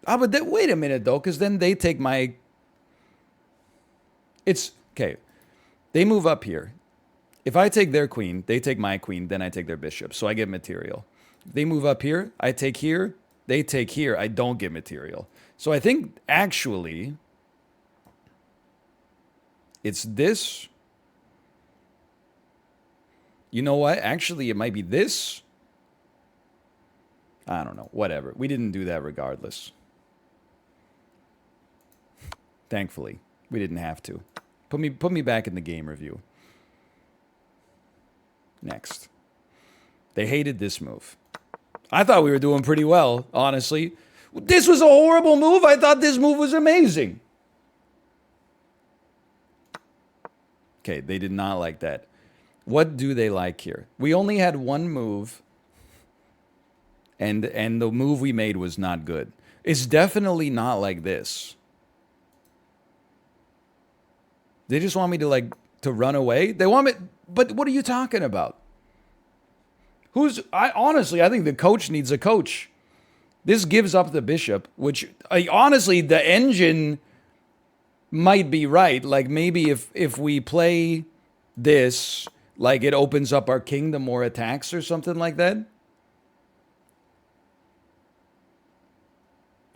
Ah, but wait a minute, though, because then they take my... It's... Okay. They move up here. If I take their queen, they take my queen, then I take their bishop. So I get material. If they move up here, I take here, they take here, I don't get material. So I think, actually... It's this. You know what? Actually, it might be this. I don't know. Whatever. We didn't do that regardless. Thankfully, we didn't have to. Put me back in the game review. Next. They hated this move. I thought we were doing pretty well, honestly. This was a horrible move. I thought this move was amazing. Okay, they did not like that. What do they like here? We only had one move, and the move we made was not good. It's definitely not like this. They just want me to run away? They want me, but what are you talking about? Honestly, I think the coach needs a coach. This gives up the bishop, which honestly, the engine might be right. Like maybe if we play this, like it opens up our king to more attacks or something like that.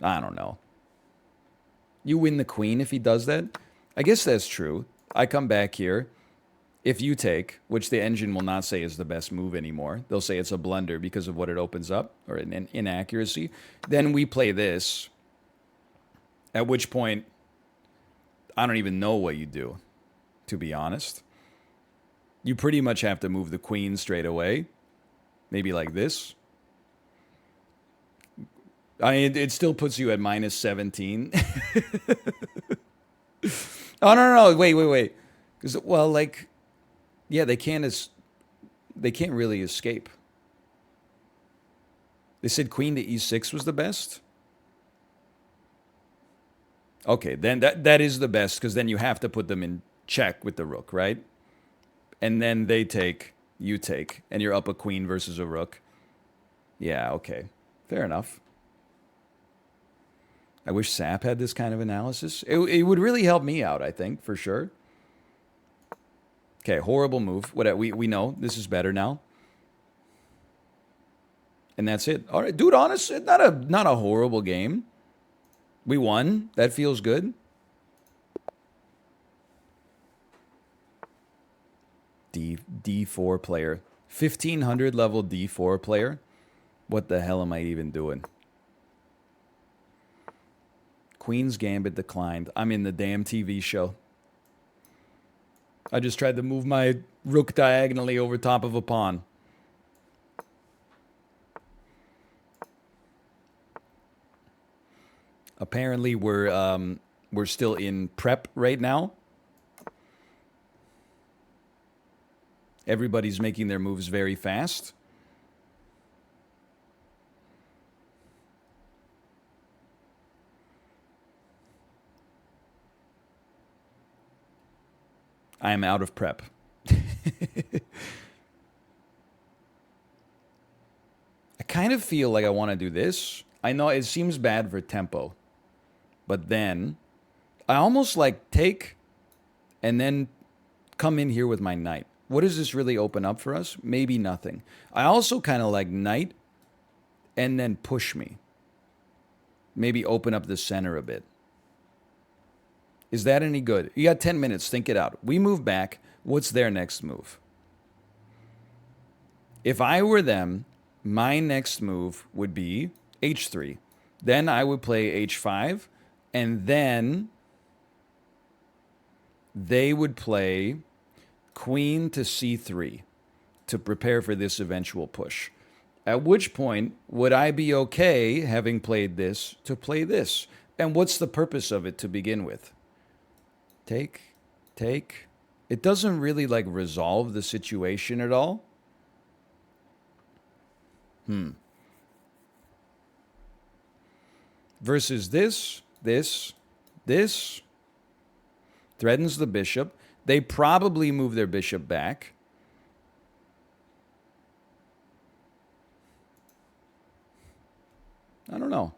I don't know. You win the queen if he does that? I guess that's true. I come back here. If you take, which the engine will not say is the best move anymore, they'll say it's a blunder because of what it opens up, or an inaccuracy, then we play this, at which point, I don't even know what you do, to be honest. You pretty much have to move the queen straight away, maybe like this. I mean, it still puts you at minus 17. Oh, no, wait. Well, like... Yeah, they can't really escape. They said queen to e6 was the best? Okay, then that is the best, because then you have to put them in check with the rook, right? And then they take, you take, and you're up a queen versus a rook. Yeah, okay. Fair enough. I wish SAP had this kind of analysis. It would really help me out, I think, for sure. Okay, horrible move. What we know this is better now, and that's it. All right, dude. Honestly, not a horrible game. We won. That feels good. D4 player, 1500 level D4 player. What the hell am I even doing? Queen's Gambit declined. I'm in the damn TV show. I just tried to move my rook diagonally over top of a pawn. Apparently, we're still in prep right now. Everybody's making their moves very fast. I am out of prep. I kind of feel like I want to do this. I know it seems bad for tempo, but then I almost like take and then come in here with my knight. What does this really open up for us? Maybe nothing. I also kind of like knight and then push me. Maybe open up the center a bit. Is that any good? You got 10 minutes. Think it out. We move back. What's their next move? If I were them, my next move would be h3. Then I would play h5. And then they would play queen to c3 to prepare for this eventual push. At which point, would I be okay, having played this, to play this? And what's the purpose of it to begin with? Take. It doesn't really like resolve the situation at all. Versus this threatens the bishop. They probably move their bishop back. I don't know.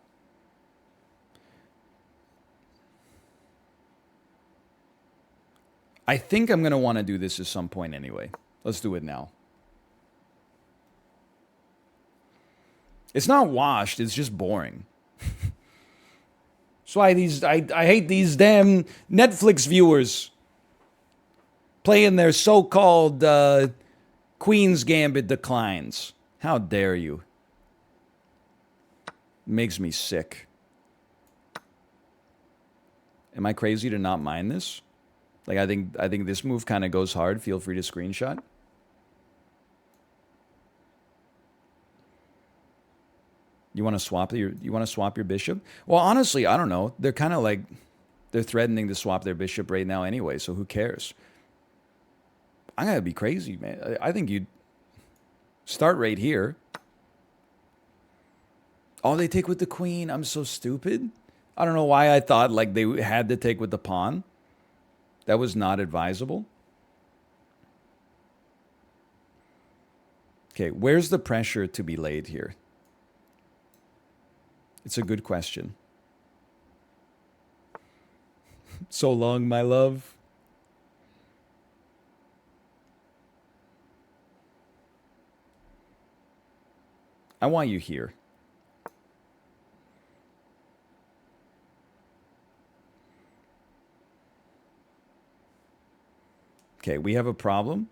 I think I'm going to want to do this at some point anyway. Let's do it now. It's not washed, it's just boring. That's why I hate these damn Netflix viewers playing their so-called Queen's Gambit declines. How dare you? Makes me sick. Am I crazy to not mind this? Like, I think this move kind of goes hard. Feel free to screenshot. You want to swap your bishop? Well, honestly, I don't know. They're kind of like they're threatening to swap their bishop right now anyway, so who cares? I'm gonna be crazy, man. I think you'd start right here. Oh, they take with the queen. I'm so stupid. I don't know why I thought like they had to take with the pawn. That was not advisable. Okay, where's the pressure to be laid here? It's a good question. So long, my love. I want you here. Okay, we have a problem.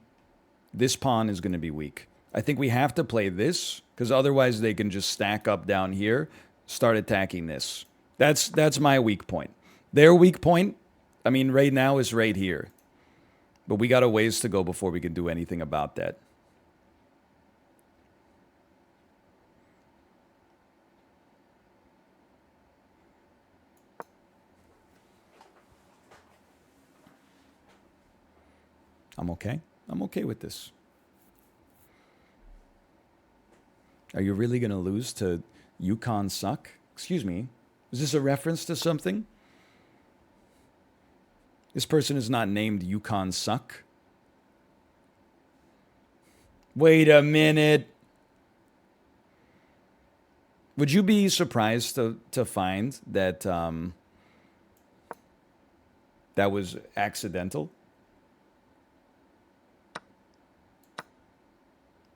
This pawn is going to be weak. I think we have to play this, because otherwise they can just stack up down here, start attacking this. That's my weak point. Their weak point, I mean, right now is right here. But we got a ways to go before we can do anything about that. I'm okay. I'm okay with this. Are you really going to lose to Yukon Suck? Excuse me. Is this a reference to something? This person is not named Yukon Suck. Wait a minute. Would you be surprised to find that that was accidental?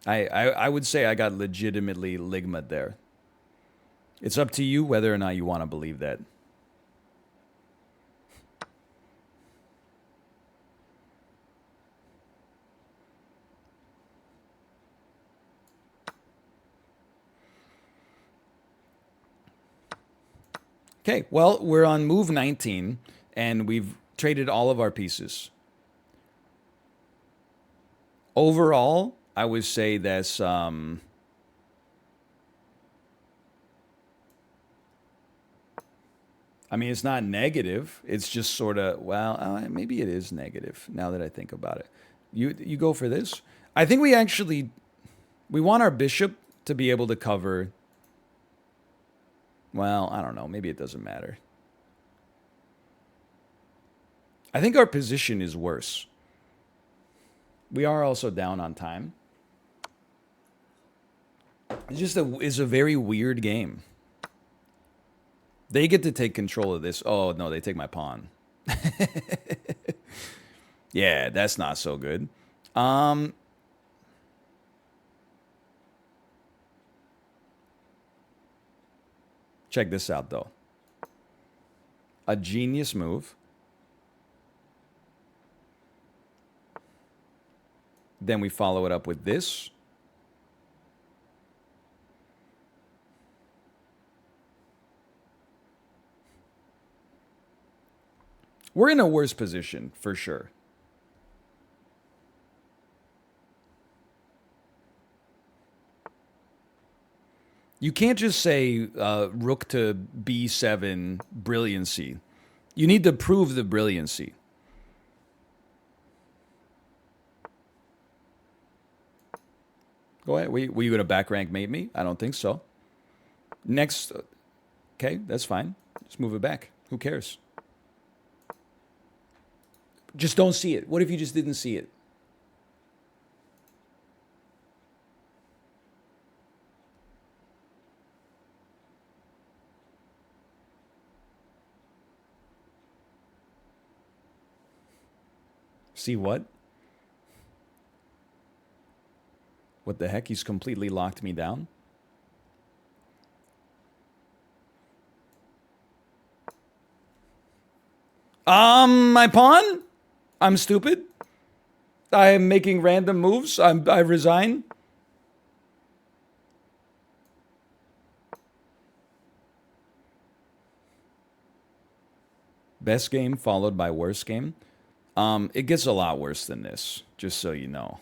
I would say I got legitimately ligma'd there. It's up to you whether or not you want to believe that. Okay, well, we're on move 19, and we've traded all of our pieces. Overall, I would say that's I mean, it's not negative. It's just sort of, well, maybe it is negative now that I think about it. You go for this? I think we want our bishop to be able to cover. Well, I don't know. Maybe it doesn't matter. I think our position is worse. We are also down on time. It's a very weird game. They get to take control of this. Oh, no, they take my pawn. Yeah, that's not so good. Check this out, though. A genius move. Then we follow it up with this. We're in a worse position, for sure. You can't just say rook to b7 brilliancy. You need to prove the brilliancy. Go ahead. Were you going to back rank mate me? I don't think so. Next. Okay, that's fine. Just move it back. Who cares? Just don't see it. What if you just didn't see it? See what? What the heck? He's completely locked me down? My pawn? I'm stupid. I am making random moves. I resign. Best game followed by worst game. It gets a lot worse than this, just so you know.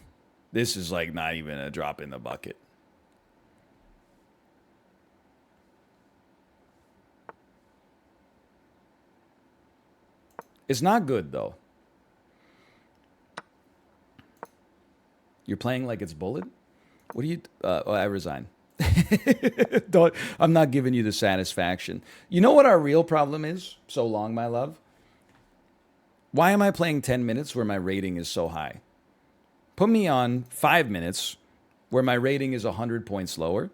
This is like not even a drop in the bucket. It's not good though. You're playing like it's Bullet? What do you... I resign. I'm not giving you the satisfaction. You know what our real problem is? So long, my love. Why am I playing 10 minutes where my rating is so high? Put me on 5 minutes where my rating is 100 points lower.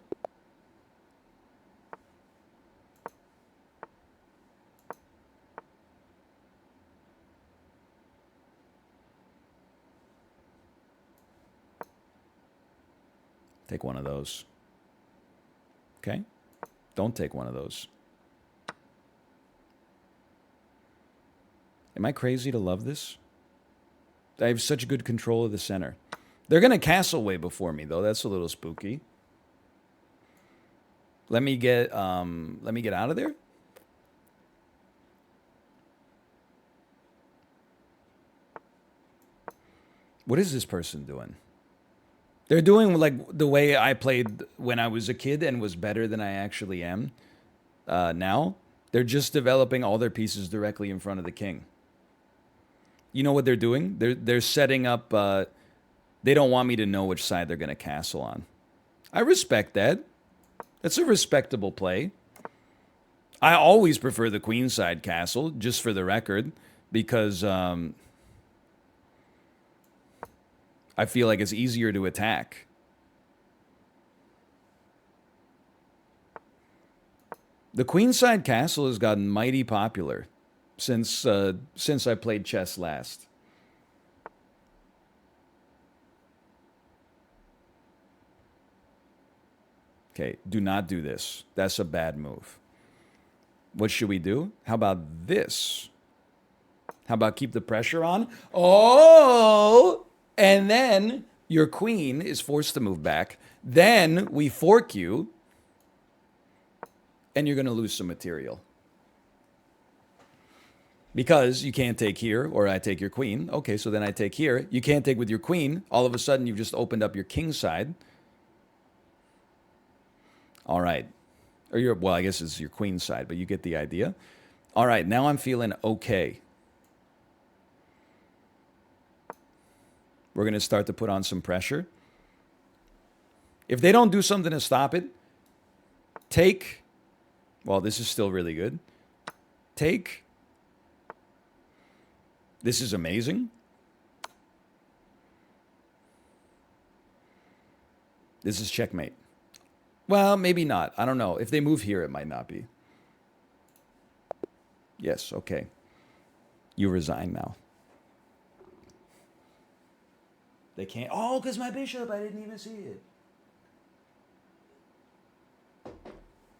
Take one of those. Okay? Don't take one of those. Am I crazy to love this? I have such good control of the center. They're going to castle way before me, though. That's a little spooky. Let me get out of there. What is this person doing? They're doing like the way I played when I was a kid and was better than I actually am now. They're just developing all their pieces directly in front of the king. You know what they're doing? They're setting up... they don't want me to know which side they're going to castle on. I respect that. That's a respectable play. I always prefer the queenside castle, just for the record, because... I feel like it's easier to attack. The queenside castle has gotten mighty popular since I played chess last. Okay, do not do this. That's a bad move. What should we do? How about this? How about keep the pressure on? Oh! And then your queen is forced to move back. Then we fork you. And you're going to lose some material. Because you can't take here, or I take your queen. Okay, so then I take here. You can't take with your queen. All of a sudden, you've just opened up your king side. All right. Or well, I guess it's your queen side, but you get the idea. All right, now I'm feeling okay. We're going to start to put on some pressure. If they don't do something to stop it, take... Well, this is still really good. Take... This is amazing. This is checkmate. Well, maybe not. I don't know. If they move here, it might not be. Yes, okay. You resign now. They can't. Oh, because my bishop, I didn't even see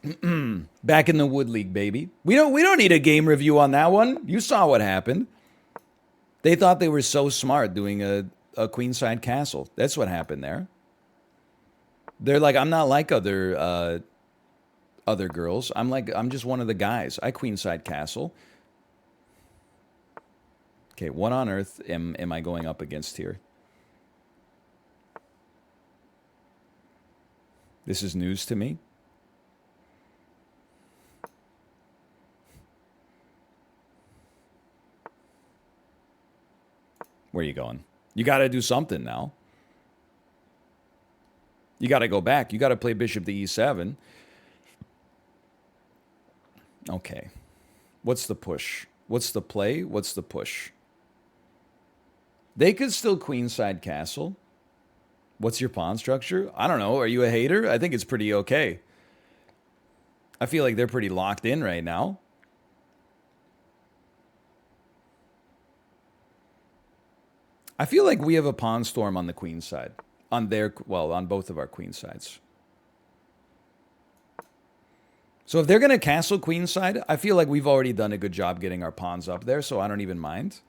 it. Back in the Wood League, baby. We don't need a game review on that one. You saw what happened. They thought they were so smart doing a queenside castle. That's what happened there. They're like, I'm not like other girls. I'm just one of the guys. I queenside castle. Okay, what on earth am I going up against here? This is news to me. Where are you going? You got to do something now. You got to go back. You got to play bishop to e7. Okay. What's the push? What's the play? What's the push? They could still queenside castle. What's your pawn structure? I don't know. Are you a hater? I think it's pretty okay. I feel like they're pretty locked in right now. I feel like we have a pawn storm on the queen side. On both of our queen sides. So if they're going to castle queen side, I feel like we've already done a good job getting our pawns up there, so I don't even mind.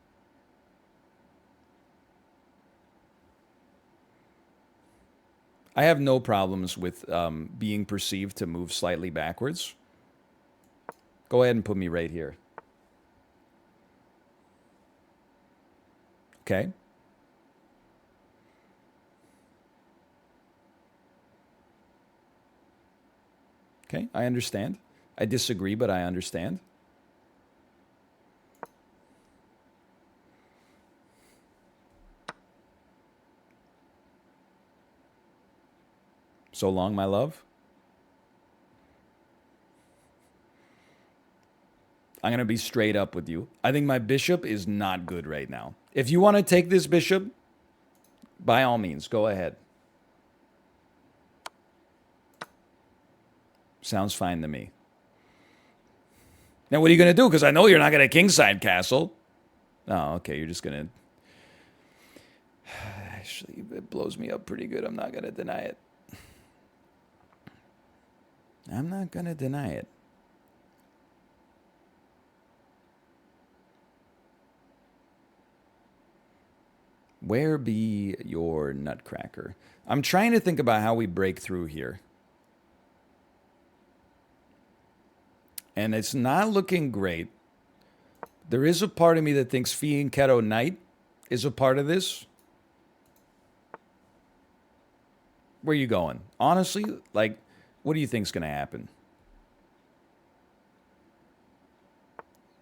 I have no problems with being perceived to move slightly backwards. Go ahead and put me right here. Okay. Okay, I understand. I disagree, but I understand. So long, my love. I'm going to be straight up with you. I think my bishop is not good right now. If you want to take this bishop, by all means, go ahead. Sounds fine to me. Now, what are you going to do? Because I know you're not going to kingside castle. Oh, okay. You're just going to... Actually, it blows me up pretty good. I'm not going to deny it. I'm not going to deny it. Where be your nutcracker? I'm trying to think about how we break through here. And it's not looking great. There is a part of me that thinks Fianchetto Knight is a part of this. Where are you going? Honestly, like, what do you think's going to happen?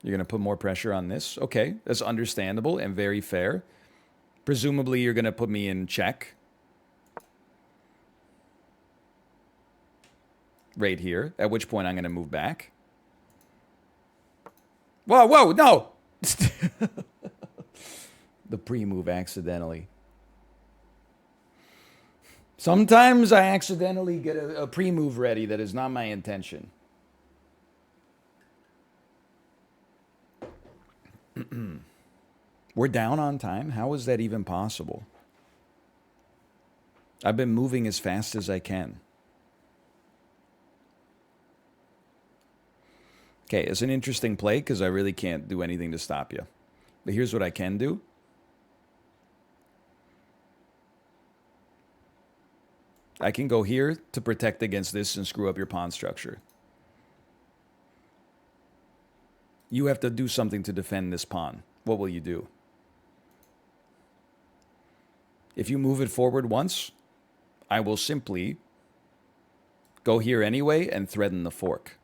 You're going to put more pressure on this? Okay, that's understandable and very fair. Presumably, you're going to put me in check. Right here, at which point I'm going to move back. Whoa, whoa, no! The pre-move accidentally. Sometimes I accidentally get a pre-move ready that is not my intention. We're down on time? How is that even possible? I've been moving as fast as I can. Okay, it's an interesting play because I really can't do anything to stop you. But here's what I can do. I can go here to protect against this and screw up your pawn structure. You have to do something to defend this pawn. What will you do? If you move it forward once, I will simply go here anyway and threaten the fork.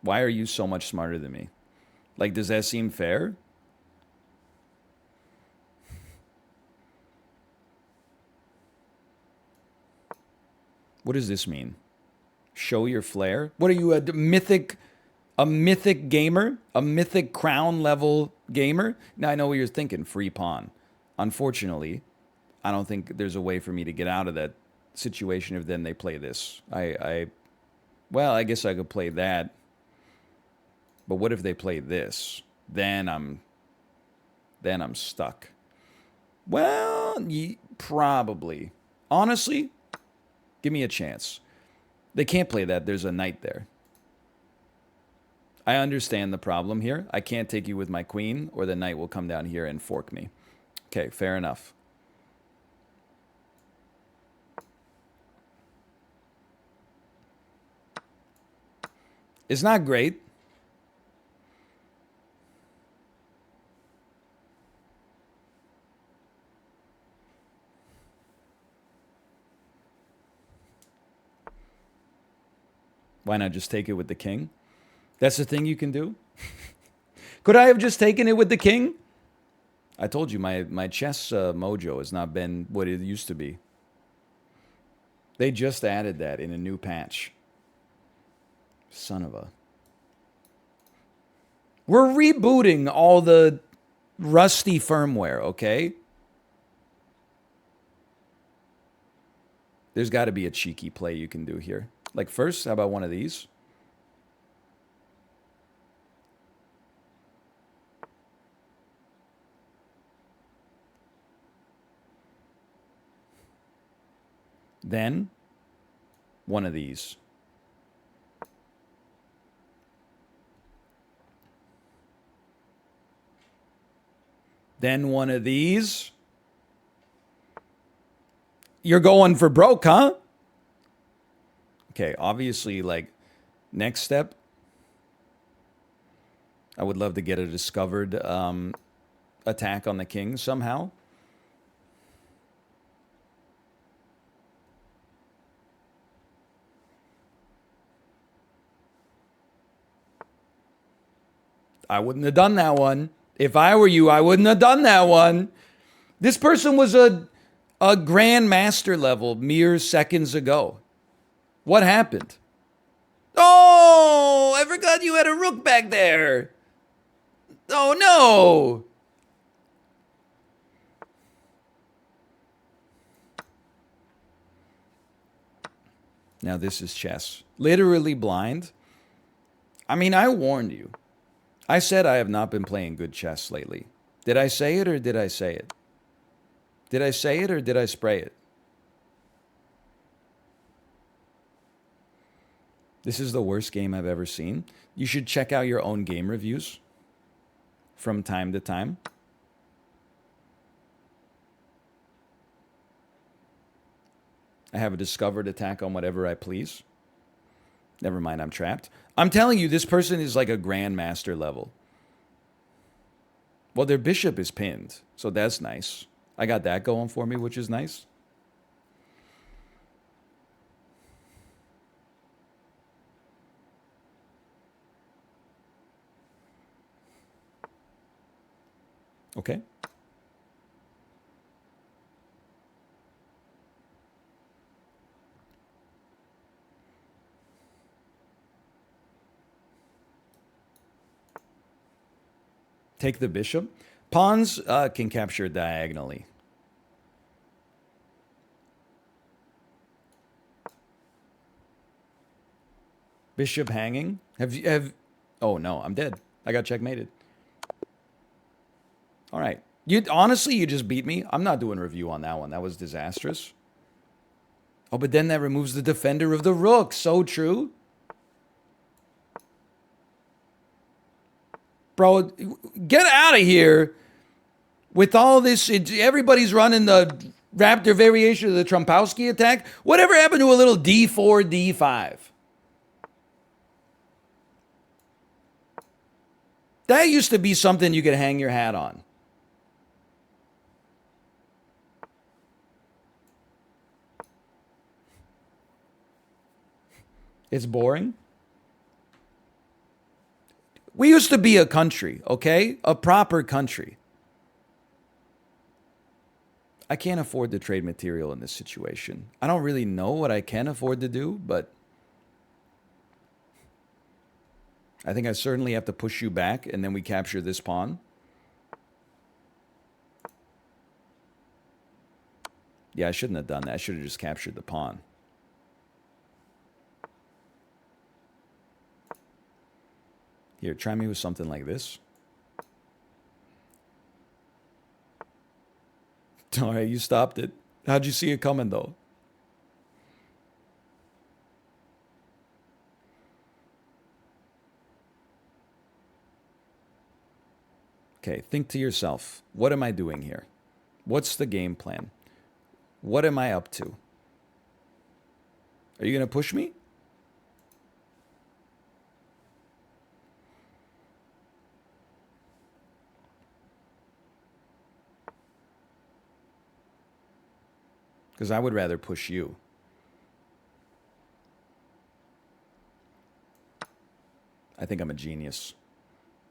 Why are you so much smarter than me? Like, does that seem fair? What does this mean? Show your flair? What are you, a mythic gamer? A mythic crown level gamer? Now I know what you're thinking, free pawn. Unfortunately, I don't think there's a way for me to get out of that situation if then they play this. Well, I guess I could play that. But what if they play this? Then I'm stuck. Well, probably. Honestly, give me a chance. They can't play that. There's a knight there. I understand the problem here. I can't take you with my queen, or the knight will come down here and fork me. Okay, fair enough. It's not great. Why not just take it with the king? That's the thing you can do? Could I have just taken it with the king? I told you, my chess mojo has not been what it used to be. They just added that in a new patch. Son of a... We're rebooting all the rusty firmware, okay? There's got to be a cheeky play you can do here. Like first, how about one of these? Then, one of these. Then one of these. You're going for broke, huh? Okay, obviously, like, next step. I would love to get a discovered attack on the king somehow. I wouldn't have done that one. If I were you, I wouldn't have done that one. This person was a grandmaster level mere seconds ago. What happened? Oh, I forgot you had a rook back there. Oh no. Now this is chess. Literally blind. I mean, I warned you. I said I have not been playing good chess lately. Did I say it or did I say it? Did I say it or did I spray it? This is the worst game I've ever seen. You should check out your own game reviews from time to time. I have a discovered attack on whatever I please. Never mind, I'm trapped. I'm telling you, this person is like a grandmaster level. Well, their bishop is pinned, so that's nice. I got that going for me, which is nice. Okay. Take the bishop. Pawns can capture diagonally. Bishop hanging. Have oh no, I'm dead. I got checkmated. All right. Honestly, you just beat me. I'm not doing a review on that one. That was disastrous. Oh, but then that removes the defender of the rook. So true. Bro, get out of here with all this. Everybody's running the Raptor variation of the Trumpowski attack. Whatever happened to a little D4, D5? That used to be something you could hang your hat on. It's boring. We used to be a country, okay? A proper country. I can't afford to trade material in this situation. I don't really know what I can afford to do, but I think I certainly have to push you back, and then we capture this pawn. Yeah, I shouldn't have done that. I should have just captured the pawn. Here, try me with something like this. All right, you stopped it. How'd you see it coming, though? Okay, think to yourself, what am I doing here? What's the game plan? What am I up to? Are you going to push me? Because I would rather push you. I think I'm a genius.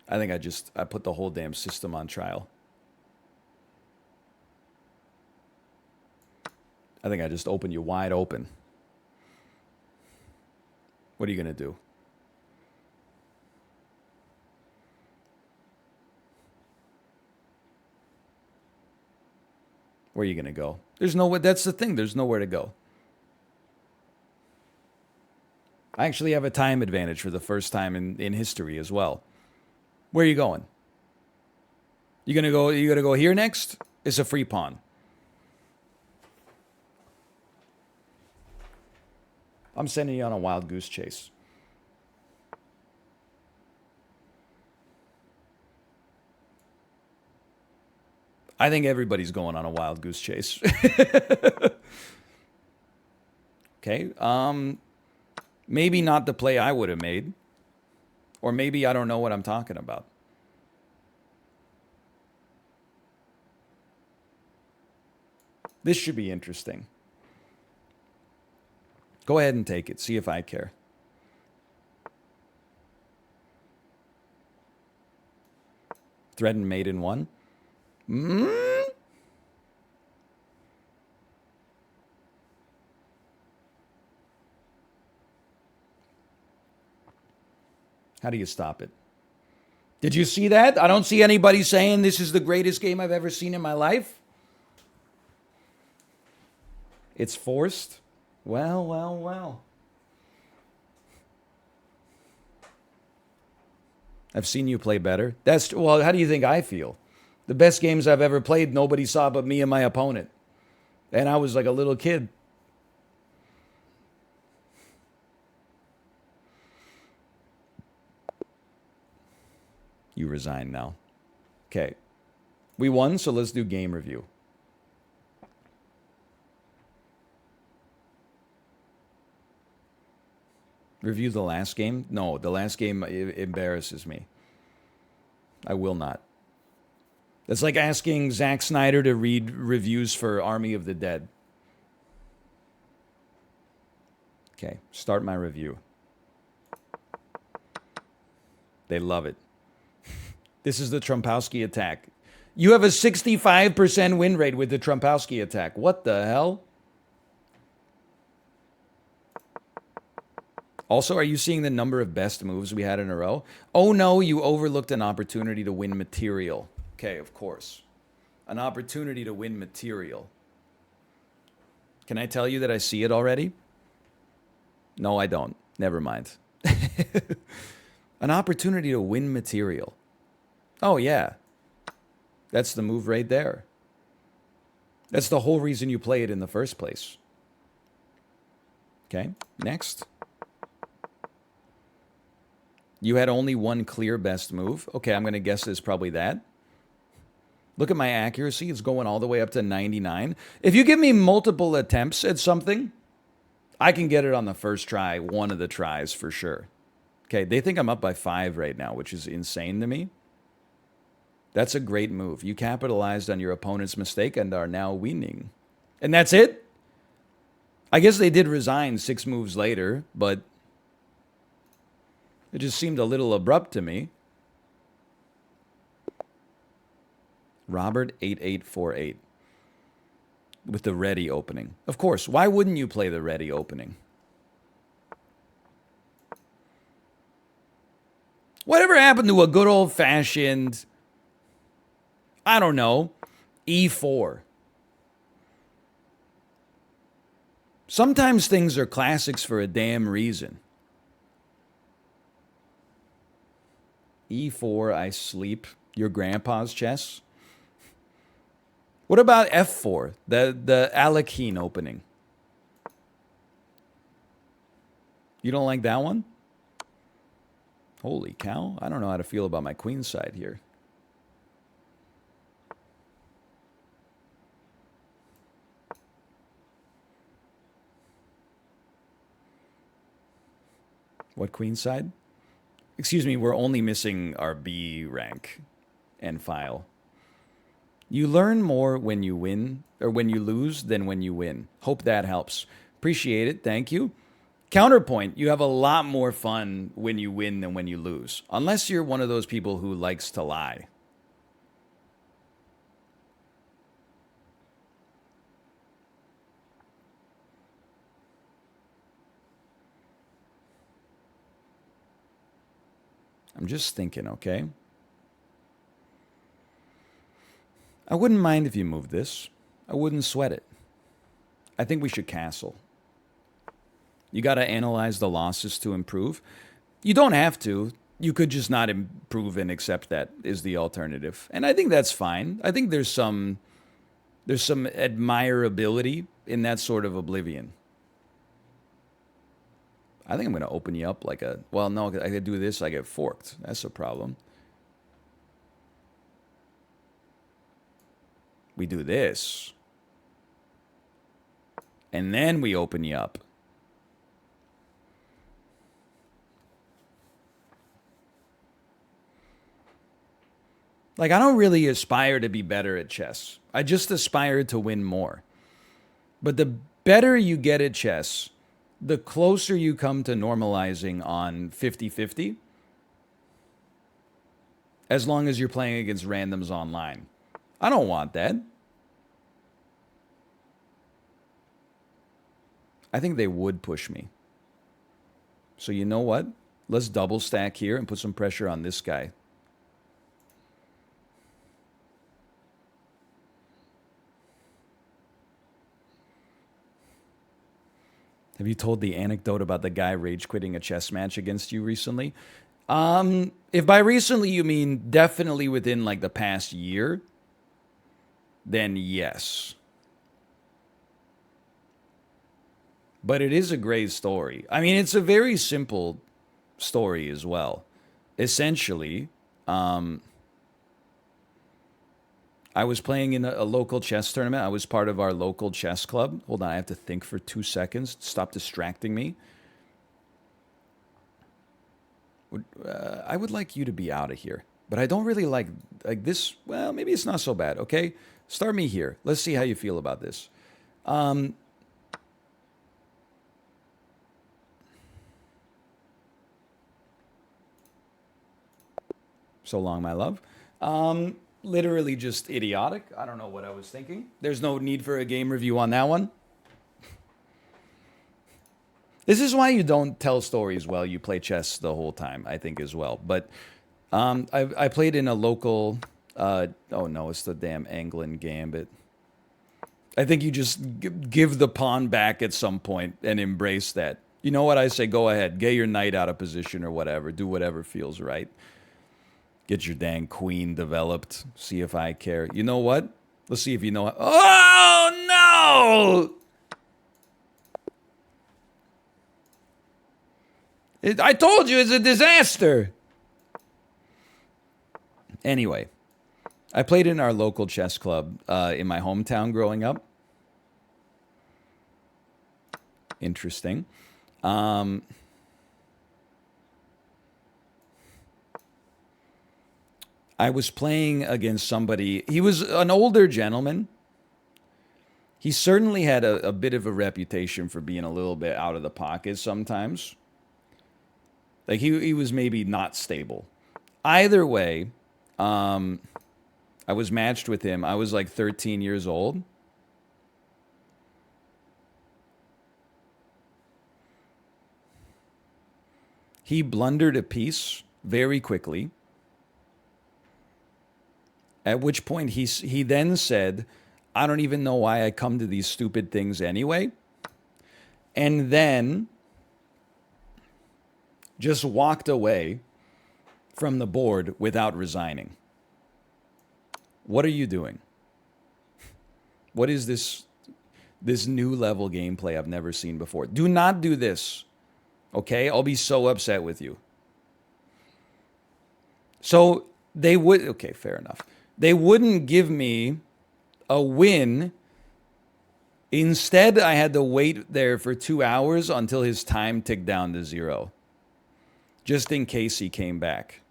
I think I put the whole damn system on trial. I think I just opened you wide open. What are you going to do? Where are you going to go? There's nowhere. That's the thing. There's nowhere to go. I actually have a time advantage for the first time in history as well. Where are you going? You gonna go here next? It's a free pawn. I'm sending you on a wild goose chase. I think everybody's going on a wild goose chase. Okay. Maybe not the play I would have made. Or maybe I don't know what I'm talking about. This should be interesting. Go ahead and take it. See if I care. Thread and Maiden 1. How do you stop it? Did you see that? I don't see anybody saying this is the greatest game I've ever seen in my life. It's forced. Well, well, well. I've seen you play better. Well, how do you think I feel? The best games I've ever played, nobody saw but me and my opponent. And I was like a little kid. You resign now. Okay. We won, so let's do game review. Review the last game? No, the last game embarrasses me. I will not. That's like asking Zack Snyder to read reviews for Army of the Dead. Okay, start my review. They love it. This is the Trumpowski attack. You have a 65% win rate with the Trumpowski attack. What the hell? Also, are you seeing the number of best moves we had in a row? Oh no, you overlooked an opportunity to win material. Okay, of course. An opportunity to win material. Can I tell you that I see it already? No, I don't. Never mind. An opportunity to win material. Oh, yeah. That's the move right there. That's the whole reason you play it in the first place. Okay, next. You had only one clear best move. Okay, I'm going to guess it's probably that. Look at my accuracy. It's going all the way up to 99. If you give me multiple attempts at something, I can get it on the first try, one of the tries for sure. Okay, they think I'm up by 5 right now, which is insane to me. That's a great move. You capitalized on your opponent's mistake and are now winning. And that's it? I guess they did resign 6 moves later, but it just seemed a little abrupt to me. Robert 8848 with the ready opening. Of course, why wouldn't you play the ready opening? Whatever happened to a good old-fashioned, I don't know, E4? Sometimes things are classics for a damn reason. E4, I sleep. Your grandpa's chess. What about F4, the Alekhine opening? You don't like that one? Holy cow. I don't know how to feel about my queen side here. What queen side? Excuse me, we're only missing our B rank and file. You learn more when you win, or when you lose, than when you win. Hope that helps. Appreciate it. Thank you. Counterpoint, you have a lot more fun when you win than when you lose. Unless you're one of those people who likes to lie. I'm just thinking, okay? I wouldn't mind if you moved this. I wouldn't sweat it. I think we should castle. You got to analyze the losses to improve. You don't have to. You could just not improve and accept that is the alternative. And I think that's fine. I think there's some admirability in that sort of oblivion. I think I'm going to open you up like a... Well, no, I could do this, I get forked. That's a problem. We do this. And then we open you up. Like, I don't really aspire to be better at chess. I just aspire to win more. But the better you get at chess, the closer you come to normalizing on 50-50, as long as you're playing against randoms online. I don't want that. I think they would push me. So you know what? Let's double stack here and put some pressure on this guy. Have you told the anecdote about the guy rage quitting a chess match against you recently? If by recently you mean definitely within like the past year, then yes. But it is a great story. I mean, it's a very simple story as well. Essentially, I was playing in a local chess tournament. I was part of our local chess club. Hold on, I have to think for 2 seconds. Stop distracting me. I would like you to be out of here. But I don't really like this. Well, maybe it's not so bad, okay? Start me here. Let's see how you feel about this. So long, my love. Literally just idiotic. I don't know what I was thinking. There's no need for a game review on that one. This is why you don't tell stories while you play chess the whole time, I think, as well. But I played in a local... oh, no, it's the damn Anglin Gambit. I think you just give the pawn back at some point and embrace that. You know what I say? Go ahead. Get your knight out of position or whatever. Do whatever feels right. Get your dang queen developed. See if I care. You know what? Let's see if you know... Oh, no! I told you it's a disaster. Anyway, I played in our local chess club in my hometown growing up. Interesting. I was playing against somebody. He was an older gentleman. He certainly had a bit of a reputation for being a little bit out of the pocket sometimes. Like, he was maybe not stable. Either way, I was matched with him. I was like 13 years old. He blundered a piece very quickly. At which point he then said, I don't even know why I come to these stupid things anyway. And then just walked away from the board without resigning. What are you doing? What is this new level gameplay I've never seen before? Do not do this. Okay? I'll be so upset with you. So they would... Okay, fair enough. They wouldn't give me a win. Instead, I had to wait there for 2 hours until his time ticked down to 0. Just in case he came back.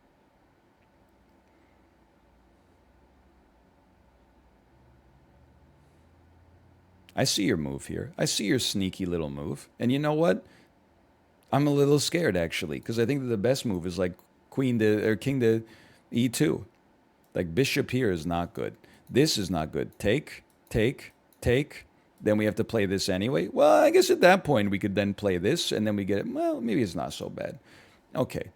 I see your move here. I see your sneaky little move. And you know what? I'm a little scared, actually, because I think that the best move is like king to e2. Like, bishop here is not good. This is not good. Take, take, take. Then we have to play this anyway. Well, I guess at that point we could then play this, and then we get it. Well, maybe it's not so bad. Okay.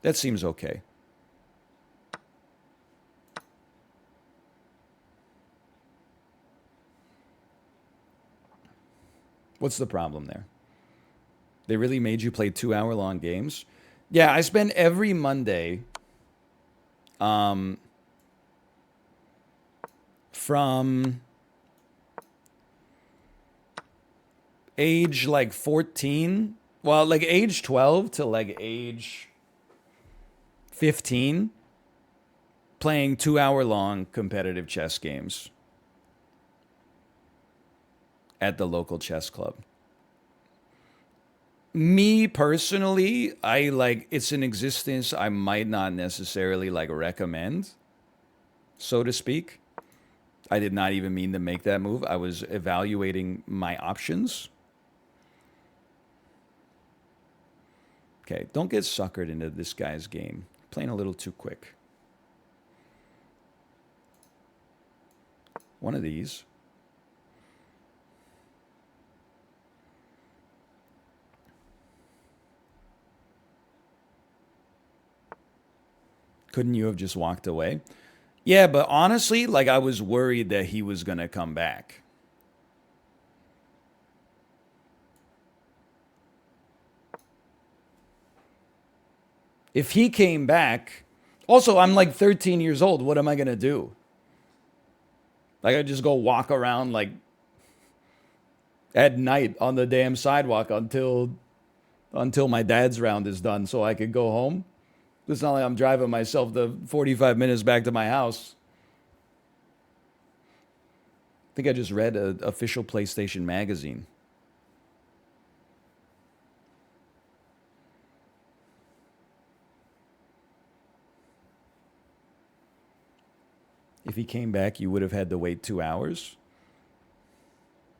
That seems okay. What's the problem there? They really made you play 2-hour-long games? Yeah, I spend every Monday from age like 14, well, like age 12 to like age 15, playing 2-hour-long competitive chess games at the local chess club. Me personally, I like, it's an existence I might not necessarily like recommend, so to speak. I did not even mean to make that move. I was evaluating my options. Okay, don't get suckered into this guy's game. Playing a little too quick. One of these. Couldn't you have just walked away? Yeah, but honestly, like I was worried that he was going to come back. If he came back, also I'm like 13 years old. What am I going to do? Like I just go walk around like at night on the damn sidewalk until my dad's round is done so I could go home. It's not like I'm driving myself the 45 minutes back to my house. I think I just read an official PlayStation magazine. If he came back, you would have had to wait 2 hours.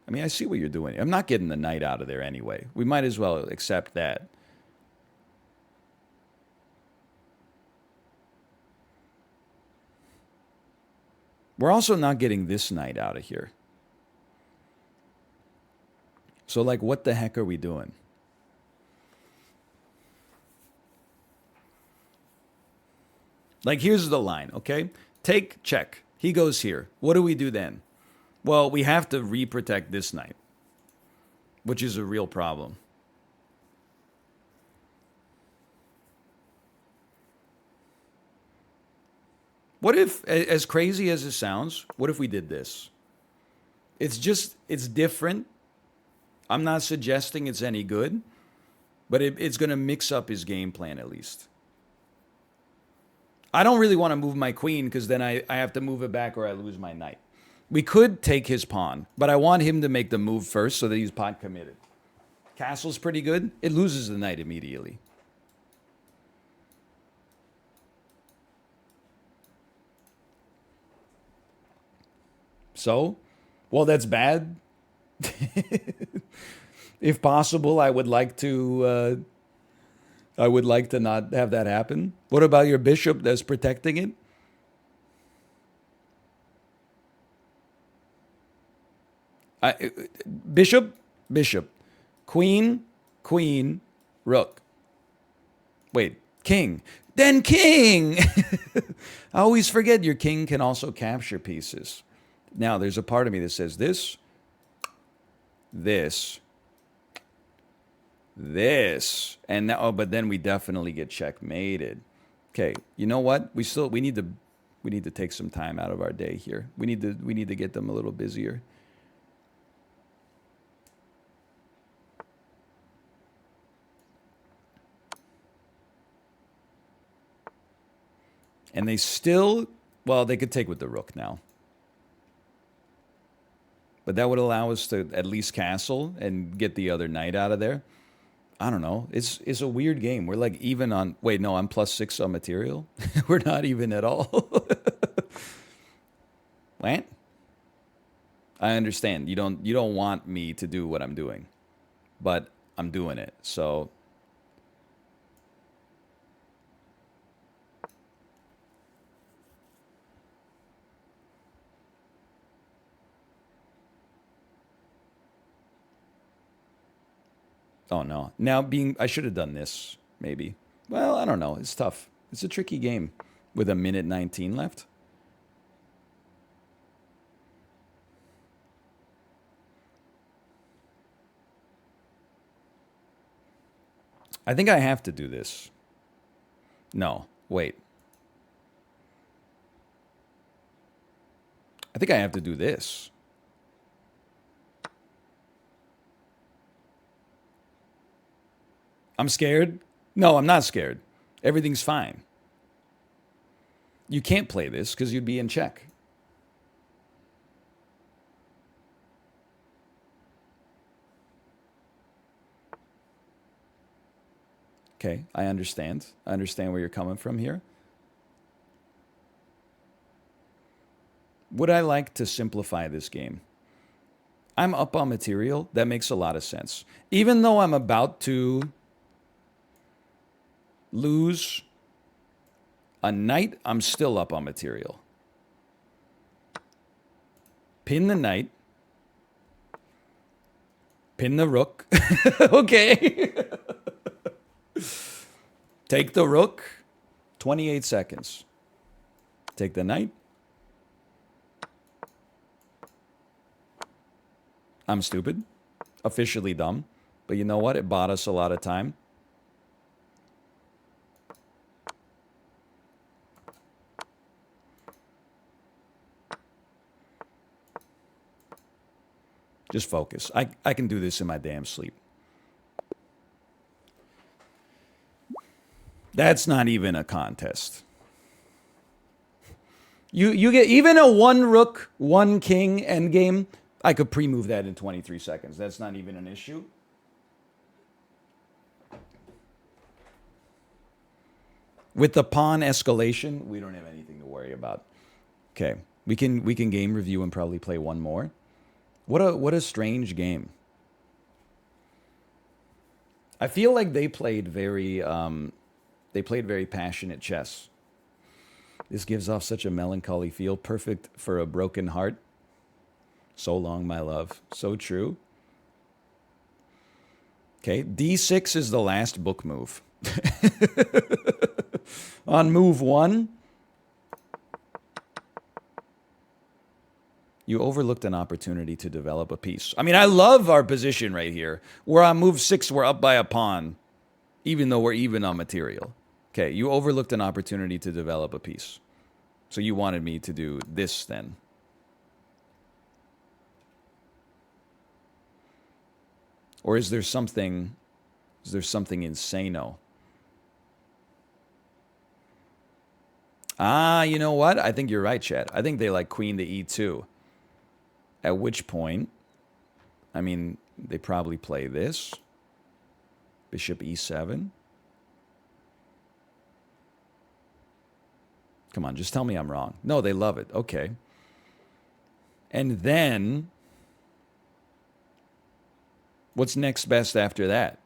I mean, I see what you're doing. I'm not getting the knight out of there anyway. We might as well accept that. We're also not getting this knight out of here. So, like, what the heck are we doing? Like, here's the line, okay? Take, check. He goes here. What do we do then? Well, we have to re-protect this knight, which is a real problem. What if, as crazy as it sounds, what if we did this? It's different. I'm not suggesting it's any good, but it's going to mix up his game plan at least. I don't really want to move my queen because then I have to move it back or I lose my knight. We could take his pawn, but I want him to make the move first so that he's pot committed. Castle's pretty good. It loses the knight immediately. So, well, that's bad. If possible, I would like to not have that happen. What about your bishop that's protecting it? Bishop, queen, rook. Wait, king. Then king! I always forget your king can also capture pieces. Now, there's a part of me that says this, and now, but then we definitely get checkmated. Okay, you know what? We need to take some time out of our day here. We need to get them a little busier. And they still, well, they could take with the rook now. But that would allow us to at least castle and get the other knight out of there. I don't know. It's a weird game. We're like even on, wait, no, I'm +6 on material. We're not even at all. What? I understand. You don't want me to do what I'm doing. But I'm doing it. So oh no. Now I should have done this, maybe. Well, I don't know. It's tough. It's a tricky game with a minute 19 left. I think I have to do this. No, wait. I think I have to do this. I'm scared? No, I'm not scared. Everything's fine. You can't play this because you'd be in check. Okay, I understand. I understand where you're coming from here. Would I like to simplify this game? I'm up on material. That makes a lot of sense. Even though I'm about to lose a knight, I'm still up on material. Pin the knight. Pin the rook. Okay. Take the rook. 28 seconds. Take the knight. I'm stupid. Officially dumb. But you know what? It bought us a lot of time. Just focus. I can do this in my damn sleep. That's not even a contest. You get even a 1 rook, 1 king endgame. I could pre-move that in 23 seconds. That's not even an issue. With the pawn escalation, we don't have anything to worry about. Okay, we can game review and probably play one more. What a strange game. I feel like they played very passionate chess. This gives off such a melancholy feel, perfect for a broken heart. So long, my love. So true. Okay, D6 is the last book move. On move 1, you overlooked an opportunity to develop a piece. I mean, I love our position right here. We're on move 6, we're up by a pawn, even though we're even on material. Okay, you overlooked an opportunity to develop a piece. So you wanted me to do this then. Or is there something insano? You know what? I think you're right, Chad. I think they like queen to e2. At which point, I mean, they probably play this. Bishop e7. Come on, just tell me I'm wrong. No, they love it. Okay. And then, what's next best after that?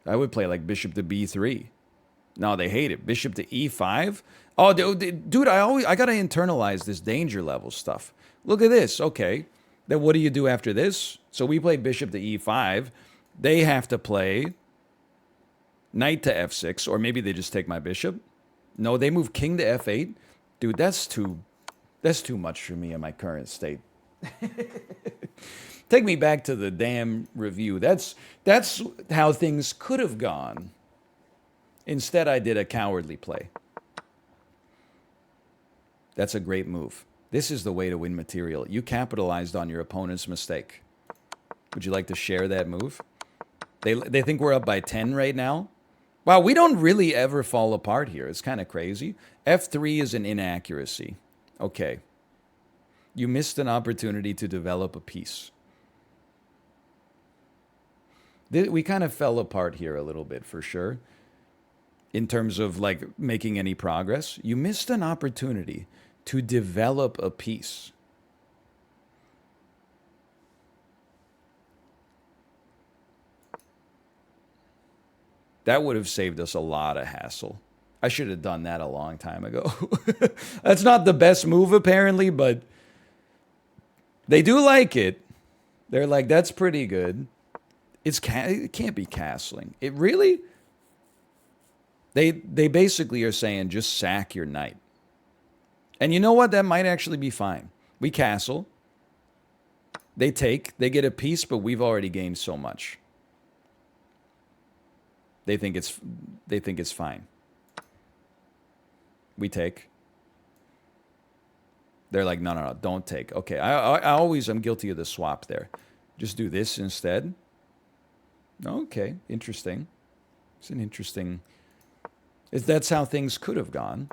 I would play like bishop to b3. No, they hate it. Bishop to e5. Oh, dude, I gotta internalize this danger level stuff. Look at this. Okay, then what do you do after this? So we play bishop to e5. They have to play knight to f6, or maybe they just take my bishop. No, they move king to f8. Dude, that's too much for me in my current state. Take me back to the damn review. That's how things could have gone. Instead, I did a cowardly play. That's a great move. This is the way to win material. You capitalized on your opponent's mistake. Would you like to share that move? They think we're up by 10 right now. Wow, we don't really ever fall apart here. It's kind of crazy. F3 is an inaccuracy. Okay. You missed an opportunity to develop a piece. We kind of fell apart here a little bit, for sure. In terms of like making any progress. You missed an opportunity to develop a piece. That would have saved us a lot of hassle. I should have done that a long time ago. That's not the best move, apparently, but they do like it. They're like, that's pretty good. It can't be castling. It really? They basically are saying, just sack your knight. And you know what? That might actually be fine. We castle. They take. They get a piece, but we've already gained so much. They think it's fine. We take. They're like, no, don't take. Okay, I'm guilty of the swap there. Just do this instead. Okay, interesting. It's an interesting. That's how things could have gone.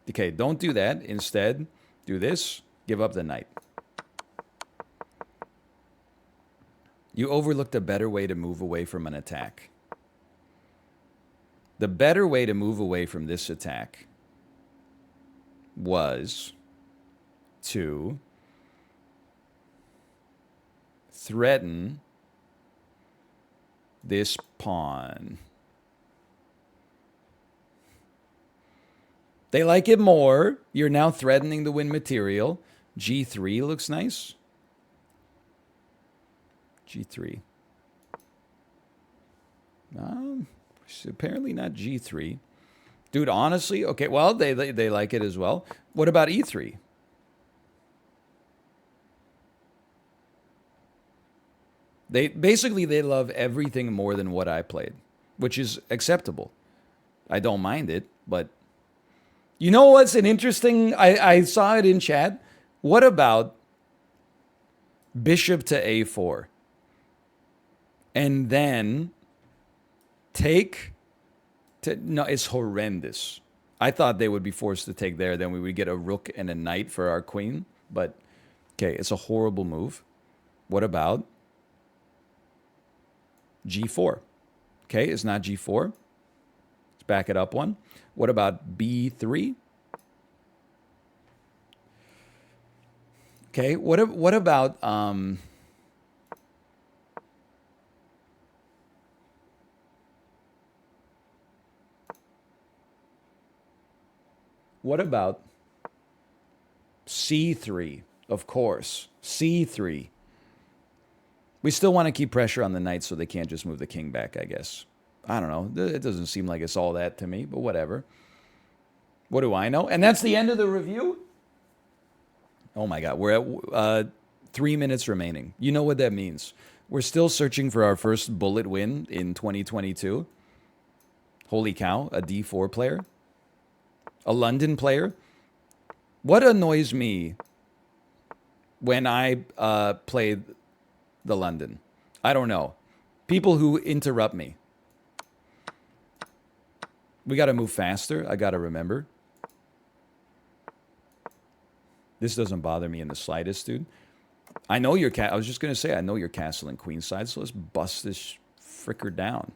Okay, don't do that. Instead, do this. Give up the knight. You overlooked a better way to move away from an attack. The better way to move away from this attack was to threaten this pawn. They like it more. You're now threatening to win material. G3 looks nice. G3. Apparently not G3. Dude, honestly, okay, well, they like it as well. What about E3? They love everything more than what I played, which is acceptable. I don't mind it, but you know what's an interesting, I saw it in chat. What about bishop to A4? And then take to, no, it's horrendous. I thought they would be forced to take there. Then we would get a rook and a knight for our queen. But, okay, it's a horrible move. What about G4? Okay, it's not G4. Let's back it up one. What about B3? Okay, what about what about C3? Of course, C3. We still want to keep pressure on the knight so they can't just move the king back, I guess. I don't know. It doesn't seem like it's all that to me, but whatever. What do I know? And that's the end of the review? Oh my God, we're at 3 minutes remaining. You know what that means. We're still searching for our first bullet win in 2022. Holy cow, a D4 player? A London player? What annoys me when I play the London? I don't know. People who interrupt me. We got to move faster. I got to remember. This doesn't bother me in the slightest, dude. I know your cat. I was just going to say, I know your castle and queenside, so let's bust this fricker down.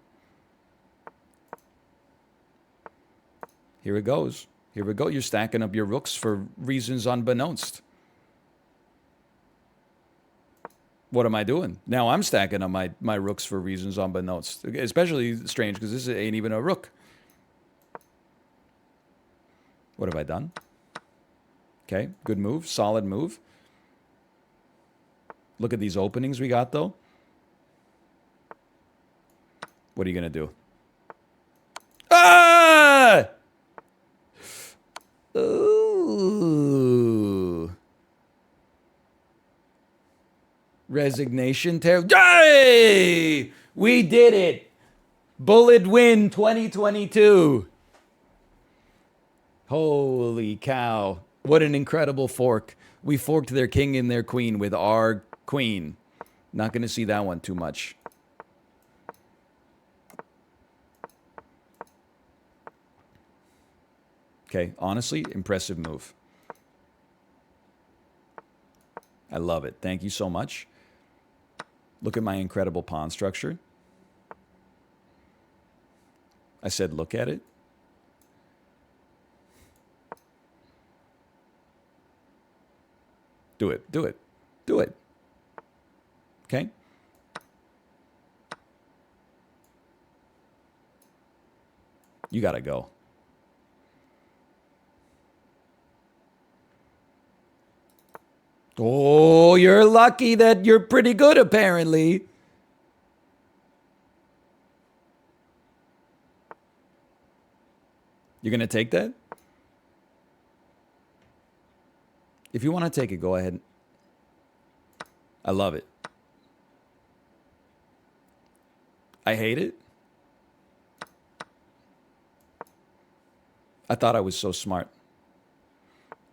Here it goes. Here we go. You're stacking up your rooks for reasons unbeknownst. What am I doing? Now I'm stacking up my rooks for reasons unbeknownst. Especially strange because this ain't even a rook. What have I done? Okay, good move. Solid move. Look at these openings we got, though. What are you going to do? Ah! Ooh. Resignation. Yay! We did it! Bullet win 2022. Holy cow. What an incredible fork. We forked their king and their queen with our queen. Not going to see that one too much. Okay, honestly, impressive move. I love it. Thank you so much. Look at my incredible pawn structure. I said look at it. Do it. Do it. Do it. Okay? You got to go. Oh, you're lucky that you're pretty good, apparently. You're going to take that? If you want to take it, go ahead. I love it. I hate it. I thought I was so smart.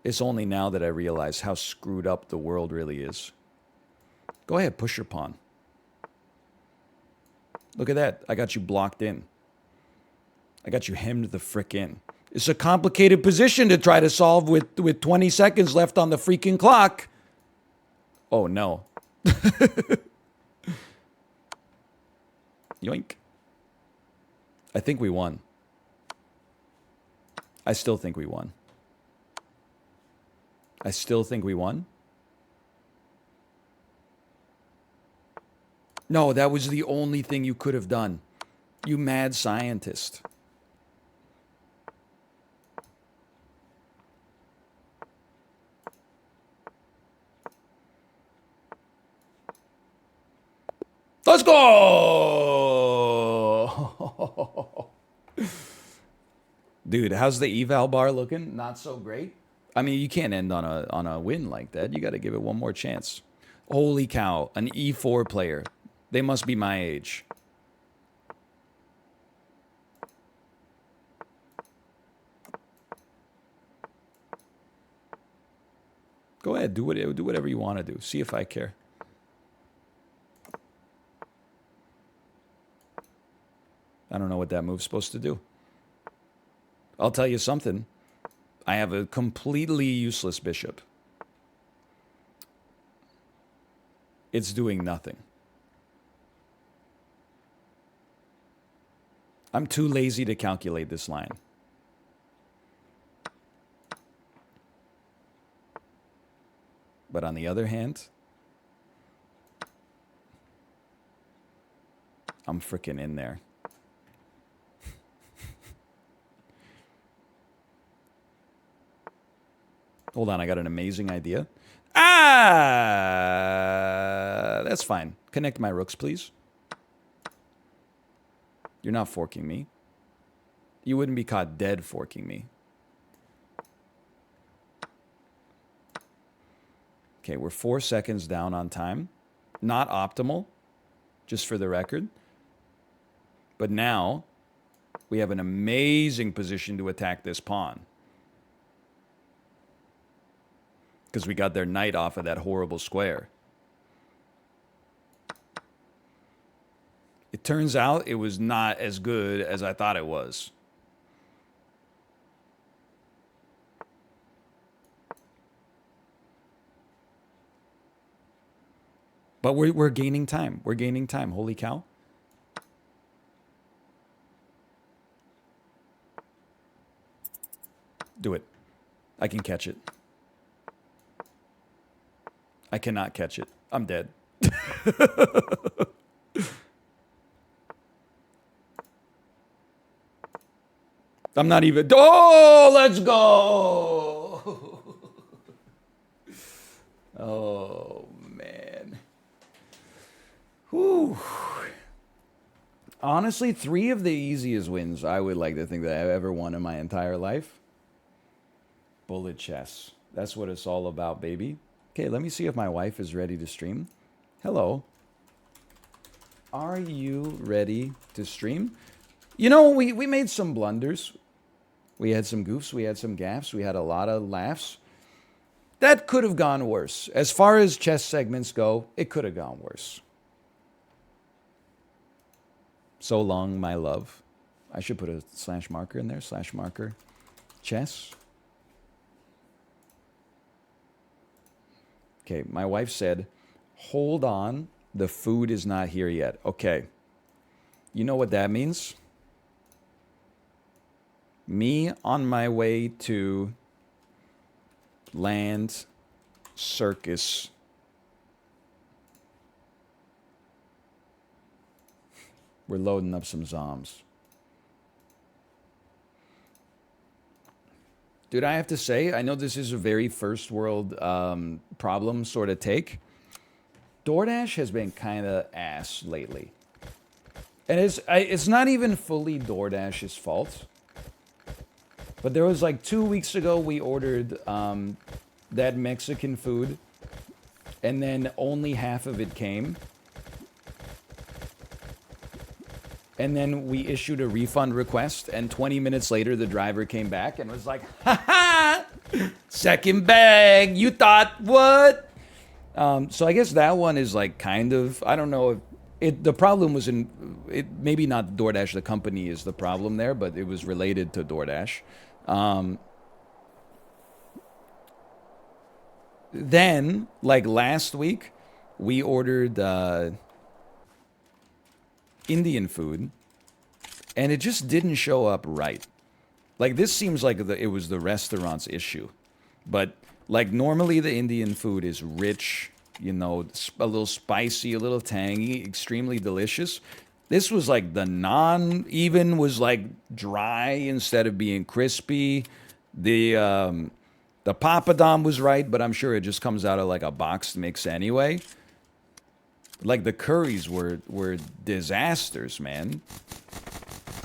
It's only now that I realize how screwed up the world really is. Go ahead, push your pawn. Look at that. I got you blocked in. I got you hemmed the frick in. It's a complicated position to try to solve with 20 seconds left on the freaking clock. Oh, no. Yoink. I think we won. I still think we won. I still think we won. No, that was the only thing you could have done. You mad scientist. Let's go! Dude, how's the eval bar looking? Not so great. I mean, you can't end on a win like that. You got to give it one more chance. Holy cow, an E4 player. They must be my age. Go ahead, do whatever you want to do. See if I care. I don't know what that move's supposed to do. I'll tell you something. I have a completely useless bishop. It's doing nothing. I'm too lazy to calculate this line. But on the other hand, I'm freaking in there. Hold on, I got an amazing idea. Ah! That's fine. Connect my rooks, please. You're not forking me. You wouldn't be caught dead forking me. Okay, we're 4 seconds down on time. Not optimal, just for the record. But now, we have an amazing position to attack this pawn. Because we got their knight off of that horrible square. It turns out it was not as good as I thought it was. But we're gaining time. We're gaining time. Holy cow. Do it. I can catch it. I cannot catch it. I'm dead. I'm not even... Oh, let's go! Oh, man. Whew. Honestly, 3 of the easiest wins I would like to think that I've ever won in my entire life. Bullet chess. That's what it's all about, baby. Okay, let me see if my wife is ready to stream. Hello. Are you ready to stream? You know, we made some blunders. We had some goofs. We had some gaffes. We had a lot of laughs. That could have gone worse. As far as chess segments go, it could have gone worse. So long, my love. I should put a slash marker in there. Slash marker. Chess. Okay, my wife said, hold on, the food is not here yet. Okay, you know what that means? Me on my way to Land Circus. We're loading up some zombs. Dude, I have to say, I know this is a very first world problem sort of take. DoorDash has been kind of ass lately. And it's not even fully DoorDash's fault. But there was like 2 weeks ago, we ordered that Mexican food. And then only half of it came. And then we issued a refund request, and 20 minutes later, the driver came back and was like, ha ha! Second bag, you thought what? So I guess that one is like kind of, I don't know if the problem was maybe not DoorDash, the company is the problem there, but it was related to DoorDash. Then, like last week, we ordered Indian food, and it just didn't show up right. Like, this seems like it was the restaurant's issue. But Like normally the Indian food is rich, you know, a little spicy, a little tangy, extremely delicious. This was like the naan even was like dry instead of being crispy. The papadam was right, but I'm sure it just comes out of like a boxed mix anyway. Like the curries were disasters, man.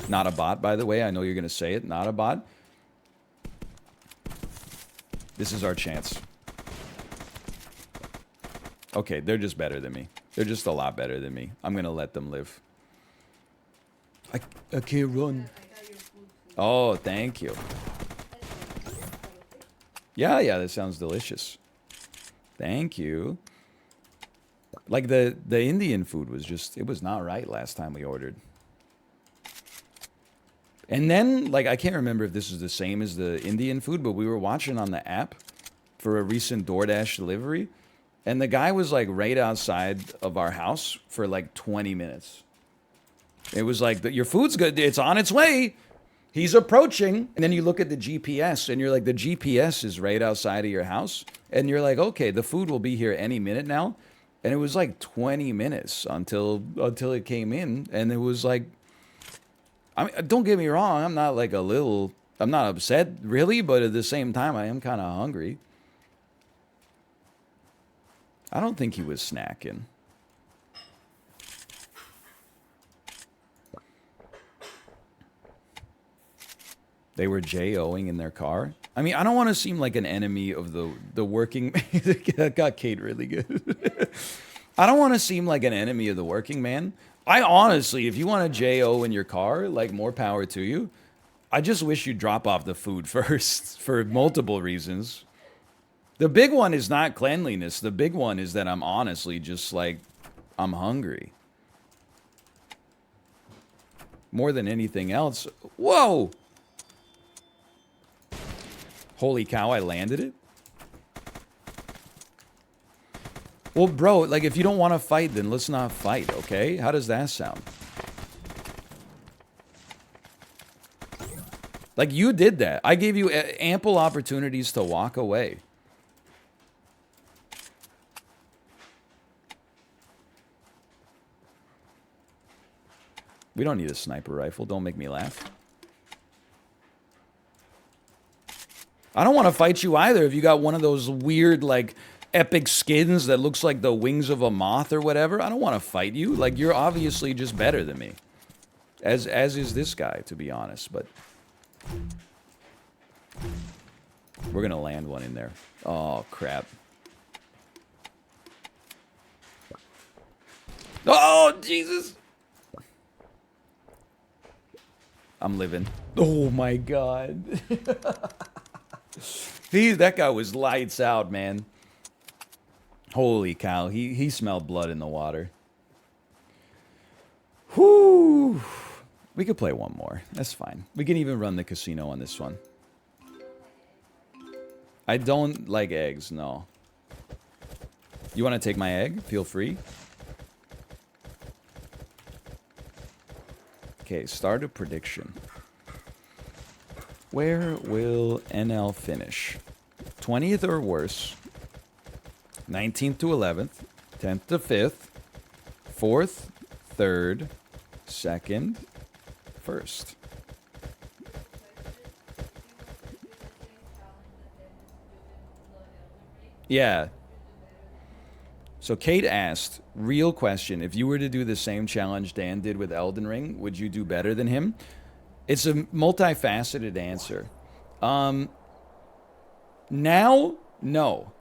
Not a bot, by the way. I know you're gonna say it. Not a bot. This is our chance. Okay, they're just better than me. They're just a lot better than me. I'm gonna let them live. I can't run. Oh, thank you. Yeah, that sounds delicious. Thank you. Like the Indian food was just, it was not right last time we ordered. And then, like, I can't remember if this is the same as the Indian food, but we were watching on the app for a recent DoorDash delivery, and the guy was like right outside of our house for like 20 minutes. It was like, your food's good, it's on its way. He's approaching, and then you look at the GPS, and you're like, the GPS is right outside of your house, and you're like, okay, the food will be here any minute now, and it was like 20 minutes until it came in, and it was like, I mean, don't get me wrong, I'm not like I'm not upset really, but at the same time, I am kind of hungry. I don't think he was snacking. They were J-O-ing in their car. I mean, I don't want to seem like an enemy of the working... That got Kate really good. I don't want to seem like an enemy of the working man. I honestly, if you want a J-O in your car, like, more power to you. I just wish you'd drop off the food first for multiple reasons. The big one is not cleanliness. The big one is that I'm honestly just like, I'm hungry. More than anything else. Whoa! Holy cow, I landed it? Well, bro, like, if you don't want to fight, then let's not fight, okay? How does that sound? Like, you did that. I gave you ample opportunities to walk away. We don't need a sniper rifle. Don't make me laugh. I don't want to fight you either if you got one of those weird, like, epic skins that looks like the wings of a moth or whatever. I don't want to fight you. Like, you're obviously just better than me. As is this guy, to be honest, but... We're gonna land one in there. Oh, crap. Oh, Jesus! I'm living. Oh, my God. That guy was lights out, man. Holy cow, he smelled blood in the water. Whoo! We could play one more. That's fine. We can even run the casino on this one. I don't like eggs, no. You want to take my egg? Feel free. Okay, start a prediction. Where will NL finish? 20th or worse? 19th to 11th? 10th to 5th? 4th? 3rd? 2nd? 1st? Yeah. So Kate asked, real question, if you were to do the same challenge Dan did with Elden Ring, would you do better than him? It's a multifaceted answer. Now, no.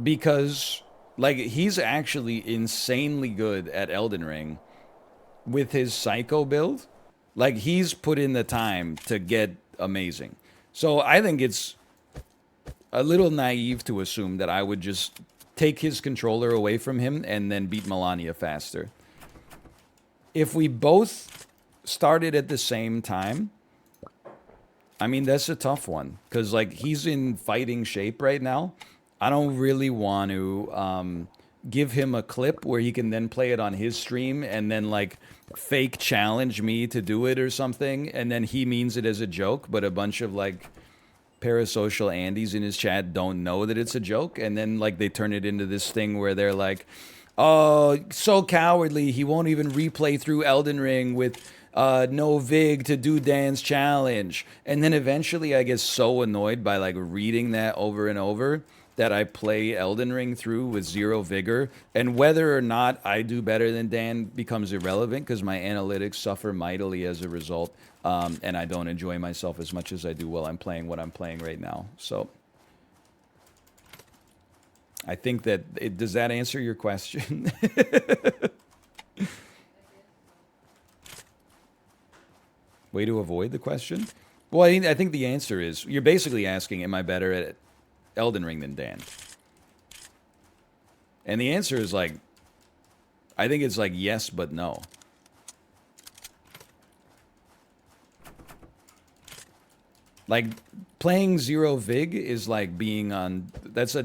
Because, like, he's actually insanely good at Elden Ring with his Psycho build. Like, he's put in the time to get amazing. So I think it's a little naive to assume that I would just take his controller away from him and then beat Melania faster. If we both started at the same time, I mean, that's a tough one. Because, like, he's in fighting shape right now. I don't really want to give him a clip where he can then play it on his stream and then, like, fake challenge me to do it or something. And then he means it as a joke, but a bunch of, like, parasocial Andes in his chat don't know that it's a joke, and then like they turn it into this thing where they're like, "Oh, so cowardly! He won't even replay through Elden Ring with no Vig to do Dan's challenge." And then eventually, I get so annoyed by like reading that over and over that I play Elden Ring through with 0 vigor, and whether or not I do better than Dan becomes irrelevant because my analytics suffer mightily as a result, and I don't enjoy myself as much as I do while I'm playing what I'm playing right now. So I think that does that answer your question? Way to avoid the question? Well, I think the answer is you're basically asking, am I better at Elden Ring than Dan? And the answer is like, I think it's like yes, but no. Like playing 0 Vig is like being on, that's a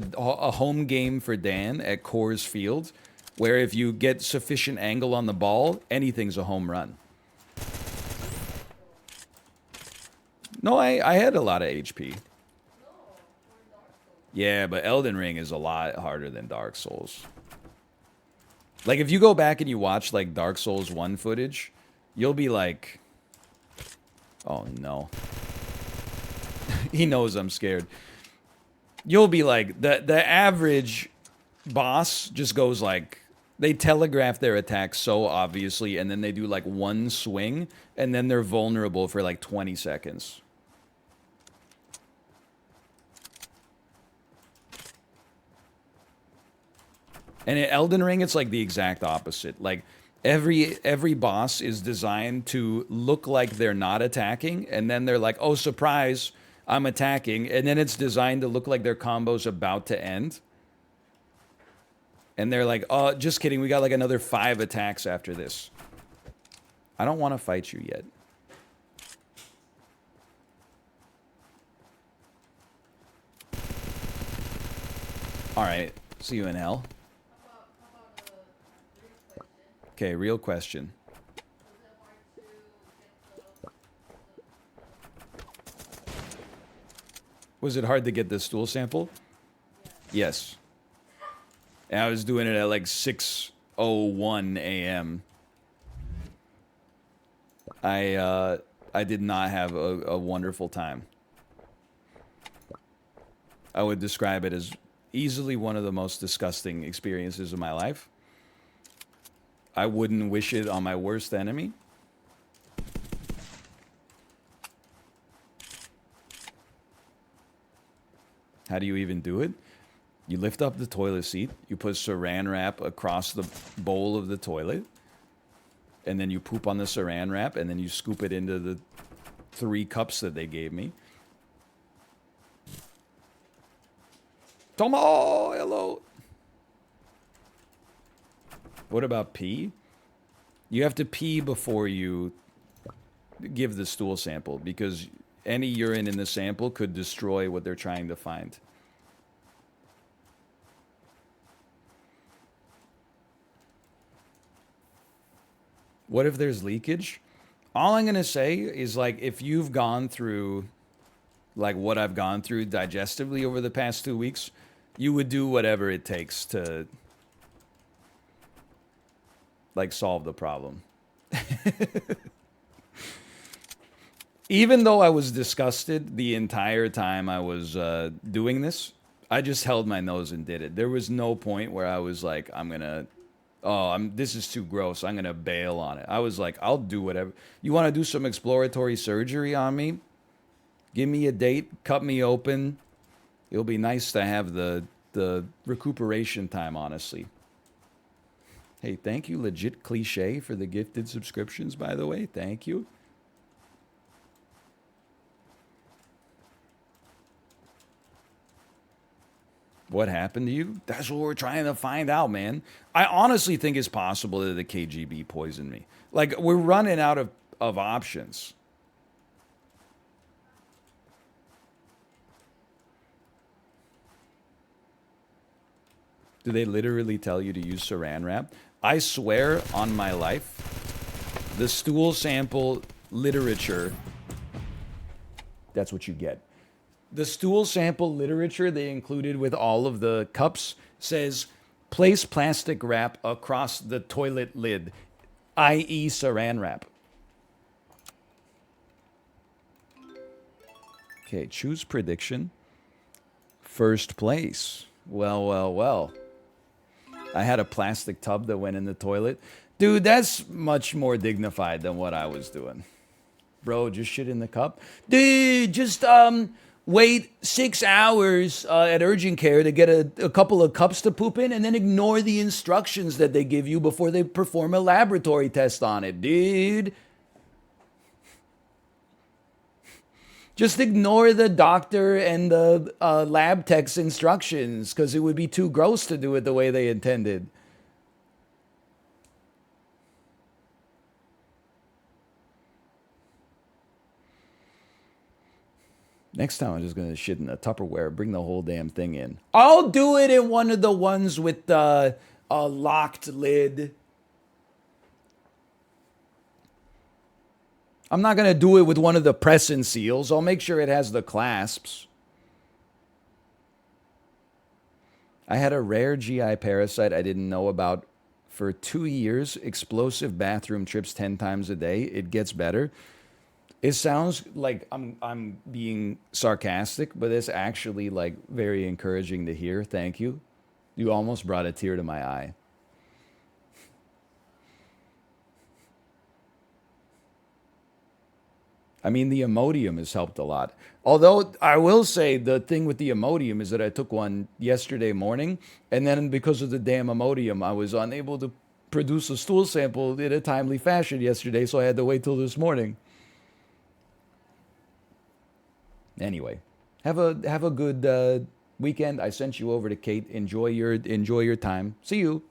home game for Dan at Coors Field, where if you get sufficient angle on the ball, anything's a home run. No, I had a lot of HP. Yeah, but Elden Ring is a lot harder than Dark Souls. Like, if you go back and you watch, like, Dark Souls 1 footage, you'll be like, oh, no. He knows I'm scared. You'll be like, the average boss just goes like, they telegraph their attacks so obviously, and then they do, like, one swing, and then they're vulnerable for, like, 20 seconds. And in Elden Ring, it's like the exact opposite. Like every boss is designed to look like they're not attacking, and then they're like, "Oh, surprise, I'm attacking," and then it's designed to look like their combo's about to end. And they're like, "Oh, just kidding. We got like another 5 attacks after this." I don't want to fight you yet. All right. See you in hell. Okay, real question. Was it hard to get the stool sample? Yes. And I was doing it at like 6:01 a.m. I did not have a wonderful time. I would describe it as easily one of the most disgusting experiences of my life. I wouldn't wish it on my worst enemy. How do you even do it? You lift up the toilet seat, you put saran wrap across the bowl of the toilet, and then you poop on the saran wrap, and then you scoop it into the 3 cups that they gave me. Tomo, hello. What about pee? You have to pee before you give the stool sample, because any urine in the sample could destroy what they're trying to find. What if there's leakage? All I'm going to say is, like, if you've gone through, like, what I've gone through digestively over the past 2 weeks, you would do whatever it takes to, like, solve the problem. Even though I was disgusted the entire time I was doing this, I just held my nose and did it. There was no point where I was like, this is too gross, I'm gonna bail on it. I was like, I'll do whatever. You want to do some exploratory surgery on me? Give me a date, cut me open. It'll be nice to have the recuperation time, honestly. Hey, thank you, Legit Cliche, for the gifted subscriptions, by the way. Thank you. What happened to you? That's what we're trying to find out, man. I honestly think it's possible that the KGB poisoned me. Like, we're running out of options. Do they literally tell you to use saran wrap? I swear on my life, the stool sample literature, that's what you get. The stool sample literature they included with all of the cups says place plastic wrap across the toilet lid, i.e., saran wrap. Okay, choose prediction. First place. Well, well, well. I had a plastic tub that went in the toilet. Dude, that's much more dignified than what I was doing. Bro, just shit in the cup. Dude, just wait 6 hours at urgent care to get a couple of cups to poop in, and then ignore the instructions that they give you before they perform a laboratory test on it, dude. Just ignore the doctor and the lab tech's instructions, because it would be too gross to do it the way they intended. Next time I'm just going to shit in a Tupperware, bring the whole damn thing in. I'll do it in one of the ones with the locked lid. I'm not going to do it with one of the press and seals. I'll make sure it has the clasps. I had a rare GI parasite I didn't know about for 2 years. Explosive bathroom trips 10 times a day. It gets better. It sounds like I'm being sarcastic, but it's actually like very encouraging to hear. Thank you. You almost brought a tear to my eye. I mean, the Imodium has helped a lot. Although I will say the thing with the Imodium is that I took one yesterday morning, and then because of the damn Imodium, I was unable to produce a stool sample in a timely fashion yesterday, so I had to wait till this morning. Anyway, have a good weekend. I sent you over to Kate. Enjoy your time. See you.